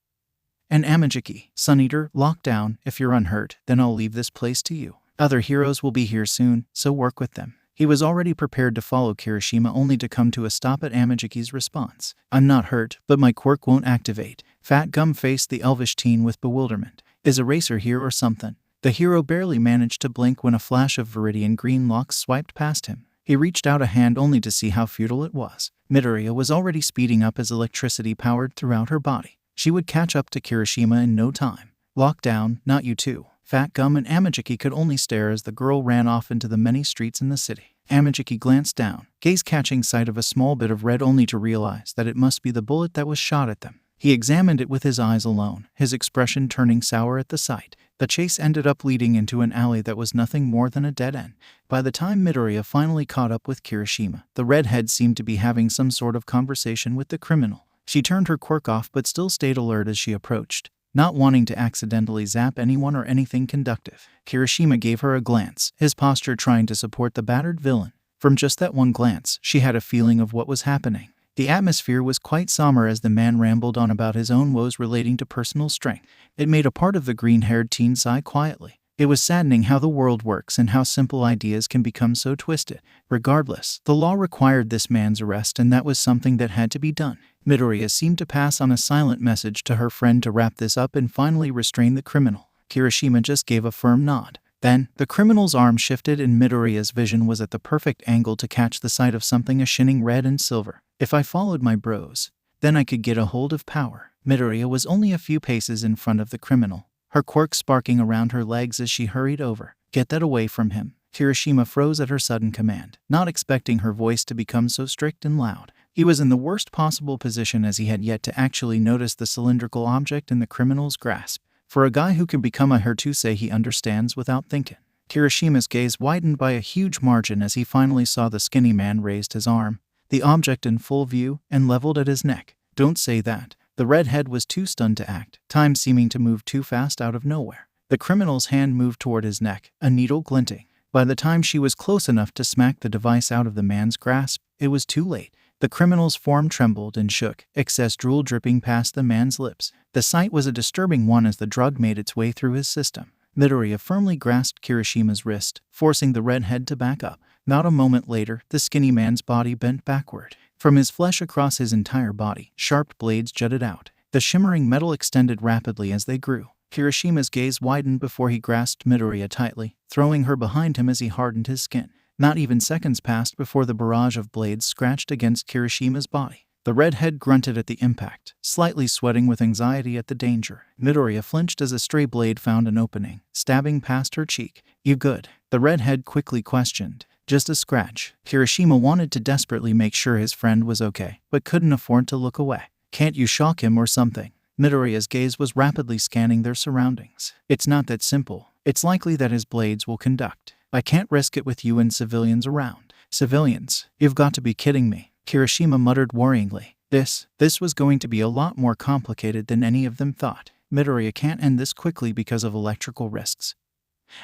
and Amajiki. Sun-Eater, lock down. If you're unhurt, then I'll leave this place to you. Other heroes will be here soon, so work with them. He was already prepared to follow Kirishima only to come to a stop at Amajiki's response. I'm not hurt, but my quirk won't activate. Fat Gum faced the elvish teen with bewilderment. Is a racer here or something? The hero barely managed to blink when a flash of viridian green locks swiped past him. He reached out a hand only to see how futile it was. Midoriya was already speeding up as electricity powered throughout her body. She would catch up to Kirishima in no time. Lock down, not you too. Fat Gum and Amajiki could only stare as the girl ran off into the many streets in the city. Amajiki glanced down, gaze catching sight of a small bit of red only to realize that it must be the bullet that was shot at them. He examined it with his eyes alone, his expression turning sour at the sight. The chase ended up leading into an alley that was nothing more than a dead end. By the time Midoriya finally caught up with Kirishima, the redhead seemed to be having some sort of conversation with the criminal. She turned her quirk off but still stayed alert as she approached, not wanting to accidentally zap anyone or anything conductive. Kirishima gave her a glance, his posture trying to support the battered villain. From just that one glance, she had a feeling of what was happening. The atmosphere was quite somber as the man rambled on about his own woes relating to personal strength. It made a part of the green-haired teen sigh quietly. It was saddening how the world works and how simple ideas can become so twisted. Regardless, the law required this man's arrest and that was something that had to be done. Midoriya seemed to pass on a silent message to her friend to wrap this up and finally restrain the criminal. Kirishima just gave a firm nod. Then, the criminal's arm shifted and Midoriya's vision was at the perfect angle to catch the sight of something shining red and silver. If I followed my bros, then I could get a hold of power. Midoriya was only a few paces in front of the criminal, her quirk sparking around her legs as she hurried over. Get that away from him. Kirishima froze at her sudden command, not expecting her voice to become so strict and loud. He was in the worst possible position as he had yet to actually notice the cylindrical object in the criminal's grasp. For a guy who can become a Hertusei, he understands without thinking. Kirishima's gaze widened by a huge margin as he finally saw the skinny man raised his arm, the object in full view, and leveled at his neck. Don't say that. The redhead was too stunned to act, time seeming to move too fast out of nowhere. The criminal's hand moved toward his neck, a needle glinting. By the time she was close enough to smack the device out of the man's grasp, it was too late. The criminal's form trembled and shook, excess drool dripping past the man's lips. The sight was a disturbing one as the drug made its way through his system. Midoriya firmly grasped Kirishima's wrist, forcing the redhead to back up. Not a moment later, the skinny man's body bent backward. From his flesh across his entire body, sharp blades jutted out. The shimmering metal extended rapidly as they grew. Kirishima's gaze widened before he grasped Midoriya tightly, throwing her behind him as he hardened his skin. Not even seconds passed before the barrage of blades scratched against Kirishima's body. The redhead grunted at the impact, slightly sweating with anxiety at the danger. Midoriya flinched as a stray blade found an opening, stabbing past her cheek. You good? The redhead quickly questioned. Just a scratch. Kirishima wanted to desperately make sure his friend was okay, but couldn't afford to look away. Can't you shock him or something? Midoriya's gaze was rapidly scanning their surroundings. It's not that simple. It's likely that his blades will conduct. I can't risk it with you and civilians around. Civilians? You've got to be kidding me, Kirishima muttered worryingly. This was going to be a lot more complicated than any of them thought. Midoriya can't end this quickly because of electrical risks.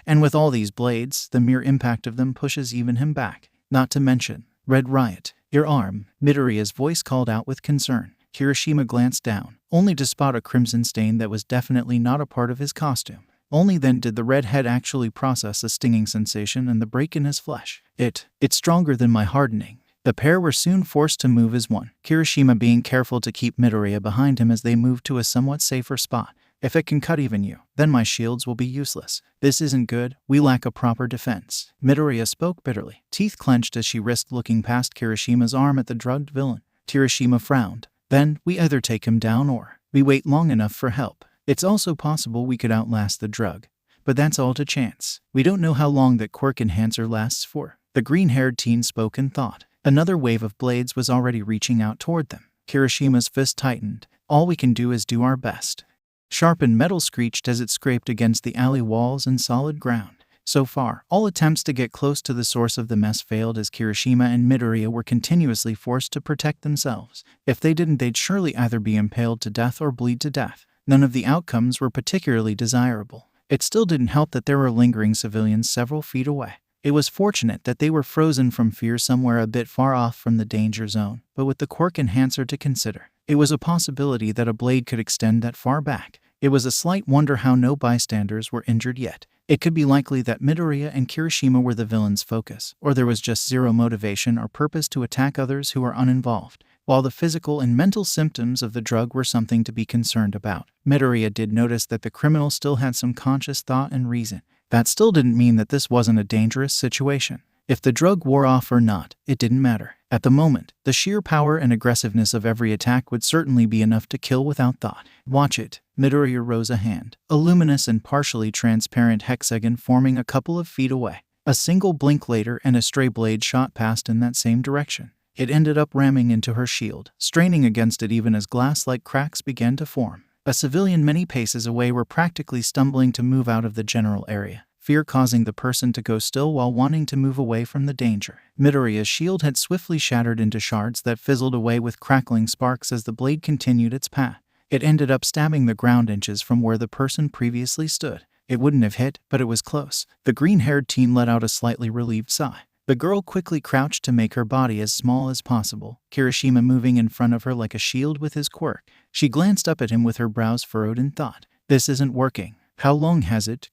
And with all these blades, the mere impact of them pushes even him back. Not to mention, Red Riot, your arm, Midoriya's voice called out with concern. Kirishima glanced down, only to spot a crimson stain that was definitely not a part of his costume. Only then did the red head actually process a stinging sensation and the break in his flesh. It's stronger than my hardening. The pair were soon forced to move as one, Kirishima being careful to keep Midoriya behind him as they moved to a somewhat safer spot. If it can cut even you, then my shields will be useless. This isn't good, we lack a proper defense. Midoriya spoke bitterly, teeth clenched as she risked looking past Kirishima's arm at the drugged villain. Kirishima frowned. Then, we either take him down or we wait long enough for help. It's also possible we could outlast the drug. But that's all to chance. We don't know how long that Quirk enhancer lasts for. The green-haired teen spoke in thought. Another wave of blades was already reaching out toward them. Kirishima's fist tightened. All we can do is do our best. Sharpened metal screeched as it scraped against the alley walls and solid ground. So far, all attempts to get close to the source of the mess failed as Kirishima and Midoriya were continuously forced to protect themselves. If they didn't, they'd surely either be impaled to death or bleed to death. None of the outcomes were particularly desirable. It still didn't help that there were lingering civilians several feet away. It was fortunate that they were frozen from fear somewhere a bit far off from the danger zone, but with the Quirk enhancer to consider, it was a possibility that a blade could extend that far back. It was a slight wonder how no bystanders were injured yet. It could be likely that Midoriya and Kirishima were the villain's focus, or there was just zero motivation or purpose to attack others who were uninvolved. While the physical and mental symptoms of the drug were something to be concerned about, Midoriya did notice that the criminal still had some conscious thought and reason. That still didn't mean that this wasn't a dangerous situation. If the drug wore off or not, it didn't matter. At the moment, the sheer power and aggressiveness of every attack would certainly be enough to kill without thought. Watch it. Midoriya rose a hand, a luminous and partially transparent hexagon forming a couple of feet away. A single blink later and a stray blade shot past in that same direction. It ended up ramming into her shield, straining against it even as glass-like cracks began to form. A civilian many paces away were practically stumbling to move out of the general area, fear causing the person to go still while wanting to move away from the danger. Midoriya's shield had swiftly shattered into shards that fizzled away with crackling sparks as the blade continued its path. It ended up stabbing the ground inches from where the person previously stood. It wouldn't have hit, but it was close. The green-haired teen let out a slightly relieved sigh. The girl quickly crouched to make her body as small as possible, Kirishima moving in front of her like a shield with his quirk. She glanced up at him with her brows furrowed in thought. This isn't working. How long has it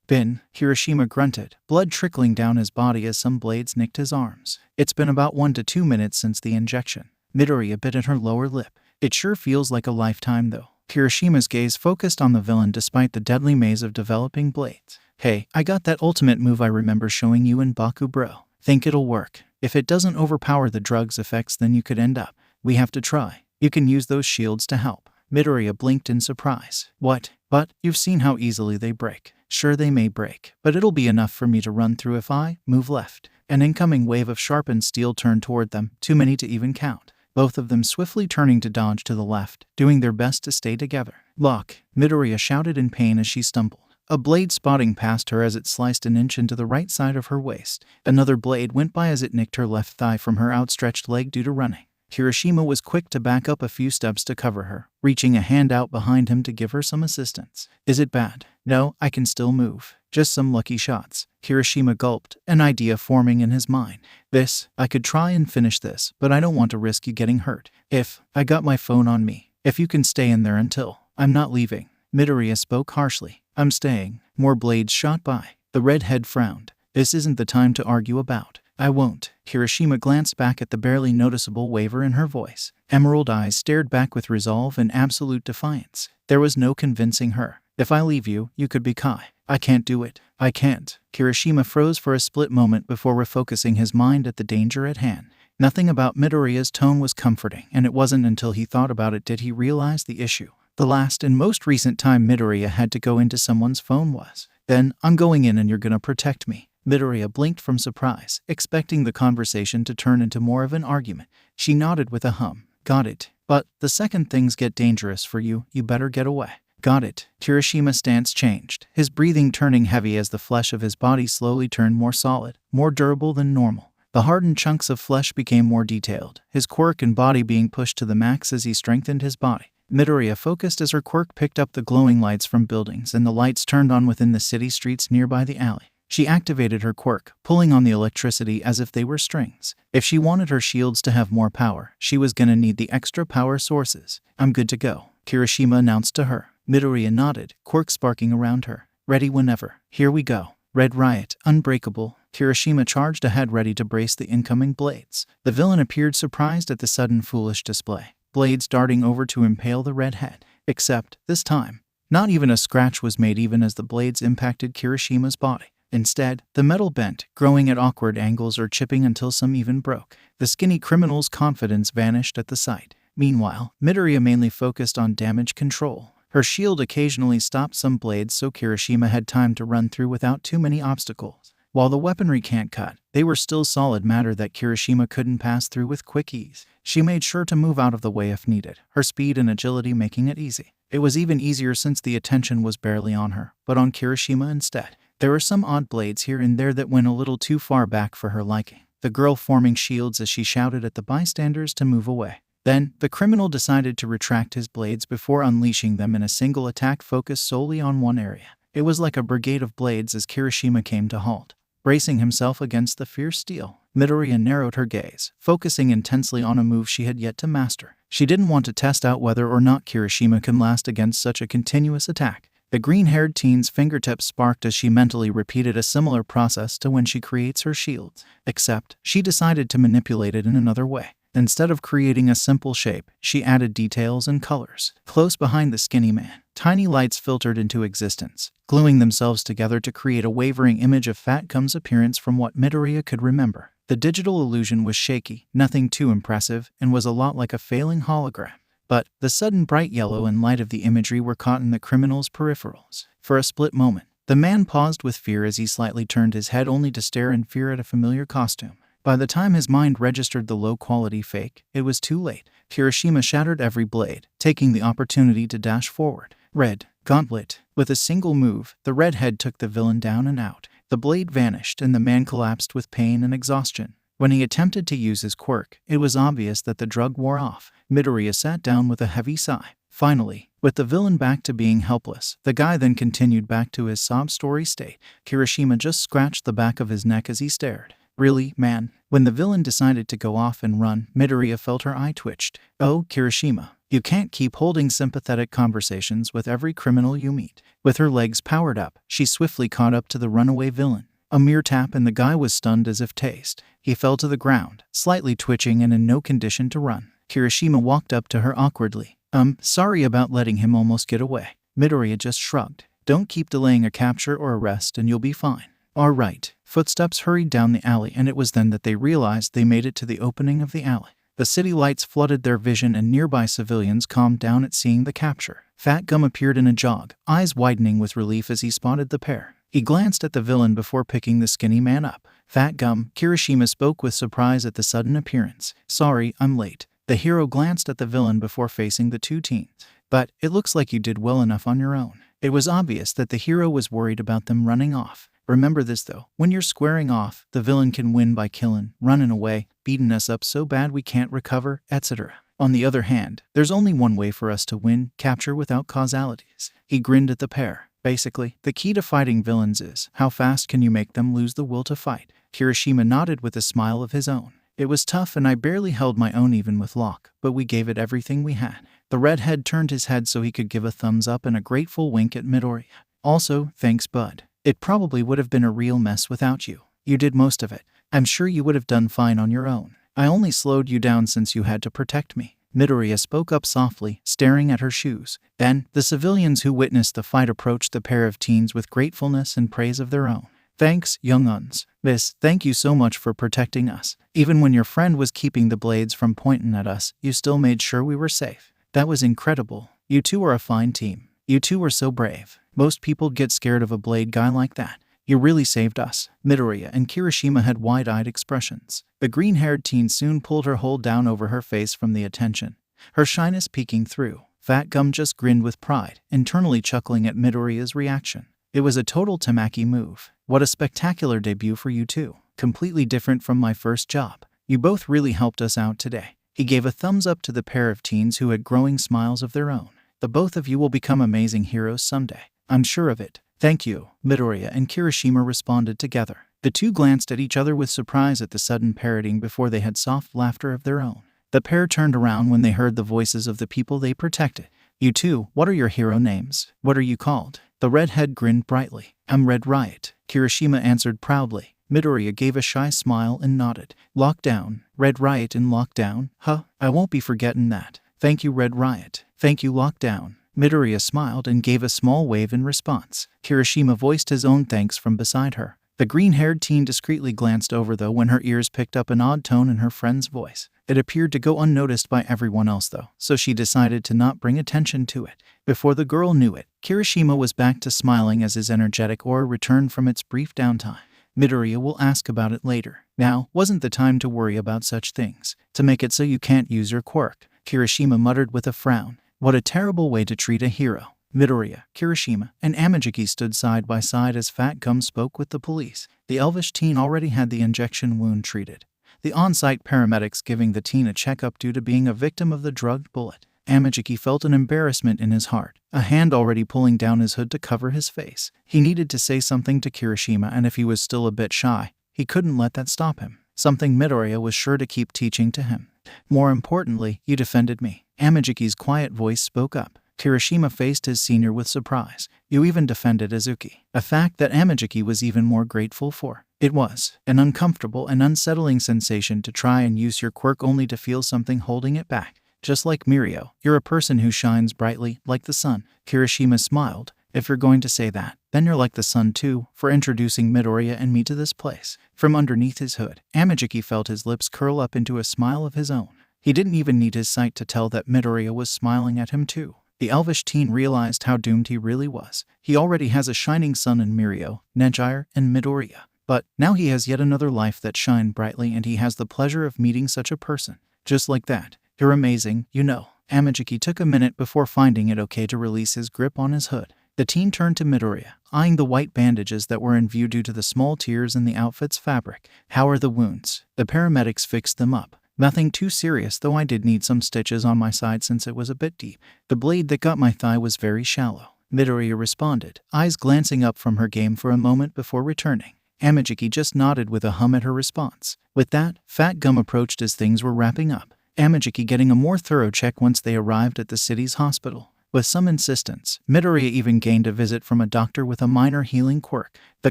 been? Kirishima grunted, blood trickling down his body as some blades nicked his arms. It's been about 1 to 2 minutes since the injection. Midoriya bit at her lower lip. It sure feels like a lifetime though. Kirishima's gaze focused on the villain despite the deadly maze of developing blades. Hey, I got that ultimate move I remember showing you in Baku bro. Think it'll work. If it doesn't overpower the drug's effects, then you could end up. We have to try. You can use those shields to help. Midoriya blinked in surprise. What? But you've seen how easily they break. Sure, they may break, but it'll be enough for me to run through if I move left. An incoming wave of sharpened steel turned toward them, too many to even count. Both of them swiftly turning to dodge to the left, doing their best to stay together. Lock! Midoriya shouted in pain as she stumbled. A blade spotting past her as it sliced an inch into the right side of her waist. Another blade went by as it nicked her left thigh from her outstretched leg due to running. Kirishima was quick to back up a few steps to cover her, reaching a hand out behind him to give her some assistance. Is it bad? No, I can still move. Just some lucky shots. Kirishima gulped, an idea forming in his mind. I could try and finish this, but I don't want to risk you getting hurt. I got my phone on me. If you can stay in there until I'm not leaving. Midoriya spoke harshly. I'm staying. More blades shot by. The redhead frowned. This isn't the time to argue about. I won't. Kirishima glanced back at the barely noticeable waver in her voice. Emerald eyes stared back with resolve and absolute defiance. There was no convincing her. If I leave you, you could be Kai. I can't do it. I can't. Kirishima froze for a split moment before refocusing his mind at the danger at hand. Nothing about Midoriya's tone was comforting, and it wasn't until he thought about it did he realize the issue. The last and most recent time Midoriya had to go into someone's phone was. Then, I'm going in and you're gonna protect me. Midoriya blinked from surprise, expecting the conversation to turn into more of an argument. She nodded with a hum. Got it. But the second things get dangerous for you, you better get away. Got it. Kirishima's stance changed, his breathing turning heavy as the flesh of his body slowly turned more solid, more durable than normal. The hardened chunks of flesh became more detailed, his quirk and body being pushed to the max as he strengthened his body. Midoriya focused as her quirk picked up the glowing lights from buildings and the lights turned on within the city streets nearby the alley. She activated her quirk, pulling on the electricity as if they were strings. If she wanted her shields to have more power, she was gonna need the extra power sources. I'm good to go, Kirishima announced to her. Midoriya nodded, quirk sparking around her. Ready whenever. Here we go. Red Riot, unbreakable. Kirishima charged ahead ready to brace the incoming blades. The villain appeared surprised at the sudden foolish display, blades darting over to impale the redhead. Except, this time, not even a scratch was made even as the blades impacted Kirishima's body. Instead, the metal bent, growing at awkward angles or chipping until some even broke. The skinny criminal's confidence vanished at the sight. Meanwhile, Midoriya mainly focused on damage control. Her shield occasionally stopped some blades so Kirishima had time to run through without too many obstacles. While the weaponry can't cut, they were still solid matter that Kirishima couldn't pass through with quick ease. She made sure to move out of the way if needed, her speed and agility making it easy. It was even easier since the attention was barely on her, but on Kirishima instead. There were some odd blades here and there that went a little too far back for her liking, the girl forming shields as she shouted at the bystanders to move away. Then, the criminal decided to retract his blades before unleashing them in a single attack focused solely on one area. It was like a brigade of blades as Kirishima came to halt. Bracing himself against the fierce steel, Midoriya narrowed her gaze, focusing intensely on a move she had yet to master. She didn't want to test out whether or not Kirishima can last against such a continuous attack. The green-haired teen's fingertips sparked as she mentally repeated a similar process to when she creates her shields, except she decided to manipulate it in another way. Instead of creating a simple shape, she added details and colors. Close behind the skinny man, tiny lights filtered into existence, gluing themselves together to create a wavering image of Fat Gum's appearance from what Midoriya could remember. The digital illusion was shaky, nothing too impressive, and was a lot like a failing hologram. But the sudden bright yellow and light of the imagery were caught in the criminal's peripherals. For a split moment, the man paused with fear as he slightly turned his head only to stare in fear at a familiar costume. By the time his mind registered the low-quality fake, it was too late. Kirishima shattered every blade, taking the opportunity to dash forward. Red Gauntlet. With a single move, the redhead took the villain down and out. The blade vanished and the man collapsed with pain and exhaustion. When he attempted to use his quirk, it was obvious that the drug wore off. Midoriya sat down with a heavy sigh. Finally, with the villain back to being helpless, the guy then continued back to his sob story state. Kirishima just scratched the back of his neck as he stared. Really, man? When the villain decided to go off and run, Midoriya felt her eye twitched. Oh, Kirishima, you can't keep holding sympathetic conversations with every criminal you meet. With her legs powered up, she swiftly caught up to the runaway villain. A mere tap and the guy was stunned as if tased. He fell to the ground, slightly twitching and in no condition to run. Kirishima walked up to her awkwardly. Sorry about letting him almost get away. Midoriya just shrugged. Don't keep delaying a capture or arrest and you'll be fine. All right. Footsteps hurried down the alley and it was then that they realized they made it to the opening of the alley. The city lights flooded their vision and nearby civilians calmed down at seeing the capture. Fat Gum appeared in a jog, eyes widening with relief as he spotted the pair. He glanced at the villain before picking the skinny man up. Fat Gum, Kirishima spoke with surprise at the sudden appearance. Sorry, I'm late. The hero glanced at the villain before facing the two teens. But it looks like you did well enough on your own. It was obvious that the hero was worried about them running off. Remember this though, when you're squaring off, the villain can win by killing, running away, beating us up so bad we can't recover, etc. On the other hand, there's only one way for us to win, capture without causalities. He grinned at the pair. Basically, the key to fighting villains is, how fast can you make them lose the will to fight? Kirishima nodded with a smile of his own. It was tough and I barely held my own even with Locke, but we gave it everything we had. The redhead turned his head so he could give a thumbs up and a grateful wink at Midoriya. Also, thanks bud. It probably would have been a real mess without you. You did most of it. I'm sure you would have done fine on your own. I only slowed you down since you had to protect me. Midoriya spoke up softly, staring at her shoes. Then, the civilians who witnessed the fight approached the pair of teens with gratefulness and praise of their own. Thanks, young uns. Thank you so much for protecting us. Even when your friend was keeping the blades from pointing at us, you still made sure we were safe. That was incredible. You two are a fine team. You two were so brave. Most people'd get scared of a blade guy like that. You really saved us. Midoriya and Kirishima had wide-eyed expressions. The green-haired teen soon pulled her hold down over her face from the attention, her shyness peeking through. Fat Gum just grinned with pride, internally chuckling at Midoriya's reaction. It was a total Tamaki move. What a spectacular debut for you two. Completely different from my first job. You both really helped us out today. He gave a thumbs up to the pair of teens who had growing smiles of their own. The both of you will become amazing heroes someday. I'm sure of it. Thank you, Midoriya and Kirishima responded together. The two glanced at each other with surprise at the sudden parroting before they had soft laughter of their own. The pair turned around when they heard the voices of the people they protected. You two, what are your hero names? What are you called? The redhead grinned brightly. I'm Red Riot, Kirishima answered proudly. Midoriya gave a shy smile and nodded. Lockdown, Red Riot in lockdown? Huh, I won't be forgetting that. Thank you, Red Riot. Thank you, Lockdown. Midoriya smiled and gave a small wave in response. Kirishima voiced his own thanks from beside her. The green-haired teen discreetly glanced over though when her ears picked up an odd tone in her friend's voice. It appeared to go unnoticed by everyone else though, so she decided to not bring attention to it. Before the girl knew it, Kirishima was back to smiling as his energetic aura returned from its brief downtime. Midoriya will ask about it later. Now wasn't the time to worry about such things. To make it so you can't use your quirk, Kirishima muttered with a frown. What a terrible way to treat a hero. Midoriya, Kirishima, and Amajiki stood side by side as Fat Gum spoke with the police. The elvish teen already had the injection wound treated. The on-site paramedics giving the teen a checkup due to being a victim of the drugged bullet. Amajiki felt an embarrassment in his heart, a hand already pulling down his hood to cover his face. He needed to say something to Kirishima, and if he was still a bit shy, he couldn't let that stop him. Something Midoriya was sure to keep teaching to him. More importantly, you defended me. Amajiki's quiet voice spoke up. Kirishima faced his senior with surprise. You even defended Izuku, a fact that Amajiki was even more grateful for. It was an uncomfortable and unsettling sensation to try and use your quirk only to feel something holding it back. Just like Mirio, you're a person who shines brightly, like the sun. Kirishima smiled. If you're going to say that, then you're like the sun too, for introducing Midoriya and me to this place. From underneath his hood, Amajiki felt his lips curl up into a smile of his own. He didn't even need his sight to tell that Midoriya was smiling at him too. The elvish teen realized how doomed he really was. He already has a shining sun in Mirio, Nighteye, and Midoriya. But now he has yet another life that shined brightly, and he has the pleasure of meeting such a person. Just like that. You're amazing, you know. Amajiki took a minute before finding it okay to release his grip on his hood. The teen turned to Midoriya, eyeing the white bandages that were in view due to the small tears in the outfit's fabric. How are the wounds? The paramedics fixed them up. Nothing too serious, though I did need some stitches on my side since it was a bit deep. The blade that got my thigh was very shallow. Midoriya responded, eyes glancing up from her game for a moment before returning. Amajiki just nodded with a hum at her response. With that, Fat Gum approached as things were wrapping up. Amajiki getting a more thorough check once they arrived at the city's hospital. With some insistence, Midoriya even gained a visit from a doctor with a minor healing quirk. The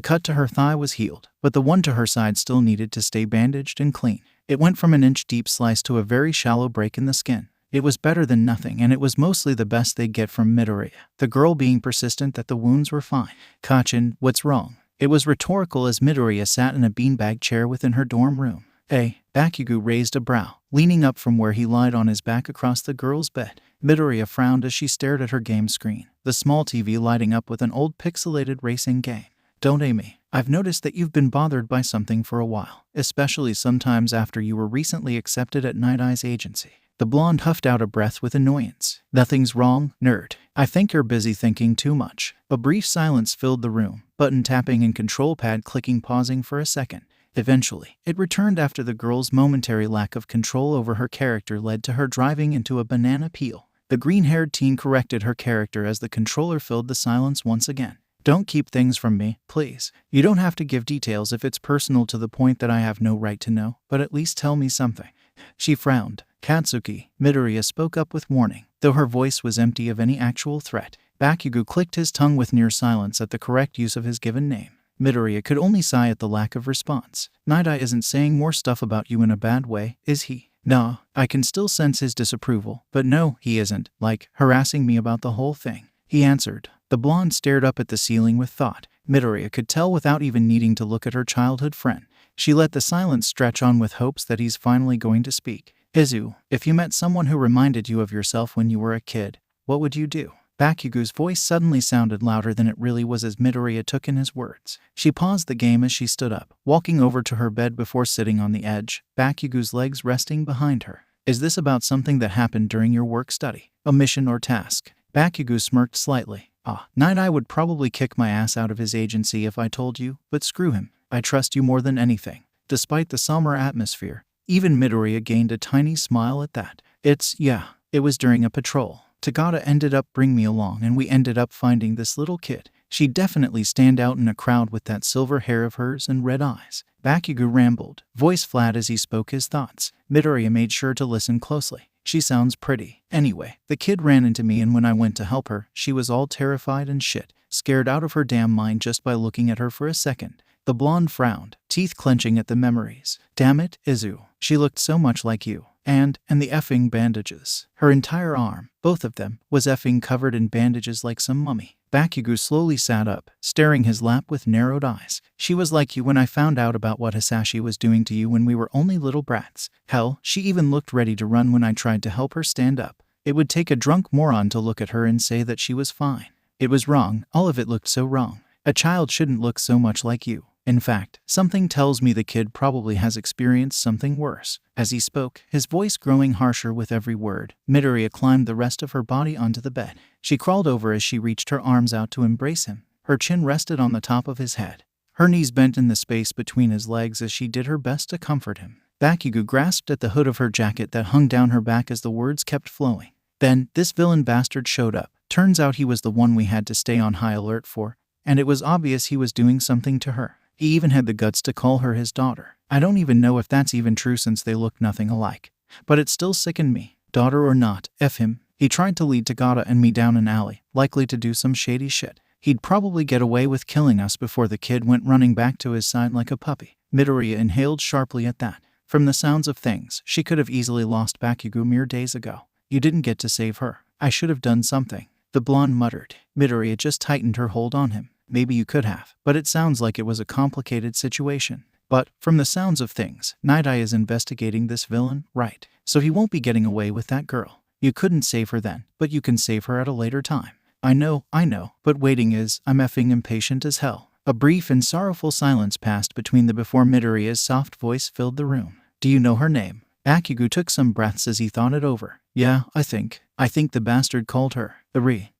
cut to her thigh was healed, but the one to her side still needed to stay bandaged and clean. It went from an inch-deep slice to a very shallow break in the skin. It was better than nothing, and it was mostly the best they'd get from Midoriya, the girl being persistent that the wounds were fine. Kachin, what's wrong? It was rhetorical as Midoriya sat in a beanbag chair within her dorm room. Bakugou raised a brow, leaning up from where he lied on his back across the girl's bed. Midoriya frowned as she stared at her game screen, the small TV lighting up with an old pixelated racing game. Don't me. I've noticed that you've been bothered by something for a while, especially sometimes after you were recently accepted at Nighteye's agency. The blonde huffed out a breath with annoyance. Nothing's wrong, nerd. I think you're busy thinking too much. A brief silence filled the room, button tapping and control pad clicking pausing for a second. Eventually, it returned after the girl's momentary lack of control over her character led to her driving into a banana peel. The green-haired teen corrected her character as the controller filled the silence once again. Don't keep things from me, please. You don't have to give details if it's personal to the point that I have no right to know, but at least tell me something. She frowned. Katsuki, Midoriya spoke up with warning, though her voice was empty of any actual threat. Bakugou clicked his tongue with near silence at the correct use of his given name. Midoriya could only sigh at the lack of response. Nighteye isn't saying more stuff about you in a bad way, is he? Nah, I can still sense his disapproval, but no, he isn't, like, harassing me about the whole thing. He answered. The blonde stared up at the ceiling with thought. Midoriya could tell without even needing to look at her childhood friend. She let the silence stretch on with hopes that he's finally going to speak. Izu, if you met someone who reminded you of yourself when you were a kid, what would you do? Bakugou's voice suddenly sounded louder than it really was as Midoriya took in his words. She paused the game as she stood up, walking over to her bed before sitting on the edge, Bakugou's legs resting behind her. Is this about something that happened during your work study? A mission or task? Bakugou smirked slightly. Nighteye would probably kick my ass out of his agency if I told you, but screw him. I trust you more than anything. Despite the somber atmosphere, even Midoriya gained a tiny smile at that. It was during a patrol. Kota ended up bringing me along and we ended up finding this little kid. She'd definitely stand out in a crowd with that silver hair of hers and red eyes. Bakugou rambled, voice flat as he spoke his thoughts. Midoriya made sure to listen closely. She sounds pretty. Anyway, the kid ran into me and when I went to help her, she was all terrified and shit, scared out of her damn mind just by looking at her for a second. The blonde frowned, teeth clenching at the memories. Damn it, Izu. She looked so much like you. And the effing bandages. Her entire arm, both of them, was effing covered in bandages like some mummy. Bakugou slowly sat up, staring his lap with narrowed eyes. She was like you when I found out about what Hasashi was doing to you when we were only little brats. Hell, she even looked ready to run when I tried to help her stand up. It would take a drunk moron to look at her and say that she was fine. It was wrong, all of it looked so wrong. A child shouldn't look so much like you. In fact, something tells me the kid probably has experienced something worse. As he spoke, his voice growing harsher with every word, Midoriya climbed the rest of her body onto the bed. She crawled over as she reached her arms out to embrace him. Her chin rested on the top of his head. Her knees bent in the space between his legs as she did her best to comfort him. Bakugou grasped at the hood of her jacket that hung down her back as the words kept flowing. Then, this villain bastard showed up. Turns out he was the one we had to stay on high alert for, and it was obvious he was doing something to her. He even had the guts to call her his daughter. I don't even know if that's even true since they look nothing alike. But it still sickened me. Daughter or not, F him. He tried to lead Kota and me down an alley, likely to do some shady shit. He'd probably get away with killing us before the kid went running back to his side like a puppy. Midoriya inhaled sharply at that. From the sounds of things, she could have easily lost Bakugou mere days ago. You didn't get to save her. I should have done something. The blonde muttered. Midoriya just tightened her hold on him. Maybe you could have, but it sounds like it was a complicated situation. But, from the sounds of things, Nighteye is investigating this villain, right? So he won't be getting away with that girl. You couldn't save her then, but you can save her at a later time. I know, but waiting is, I'm effing impatient as hell. A brief and sorrowful silence passed between them before Midoriya's soft voice filled the room. Do you know her name? Bakugou took some breaths as he thought it over. Yeah, I think the bastard called her.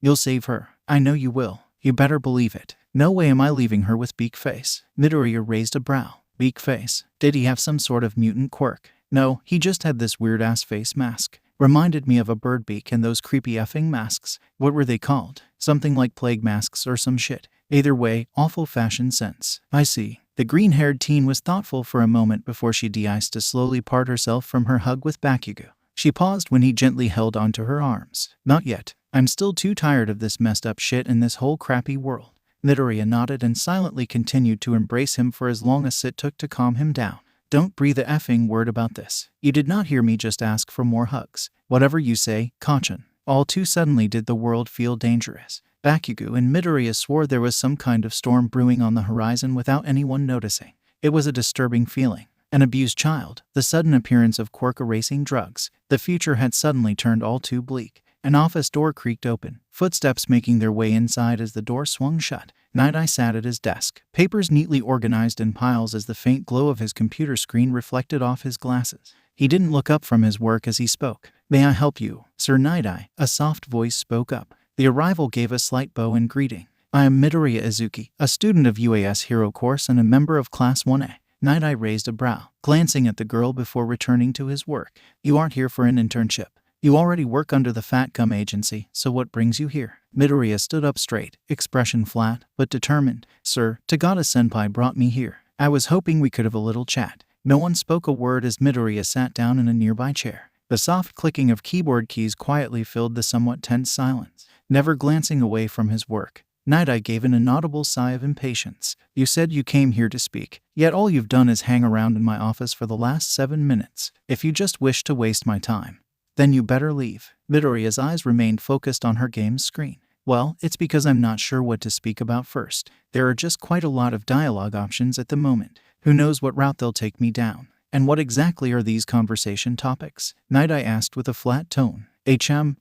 You'll save her. I know you will. You better believe it. No way am I leaving her with beak face. Midoriya raised a brow. Beak face? Did he have some sort of mutant quirk? No, he just had this weird-ass face mask. Reminded me of a bird beak and those creepy effing masks. What were they called? Something like plague masks or some shit. Either way, awful fashion sense. I see. The green-haired teen was thoughtful for a moment before she de-iced to slowly part herself from her hug with Bakugou. She paused when he gently held onto her arms. Not yet. I'm still too tired of this messed up shit in this whole crappy world. Midoriya nodded and silently continued to embrace him for as long as it took to calm him down. Don't breathe a effing word about this. You did not hear me just ask for more hugs. Whatever you say, Kachan. All too suddenly did the world feel dangerous. Bakugou and Midoriya swore there was some kind of storm brewing on the horizon without anyone noticing. It was a disturbing feeling. An abused child, the sudden appearance of Quirk erasing drugs. The future had suddenly turned all too bleak. An office door creaked open, footsteps making their way inside as the door swung shut. Nighteye sat at his desk, papers neatly organized in piles as the faint glow of his computer screen reflected off his glasses. He didn't look up from his work as he spoke. May I help you, Sir Nighteye? A soft voice spoke up. The arrival gave a slight bow in greeting. I am Midoriya Izuku, a student of UAS Hero Course and a member of Class 1A. Nighteye raised a brow, glancing at the girl before returning to his work. You aren't here for an internship. You already work under the Fat Gum Agency, so what brings you here? Midoriya stood up straight, expression flat, but determined. Sir, Tagata-senpai brought me here. I was hoping we could have a little chat. No one spoke a word as Midoriya sat down in a nearby chair. The soft clicking of keyboard keys quietly filled the somewhat tense silence. Never glancing away from his work, Nighteye gave an inaudible sigh of impatience. You said you came here to speak, yet all you've done is hang around in my office for the last 7 minutes. If you just wish to waste my time, then you better leave. Midoriya's eyes remained focused on her game's screen. Well, it's because I'm not sure what to speak about first. There are just quite a lot of dialogue options at the moment. Who knows what route they'll take me down? And what exactly are these conversation topics? Nighteye asked with a flat tone.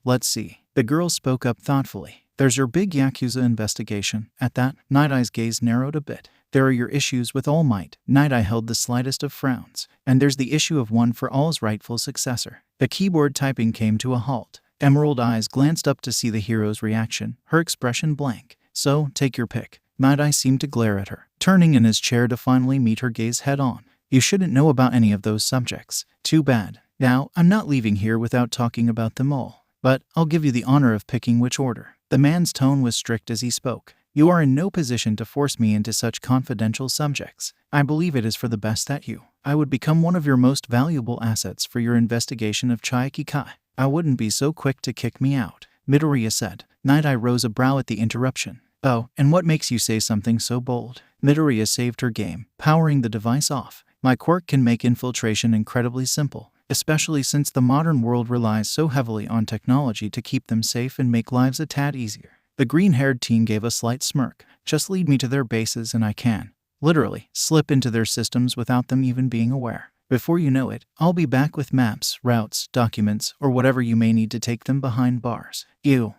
Let's see. The girl spoke up thoughtfully. There's your big Yakuza investigation. At that, Nightaye's gaze narrowed a bit. There are your issues with All Might. Nighteye held the slightest of frowns. And there's the issue of One for All's rightful successor. The keyboard typing came to a halt. Emerald eyes glanced up to see the hero's reaction, her expression blank. So, take your pick. Nighteye seemed to glare at her, turning in his chair to finally meet her gaze head-on. You shouldn't know about any of those subjects. Too bad. Now, I'm not leaving here without talking about them all. But I'll give you the honor of picking which order. The man's tone was strict as he spoke. You are in no position to force me into such confidential subjects. I believe it is for the best that I would become one of your most valuable assets for your investigation of Chiaki-kai. I wouldn't be so quick to kick me out, Midoriya said. Nighteye rose a brow at the interruption. Oh, and what makes you say something so bold? Midoriya saved her game, powering the device off. My quirk can make infiltration incredibly simple, especially since the modern world relies so heavily on technology to keep them safe and make lives a tad easier. The green-haired teen gave a slight smirk. Just lead me to their bases and I can, literally, slip into their systems without them even being aware. Before you know it, I'll be back with maps, routes, documents, or whatever you may need to take them behind bars.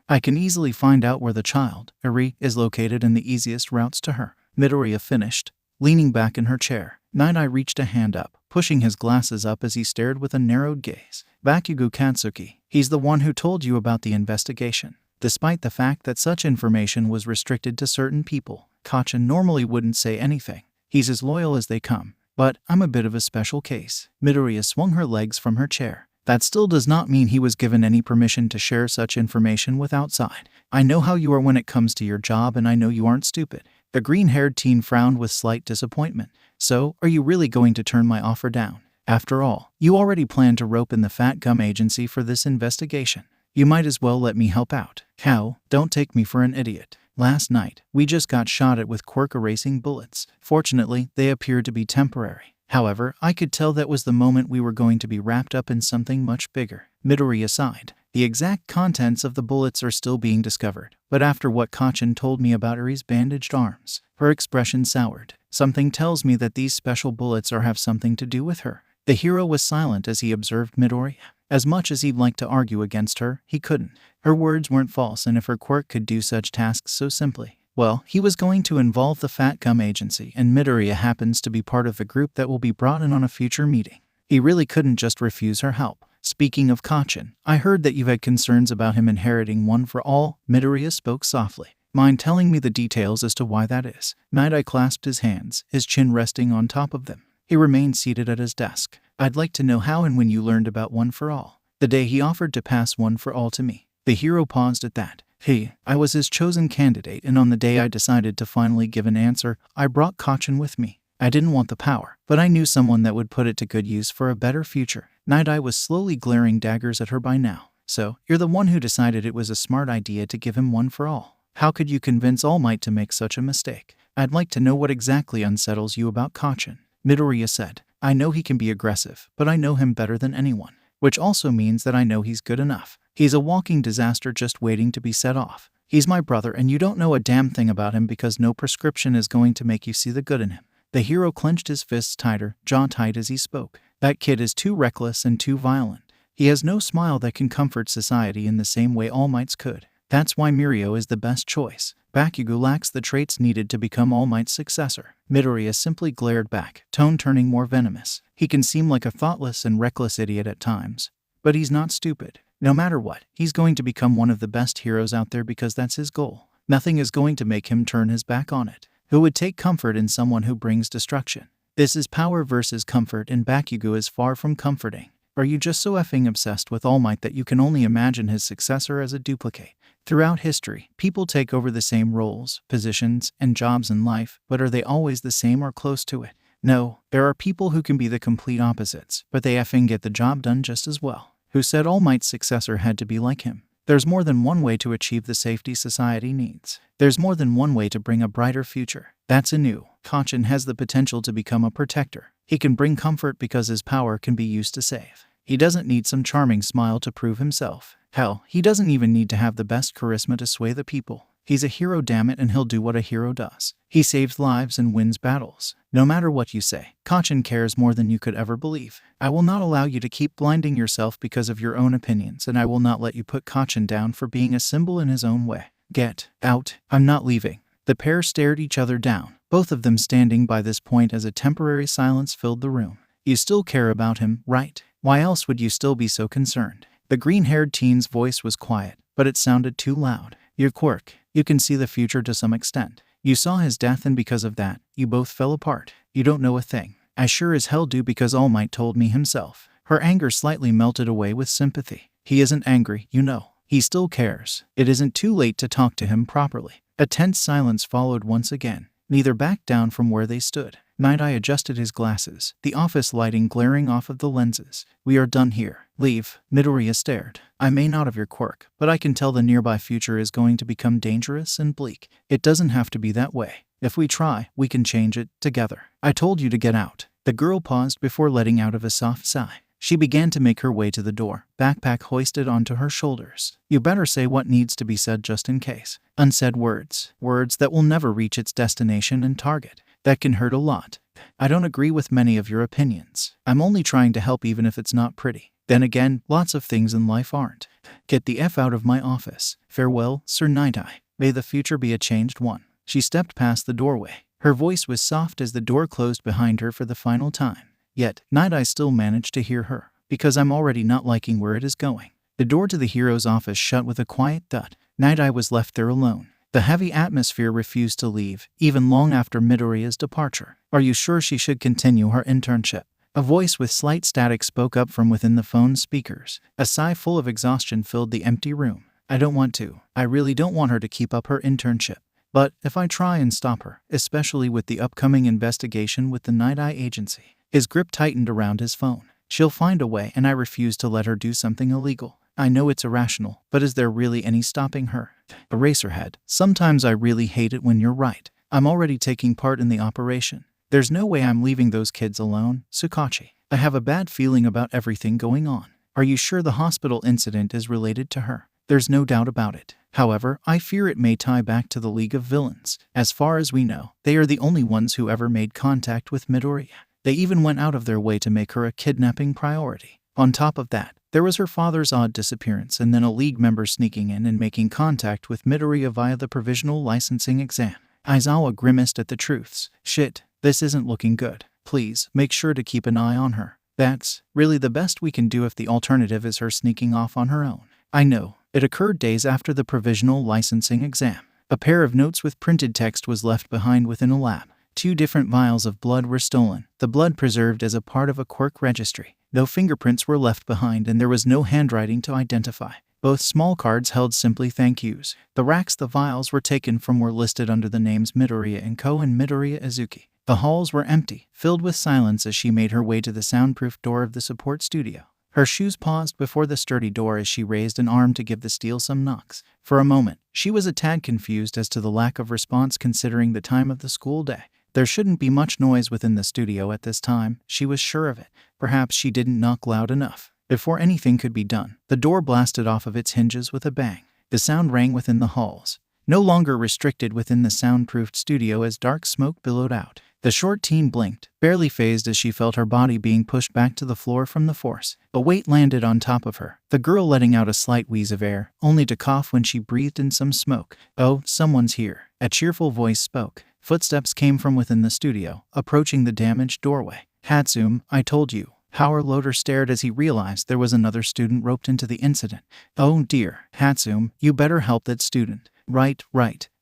I can easily find out where the child, Eri, is located and the easiest routes to her. Midoriya finished, leaning back in her chair. Nighteye reached a hand up, pushing his glasses up as he stared with a narrowed gaze. Bakugou Katsuki, he's the one who told you about the investigation. Despite the fact that such information was restricted to certain people, Kachin normally wouldn't say anything. He's as loyal as they come. But I'm a bit of a special case. Midoriya swung her legs from her chair. That still does not mean he was given any permission to share such information with outside. I know how you are when it comes to your job and I know you aren't stupid. The green-haired teen frowned with slight disappointment. So, are you really going to turn my offer down? After all, you already planned to rope in the Fat Gum Agency for this investigation. You might as well let me help out. How? Don't take me for an idiot. Last night, we just got shot at with Quirk erasing bullets. Fortunately, they appeared to be temporary. However, I could tell that was the moment we were going to be wrapped up in something much bigger. Midoriya sighed. The exact contents of the bullets are still being discovered, but after what Kachin told me about Eri's bandaged arms, her expression soured. Something tells me that these special bullets have something to do with her. The hero was silent as he observed Midoriya. As much as he'd like to argue against her, he couldn't. Her words weren't false, and if her quirk could do such tasks so simply, well, he was going to involve the Fat Gum Agency, and Midoriya happens to be part of the group that will be brought in on a future meeting. He really couldn't just refuse her help. Speaking of Kachin, I heard that you've had concerns about him inheriting One for All. Midoriya spoke softly. Mind telling me the details as to why that is? Nighteye clasped his hands, his chin resting on top of them. He remained seated at his desk. I'd like to know how and when you learned about One for All. The day he offered to pass One for All to me. The hero paused at that. I was his chosen candidate, and on the day I decided to finally give an answer, I brought Kachin with me. I didn't want the power, but I knew someone that would put it to good use for a better future. Nighteye was slowly glaring daggers at her by now. So, you're the one who decided it was a smart idea to give him One for All. How could you convince All Might to make such a mistake? I'd like to know what exactly unsettles you about Kachin. Midoriya said. I know he can be aggressive, but I know him better than anyone. Which also means that I know he's good enough. He's a walking disaster just waiting to be set off. He's my brother and you don't know a damn thing about him because no prescription is going to make you see the good in him. The hero clenched his fists tighter, jaw tight as he spoke. That kid is too reckless and too violent. He has no smile that can comfort society in the same way All Might's could. That's why Mirio is the best choice. Bakugou lacks the traits needed to become All Might's successor. Midoriya simply glared back, tone turning more venomous. He can seem like a thoughtless and reckless idiot at times. But he's not stupid. No matter what, he's going to become one of the best heroes out there because that's his goal. Nothing is going to make him turn his back on it. Who would take comfort in someone who brings destruction? This is power versus comfort, and Bakugou is far from comforting. Are you just so effing obsessed with All Might that you can only imagine his successor as a duplicate? Throughout history, people take over the same roles, positions, and jobs in life, but are they always the same or close to it? No, there are people who can be the complete opposites, but they effing get the job done just as well. Who said All Might's successor had to be like him? There's more than one way to achieve the safety society needs. There's more than one way to bring a brighter future. That's Inu. Kachin has the potential to become a protector. He can bring comfort because his power can be used to save. He doesn't need some charming smile to prove himself. Hell, he doesn't even need to have the best charisma to sway the people. He's a hero, damn it, and he'll do what a hero does. He saves lives and wins battles. No matter what you say, Kachin cares more than you could ever believe. I will not allow you to keep blinding yourself because of your own opinions, and I will not let you put Kachin down for being a symbol in his own way. Get out. I'm not leaving. The pair stared each other down, both of them standing by this point as a temporary silence filled the room. You still care about him, right? Why else would you still be so concerned? The green-haired teen's voice was quiet, but it sounded too loud. You're Quirk. You can see the future to some extent. You saw his death, and because of that, you both fell apart. You don't know a thing. I sure as hell do, because All Might told me himself. Her anger slightly melted away with sympathy. He isn't angry, you know. He still cares. It isn't too late to talk to him properly. A tense silence followed once again. Neither backed down from where they stood. Nighteye adjusted his glasses, the office lighting glaring off of the lenses. We are done here. Leave. Midoriya stared. I may not have your quirk, but I can tell the nearby future is going to become dangerous and bleak. It doesn't have to be that way. If we try, we can change it together. I told you to get out. The girl paused before letting out of a soft sigh. She began to make her way to the door, backpack hoisted onto her shoulders. You better say what needs to be said just in case. Unsaid words. Words that will never reach its destination and target. That can hurt a lot. I don't agree with many of your opinions. I'm only trying to help, even if it's not pretty. Then again, lots of things in life aren't. Get the F out of my office. Farewell, Sir Nighteye. May the future be a changed one. She stepped past the doorway. Her voice was soft as the door closed behind her for the final time. Yet, Nighteye still managed to hear her, because I'm already not liking where it is going. The door to the hero's office shut with a quiet thud. Nighteye was left there alone. The heavy atmosphere refused to leave, even long after Midoriya's departure. Are you sure she should continue her internship? A voice with slight static spoke up from within the phone's speakers. A sigh full of exhaustion filled the empty room. I don't want to. I really don't want her to keep up her internship. But if I try and stop her, especially with the upcoming investigation with the Nighteye agency. His grip tightened around his phone. She'll find a way, and I refuse to let her do something illegal. I know it's irrational, but is there really any stopping her? Eraserhead. Sometimes I really hate it when you're right. I'm already taking part in the operation. There's no way I'm leaving those kids alone, Tsukachi. I have a bad feeling about everything going on. Are you sure the hospital incident is related to her? There's no doubt about it. However, I fear it may tie back to the League of Villains. As far as we know, they are the only ones who ever made contact with Midoriya. They even went out of their way to make her a kidnapping priority. On top of that, there was her father's odd disappearance, and then a League member sneaking in and making contact with Midoriya via the provisional licensing exam. Aizawa grimaced at the truths. Shit, this isn't looking good. Please, make sure to keep an eye on her. That's really the best we can do if the alternative is her sneaking off on her own. I know. It occurred days after the provisional licensing exam. A pair of notes with printed text was left behind within a lab. 2 different vials of blood were stolen, the blood preserved as a part of a Quirk registry. No fingerprints were left behind, and there was no handwriting to identify. Both small cards held simply thank yous. The racks the vials were taken from were listed under the names Midoriya Inko and Midoriya Izuku. The halls were empty, filled with silence as she made her way to the soundproof door of the support studio. Her shoes paused before the sturdy door as she raised an arm to give the steel some knocks. For a moment, she was a tad confused as to the lack of response considering the time of the school day. There shouldn't be much noise within the studio at this time, she was sure of it. Perhaps she didn't knock loud enough. Before anything could be done, the door blasted off of its hinges with a bang. The sound rang within the halls, no longer restricted within the soundproofed studio as dark smoke billowed out. The short teen blinked, barely phased as she felt her body being pushed back to the floor from the force. A weight landed on top of her, the girl letting out a slight wheeze of air, only to cough when she breathed in some smoke. Oh, someone's here. A cheerful voice spoke. Footsteps came from within the studio, approaching the damaged doorway. Hatsum, I told you. Power Loader stared as he realized there was another student roped into the incident. Oh dear, Hatsum, you better help that student. Right,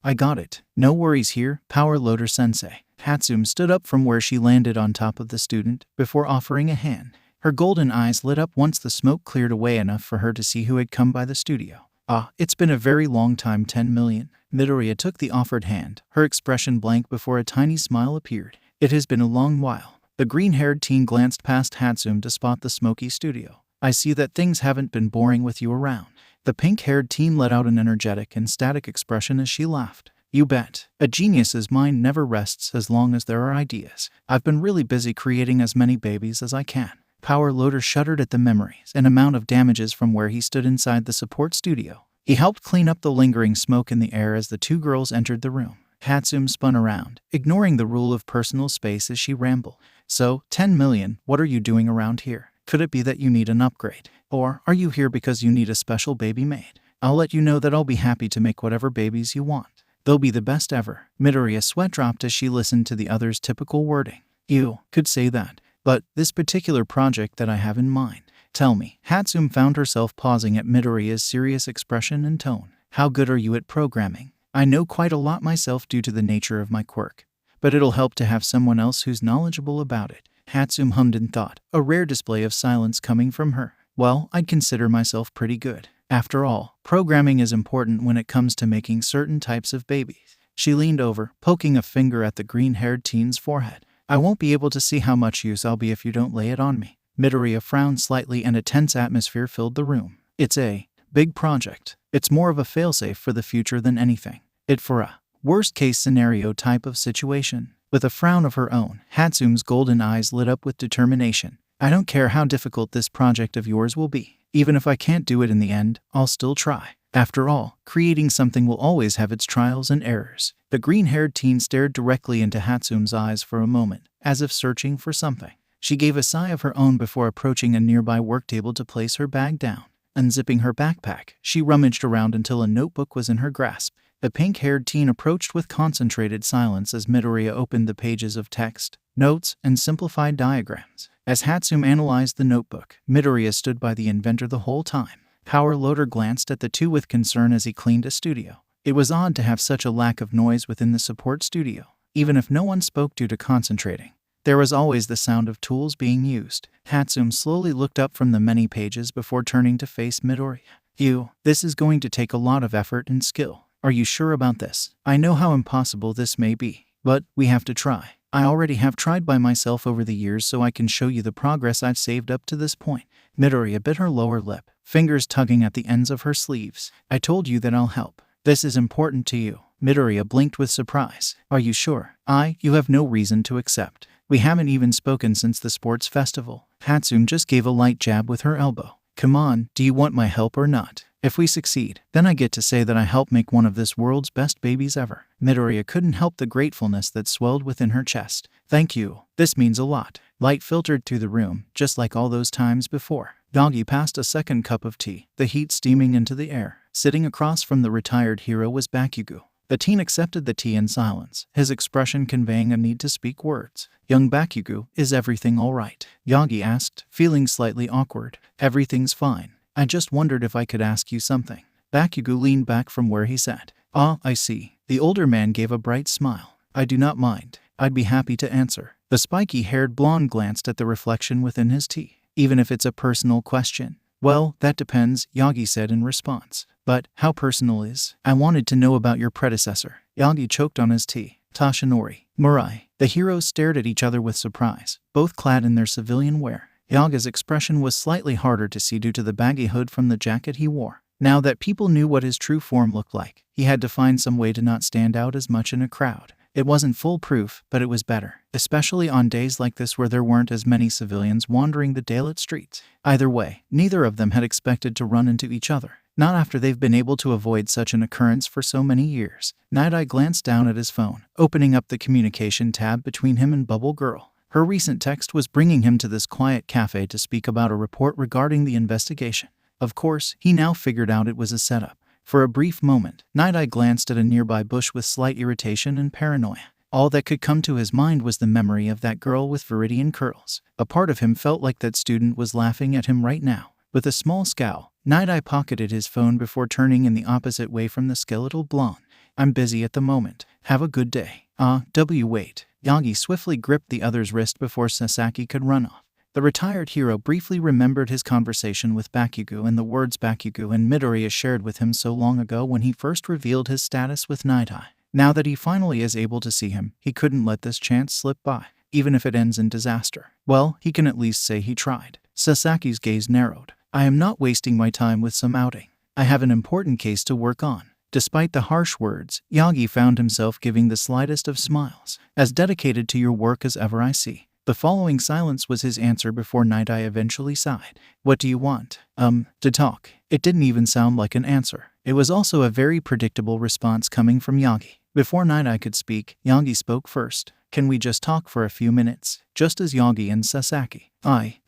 I got it. No worries here, Power Loader sensei. Hatsum stood up from where she landed on top of the student, before offering a hand. Her golden eyes lit up once the smoke cleared away enough for her to see who had come by the studio. Ah, it's been a very long time, 10 million. Midoriya took the offered hand, her expression blank before a tiny smile appeared. It has been a long while. The green-haired teen glanced past Hatsum to spot the smoky studio. I see that things haven't been boring with you around. The pink-haired teen let out an energetic and static expression as she laughed. You bet. A genius's mind never rests as long as there are ideas. I've been really busy creating as many babies as I can. Power Loader shuddered at the memories and amount of damages from where he stood inside the support studio. He helped clean up the lingering smoke in the air as the 2 girls entered the room. Hatsum spun around, ignoring the rule of personal space as she rambled. So, 10 million, what are you doing around here? Could it be that you need an upgrade? Or are you here because you need a special baby made? I'll let you know that I'll be happy to make whatever babies you want. They'll be the best ever. Midoriya's sweat dropped as she listened to the other's typical wording. You could say that. But this particular project that I have in mind. Tell me. Hatsune found herself pausing at Midoriya's serious expression and tone. How good are you at programming? I know quite a lot myself due to the nature of my quirk. But it'll help to have someone else who's knowledgeable about it. Hatsune hummed in thought, a rare display of silence coming from her. Well, I'd consider myself pretty good. After all, programming is important when it comes to making certain types of babies. She leaned over, poking a finger at the green-haired teen's forehead. I won't be able to see how much use I'll be if you don't lay it on me. Midoriya frowned slightly and a tense atmosphere filled the room. It's a big project. It's more of a failsafe for the future than anything. It for a worst-case scenario type of situation. With a frown of her own, Hatsume's golden eyes lit up with determination. I don't care how difficult this project of yours will be. Even if I can't do it in the end, I'll still try. After all, creating something will always have its trials and errors. The green-haired teen stared directly into Hatsume's eyes for a moment, as if searching for something. She gave a sigh of her own before approaching a nearby work table to place her bag down. Unzipping her backpack, she rummaged around until a notebook was in her grasp. The pink-haired teen approached with concentrated silence as Midoriya opened the pages of text, notes, and simplified diagrams. As Hatsume analyzed the notebook, Midoriya stood by the inventor the whole time. Power Loader glanced at the two with concern as he cleaned a studio. It was odd to have such a lack of noise within the support studio. Even if no one spoke due to concentrating, there was always the sound of tools being used. Hatsume slowly looked up from the many pages before turning to face Midoriya. This is going to take a lot of effort and skill. Are you sure about this? I know how impossible this may be, but we have to try. I already have tried by myself over the years, so I can show you the progress I've saved up to this point. Midoriya bit her lower lip, fingers tugging at the ends of her sleeves. I told you that I'll help. This is important to you. Midoriya blinked with surprise. Are you sure? You have no reason to accept. We haven't even spoken since the sports festival. Hatsume just gave a light jab with her elbow. Come on, do you want my help or not? If we succeed, then I get to say that I helped make one of this world's best babies ever. Midoriya couldn't help the gratefulness that swelled within her chest. Thank you. This means a lot. Light filtered through the room, just like all those times before. Doggy passed a second cup of tea, the heat steaming into the air. Sitting across from the retired hero was Bakugou. The teen accepted the tea in silence, his expression conveying a need to speak words. Young Bakugou, is everything all right? Yagi asked, feeling slightly awkward. Everything's fine. I just wondered if I could ask you something. Bakugou leaned back from where he sat. I see. The older man gave a bright smile. I do not mind. I'd be happy to answer. The spiky-haired blonde glanced at the reflection within his tea. Even if it's a personal question. Well, that depends, Yagi said in response. But how personal is? I wanted to know about your predecessor. Yagi choked on his tea. Tashinori. Murai. The heroes stared at each other with surprise, both clad in their civilian wear. Yaga's expression was slightly harder to see due to the baggy hood from the jacket he wore. Now that people knew what his true form looked like, he had to find some way to not stand out as much in a crowd. It wasn't foolproof, but it was better, especially on days like this where there weren't as many civilians wandering the daylit streets. Either way, neither of them had expected to run into each other. Not after they've been able to avoid such an occurrence for so many years. Nighteye glanced down at his phone, opening up the communication tab between him and Bubble Girl. Her recent text was bringing him to this quiet cafe to speak about a report regarding the investigation. Of course, he now figured out it was a setup. For a brief moment, Nighteye glanced at a nearby bush with slight irritation and paranoia. All that could come to his mind was the memory of that girl with viridian curls. A part of him felt like that student was laughing at him right now. With a small scowl, Nighteye pocketed his phone before turning in the opposite way from the skeletal blonde. I'm busy at the moment. Have a good day. Wait. Yagi swiftly gripped the other's wrist before Sasaki could run off. The retired hero briefly remembered his conversation with Bakugou and the words Bakugou and Midoriya shared with him so long ago when he first revealed his status with Nighteye. Now that he finally is able to see him, he couldn't let this chance slip by, even if it ends in disaster. Well, he can at least say he tried. Sasaki's gaze narrowed. I am not wasting my time with some outing. I have an important case to work on. Despite the harsh words, Yagi found himself giving the slightest of smiles. As dedicated to your work as ever I see. The following silence was his answer before Nighteye eventually sighed. What do you want? To talk. It didn't even sound like an answer. It was also a very predictable response coming from Yagi. Before Nighteye could speak, Yagi spoke first. Can we just talk for a few minutes? Just as Yagi and Sasaki.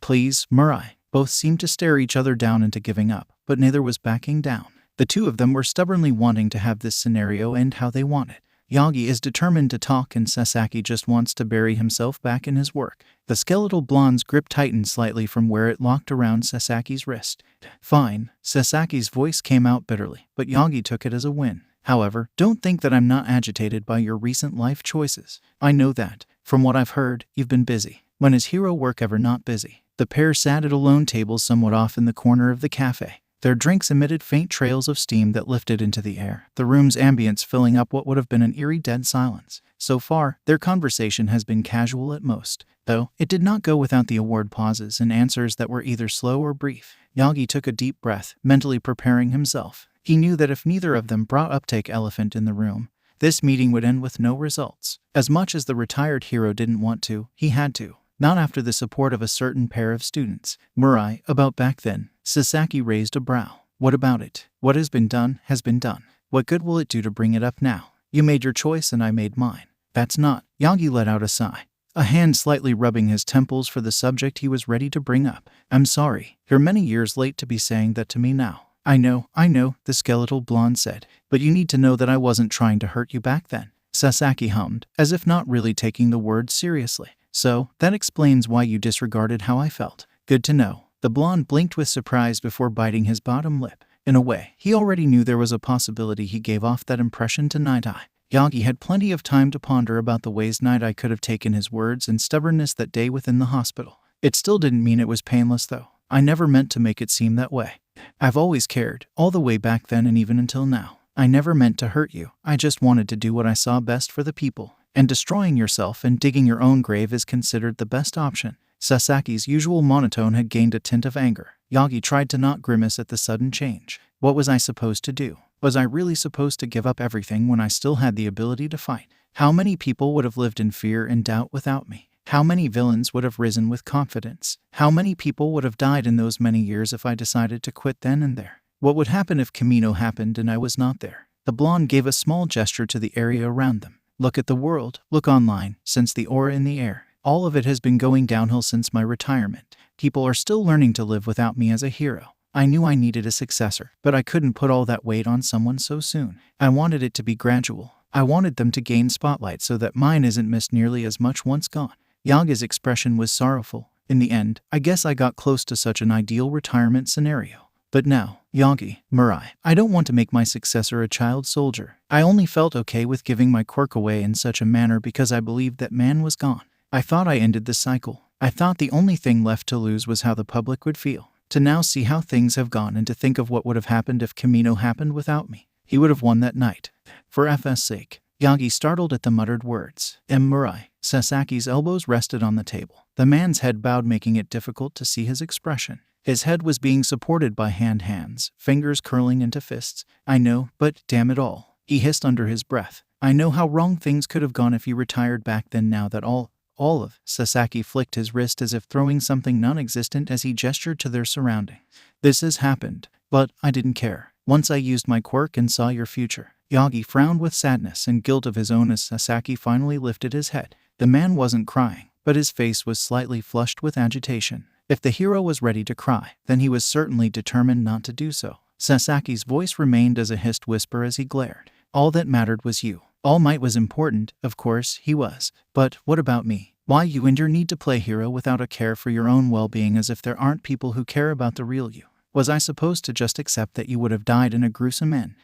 Please, Murai. Both seemed to stare each other down into giving up, but neither was backing down. The two of them were stubbornly wanting to have this scenario end how they want it. Yagi is determined to talk and Sasaki just wants to bury himself back in his work. The skeletal blonde's grip tightened slightly from where it locked around Sasaki's wrist. Fine, Sasaki's voice came out bitterly, but Yagi took it as a win. However, don't think that I'm not agitated by your recent life choices. I know that. From what I've heard, you've been busy. When is hero work ever not busy? The pair sat at a lone table somewhat off in the corner of the cafe. Their drinks emitted faint trails of steam that lifted into the air, the room's ambience filling up what would have been an eerie dead silence. So far, their conversation has been casual at most, though it did not go without the awkward pauses and answers that were either slow or brief. Yagi took a deep breath, mentally preparing himself. He knew that if neither of them brought up take elephant in the room, this meeting would end with no results. As much as the retired hero didn't want to, he had to. Not after the support of a certain pair of students. Murai, about back then. Sasaki raised a brow. What about it? What has been done, has been done. What good will it do to bring it up now? You made your choice and I made mine. That's not. Yagi let out a sigh, a hand slightly rubbing his temples for the subject he was ready to bring up. I'm sorry. You're many years late to be saying that to me now. I know, the skeletal blonde said. But you need to know that I wasn't trying to hurt you back then. Sasaki hummed, as if not really taking the words seriously. So, that explains why you disregarded how I felt. Good to know. The blonde blinked with surprise before biting his bottom lip. In a way, he already knew there was a possibility he gave off that impression to Nighteye. Yagi had plenty of time to ponder about the ways Nighteye could have taken his words and stubbornness that day within the hospital. It still didn't mean it was painless though. I never meant to make it seem that way. I've always cared, all the way back then and even until now. I never meant to hurt you. I just wanted to do what I saw best for the people. And destroying yourself and digging your own grave is considered the best option. Sasaki's usual monotone had gained a tint of anger. Yagi tried to not grimace at the sudden change. What was I supposed to do? Was I really supposed to give up everything when I still had the ability to fight? How many people would have lived in fear and doubt without me? How many villains would have risen with confidence? How many people would have died in those many years if I decided to quit then and there? What would happen if Kamino happened and I was not there? The blonde gave a small gesture to the area around them. Look at the world, look online, sense the aura in the air. All of it has been going downhill since my retirement. People are still learning to live without me as a hero. I knew I needed a successor, but I couldn't put all that weight on someone so soon. I wanted it to be gradual. I wanted them to gain spotlight so that mine isn't missed nearly as much once gone. Yaga's expression was sorrowful. In the end, I guess I got close to such an ideal retirement scenario. But now, Yagi, Murai, I don't want to make my successor a child soldier. I only felt okay with giving my quirk away in such a manner because I believed that man was gone. I thought I ended the cycle. I thought the only thing left to lose was how the public would feel. To now see how things have gone and to think of what would have happened if Kamino happened without me. He would have won that night. For FS sake. Yagi startled at the muttered words. Murai. Sasaki's elbows rested on the table. The man's head bowed, making it difficult to see his expression. His head was being supported by hands, fingers curling into fists. I know, but damn it all. He hissed under his breath. I know how wrong things could have gone if you retired back then. Now that all of Sasaki flicked his wrist as if throwing something non-existent as he gestured to their surroundings. This has happened, but I didn't care. Once I used my quirk and saw your future. Yagi frowned with sadness and guilt of his own as Sasaki finally lifted his head. The man wasn't crying, but his face was slightly flushed with agitation. If the hero was ready to cry, then he was certainly determined not to do so. Sasaki's voice remained as a hissed whisper as he glared. All that mattered was you. All Might was important, of course, he was. But what about me? Why you and your need to play hero without a care for your own well-being, as if there aren't people who care about the real you? Was I supposed to just accept that you would have died in a gruesome end?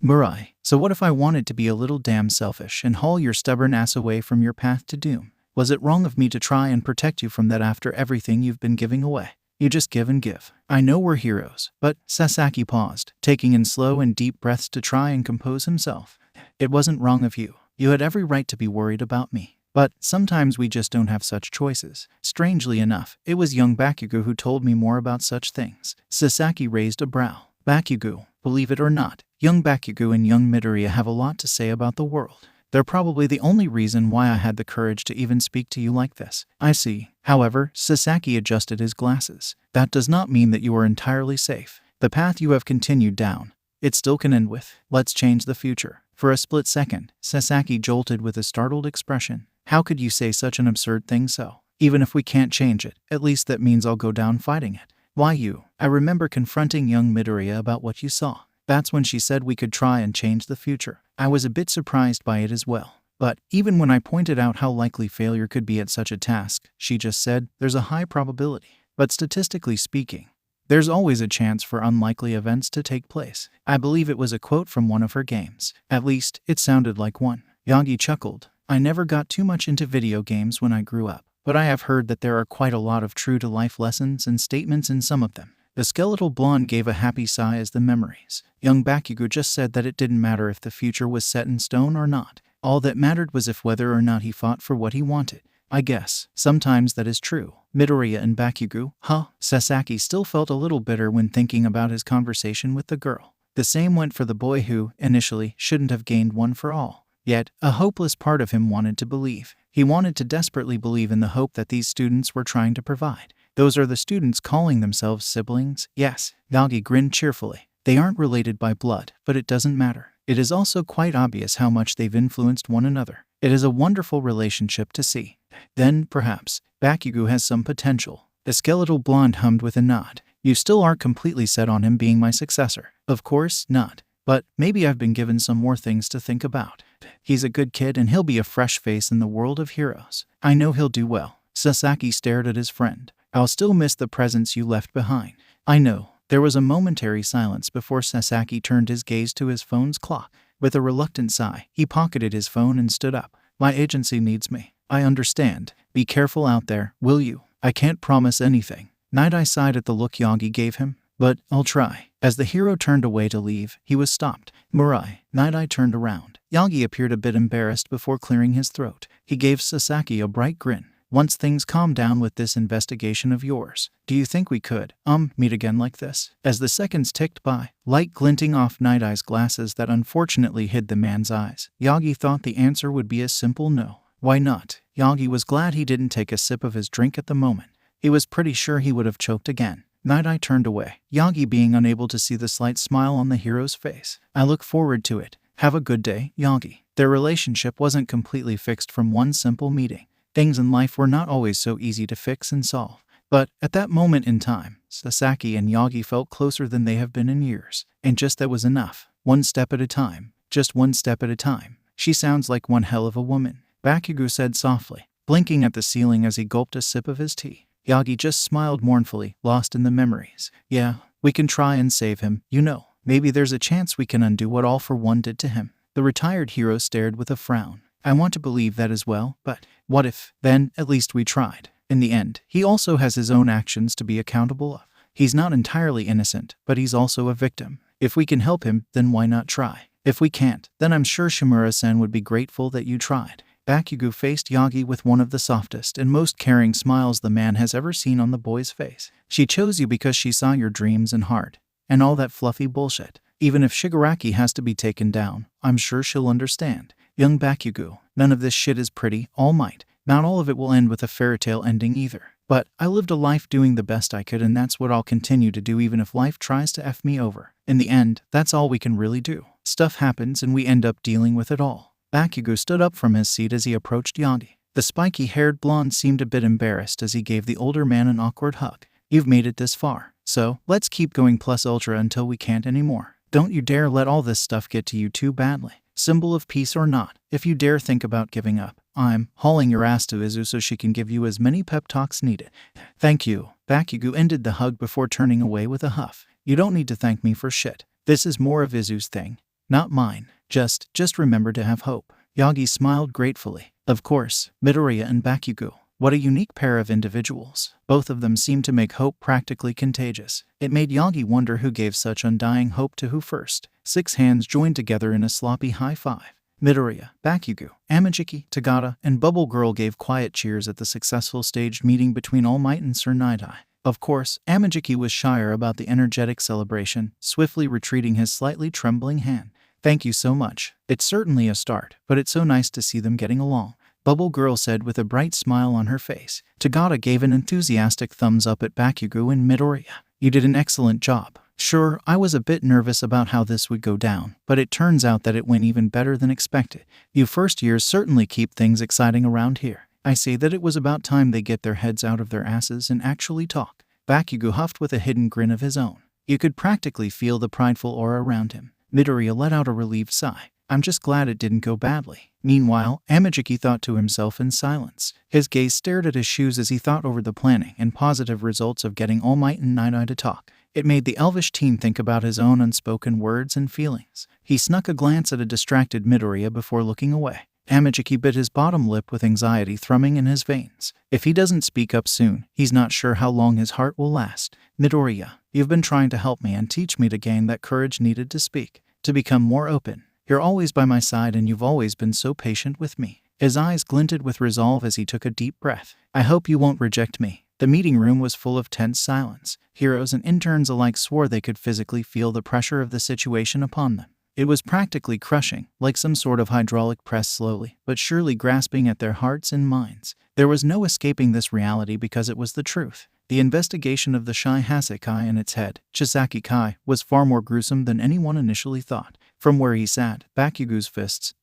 Murai, so what if I wanted to be a little damn selfish and haul your stubborn ass away from your path to doom? Was it wrong of me to try and protect you from that after everything you've been giving away? You just give and give. I know we're heroes, but Sasaki paused, taking in slow and deep breaths to try and compose himself. It wasn't wrong of you. You had every right to be worried about me. But sometimes we just don't have such choices. Strangely enough, it was young Bakugou who told me more about such things. Sasaki raised a brow. Bakugou, believe it or not, young Bakugou and young Midoriya have a lot to say about the world. They're probably the only reason why I had the courage to even speak to you like this. I see. However, Sasaki adjusted his glasses. That does not mean that you are entirely safe. The path you have continued down, it still can end with, let's change the future. For a split second, Sasaki jolted with a startled expression. How could you say such an absurd thing so? Even if we can't change it, at least that means I'll go down fighting it. Why you? I remember confronting young Midoriya about what you saw. That's when she said we could try and change the future. I was a bit surprised by it as well. But even when I pointed out how likely failure could be at such a task, she just said, there's a high probability. But statistically speaking, there's always a chance for unlikely events to take place. I believe it was a quote from one of her games. At least, it sounded like one. Yagi chuckled. I never got too much into video games when I grew up, but I have heard that there are quite a lot of true-to-life lessons and statements in some of them. The skeletal blonde gave a happy sigh as the memories. Young Bakugou just said that it didn't matter if the future was set in stone or not. All that mattered was if whether or not he fought for what he wanted. I guess, sometimes that is true. Midoriya and Bakugou, huh? Sasaki still felt a little bitter when thinking about his conversation with the girl. The same went for the boy who, initially, shouldn't have gained one for all. Yet, a hopeless part of him wanted to believe. He wanted to desperately believe in the hope that these students were trying to provide. Those are the students calling themselves siblings? Yes. Yagi grinned cheerfully. They aren't related by blood, but it doesn't matter. It is also quite obvious how much they've influenced one another. It is a wonderful relationship to see. Then, perhaps, Bakugou has some potential. The skeletal blonde hummed with a nod. You still aren't completely set on him being my successor. Of course not. But maybe I've been given some more things to think about. He's a good kid and he'll be a fresh face in the world of heroes. I know he'll do well. Sasaki stared at his friend. I'll still miss the presents you left behind. I know. There was a momentary silence before Sasaki turned his gaze to his phone's clock. With a reluctant sigh, he pocketed his phone and stood up. My agency needs me. I understand. Be careful out there, will you? I can't promise anything. Nighteye sighed at the look Yagi gave him. But I'll try. As the hero turned away to leave, he was stopped. Murai. Nighteye turned around. Yagi appeared a bit embarrassed before clearing his throat. He gave Sasaki a bright grin. Once things calm down with this investigation of yours, do you think we could, meet again like this? As the seconds ticked by, light glinting off Night-Eye's glasses that unfortunately hid the man's eyes, Yagi thought the answer would be a simple no. Why not? Yagi was glad he didn't take a sip of his drink at the moment. He was pretty sure he would have choked again. Night-Eye turned away, Yagi being unable to see the slight smile on the hero's face. I look forward to it. Have a good day, Yagi. Their relationship wasn't completely fixed from one simple meeting. Things in life were not always so easy to fix and solve. But at that moment in time, Sasaki and Yagi felt closer than they have been in years. And just that was enough. One step at a time. Just one step at a time. She sounds like one hell of a woman, Bakugou said softly, blinking at the ceiling as he gulped a sip of his tea. Yagi just smiled mournfully, lost in the memories. Yeah, we can try and save him, you know. Maybe there's a chance we can undo what All for One did to him. The retired hero stared with a frown. I want to believe that as well, but what if? Then, at least we tried. In the end, he also has his own actions to be accountable of. He's not entirely innocent, but he's also a victim. If we can help him, then why not try? If we can't, then I'm sure Shimura-sen would be grateful that you tried. Bakugou faced Yagi with one of the softest and most caring smiles the man has ever seen on the boy's face. She chose you because she saw your dreams and heart, and all that fluffy bullshit. Even if Shigaraki has to be taken down, I'm sure she'll understand. Young Bakugou, none of this shit is pretty, All Might. Not all of it will end with a fairy tale ending either. But I lived a life doing the best I could, and that's what I'll continue to do even if life tries to F me over. In the end, that's all we can really do. Stuff happens and we end up dealing with it all. Bakugou stood up from his seat as he approached Yagi. The spiky-haired blonde seemed a bit embarrassed as he gave the older man an awkward hug. You've made it this far, so let's keep going plus ultra until we can't anymore. Don't you dare let all this stuff get to you too badly. Symbol of peace or not, if you dare think about giving up, I'm hauling your ass to Izu so she can give you as many pep talks needed. Thank you. Bakugou ended the hug before turning away with a huff. You don't need to thank me for shit. This is more of Izu's thing, not mine. Just remember to have hope. Yagi smiled gratefully. Of course, Midoriya and Bakugou. What a unique pair of individuals. Both of them seemed to make hope practically contagious. It made Yagi wonder who gave such undying hope to who first. 6 hands joined together in a sloppy high five. Midoriya, Bakugou, Amajiki, Tagata, and Bubble Girl gave quiet cheers at the successful staged meeting between All Might and Sir Nighteye. Of course, Amajiki was shyer about the energetic celebration, swiftly retreating his slightly trembling hand. Thank you so much. It's certainly a start, but it's so nice to see them getting along, Bubble Girl said with a bright smile on her face. Tagata gave an enthusiastic thumbs up at Bakugou and Midoriya. You did an excellent job. Sure, I was a bit nervous about how this would go down, but it turns out that it went even better than expected. You first years certainly keep things exciting around here. I say that it was about time they get their heads out of their asses and actually talk. Bakugou huffed with a hidden grin of his own. You could practically feel the prideful aura around him. Midoriya let out a relieved sigh. I'm just glad it didn't go badly. Meanwhile, Amajiki thought to himself in silence. His gaze stared at his shoes as he thought over the planning and positive results of getting All Might and Nighteye to talk. It made the elvish teen think about his own unspoken words and feelings. He snuck a glance at a distracted Midoriya before looking away. Amajiki bit his bottom lip with anxiety thrumming in his veins. If he doesn't speak up soon, he's not sure how long his heart will last. Midoriya, you've been trying to help me and teach me to gain that courage needed to speak, to become more open. You're always by my side and you've always been so patient with me. His eyes glinted with resolve as he took a deep breath. I hope you won't reject me. The meeting room was full of tense silence. Heroes and interns alike swore they could physically feel the pressure of the situation upon them. It was practically crushing, like some sort of hydraulic press slowly, but surely grasping at their hearts and minds. There was no escaping this reality because it was the truth. The investigation of the shy Hasashi and its head, Chisaki Kai, was far more gruesome than anyone initially thought. From where he sat, Bakugou's fists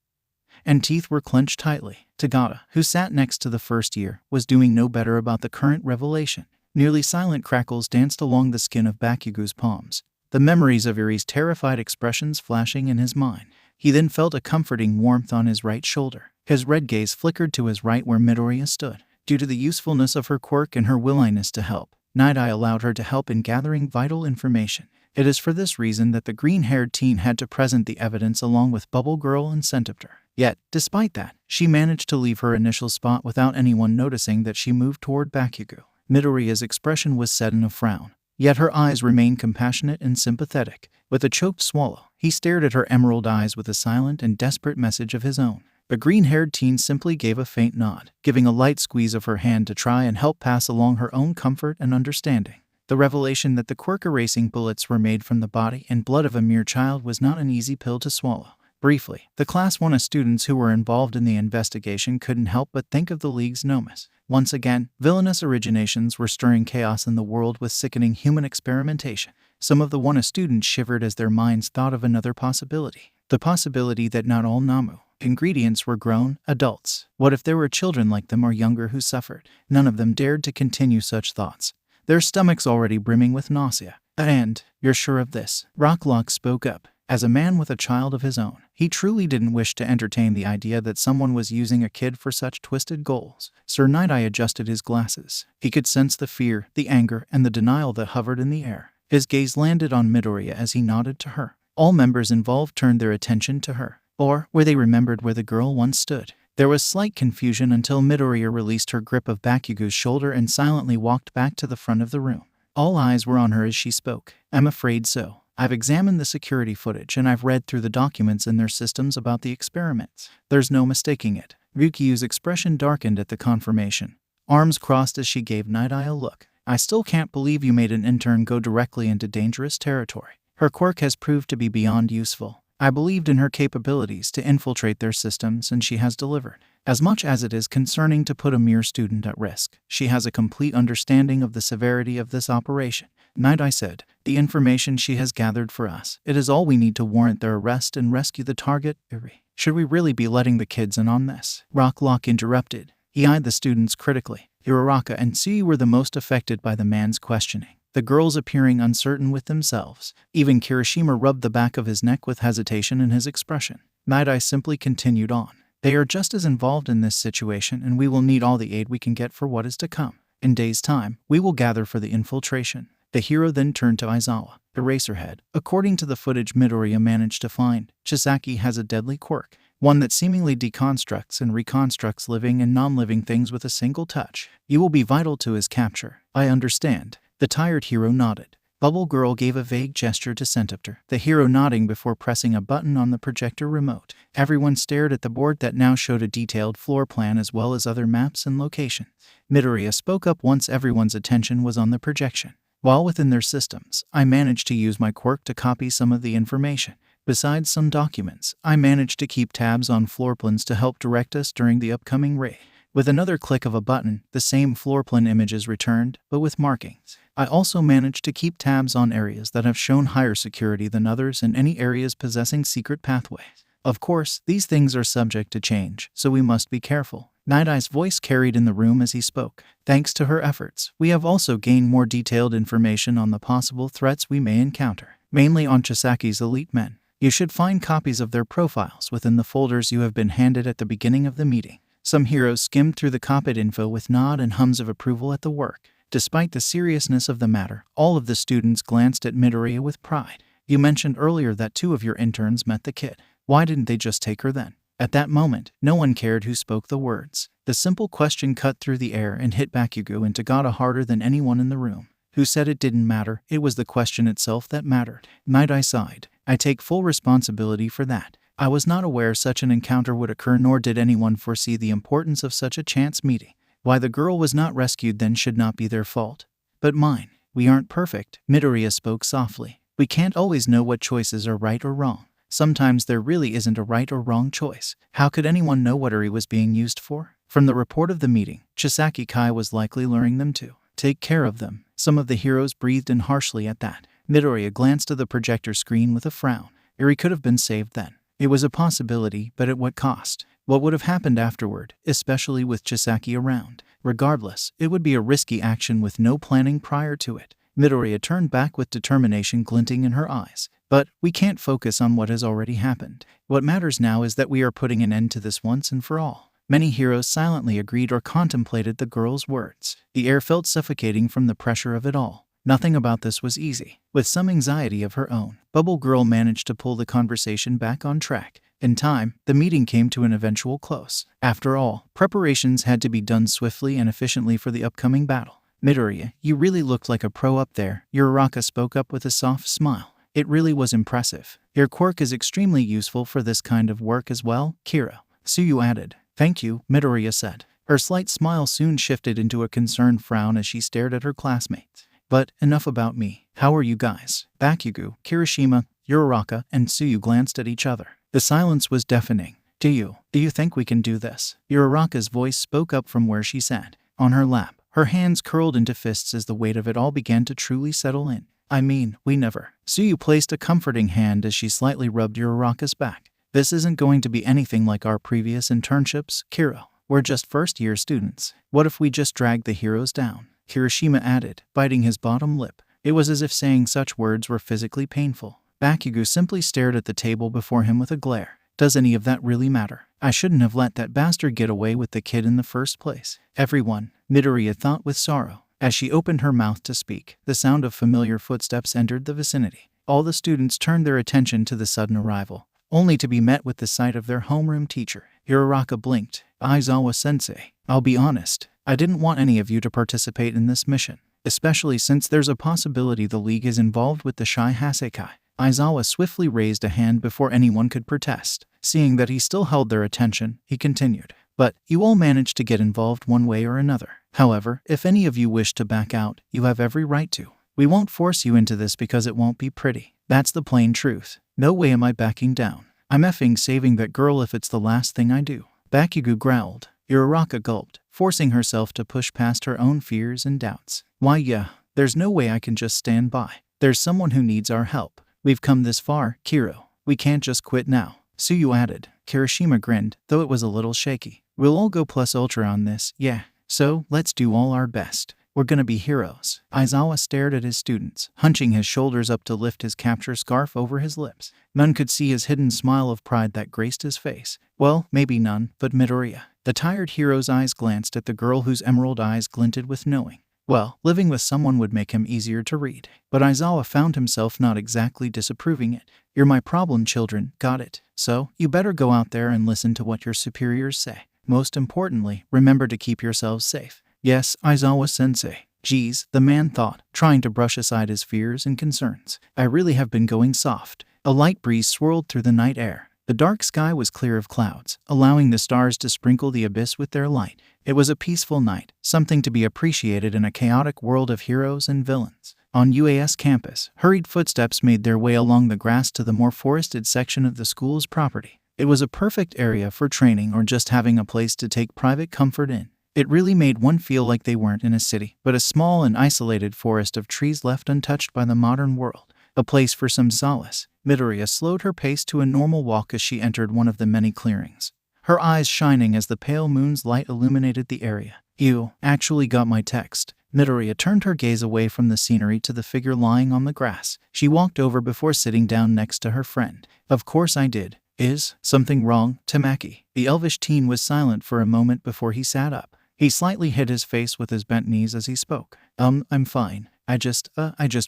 and teeth were clenched tightly. Tagata, who sat next to the first year, was doing no better about the current revelation. Nearly silent crackles danced along the skin of Bakugou's palms, the memories of Iri's terrified expressions flashing in his mind. He then felt a comforting warmth on his right shoulder. His red gaze flickered to his right where Midoriya stood. Due to the usefulness of her quirk and her willingness to help, Nighteye allowed her to help in gathering vital information. It is for this reason that the green-haired teen had to present the evidence along with Bubble Girl and Centipter. Yet, despite that, she managed to leave her initial spot without anyone noticing that she moved toward Bakugou. Midoriya's expression was set in a frown, yet her eyes remained compassionate and sympathetic. With a choked swallow, he stared at her emerald eyes with a silent and desperate message of his own. The green-haired teen simply gave a faint nod, giving a light squeeze of her hand to try and help pass along her own comfort and understanding. The revelation that the quirk erasing bullets were made from the body and blood of a mere child was not an easy pill to swallow. Briefly, the Class 1 students who were involved in the investigation couldn't help but think of the League's Nomus. Once again, villainous originations were stirring chaos in the world with sickening human experimentation. Some of the One students shivered as their minds thought of another possibility. The possibility that not all Nomu ingredients were grown adults. What if there were children like them or younger who suffered? None of them dared to continue such thoughts, their stomachs already brimming with nausea. And, you're sure of this? Rocklock spoke up. As a man with a child of his own, he truly didn't wish to entertain the idea that someone was using a kid for such twisted goals. Sir Nighteye adjusted his glasses. He could sense the fear, the anger, and the denial that hovered in the air. His gaze landed on Midoriya as he nodded to her. All members involved turned their attention to her, or where they remembered where the girl once stood. There was slight confusion until Midoriya released her grip of Bakugou's shoulder and silently walked back to the front of the room. All eyes were on her as she spoke. I'm afraid so. I've examined the security footage and I've read through the documents in their systems about the experiments. There's no mistaking it. Ryukyu's expression darkened at the confirmation. Arms crossed as she gave Nighteye a look. I still can't believe you made an intern go directly into dangerous territory. Her quirk has proved to be beyond useful. I believed in her capabilities to infiltrate their systems and she has delivered. As much as it is concerning to put a mere student at risk, she has a complete understanding of the severity of this operation. Nighteye said, the information she has gathered for us, it is all we need to warrant their arrest and rescue the target, Iri. Should we really be letting the kids in on this? Rocklock interrupted. He eyed the students critically. Hiroraka and Tsui were the most affected by the man's questioning, the girls appearing uncertain with themselves. Even Kirishima rubbed the back of his neck with hesitation in his expression. Nighteye simply continued on. They are just as involved in this situation and we will need all the aid we can get for what is to come. In days' time, we will gather for the infiltration. The hero then turned to Aizawa, Eraserhead. According to the footage Midoriya managed to find, Chisaki has a deadly quirk, one that seemingly deconstructs and reconstructs living and non-living things with a single touch. You will be vital to his capture. I understand. The tired hero nodded. Bubble Girl gave a vague gesture to Centipter, the hero nodding before pressing a button on the projector remote. Everyone stared at the board that now showed a detailed floor plan as well as other maps and locations. Midoriya spoke up once everyone's attention was on the projection. While within their systems, I managed to use my quirk to copy some of the information. Besides some documents, I managed to keep tabs on floor plans to help direct us during the upcoming raid. With another click of a button, the same floor plan images returned, but with markings. I also managed to keep tabs on areas that have shown higher security than others and any areas possessing secret pathways. Of course, these things are subject to change, so we must be careful. Night-Eye's voice carried in the room as he spoke. Thanks to her efforts, we have also gained more detailed information on the possible threats we may encounter, mainly on Chisaki's elite men. You should find copies of their profiles within the folders you have been handed at the beginning of the meeting. Some heroes skimmed through the cockpit info with nod and hums of approval at the work. Despite the seriousness of the matter, all of the students glanced at Midoriya with pride. You mentioned earlier that 2 of your interns met the kid. Why didn't they just take her then? At that moment, no one cared who spoke the words. The simple question cut through the air and hit Bakugou and Kota harder than anyone in the room. Who said it didn't matter? It was the question itself that mattered. Nighteye sighed. I take full responsibility for that. I was not aware such an encounter would occur, nor did anyone foresee the importance of such a chance meeting. Why the girl was not rescued then should not be their fault, but mine. We aren't perfect, Midoriya spoke softly. We can't always know what choices are right or wrong. Sometimes there really isn't a right or wrong choice. How could anyone know what Uri was being used for? From the report of the meeting, Chisaki Kai was likely luring them to take care of them. Some of the heroes breathed in harshly at that. Midoriya glanced at the projector screen with a frown. Uri could have been saved then. It was a possibility, but at what cost? What would have happened afterward, especially with Chisaki around? Regardless, it would be a risky action with no planning prior to it. Midoriya turned back with determination glinting in her eyes. But we can't focus on what has already happened. What matters now is that we are putting an end to this once and for all. Many heroes silently agreed or contemplated the girl's words. The air felt suffocating from the pressure of it all. Nothing about this was easy. With some anxiety of her own, Bubble Girl managed to pull the conversation back on track. In time, the meeting came to an eventual close. After all, preparations had to be done swiftly and efficiently for the upcoming battle. Midoriya, you really looked like a pro up there, Uraraka spoke up with a soft smile. It really was impressive. Your quirk is extremely useful for this kind of work as well, Kira. Tsuyu added. Thank you, Midoriya said. Her slight smile soon shifted into a concerned frown as she stared at her classmates. But enough about me. How are you guys? Bakugou, Kirishima, Uraraka, and Tsuyu glanced at each other. The silence was deafening. Do you think we can do this? Uraraka's voice spoke up from where she sat. On her lap, her hands curled into fists as the weight of it all began to truly settle in. I mean, we never. Tsuyu placed a comforting hand as she slightly rubbed Uraraka's back. This isn't going to be anything like our previous internships, Kiro. We're just first-year students. What if we just drag the heroes down? Kirishima added, biting his bottom lip. It was as if saying such words were physically painful. Bakugou simply stared at the table before him with a glare. Does any of that really matter? I shouldn't have let that bastard get away with the kid in the first place. Everyone, Midoriya thought with sorrow. As she opened her mouth to speak, the sound of familiar footsteps entered the vicinity. All the students turned their attention to the sudden arrival, only to be met with the sight of their homeroom teacher. Uraraka blinked. Aizawa-sensei, I'll be honest, I didn't want any of you to participate in this mission, especially since there's a possibility the League is involved with the Shy Hasekai. Aizawa swiftly raised a hand before anyone could protest. Seeing that he still held their attention, he continued. But you all managed to get involved one way or another. However, if any of you wish to back out, you have every right to. We won't force you into this because it won't be pretty. That's the plain truth. No way am I backing down. I'm effing saving that girl if it's the last thing I do. Bakugou growled. Uraraka gulped, forcing herself to push past her own fears and doubts. Why yeah, there's no way I can just stand by. There's someone who needs our help. We've come this far, Kiro. We can't just quit now. Tsuyu added. Kirishima grinned, though it was a little shaky. We'll all go plus ultra on this, yeah. So, let's do all our best. We're gonna be heroes. Aizawa stared at his students, hunching his shoulders up to lift his capture scarf over his lips. None could see his hidden smile of pride that graced his face. Well, maybe none, but Midoriya. The tired hero's eyes glanced at the girl whose emerald eyes glinted with knowing. Well, living with someone would make him easier to read. But Aizawa found himself not exactly disapproving it. You're my problem, children, got it. So, you better go out there and listen to what your superiors say. Most importantly, remember to keep yourselves safe. Yes, Aizawa-sensei. Geez, the man thought, trying to brush aside his fears and concerns. I really have been going soft. A light breeze swirled through the night air. The dark sky was clear of clouds, allowing the stars to sprinkle the abyss with their light. It was a peaceful night, something to be appreciated in a chaotic world of heroes and villains. On UAS campus, hurried footsteps made their way along the grass to the more forested section of the school's property. It was a perfect area for training or just having a place to take private comfort in. It really made one feel like they weren't in a city, but a small and isolated forest of trees left untouched by the modern world. A place for some solace. Midoriya slowed her pace to a normal walk as she entered one of the many clearings. her eyes shining as the pale moon's light illuminated the area. You actually got my text. Midoriya turned her gaze away from the scenery to the figure lying on the grass. She walked over before sitting down next to her friend. Of course I did. Is something wrong, Tamaki? The elvish teen was silent for a moment before he sat up. He slightly hid his face with his bent knees as he spoke. I'm fine. I just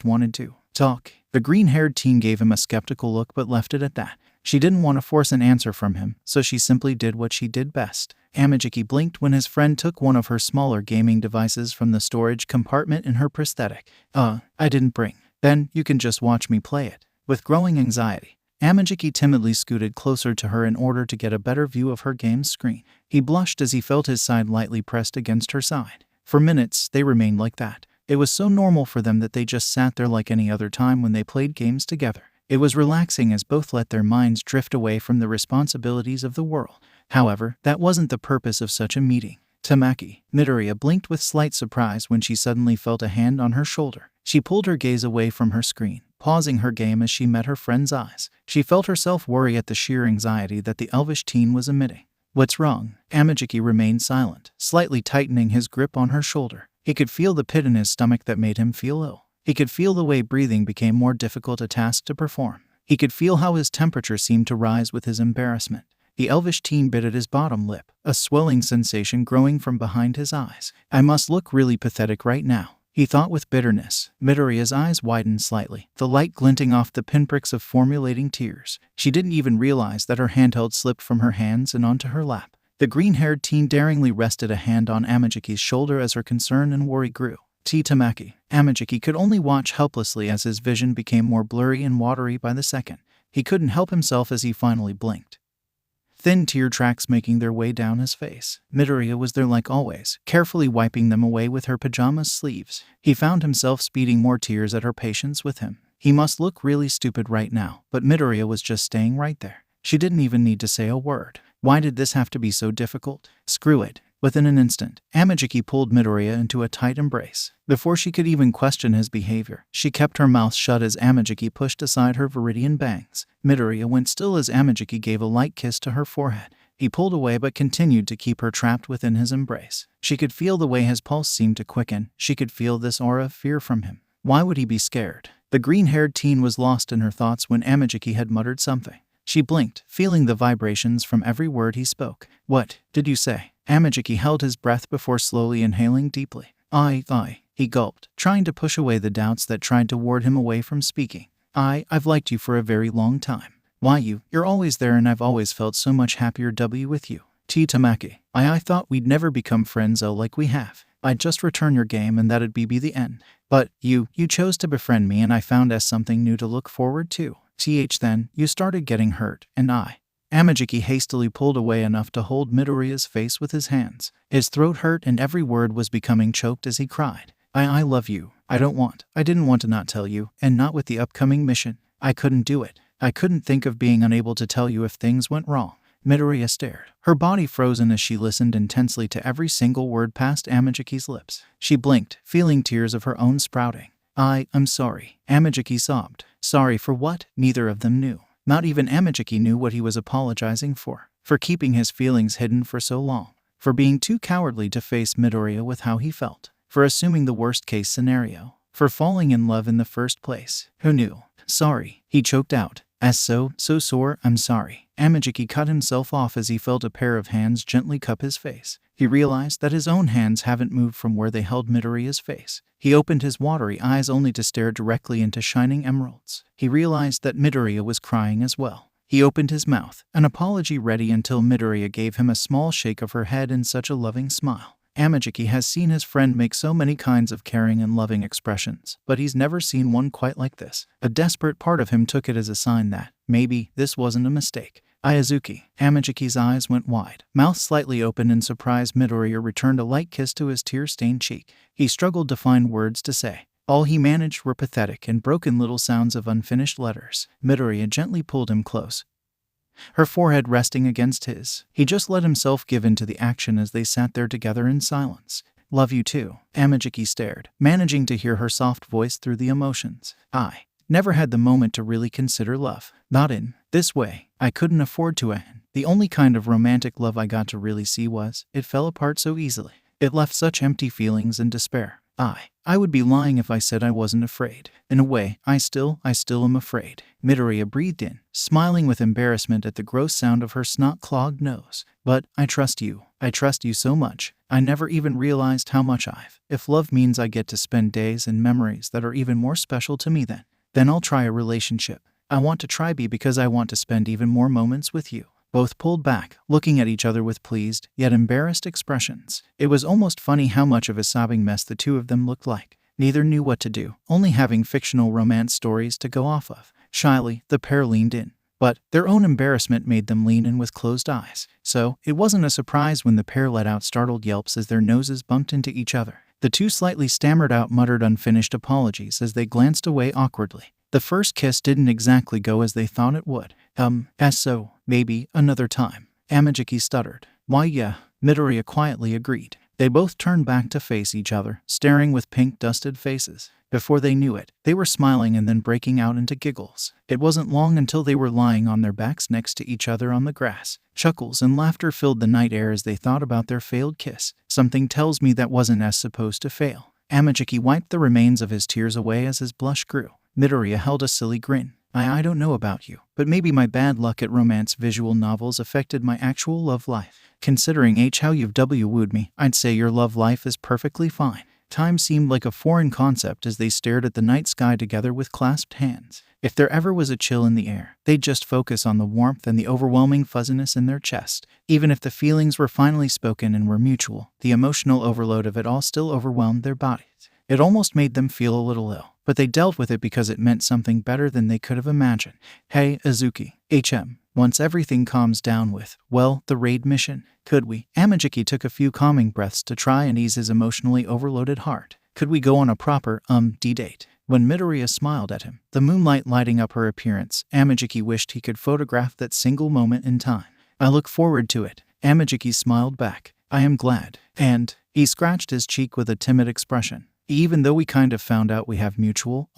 wanted to talk. The green-haired teen gave him a skeptical look but left it at that. She didn't want to force an answer from him, so she simply did what she did best. Amajiki blinked when his friend took one of her smaller gaming devices from the storage compartment in her prosthetic. I didn't bring. Then you can just watch me play it. With growing anxiety, Amajiki timidly scooted closer to her in order to get a better view of her game's screen. He blushed as he felt his side lightly pressed against her side. For minutes, they remained like that. It was so normal for them that they just sat there like any other time when they played games together. It was relaxing as both let their minds drift away from the responsibilities of the world. However, that wasn't the purpose of such a meeting. Tamaki. Midoriya blinked with slight surprise when she suddenly felt a hand on her shoulder. She pulled her gaze away from her screen, pausing her game as she met her friend's eyes. She felt herself worry at the sheer anxiety that the elvish teen was emitting. What's wrong? Amajiki remained silent, slightly tightening his grip on her shoulder. He could feel the pit in his stomach that made him feel ill. He could feel the way breathing became more difficult a task to perform. He could feel how his temperature seemed to rise with his embarrassment. The elvish teen bit at his bottom lip, a swelling sensation growing from behind his eyes. I must look really pathetic right now, he thought with bitterness. Midoriya's eyes widened slightly, the light glinting off the pinpricks of formulating tears. She didn't even realize that her handheld slipped from her hands and onto her lap. The green-haired teen daringly rested a hand on Amajiki's shoulder as her concern and worry grew. Tamaki. Amajiki could only watch helplessly as his vision became more blurry and watery by the second. He couldn't help himself as he finally blinked, thin tear tracks making their way down his face. Midoriya was there like always, carefully wiping them away with her pajama sleeves. He found himself speeding more tears at her patience with him. He must look really stupid right now, but Midoriya was just staying right there. She didn't even need to say a word. Why did this have to be so difficult? Screw it. Within an instant, Amajiki pulled Midoriya into a tight embrace. Before she could even question his behavior, she kept her mouth shut as Amajiki pushed aside her viridian bangs. Midoriya went still as Amajiki gave a light kiss to her forehead. He pulled away but continued to keep her trapped within his embrace. She could feel the way his pulse seemed to quicken. She could feel this aura of fear from him. Why would he be scared? The green-haired teen was lost in her thoughts when Amajiki had muttered something. She blinked, feeling the vibrations from every word he spoke. What did you say? Amajiki held his breath before slowly inhaling deeply. He gulped, trying to push away the doubts that tried to ward him away from speaking. I've liked you for a very long time. Why you're always there and I've always felt so much happier with you. Tamaki. I thought we'd never become friends like we have. I'd just return your game and that'd be the end. But you chose to befriend me and I found as something new to look forward to. Then, you started getting hurt, and Amajiki hastily pulled away enough to hold Midoriya's face with his hands. His throat hurt and every word was becoming choked as he cried. I love you. I didn't want to not tell you, and not with the upcoming mission. I couldn't do it. I couldn't think of being unable to tell you if things went wrong. Midoriya stared, her body frozen as she listened intensely to every single word past Amajiki's lips. She blinked, feeling tears of her own sprouting. I'm sorry, Amajiki sobbed. Sorry for what? Neither of them knew. Not even Amajiki knew what he was apologizing for keeping his feelings hidden for so long, for being too cowardly to face Midoriya with how he felt, for assuming the worst-case scenario, for falling in love in the first place. Who knew? Sorry, he choked out. So sore, I'm sorry. Amajiki cut himself off as he felt a pair of hands gently cup his face. He realized that his own hands haven't moved from where they held Midoriya's face. He opened his watery eyes only to stare directly into shining emeralds. He realized that Midoriya was crying as well. He opened his mouth, an apology ready until Midoriya gave him a small shake of her head and such a loving smile. Amajiki has seen his friend make so many kinds of caring and loving expressions, but he's never seen one quite like this. A desperate part of him took it as a sign that, maybe, this wasn't a mistake. Aizawa. Amajiki's eyes went wide, mouth slightly open in surprise. Midoriya returned a light kiss to his tear-stained cheek. He struggled to find words to say. All he managed were pathetic and broken little sounds of unfinished letters. Midoriya gently pulled him close, her forehead resting against his. He just let himself give in to the action as they sat there together in silence. Love you too. Amajiki stared, managing to hear her soft voice through the emotions. I never had the moment to really consider love. Not in this way. I couldn't afford to. The only kind of romantic love I got to really see it fell apart so easily. It left such empty feelings and despair. I would be lying if I said I wasn't afraid. In a way, I still am afraid. Midoriya breathed in, smiling with embarrassment at the gross sound of her snot-clogged nose. But I trust you. I trust you so much. I never even realized how much if love means I get to spend days and memories that are even more special to me then I'll try a relationship. I want to try because I want to spend even more moments with you. Both pulled back, looking at each other with pleased, yet embarrassed expressions. It was almost funny how much of a sobbing mess the two of them looked like. Neither knew what to do, only having fictional romance stories to go off of. Shyly, the pair leaned in. But their own embarrassment made them lean in with closed eyes. So, it wasn't a surprise when the pair let out startled yelps as their noses bumped into each other. The two slightly stammered out muttered unfinished apologies as they glanced away awkwardly. The first kiss didn't exactly go as they thought it would. So, maybe, another time. Amajiki stuttered. Why yeah, Midoriya quietly agreed. They both turned back to face each other, staring with pink-dusted faces. Before they knew it, they were smiling and then breaking out into giggles. It wasn't long until they were lying on their backs next to each other on the grass. Chuckles and laughter filled the night air as they thought about their failed kiss. Something tells me that wasn't as supposed to fail. Amajiki wiped the remains of his tears away as his blush grew. Midoriya held a silly grin. I don't know about you, but maybe my bad luck at romance visual novels affected my actual love life. Considering how you've wooed me, I'd say your love life is perfectly fine. Time seemed like a foreign concept as they stared at the night sky together with clasped hands. If there ever was a chill in the air, they'd just focus on the warmth and the overwhelming fuzziness in their chest. Even if the feelings were finally spoken and were mutual, the emotional overload of it all still overwhelmed their bodies. It almost made them feel a little ill, but they dealt with it because it meant something better than they could have imagined. Hey, Izuku, once everything calms down with, the raid mission, could we? Amajiki took a few calming breaths to try and ease his emotionally overloaded heart. Could we go on a proper, date? When Midoriya smiled at him, the moonlight lighting up her appearance, Amajiki wished he could photograph that single moment in time. I look forward to it. Amajiki smiled back. I am glad. And he scratched his cheek with a timid expression. Even though we kind of found out we have mutual,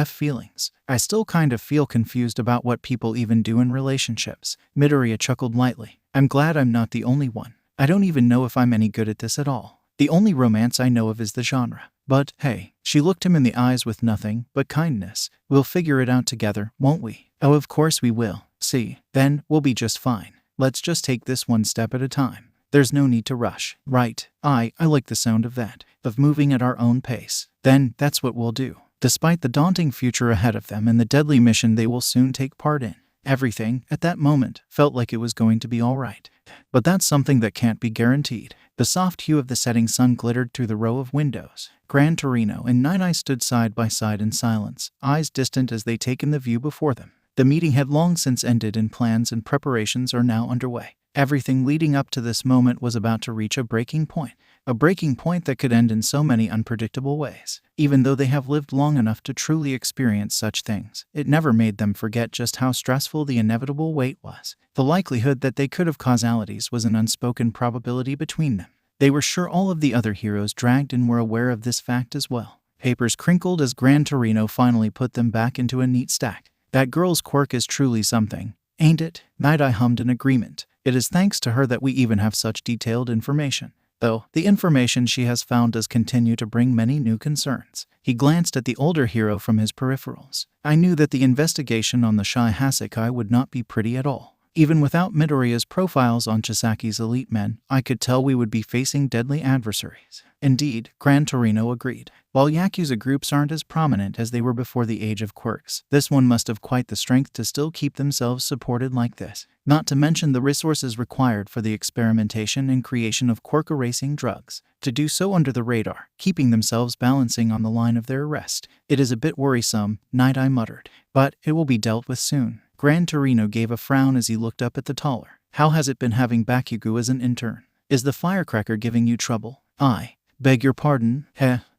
feelings, I still kind of feel confused about what people even do in relationships. Midoriya chuckled lightly. I'm glad I'm not the only one. I don't even know if I'm any good at this at all. The only romance I know of is the genre. But, hey, she looked him in the eyes with nothing but kindness. We'll figure it out together, won't we? Oh, of course we will. See, then, we'll be just fine. Let's just take this one step at a time. There's no need to rush, right? I like the sound of that, of moving at our own pace. Then, that's what we'll do. Despite the daunting future ahead of them and the deadly mission they will soon take part in, everything, at that moment, felt like it was going to be all right. But that's something that can't be guaranteed. The soft hue of the setting sun glittered through the row of windows. Gran Torino and Nighteye stood side by side in silence, eyes distant as they take in the view before them. The meeting had long since ended and plans and preparations are now underway. Everything leading up to this moment was about to reach a breaking point that could end in so many unpredictable ways. Even though they have lived long enough to truly experience such things, it never made them forget just how stressful the inevitable wait was. The likelihood that they could have causalities was an unspoken probability between them. They were sure all of the other heroes dragged in were aware of this fact as well. Papers crinkled as Gran Torino finally put them back into a neat stack. That girl's quirk is truly something, ain't it? Nighteye hummed in agreement. It is thanks to her that we even have such detailed information. Though, the information she has found does continue to bring many new concerns. He glanced at the older hero from his peripherals. I knew that the investigation on the shy Hasashi would not be pretty at all. Even without Midoriya's profiles on Chisaki's elite men, I could tell we would be facing deadly adversaries. Indeed, Gran Torino agreed. While Yakuza groups aren't as prominent as they were before the age of quirks, this one must have quite the strength to still keep themselves supported like this. Not to mention the resources required for the experimentation and creation of quirk-erasing drugs. To do so under the radar, keeping themselves balancing on the line of their arrest. It is a bit worrisome, Nighteye muttered. But it will be dealt with soon. Gran Torino gave a frown as he looked up at the taller. How has it been having Bakugou as an intern? Is the firecracker giving you trouble? I beg your pardon?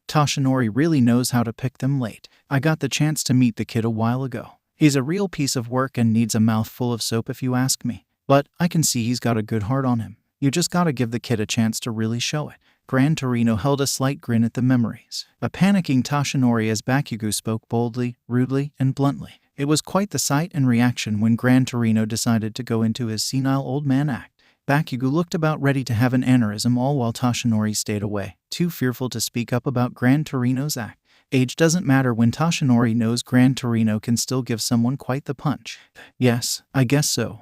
Toshinori really knows how to pick them late. I got the chance to meet the kid a while ago. He's a real piece of work and needs a mouthful of soap if you ask me. But I can see he's got a good heart on him. You just gotta give the kid a chance to really show it. Gran Torino held a slight grin at the memories. A panicking Toshinori as Bakugou spoke boldly, rudely, and bluntly. It was quite the sight and reaction when Gran Torino decided to go into his senile old man act. Bakugou looked about ready to have an aneurysm all while Toshinori stayed away, too fearful to speak up about Gran Torino's act. Age doesn't matter when Toshinori knows Gran Torino can still give someone quite the punch. Yes, I guess so.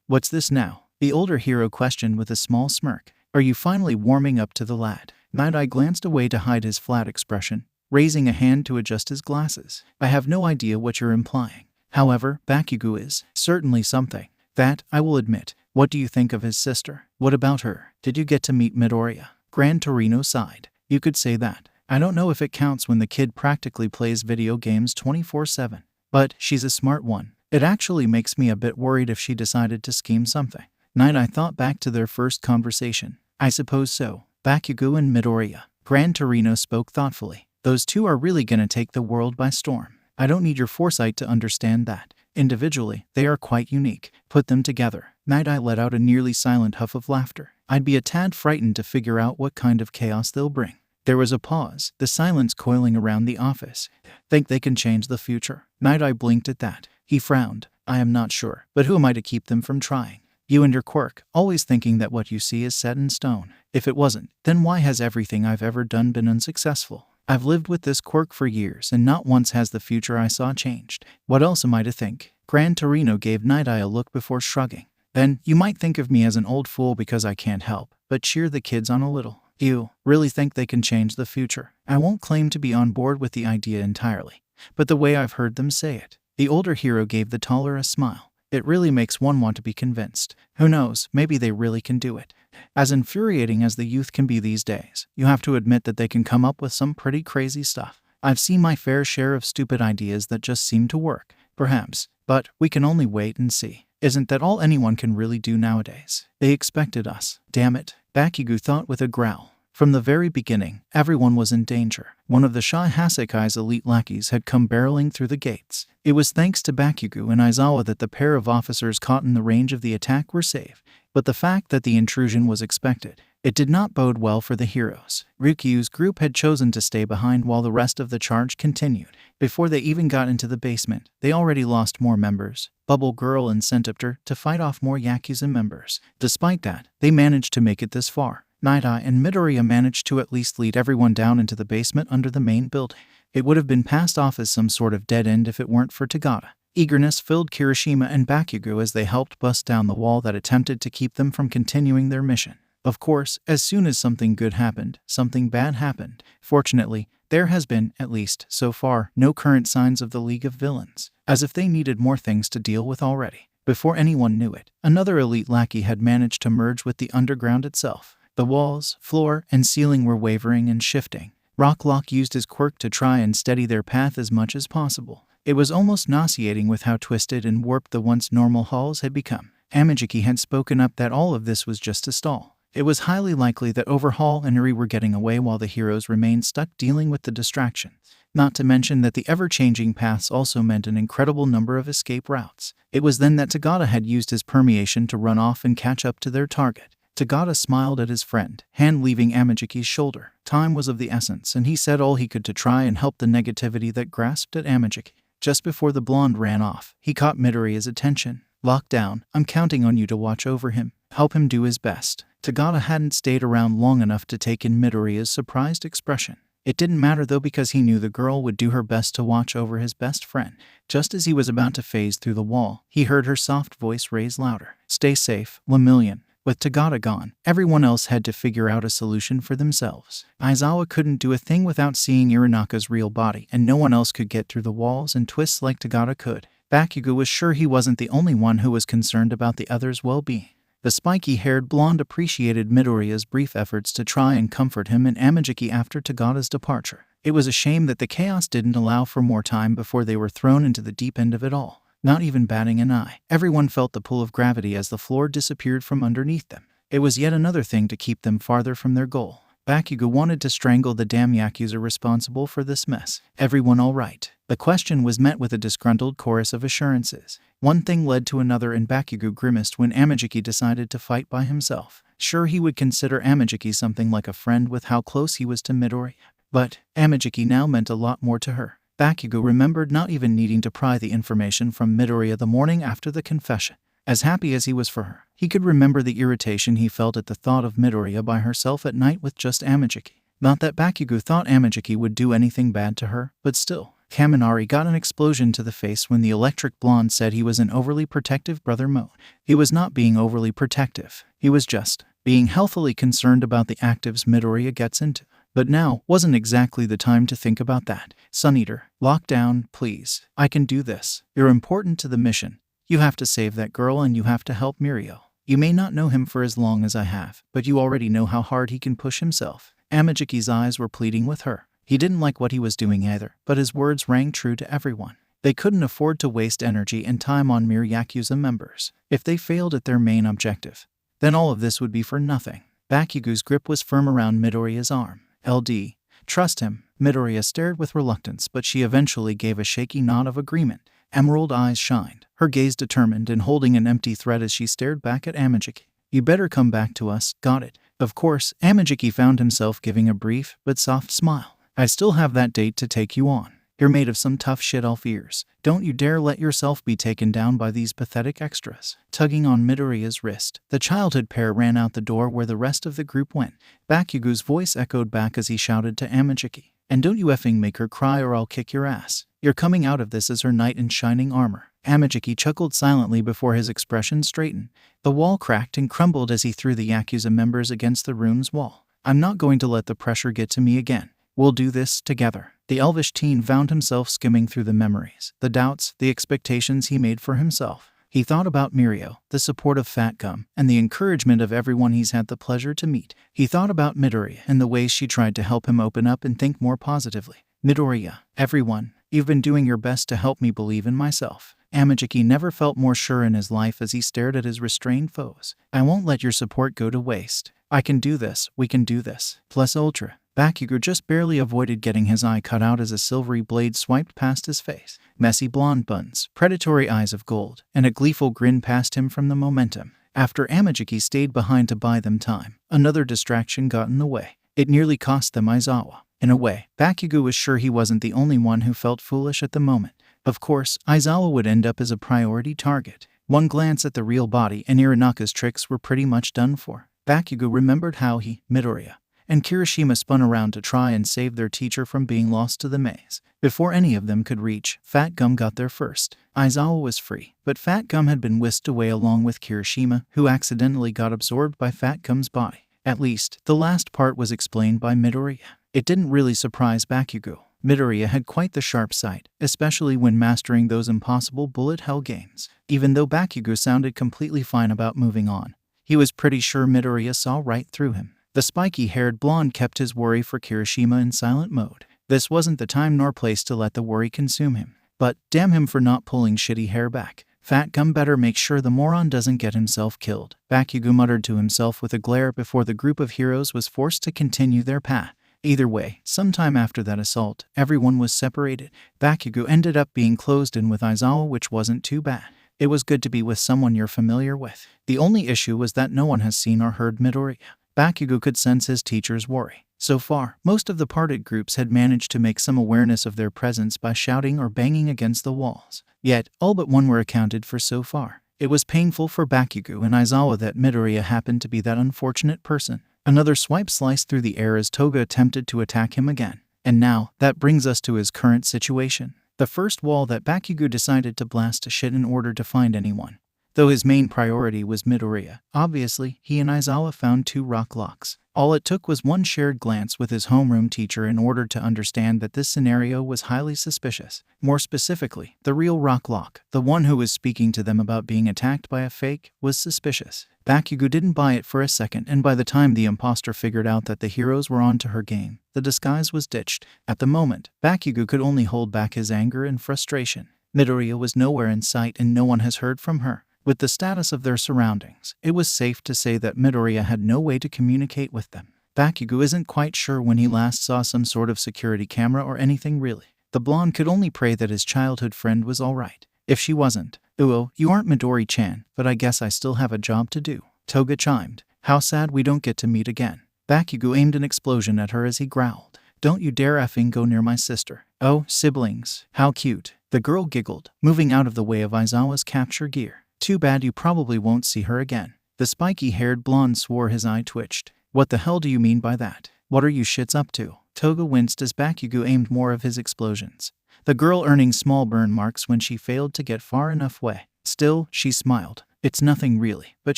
What's this now? The older hero questioned with a small smirk. Are you finally warming up to the lad? Nighteye glanced away to hide his flat expression, raising a hand to adjust his glasses. I have no idea what you're implying. However, Bakugou is certainly something. That, I will admit. What do you think of his sister? What about her? Did you get to meet Midoriya? Gran Torino sighed. You could say that. I don't know if it counts when the kid practically plays video games 24/7. But she's a smart one. It actually makes me a bit worried if she decided to scheme something. Nighteye thought back to their first conversation. I suppose so. Bakugou and Midoriya. Gran Torino spoke thoughtfully. Those two are really gonna take the world by storm. I don't need your foresight to understand that. Individually, they are quite unique. Put them together. Nighteye let out a nearly silent huff of laughter. I'd be a tad frightened to figure out what kind of chaos they'll bring. There was a pause, the silence coiling around the office. Think they can change the future? Nighteye blinked at that. He frowned. I am not sure, but who am I to keep them from trying? You and your quirk, always thinking that what you see is set in stone. If it wasn't, then why has everything I've ever done been unsuccessful? I've lived with this quirk for years, and not once has the future I saw changed. What else am I to think? Gran Torino gave Nighteye a look before shrugging. Then, you might think of me as an old fool because I can't help, but cheer the kids on a little. You really think they can change the future? I won't claim to be on board with the idea entirely, but the way I've heard them say it. The older hero gave the taller a smile. It really makes one want to be convinced. Who knows, maybe they really can do it. As infuriating as the youth can be these days, you have to admit that they can come up with some pretty crazy stuff. I've seen my fair share of stupid ideas that just seem to work. Perhaps, but we can only wait and see. Isn't that all anyone can really do nowadays? They expected us. Damn it, Bakugou thought with a growl. From the very beginning, everyone was in danger. One of the Shy Hasekai's elite lackeys had come barreling through the gates. It was thanks to Bakugou and Aizawa that the pair of officers caught in the range of the attack were safe. But the fact that the intrusion was expected, it did not bode well for the heroes. Ryukyu's group had chosen to stay behind while the rest of the charge continued. Before they even got into the basement, they already lost more members, Bubble Girl and Centipter, to fight off more Yakuza members. Despite that, they managed to make it this far. Nighteye and Midoriya managed to at least lead everyone down into the basement under the main building. It would have been passed off as some sort of dead end if it weren't for Tagata. Eagerness filled Kirishima and Bakugou as they helped bust down the wall that attempted to keep them from continuing their mission. Of course, as soon as something good happened, something bad happened. Fortunately, there has been, at least so far, no current signs of the League of Villains, as if they needed more things to deal with already. Before anyone knew it, another elite lackey had managed to merge with the underground itself. The walls, floor, and ceiling were wavering and shifting. Rocklock used his quirk to try and steady their path as much as possible. It was almost nauseating with how twisted and warped the once normal halls had become. Amajiki had spoken up that all of this was just a stall. It was highly likely that Overhaul and Uri were getting away while the heroes remained stuck dealing with the distraction. Not to mention that the ever-changing paths also meant an incredible number of escape routes. It was then that Tagata had used his permeation to run off and catch up to their target. Tagata smiled at his friend, hand leaving Amajiki's shoulder. Time was of the essence, and he said all he could to try and help the negativity that grasped at Amajiki. Just before the blonde ran off, he caught Midoriya's attention. Lock down, I'm counting on you to watch over him. Help him do his best. Tagata hadn't stayed around long enough to take in Midoriya's surprised expression. It didn't matter though, because he knew the girl would do her best to watch over his best friend. Just as he was about to phase through the wall, he heard her soft voice raise louder. Stay safe, Lemillion. With Tagata gone, everyone else had to figure out a solution for themselves. Aizawa couldn't do a thing without seeing Irinaka's real body, and no one else could get through the walls and twists like Tagata could. Bakugou was sure he wasn't the only one who was concerned about the others' well-being. The spiky-haired blonde appreciated Midoriya's brief efforts to try and comfort him and Amajiki after Tagata's departure. It was a shame that the chaos didn't allow for more time before they were thrown into the deep end of it all. Not even batting an eye. Everyone felt the pull of gravity as the floor disappeared from underneath them. It was yet another thing to keep them farther from their goal. Bakugou wanted to strangle the damn Yakuza responsible for this mess. Everyone all right? The question was met with a disgruntled chorus of assurances. One thing led to another, and Bakugou grimaced when Amajiki decided to fight by himself. Sure, he would consider Amajiki something like a friend with how close he was to Midoriya. But Amajiki now meant a lot more to her. Bakugo remembered not even needing to pry the information from Midoriya the morning after the confession. As happy as he was for her, he could remember the irritation he felt at the thought of Midoriya by herself at night with just Amajiki. Not that Bakugo thought Amajiki would do anything bad to her, but still. Kaminari got an explosion to the face when the electric blonde said he was in overly protective brother mode. He was not being overly protective. He was just being healthily concerned about the actives Midoriya gets into. But now wasn't exactly the time to think about that. Sun Eater, lock down, please. I can do this. You're important to the mission. You have to save that girl and you have to help Mirio. You may not know him for as long as I have, but you already know how hard he can push himself. Amajiki's eyes were pleading with her. He didn't like what he was doing either, but his words rang true to everyone. They couldn't afford to waste energy and time on mere Yakuza members. If they failed at their main objective, then all of this would be for nothing. Bakugo's grip was firm around Midoriya's arm. LD. Trust him. Midoriya stared with reluctance, but she eventually gave a shaky nod of agreement. Emerald eyes shined, her gaze determined and holding an empty threat as she stared back at Amajiki. You better come back to us, got it? Of course, Amajiki found himself giving a brief but soft smile. I still have that date to take you on. You're made of some tough shit elf ears. Don't you dare let yourself be taken down by these pathetic extras. Tugging on Midoriya's wrist, the childhood pair ran out the door where the rest of the group went. Bakugo's voice echoed back as he shouted to Amajiki. And don't you effing make her cry or I'll kick your ass. You're coming out of this as her knight in shining armor. Amajiki chuckled silently before his expression straightened. The wall cracked and crumbled as he threw the Yakuza members against the room's wall. I'm not going to let the pressure get to me again. We'll do this together. The elvish teen found himself skimming through the memories, the doubts, the expectations he made for himself. He thought about Mirio, the support of Fat Gum, and the encouragement of everyone he's had the pleasure to meet. He thought about Midoriya and the ways she tried to help him open up and think more positively. Midoriya, everyone, you've been doing your best to help me believe in myself. Amajiki never felt more sure in his life as he stared at his restrained foes. I won't let your support go to waste. I can do this, we can do this. Plus Ultra. Bakugo just barely avoided getting his eye cut out as a silvery blade swiped past his face. Messy blonde buns, predatory eyes of gold, and a gleeful grin passed him from the momentum. After Amajiki stayed behind to buy them time, another distraction got in the way. It nearly cost them Aizawa. In a way, Bakugo was sure he wasn't the only one who felt foolish at the moment. Of course, Aizawa would end up as a priority target. One glance at the real body and Iranaka's tricks were pretty much done for. Bakugo remembered how he, Midoriya, and Kirishima spun around to try and save their teacher from being lost to the maze. Before any of them could reach, Fat Gum got there first. Aizawa was free, but Fat Gum had been whisked away along with Kirishima, who accidentally got absorbed by Fat Gum's body. At least, the last part was explained by Midoriya. It didn't really surprise Bakugo. Midoriya had quite the sharp sight, especially when mastering those impossible bullet hell games. Even though Bakugo sounded completely fine about moving on, he was pretty sure Midoriya saw right through him. The spiky-haired blonde kept his worry for Kirishima in silent mode. This wasn't the time nor place to let the worry consume him. But damn him for not pulling shitty hair back. Fat Gum better make sure the moron doesn't get himself killed. Bakugo muttered to himself with a glare before the group of heroes was forced to continue their path. Either way, sometime after that assault, everyone was separated. Bakugo ended up being closed in with Aizawa, which wasn't too bad. It was good to be with someone you're familiar with. The only issue was that no one has seen or heard Midoriya. Bakugo could sense his teacher's worry. So far, most of the parted groups had managed to make some awareness of their presence by shouting or banging against the walls. Yet, all but one were accounted for so far. It was painful for Bakugo and Aizawa that Midoriya happened to be that unfortunate person. Another swipe sliced through the air as Toga attempted to attack him again. And now, that brings us to his current situation. The first wall that Bakugo decided to blast to shit in order to find anyone. Though his main priority was Midoriya, obviously, he and Aizawa found 2 rock locks. All it took was one shared glance with his homeroom teacher in order to understand that this scenario was highly suspicious. More specifically, the real rock lock, the one who was speaking to them about being attacked by a fake, was suspicious. Bakugo didn't buy it for a second, and by the time the imposter figured out that the heroes were onto her game, the disguise was ditched. At the moment, Bakugo could only hold back his anger and frustration. Midoriya was nowhere in sight and no one has heard from her. With the status of their surroundings, it was safe to say that Midoriya had no way to communicate with them. Bakugo isn't quite sure when he last saw some sort of security camera or anything really. The blonde could only pray that his childhood friend was alright. If she wasn't, "Uo, you aren't Midori-chan, but I guess I still have a job to do." Toga chimed. "How sad we don't get to meet again." Bakugo aimed an explosion at her as he growled. Don't you dare effing go near my sister. Oh, siblings. How cute. The girl giggled, moving out of the way of Aizawa's capture gear. Too bad you probably won't see her again. The spiky-haired blonde swore, his eye twitched. What the hell do you mean by that? What are you shits up to? Toga winced as Bakugou aimed more of his explosions, the girl earning small burn marks when she failed to get far enough away. Still, she smiled. It's nothing really, but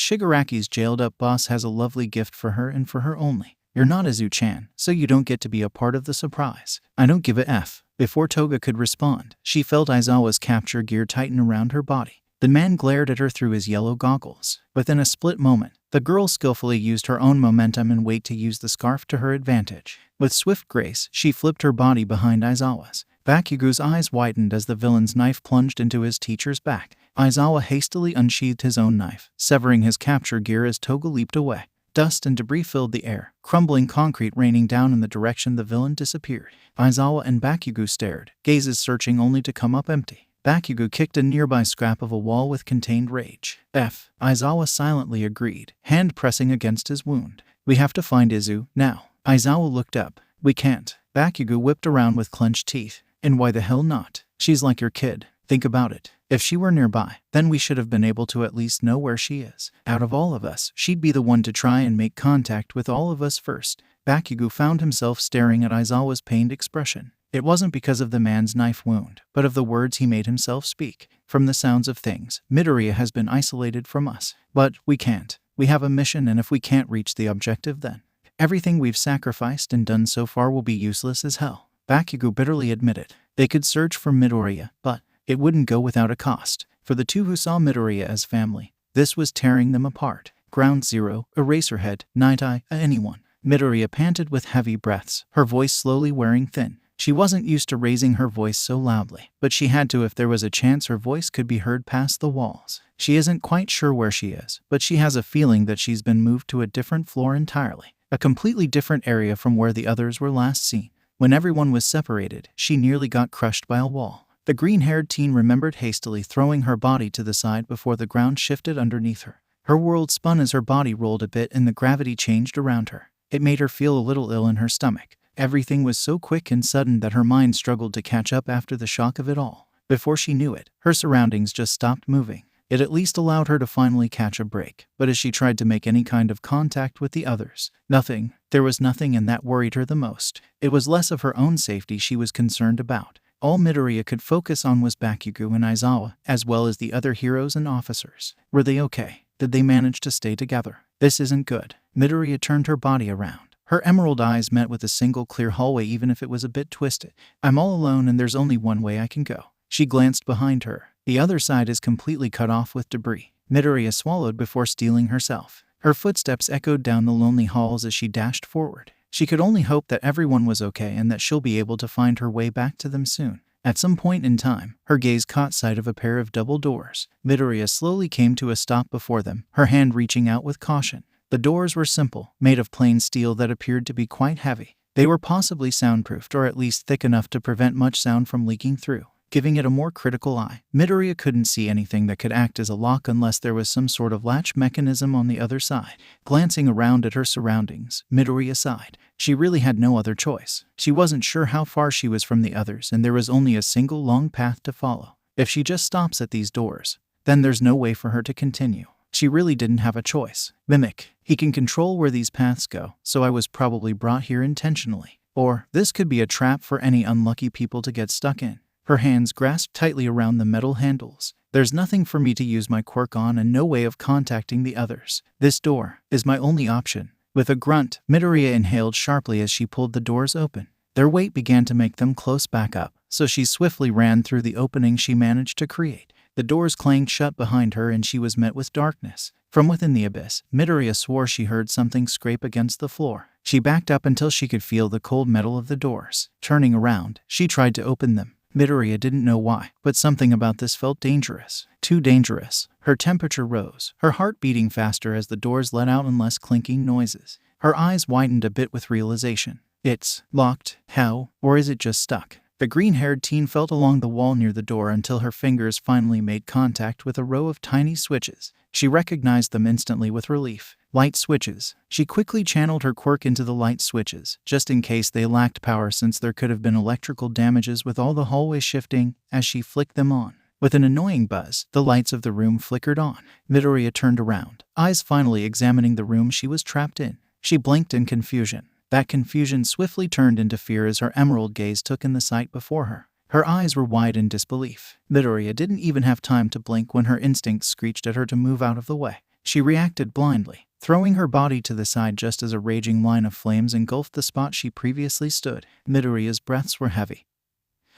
Shigaraki's jailed-up boss has a lovely gift for her and for her only. You're not Izu-chan, so you don't get to be a part of the surprise. I don't give a F. Before Toga could respond, she felt Aizawa's capture gear tighten around her body. The man glared at her through his yellow goggles. Within a split moment, the girl skillfully used her own momentum and weight to use the scarf to her advantage. With swift grace, she flipped her body behind Aizawa's. Bakugou's eyes widened as the villain's knife plunged into his teacher's back. Aizawa hastily unsheathed his own knife, severing his capture gear as Toga leaped away. Dust and debris filled the air, crumbling concrete raining down in the direction the villain disappeared. Aizawa and Bakugou stared, gazes searching only to come up empty. Bakugou kicked a nearby scrap of a wall with contained rage. F. Aizawa silently agreed, hand pressing against his wound. We have to find Izu, now. Aizawa looked up. We can't. Bakugou whipped around with clenched teeth. And why the hell not? She's like your kid. Think about it. If she were nearby, then we should have been able to at least know where she is. Out of all of us, she'd be the one to try and make contact with all of us first. Bakugou found himself staring at Aizawa's pained expression. It wasn't because of the man's knife wound, but of the words he made himself speak. From the sounds of things, Midoriya has been isolated from us. But we can't. We have a mission, and if we can't reach the objective, then everything we've sacrificed and done so far will be useless as hell. Bakugou bitterly admitted. They could search for Midoriya, but it wouldn't go without a cost. For the two who saw Midoriya as family, this was tearing them apart. Ground Zero, Eraserhead, Nighteye, anyone. Midoriya panted with heavy breaths, her voice slowly wearing thin. She wasn't used to raising her voice so loudly, but she had to if there was a chance her voice could be heard past the walls. She isn't quite sure where she is, but she has a feeling that she's been moved to a different floor entirely, a completely different area from where the others were last seen. When everyone was separated, she nearly got crushed by a wall. The green-haired teen remembered hastily throwing her body to the side before the ground shifted underneath her. Her world spun as her body rolled a bit and the gravity changed around her. It made her feel a little ill in her stomach. Everything was so quick and sudden that her mind struggled to catch up after the shock of it all. Before she knew it, her surroundings just stopped moving. It at least allowed her to finally catch a break, but as she tried to make any kind of contact with the others, nothing. There was nothing, and that worried her the most. It was less of her own safety she was concerned about. All Midoriya could focus on was Bakugou and Aizawa, as well as the other heroes and officers. Were they okay? Did they manage to stay together? This isn't good. Midoriya turned her body around. Her emerald eyes met with a single clear hallway, even if it was a bit twisted. I'm all alone and there's only one way I can go. She glanced behind her. The other side is completely cut off with debris. Midoriya swallowed before steeling herself. Her footsteps echoed down the lonely halls as she dashed forward. She could only hope that everyone was okay and that she'll be able to find her way back to them soon. At some point in time, her gaze caught sight of a pair of double doors. Midoriya slowly came to a stop before them, her hand reaching out with caution. The doors were simple, made of plain steel that appeared to be quite heavy. They were possibly soundproofed, or at least thick enough to prevent much sound from leaking through. Giving it a more critical eye, Midoriya couldn't see anything that could act as a lock unless there was some sort of latch mechanism on the other side. Glancing around at her surroundings, Midoriya sighed. She really had no other choice. She wasn't sure how far she was from the others, and there was only a single long path to follow. If she just stops at these doors, then there's no way for her to continue. She really didn't have a choice. Mimic. He can control where these paths go, so I was probably brought here intentionally. Or, this could be a trap for any unlucky people to get stuck in. Her hands grasped tightly around the metal handles. There's nothing for me to use my quirk on and no way of contacting the others. This door is my only option. With a grunt, Midoriya inhaled sharply as she pulled the doors open. Their weight began to make them close back up, so she swiftly ran through the opening she managed to create. The doors clanged shut behind her and she was met with darkness. From within the abyss, Midoriya swore she heard something scrape against the floor. She backed up until she could feel the cold metal of the doors. Turning around, she tried to open them. Midoriya didn't know why, but something about this felt dangerous. Too dangerous. Her temperature rose, her heart beating faster as the doors let out endless clinking noises. Her eyes widened a bit with realization. It's locked. How? Or is it just stuck? The green-haired teen felt along the wall near the door until her fingers finally made contact with a row of tiny switches. She recognized them instantly with relief. Light switches. She quickly channeled her quirk into the light switches, just in case they lacked power since there could have been electrical damages with all the hallways shifting as she flicked them on. With an annoying buzz, the lights of the room flickered on. Midoriya turned around, eyes finally examining the room she was trapped in. She blinked in confusion. That confusion swiftly turned into fear as her emerald gaze took in the sight before her. Her eyes were wide in disbelief. Midoriya didn't even have time to blink when her instincts screeched at her to move out of the way. She reacted blindly, throwing her body to the side just as a raging line of flames engulfed the spot she previously stood. Midoriya's breaths were heavy,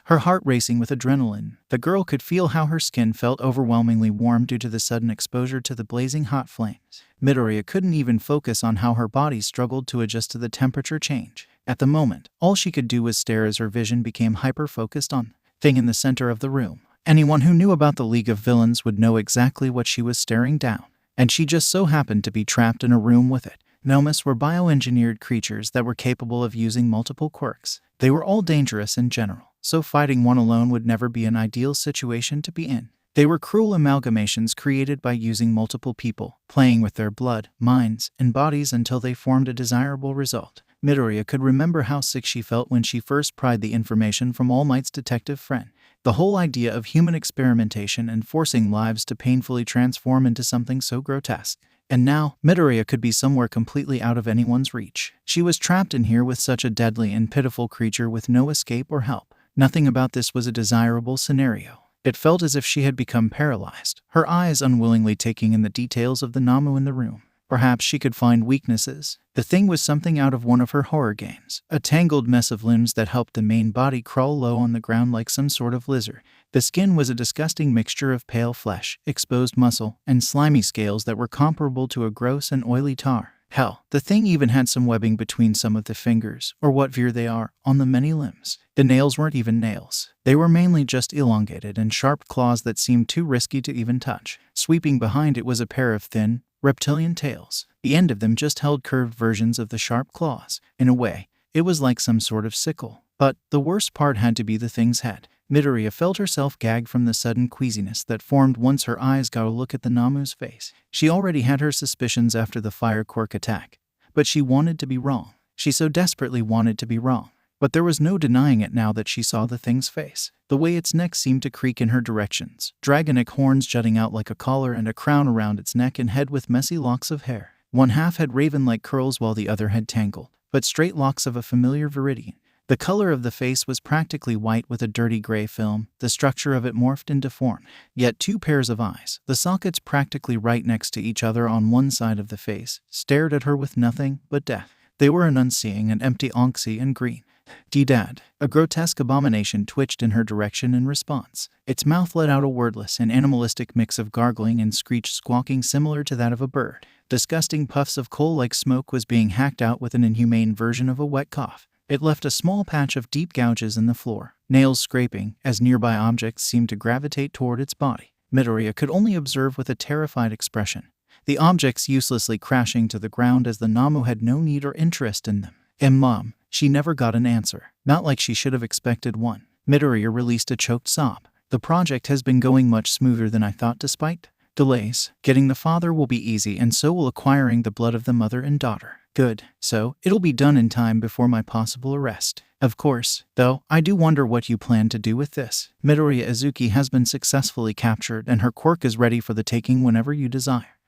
her heart racing with adrenaline. The girl could feel how her skin felt overwhelmingly warm due to the sudden exposure to the blazing hot flames. Midoriya couldn't even focus on how her body struggled to adjust to the temperature change. At the moment, all she could do was stare as her vision became hyper-focused on the thing in the center of the room. Anyone who knew about the League of Villains would know exactly what she was staring down, and she just so happened to be trapped in a room with it. Nomus were bioengineered creatures that were capable of using multiple quirks. They were all dangerous in general, so fighting one alone would never be an ideal situation to be in. They were cruel amalgamations created by using multiple people, playing with their blood, minds, and bodies until they formed a desirable result. Midoriya could remember how sick she felt when she first pried the information from All Might's detective friend. The whole idea of human experimentation and forcing lives to painfully transform into something so grotesque. And now, Midoriya could be somewhere completely out of anyone's reach. She was trapped in here with such a deadly and pitiful creature with no escape or help. Nothing about this was a desirable scenario. It felt as if she had become paralyzed, her eyes unwillingly taking in the details of the Nomu in the room. Perhaps she could find weaknesses. The thing was something out of one of her horror games. A tangled mess of limbs that helped the main body crawl low on the ground like some sort of lizard. The skin was a disgusting mixture of pale flesh, exposed muscle, and slimy scales that were comparable to a gross and oily tar. Hell, the thing even had some webbing between some of the fingers, or what veer they are, on the many limbs. The nails weren't even nails. They were mainly just elongated and sharp claws that seemed too risky to even touch. Sweeping behind it was a pair of thin, reptilian tails. The end of them just held curved versions of the sharp claws. In a way, it was like some sort of sickle. But the worst part had to be the thing's head. Midoriya felt herself gag from the sudden queasiness that formed once her eyes got a look at the Namu's face. She already had her suspicions after the fire quirk attack, but she wanted to be wrong. She so desperately wanted to be wrong. But there was no denying it now that she saw the thing's face. The way its neck seemed to creak in her directions, dragonic horns jutting out like a collar and a crown around its neck and head with messy locks of hair. One half had raven-like curls while the other had tangled, but straight locks of a familiar viridian. The color of the face was practically white with a dirty gray film, the structure of it morphed and deformed. Yet two pairs of eyes, the sockets practically right next to each other on one side of the face, stared at her with nothing but death. They were an unseeing and empty onxy and green. Dad. A grotesque abomination twitched in her direction in response. Its mouth let out a wordless and animalistic mix of gargling and screech squawking similar to that of a bird. Disgusting puffs of coal-like smoke was being hacked out with an inhumane version of a wet cough. It left a small patch of deep gouges in the floor, nails scraping as nearby objects seemed to gravitate toward its body. Midoriya could only observe with a terrified expression, the objects uselessly crashing to the ground as the Namu had no need or interest in them. And Mom, she never got an answer, not like she should have expected one. Midoriya released a choked sob. The project has been going much smoother than I thought despite delays. Getting the father will be easy and so will acquiring the blood of the mother and daughter. Good, so it'll be done in time before my possible arrest. Of course, though, I do wonder what you plan to do with this. Midoriya Izuku has been successfully captured and her quirk is ready for the taking whenever you desire.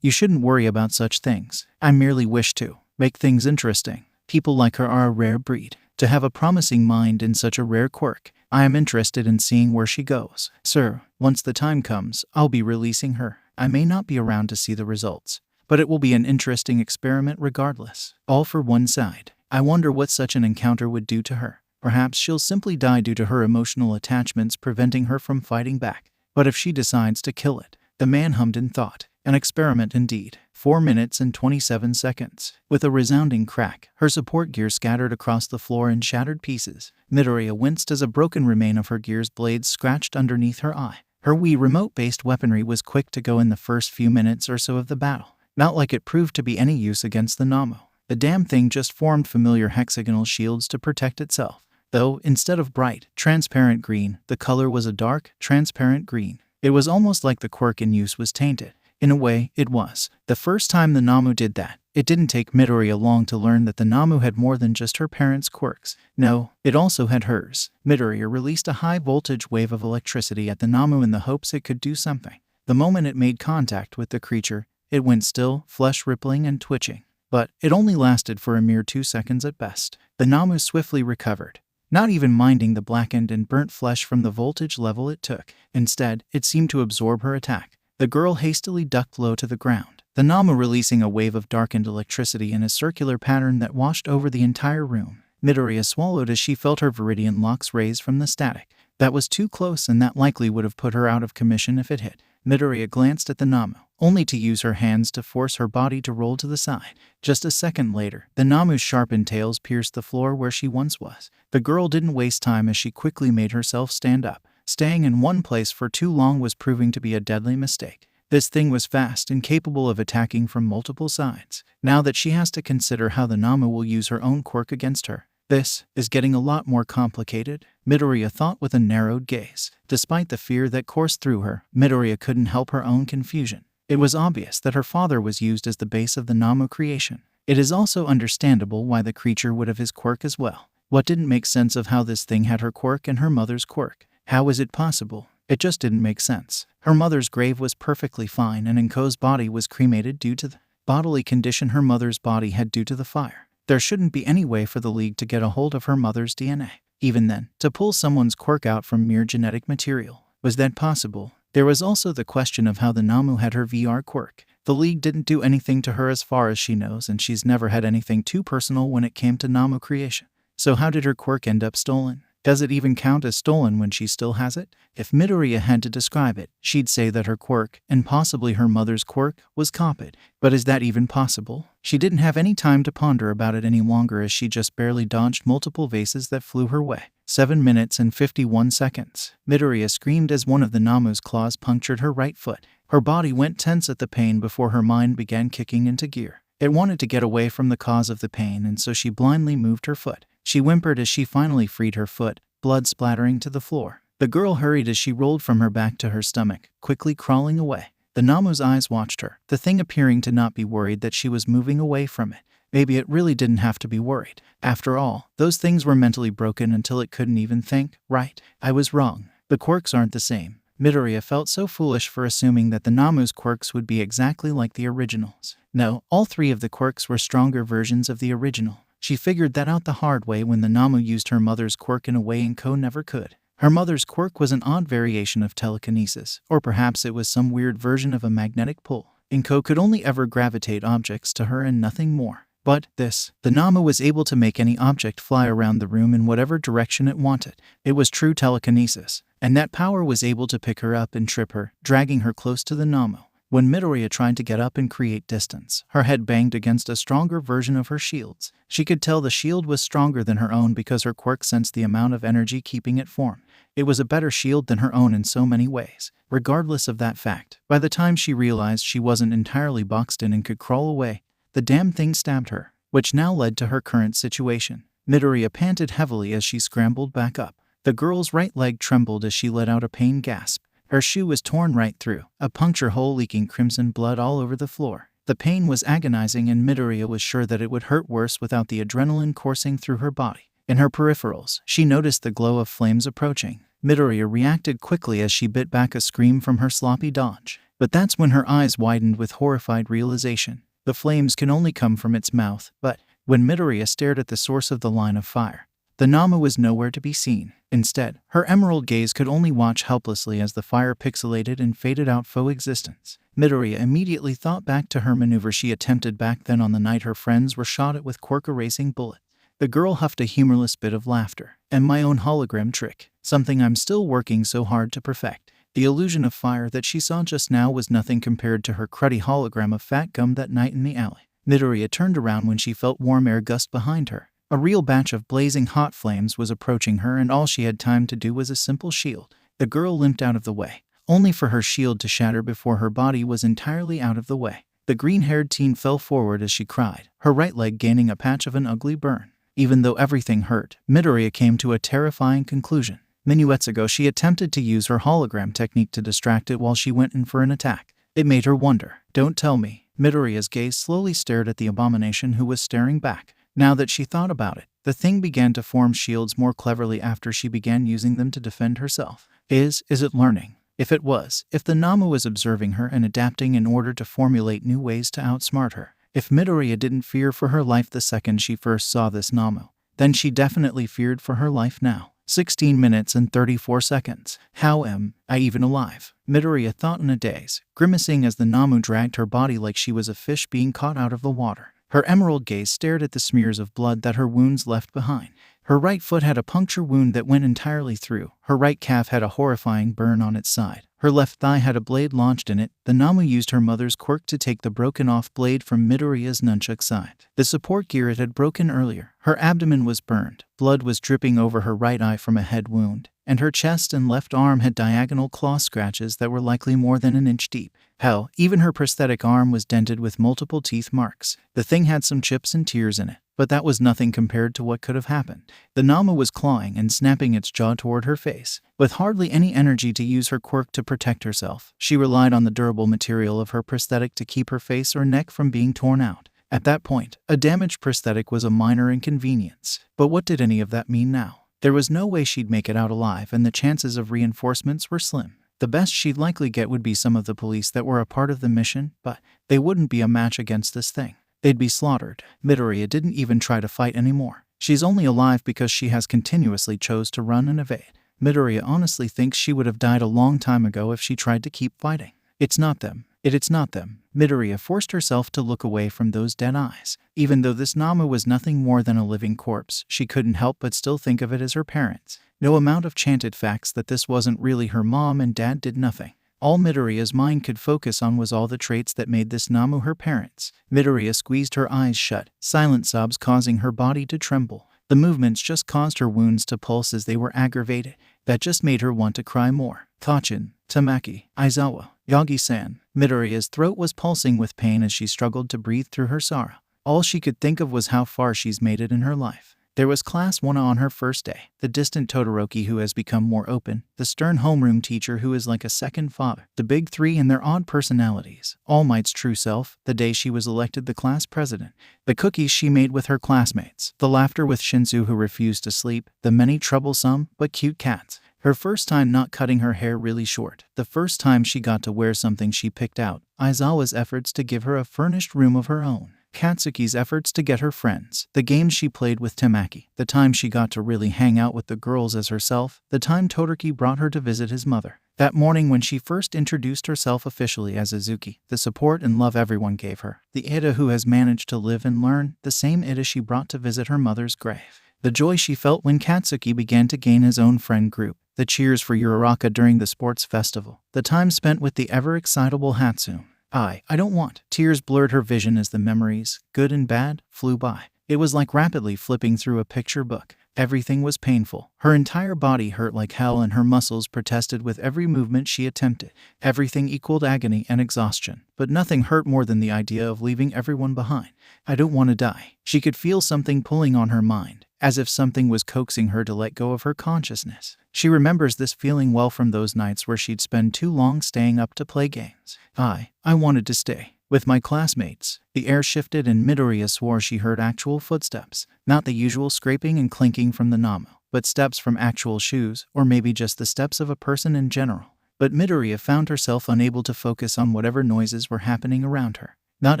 You shouldn't worry about such things. I merely wish to make things interesting. People like her are a rare breed. To have a promising mind in such a rare quirk, I am interested in seeing where she goes. Sir, once the time comes, I'll be releasing her. I may not be around to see the results, but it will be an interesting experiment regardless. All for one side. I wonder what such an encounter would do to her. Perhaps she'll simply die due to her emotional attachments preventing her from fighting back. But if she decides to kill it, the man hummed in thought. An experiment indeed. 4 minutes and 27 seconds. With a resounding crack, her support gear scattered across the floor in shattered pieces. Midoriya winced as a broken remain of her gear's blades scratched underneath her eye. Her Wii remote-based weaponry was quick to go in the first few minutes or so of the battle. Not like it proved to be any use against the Namu. The damn thing just formed familiar hexagonal shields to protect itself. Though, instead of bright, transparent green, the color was a dark, transparent green. It was almost like the quirk in use was tainted. In a way, it was. The first time the Nomu did that, it didn't take Midoriya long to learn that the Nomu had more than just her parents' quirks. No, it also had hers. Midoriya released a high-voltage wave of electricity at the Nomu in the hopes it could do something. The moment it made contact with the creature, it went still, flesh rippling and twitching. But it only lasted for a mere 2 seconds at best. The Nomu swiftly recovered, not even minding the blackened and burnt flesh from the voltage level it took. Instead, it seemed to absorb her attack. The girl hastily ducked low to the ground, the Nomu releasing a wave of darkened electricity in a circular pattern that washed over the entire room. Midoriya swallowed as she felt her viridian locks raise from the static. That was too close, and that likely would have put her out of commission if it hit. Midoriya glanced at the Nomu, only to use her hands to force her body to roll to the side. Just a second later, the Nomu's sharpened tails pierced the floor where she once was. The girl didn't waste time as she quickly made herself stand up. Staying in one place for too long was proving to be a deadly mistake. This thing was fast and capable of attacking from multiple sides. Now that she has to consider how the Nomu will use her own quirk against her, this is getting a lot more complicated, Midoriya thought with a narrowed gaze. Despite the fear that coursed through her, Midoriya couldn't help her own confusion. It was obvious that her father was used as the base of the Nomu creation. It is also understandable why the creature would have his quirk as well. What didn't make sense of how this thing had her quirk and her mother's quirk? How was it possible? It just didn't make sense. Her mother's grave was perfectly fine, and Enko's body was cremated due to the bodily condition her mother's body had due to the fire. There shouldn't be any way for the League to get a hold of her mother's DNA. Even then, to pull someone's quirk out from mere genetic material, was that possible? There was also the question of how the Nomu had her VR quirk. The League didn't do anything to her as far as she knows, and she's never had anything too personal when it came to Nomu creation. So how did her quirk end up stolen? Does it even count as stolen when she still has it? If Midoriya had to describe it, she'd say that her quirk, and possibly her mother's quirk, was copied. But is that even possible? She didn't have any time to ponder about it any longer as she just barely dodged multiple vases that flew her way. 7 minutes and 51 seconds. Midoriya screamed as one of the Namu's claws punctured her right foot. Her body went tense at the pain before her mind began kicking into gear. It wanted to get away from the cause of the pain, and so she blindly moved her foot. She whimpered as she finally freed her foot, blood splattering to the floor. The girl hurried as she rolled from her back to her stomach, quickly crawling away. The Namu's eyes watched her, the thing appearing to not be worried that she was moving away from it. Maybe it really didn't have to be worried. After all, those things were mentally broken until it couldn't even think, right? I was wrong. The quirks aren't the same. Midoriya felt so foolish for assuming that the Namu's quirks would be exactly like the originals. No, all three of the quirks were stronger versions of the original. She figured that out the hard way when the Nomu used her mother's quirk in a way Inko never could. Her mother's quirk was an odd variation of telekinesis, or perhaps it was some weird version of a magnetic pull. Inko could only ever gravitate objects to her and nothing more. But the Nomu was able to make any object fly around the room in whatever direction it wanted. It was true telekinesis, and that power was able to pick her up and trip her, dragging her close to the Nomu. When Midoriya tried to get up and create distance, her head banged against a stronger version of her shields. She could tell the shield was stronger than her own because her quirk sensed the amount of energy keeping it formed. It was a better shield than her own in so many ways. Regardless of that fact, by the time she realized she wasn't entirely boxed in and could crawl away, the damn thing stabbed her, which now led to her current situation. Midoriya panted heavily as she scrambled back up. The girl's right leg trembled as she let out a pained gasp. Her shoe was torn right through, a puncture hole leaking crimson blood all over the floor. The pain was agonizing, and Midoriya was sure that it would hurt worse without the adrenaline coursing through her body. In her peripherals, she noticed the glow of flames approaching. Midoriya reacted quickly as she bit back a scream from her sloppy dodge. But that's when her eyes widened with horrified realization. The flames can only come from its mouth, but when Midoriya stared at the source of the line of fire, the Nomu was nowhere to be seen. Instead, her emerald gaze could only watch helplessly as the fire pixelated and faded out faux existence. Midoriya immediately thought back to her maneuver she attempted back then on the night her friends were shot at with quirk-erasing bullets. The girl huffed a humorless bit of laughter. And my own hologram trick, something I'm still working so hard to perfect. The illusion of fire that she saw just now was nothing compared to her cruddy hologram of fat gum that night in the alley. Midoriya turned around when she felt warm air gust behind her. A real batch of blazing hot flames was approaching her, and all she had time to do was a simple shield. The girl limped out of the way, only for her shield to shatter before her body was entirely out of the way. The green-haired teen fell forward as she cried, her right leg gaining a patch of an ugly burn. Even though everything hurt, Midoriya came to a terrifying conclusion. Minutes ago she attempted to use her hologram technique to distract it while she went in for an attack. It made her wonder. Don't tell me. Midoriya's gaze slowly stared at the abomination who was staring back. Now that she thought about it, the thing began to form shields more cleverly after she began using them to defend herself. Is it learning? If it was, if the Nomu was observing her and adapting in order to formulate new ways to outsmart her. If Midoriya didn't fear for her life the second she first saw this Nomu, then she definitely feared for her life now. 16 minutes and 34 seconds. How am I even alive? Midoriya thought in a daze, grimacing as the Nomu dragged her body like she was a fish being caught out of the water. Her emerald gaze stared at the smears of blood that her wounds left behind. Her right foot had a puncture wound that went entirely through. Her right calf had a horrifying burn on its side. Her left thigh had a blade launched in it. The Nomu used her mother's quirk to take the broken-off blade from Midoriya's nunchuck side. The support gear it had broken earlier. Her abdomen was burned. Blood was dripping over her right eye from a head wound, and her chest and left arm had diagonal claw scratches that were likely more than an inch deep. Hell, even her prosthetic arm was dented with multiple teeth marks. The thing had some chips and tears in it, but that was nothing compared to what could have happened. The Nomu was clawing and snapping its jaw toward her face. With hardly any energy to use her quirk to protect herself, she relied on the durable material of her prosthetic to keep her face or neck from being torn out. At that point, a damaged prosthetic was a minor inconvenience. But what did any of that mean now? There was no way she'd make it out alive, and the chances of reinforcements were slim. The best she'd likely get would be some of the police that were a part of the mission, but they wouldn't be a match against this thing. They'd be slaughtered. Midoriya didn't even try to fight anymore. She's only alive because she has continuously chose to run and evade. Midoriya honestly thinks she would have died a long time ago if she tried to keep fighting. It's not them. It's not them. Midoriya forced herself to look away from those dead eyes. Even though this Nomu was nothing more than a living corpse, she couldn't help but still think of it as her parents. No amount of chanted facts that this wasn't really her mom and dad did nothing. All Midoriya's mind could focus on was all the traits that made this Nomu her parents. Midoriya squeezed her eyes shut, silent sobs causing her body to tremble. The movements just caused her wounds to pulse as they were aggravated. That just made her want to cry more. Kachin, Tamaki, Aizawa, Yagi-san. Midoriya's throat was pulsing with pain as she struggled to breathe through her sorrow. All she could think of was how far she's made it in her life. There was Class 1 on her first day, the distant Todoroki who has become more open, the stern homeroom teacher who is like a second father, the big three and their odd personalities, All Might's true self, the day she was elected the class president, the cookies she made with her classmates, the laughter with Shinzu who refused to sleep, the many troublesome but cute cats. Her first time not cutting her hair really short, the first time she got to wear something she picked out, Aizawa's efforts to give her a furnished room of her own, Katsuki's efforts to get her friends, the games she played with Tamaki, the time she got to really hang out with the girls as herself, the time Todoroki brought her to visit his mother, that morning when she first introduced herself officially as Izuki, the support and love everyone gave her, the Ida who has managed to live and learn, the same Ida she brought to visit her mother's grave, the joy she felt when Katsuki began to gain his own friend group, the cheers for Uraraka during the sports festival, the time spent with the ever-excitable Hatsune. I don't want. Tears blurred her vision as the memories, good and bad, flew by. It was like rapidly flipping through a picture book. Everything was painful. Her entire body hurt like hell and her muscles protested with every movement she attempted. Everything equaled agony and exhaustion. But nothing hurt more than the idea of leaving everyone behind. I don't want to die. She could feel something pulling on her mind, as if something was coaxing her to let go of her consciousness. She remembers this feeling well from those nights where she'd spend too long staying up to play games. I wanted to stay with my classmates. The air shifted and Midoriya swore she heard actual footsteps, not the usual scraping and clinking from the Nomu, but steps from actual shoes, or maybe just the steps of a person in general. But Midoriya found herself unable to focus on whatever noises were happening around her. Not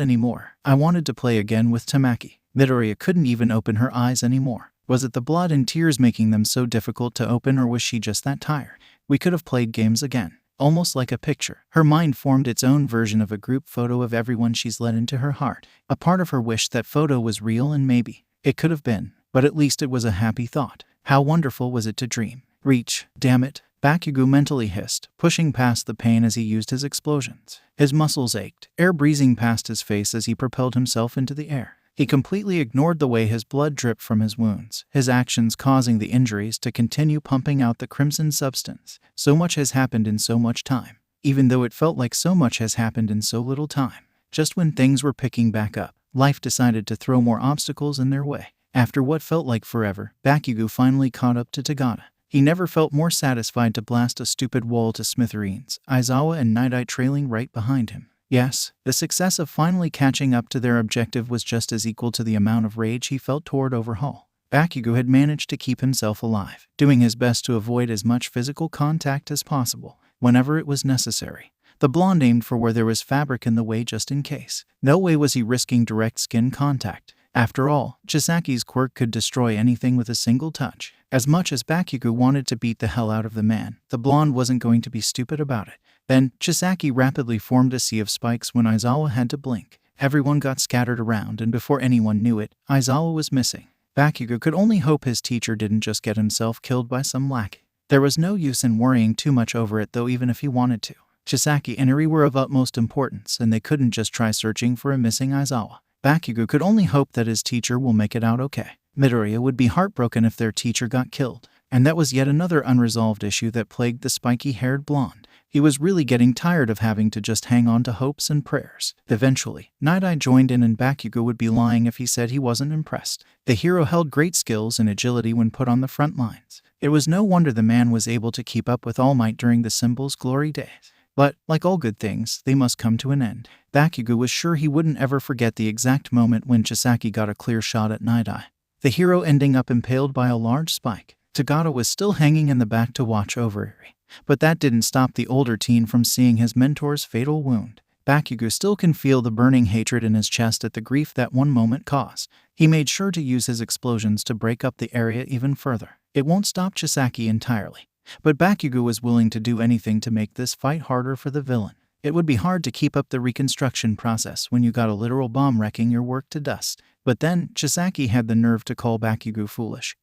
anymore. I wanted to play again with Tamaki. Midoriya couldn't even open her eyes anymore. Was it the blood and tears making them so difficult to open, or was she just that tired? We could have played games again. Almost like a picture. Her mind formed its own version of a group photo of everyone she's let into her heart. A part of her wished that photo was real, and maybe it could have been, but at least it was a happy thought. How wonderful was it to dream? Reach, damn it, Bakugou mentally hissed, pushing past the pain as he used his explosions. His muscles ached, air breezing past his face as he propelled himself into the air. He completely ignored the way his blood dripped from his wounds, his actions causing the injuries to continue pumping out the crimson substance. So much has happened in so much time, even though it felt like so much has happened in so little time. Just when things were picking back up, life decided to throw more obstacles in their way. After what felt like forever, Bakugou finally caught up to Tagata. He never felt more satisfied to blast a stupid wall to smithereens, Aizawa and Nighteye trailing right behind him. Yes, the success of finally catching up to their objective was just as equal to the amount of rage he felt toward Overhaul. Bakugou had managed to keep himself alive, doing his best to avoid as much physical contact as possible, whenever it was necessary. The blonde aimed for where there was fabric in the way just in case. No way was he risking direct skin contact. After all, Chisaki's quirk could destroy anything with a single touch. As much as Bakugou wanted to beat the hell out of the man, the blonde wasn't going to be stupid about it. Then, Chisaki rapidly formed a sea of spikes when Aizawa had to blink. Everyone got scattered around, and before anyone knew it, Aizawa was missing. Bakugou could only hope his teacher didn't just get himself killed by some lackey. There was no use in worrying too much over it though, even if he wanted to. Chisaki and Eri were of utmost importance, and they couldn't just try searching for a missing Aizawa. Bakugou could only hope that his teacher will make it out okay. Midoriya would be heartbroken if their teacher got killed, and that was yet another unresolved issue that plagued the spiky-haired blonde. He was really getting tired of having to just hang on to hopes and prayers. Eventually, Nighteye joined in, and Bakugou would be lying if he said he wasn't impressed. The hero held great skills and agility when put on the front lines. It was no wonder the man was able to keep up with All Might during the symbol's glory days. But, like all good things, they must come to an end. Bakugou was sure he wouldn't ever forget the exact moment when Chisaki got a clear shot at Nighteye, the hero ending up impaled by a large spike. Tagata was still hanging in the back to watch over Eri, but that didn't stop the older teen from seeing his mentor's fatal wound. Bakugou still can feel the burning hatred in his chest at the grief that one moment caused. He made sure to use his explosions to break up the area even further. It won't stop Chisaki entirely, but Bakugou was willing to do anything to make this fight harder for the villain. It would be hard to keep up the reconstruction process when you got a literal bomb wrecking your work to dust. But then, Chisaki had the nerve to call Bakugou foolish,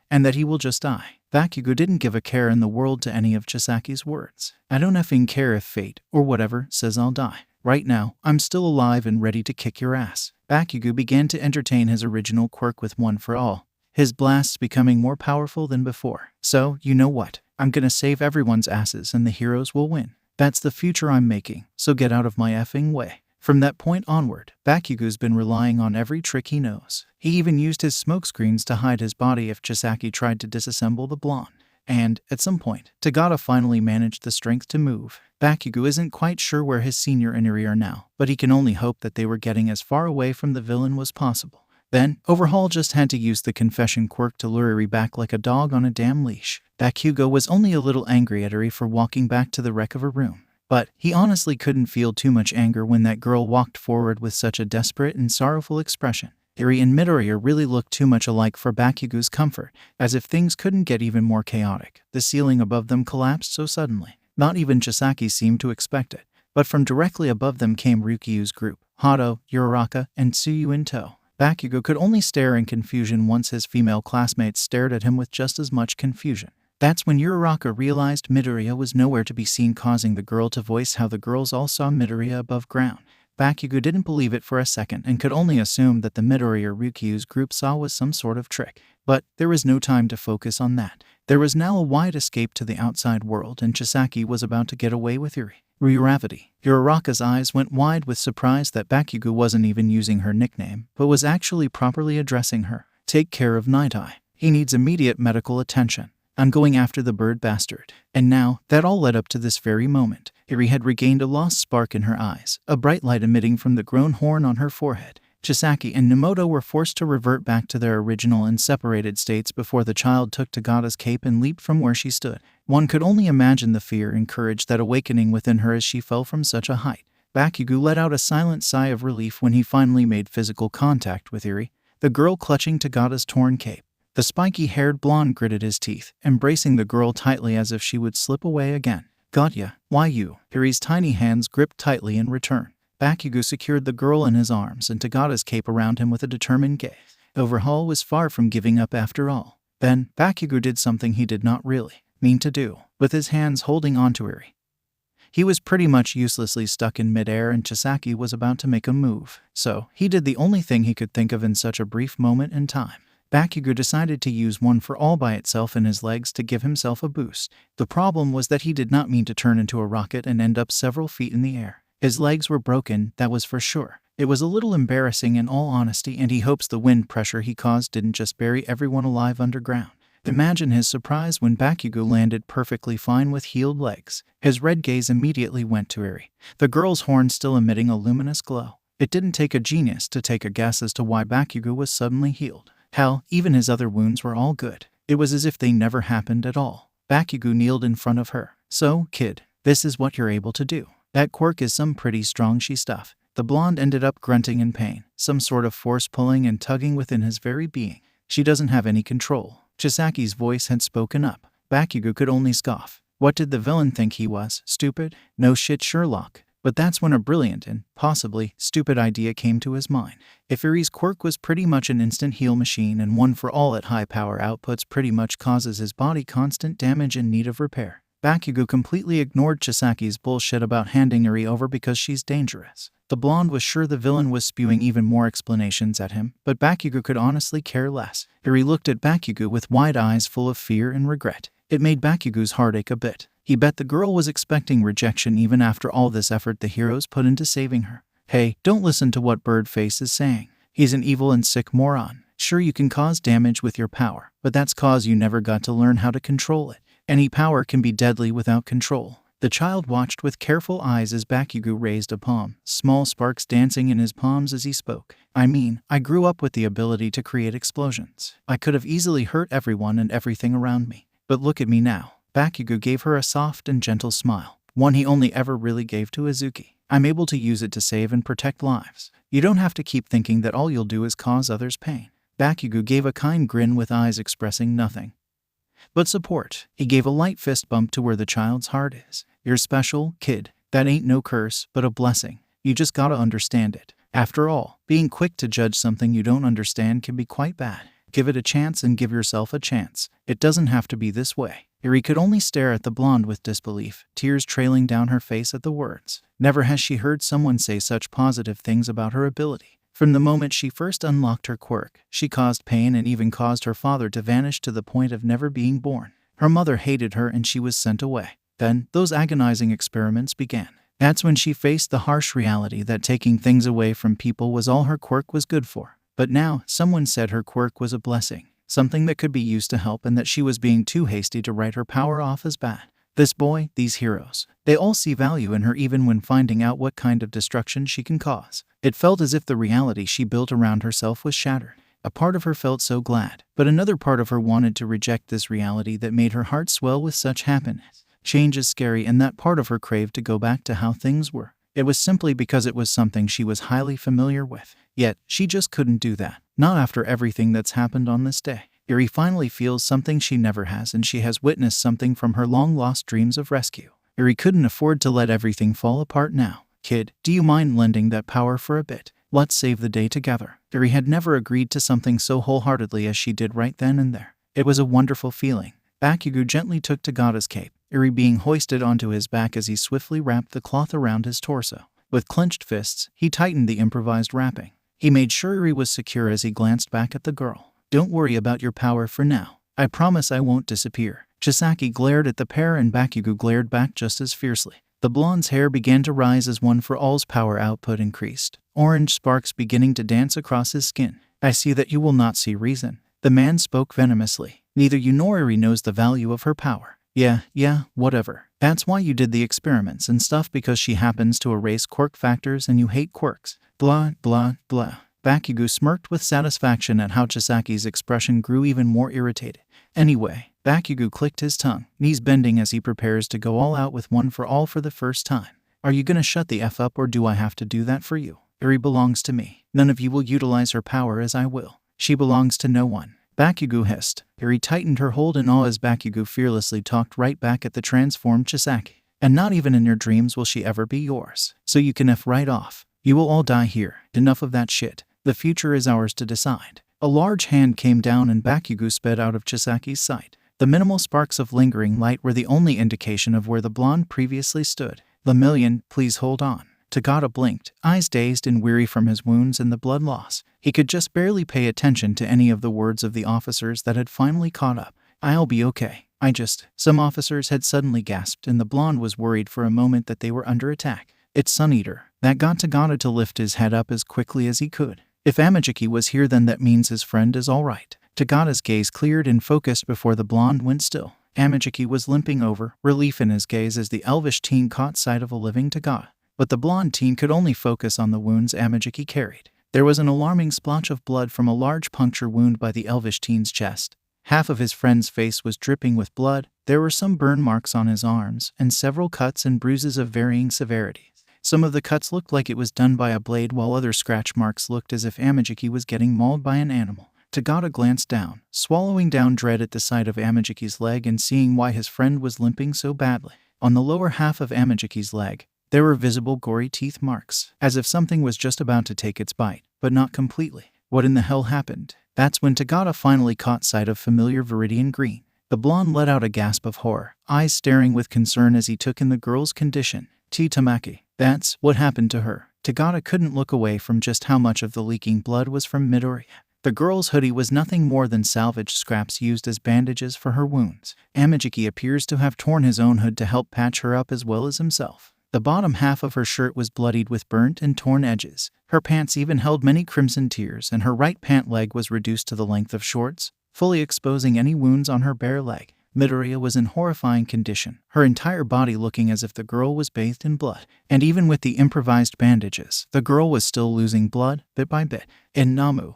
and that he will just die. Bakugou didn't give a care in the world to any of Chisaki's words. I don't effing care if fate, or whatever, says I'll die. Right now, I'm still alive and ready to kick your ass. Bakugou began to entertain his original quirk with One for All, his blasts becoming more powerful than before. So, you know what? I'm gonna save everyone's asses and the heroes will win. That's the future I'm making, so get out of my effing way. From that point onward, Bakugou's been relying on every trick he knows. He even used his smokescreens to hide his body if Chisaki tried to disassemble the blonde. And, at some point, Tagata finally managed the strength to move. Bakugou isn't quite sure where his senior and Eri are now, but he can only hope that they were getting as far away from the villain as possible. Then, Overhaul just had to use the confession quirk to lure Eri back like a dog on a damn leash. Bakugou was only a little angry at Eri for walking back to the wreck of a room. But he honestly couldn't feel too much anger when that girl walked forward with such a desperate and sorrowful expression. Eri and Midoriya really looked too much alike for Bakugou's comfort, as if things couldn't get even more chaotic. The ceiling above them collapsed so suddenly. Not even Chisaki seemed to expect it. But from directly above them came Ryukyu's group, Hato, Uraraka, and Tsuyu in tow. Bakugou could only stare in confusion once his female classmates stared at him with just as much confusion. That's when Uraraka realized Midoriya was nowhere to be seen, causing the girl to voice how the girls all saw Midoriya above ground. Bakugou didn't believe it for a second and could only assume that the Midoriya Ryukyu's group saw was some sort of trick. But there was no time to focus on that. There was now a wide escape to the outside world, and Chisaki was about to get away with Eri. Ryuravati. Uraraka's eyes went wide with surprise that Bakugou wasn't even using her nickname, but was actually properly addressing her. Take care of Nighteye. He needs immediate medical attention. I'm going after the bird bastard. And now, that all led up to this very moment. Eri had regained a lost spark in her eyes, a bright light emitting from the grown horn on her forehead. Chisaki and Nemoto were forced to revert back to their original and separated states before the child took Tagata's cape and leaped from where she stood. One could only imagine the fear and courage that awakening within her as she fell from such a height. Bakugou let out a silent sigh of relief when he finally made physical contact with Eri, the girl clutching Tagata's torn cape. The spiky-haired blonde gritted his teeth, embracing the girl tightly as if she would slip away again. Got ya, why you? Eri's tiny hands gripped tightly in return. Bakugou secured the girl in his arms and Tagata's cape around him with a determined gaze. Overhaul was far from giving up after all. Then, Bakugou did something he did not really mean to do, with his hands holding onto Eri. He was pretty much uselessly stuck in midair and Chisaki was about to make a move, so he did the only thing he could think of in such a brief moment in time. Bakugou decided to use One for All by itself in his legs to give himself a boost. The problem was that he did not mean to turn into a rocket and end up several feet in the air. His legs were broken, that was for sure. It was a little embarrassing in all honesty, and he hopes the wind pressure he caused didn't just bury everyone alive underground. Imagine his surprise when Bakugou landed perfectly fine with healed legs. His red gaze immediately went to Eri, the girl's horn still emitting a luminous glow. It didn't take a genius to take a guess as to why Bakugou was suddenly healed. Hell, even his other wounds were all good. It was as if they never happened at all. Bakugou kneeled in front of her. "So, kid, this is what you're able to do. That quirk is some pretty strong stuff." The blonde ended up grunting in pain, some sort of force pulling and tugging within his very being. "She doesn't have any control." Chisaki's voice had spoken up. Bakugou could only scoff. What did the villain think he was? Stupid? No shit, Sherlock. But that's when a brilliant and, possibly, stupid idea came to his mind. If Eri's quirk was pretty much an instant heal machine and one for all at high power outputs pretty much causes his body constant damage in need of repair, Bakugou completely ignored Chisaki's bullshit about handing Eri over because she's dangerous. The blonde was sure the villain was spewing even more explanations at him, but Bakugou could honestly care less. Eri looked at Bakugou with wide eyes full of fear and regret. It made Bakugou's heart ache a bit. He bet the girl was expecting rejection even after all this effort the heroes put into saving her. Hey, don't listen to what Birdface is saying. He's an evil and sick moron. Sure, you can cause damage with your power, but that's cause you never got to learn how to control it. Any power can be deadly without control. The child watched with careful eyes as Bakugou raised a palm, small sparks dancing in his palms as he spoke. I grew up with the ability to create explosions. I could have easily hurt everyone and everything around me. But look at me now. Bakugou gave her a soft and gentle smile, one he only ever really gave to Izuku. I'm able to use it to save and protect lives. You don't have to keep thinking that all you'll do is cause others pain. Bakugou gave a kind grin with eyes expressing nothing but support. He gave a light fist bump to where the child's heart is. You're special, kid. That ain't no curse, but a blessing. You just gotta understand it. After all, being quick to judge something you don't understand can be quite bad. Give it a chance and give yourself a chance. It doesn't have to be this way. Eri could only stare at the blonde with disbelief, tears trailing down her face at the words. Never has she heard someone say such positive things about her ability. From the moment she first unlocked her quirk, she caused pain and even caused her father to vanish to the point of never being born. Her mother hated her and she was sent away. Then, those agonizing experiments began. That's when she faced the harsh reality that taking things away from people was all her quirk was good for. But now, someone said her quirk was a blessing, something that could be used to help, and that she was being too hasty to write her power off as bad. This boy, these heroes, they all see value in her even when finding out what kind of destruction she can cause. It felt as if the reality she built around herself was shattered. A part of her felt so glad, but another part of her wanted to reject this reality that made her heart swell with such happiness. Change is scary, and that part of her craved to go back to how things were. It was simply because it was something she was highly familiar with. Yet, she just couldn't do that. Not after everything that's happened on this day. Eri finally feels something she never has, and she has witnessed something from her long-lost dreams of rescue. Eri couldn't afford to let everything fall apart now. Kid, do you mind lending that power for a bit? Let's save the day together. Eri had never agreed to something so wholeheartedly as she did right then and there. It was a wonderful feeling. Bakugou gently took Tagata's cape, Eri being hoisted onto his back as he swiftly wrapped the cloth around his torso. With clenched fists, he tightened the improvised wrapping. He made sure Eri was secure as he glanced back at the girl. Don't worry about your power for now. I promise I won't disappear. Chisaki glared at the pair and Bakugou glared back just as fiercely. The blonde's hair began to rise as One for All's power output increased, orange sparks beginning to dance across his skin. I see that you will not see reason. The man spoke venomously. Neither you nor Eri knows the value of her power. Yeah, whatever. That's why you did the experiments and stuff, because she happens to erase quirk factors and you hate quirks. Blah, blah, blah. Bakugou smirked with satisfaction at how Chisaki's expression grew even more irritated. Anyway, Bakugou clicked his tongue, knees bending as he prepares to go all out with One for All for the first time. Are you gonna shut the F up, or do I have to do that for you? Eri belongs to me. None of you will utilize her power as I will. She belongs to no one. Bakugou hissed. Eri tightened her hold in awe as Bakugou fearlessly talked right back at the transformed Chisaki. And not even in your dreams will she ever be yours. So you can F right off. You will all die here. Enough of that shit. The future is ours to decide. A large hand came down and Bakugou sped out of Chisaki's sight. The minimal sparks of lingering light were the only indication of where the blonde previously stood. Lemillion, please hold on. Tagata blinked, eyes dazed and weary from his wounds and the blood loss. He could just barely pay attention to any of the words of the officers that had finally caught up. I'll be okay. Some officers had suddenly gasped, and the blonde was worried for a moment that they were under attack. It's Sun Eater. That got Tagata to lift his head up as quickly as he could. If Amajiki was here, then that means his friend is all right. Tagada's gaze cleared and focused before the blonde went still. Amajiki was limping over, relief in his gaze as the elvish teen caught sight of a living Tagada. But the blonde teen could only focus on the wounds Amajiki carried. There was an alarming splotch of blood from a large puncture wound by the elvish teen's chest. Half of his friend's face was dripping with blood. There were some burn marks on his arms, and several cuts and bruises of varying severity. Some of the cuts looked like it was done by a blade, while other scratch marks looked as if Amajiki was getting mauled by an animal. Tagada glanced down, swallowing down dread at the sight of Amajiki's leg and seeing why his friend was limping so badly. On the lower half of Amajiki's leg, there were visible gory teeth marks, as if something was just about to take its bite, but not completely. What in the hell happened? That's when Tagada finally caught sight of familiar Viridian green. The blonde let out a gasp of horror, eyes staring with concern as he took in the girl's condition. Tamaki. That's what happened to her. Tagada couldn't look away from just how much of the leaking blood was from Midoriya. The girl's hoodie was nothing more than salvaged scraps used as bandages for her wounds. Amajiki appears to have torn his own hood to help patch her up as well as himself. The bottom half of her shirt was bloodied with burnt and torn edges. Her pants even held many crimson tears, and her right pant leg was reduced to the length of shorts, fully exposing any wounds on her bare leg. Midoriya was in horrifying condition, her entire body looking as if the girl was bathed in blood. And even with the improvised bandages, the girl was still losing blood, bit by bit. In Nomu,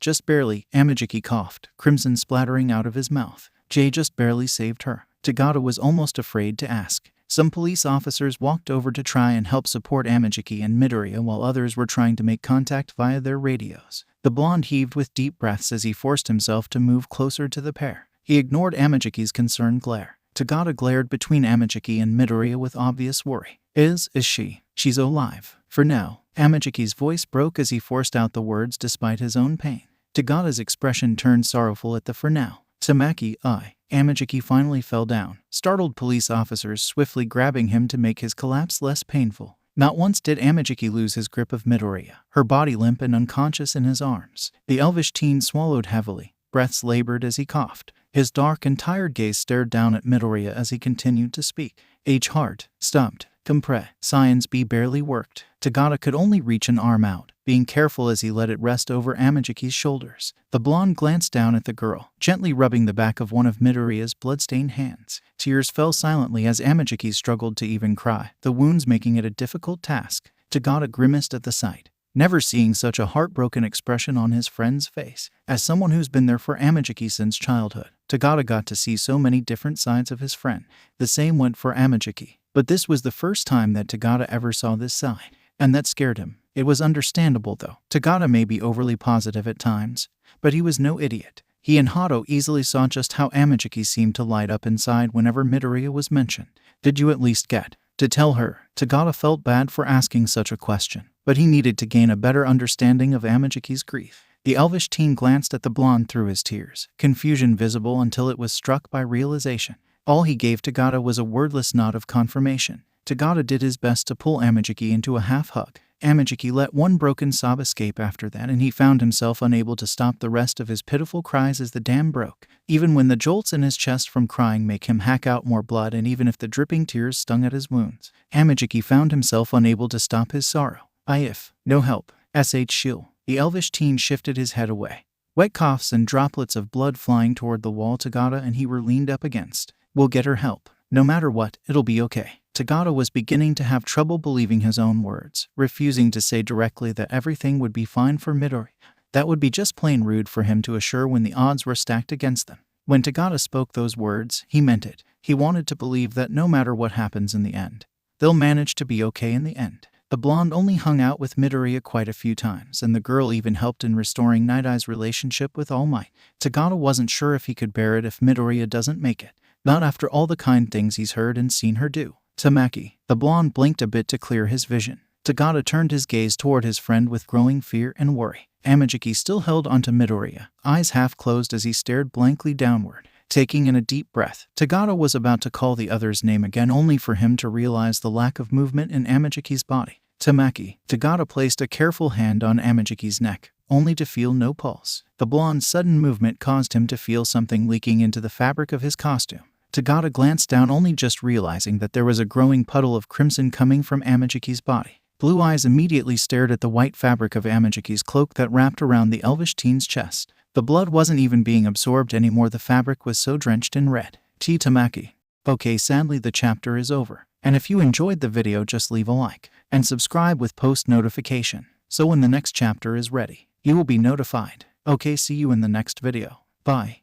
just barely, Amajiki coughed, crimson splattering out of his mouth. Just barely saved her. Tagada was almost afraid to ask. Some police officers walked over to try and help support Amajiki and Midoriya, while others were trying to make contact via their radios. The blonde heaved with deep breaths as he forced himself to move closer to the pair. He ignored Amajiki's concerned glare. Tagada glared between Amajiki and Midoriya with obvious worry. Is she? She's alive. For now. Amajiki's voice broke as he forced out the words despite his own pain. Tagada's expression turned sorrowful at the for now. Tamaki, Amajiki finally fell down, startled police officers swiftly grabbing him to make his collapse less painful. Not once did Amajiki lose his grip of Midoriya, her body limp and unconscious in his arms. The elvish teen swallowed heavily, breaths labored as he coughed. His dark and tired gaze stared down at Midoriya as he continued to speak. Heart, stumped, compress, science B barely worked. Tagada could only reach an arm out, being careful as he let it rest over Amajiki's shoulders. The blonde glanced down at the girl, gently rubbing the back of one of Midoriya's bloodstained hands. Tears fell silently as Amajiki struggled to even cry, the wounds making it a difficult task. Tagada grimaced at the sight, never seeing such a heartbroken expression on his friend's face. As someone who's been there for Amajiki since childhood, Tagada got to see so many different sides of his friend. The same went for Amajiki, but this was the first time that Tagada ever saw this side, and that scared him. It was understandable though. Tagada may be overly positive at times, but he was no idiot. He and Hato easily saw just how Amajiki seemed to light up inside whenever Midoriya was mentioned. Did you at least get to tell her? Tagada felt bad for asking such a question, but he needed to gain a better understanding of Amajiki's grief. The elvish teen glanced at the blonde through his tears, confusion visible until it was struck by realization. All he gave Tagada was a wordless nod of confirmation. Tagada did his best to pull Amajiki into a half-hug. Amajiki let one broken sob escape after that, and he found himself unable to stop the rest of his pitiful cries as the dam broke. Even when the jolts in his chest from crying make him hack out more blood, and even if the dripping tears stung at his wounds, Amajiki found himself unable to stop his sorrow. No help. Shield. The elvish teen shifted his head away. Wet coughs and droplets of blood flying toward the wall Tagada and he were leaned up against. We'll get her help. No matter what, it'll be okay. Tagada was beginning to have trouble believing his own words, refusing to say directly that everything would be fine for Midoriya. That would be just plain rude for him to assure when the odds were stacked against them. When Tagada spoke those words, he meant it. He wanted to believe that no matter what happens in the end, they'll manage to be okay in the end. The blonde only hung out with Midoriya quite a few times, and the girl even helped in restoring Nightaye's relationship with All Might. Tagada wasn't sure if he could bear it if Midoriya doesn't make it. Not after all the kind things he's heard and seen her do. Tamaki. The blonde blinked a bit to clear his vision. Tagada turned his gaze toward his friend with growing fear and worry. Amajiki still held onto Midoriya, eyes half closed as he stared blankly downward. Taking in a deep breath, Tagada was about to call the other's name again only for him to realize the lack of movement in Amajiki's body. Tamaki. Tagada placed a careful hand on Amajiki's neck, only to feel no pulse. The blonde's sudden movement caused him to feel something leaking into the fabric of his costume. Tagada glanced down, only just realizing that there was a growing puddle of crimson coming from Amajiki's body. Blue eyes immediately stared at the white fabric of Amajiki's cloak that wrapped around the elvish teen's chest. The blood wasn't even being absorbed anymore, the fabric was so drenched in red. Chitamaki. Okay, sadly the chapter is over. And if you enjoyed the video, just leave a like and subscribe with post notification, so when the next chapter is ready, you will be notified. Okay, see you in the next video. Bye.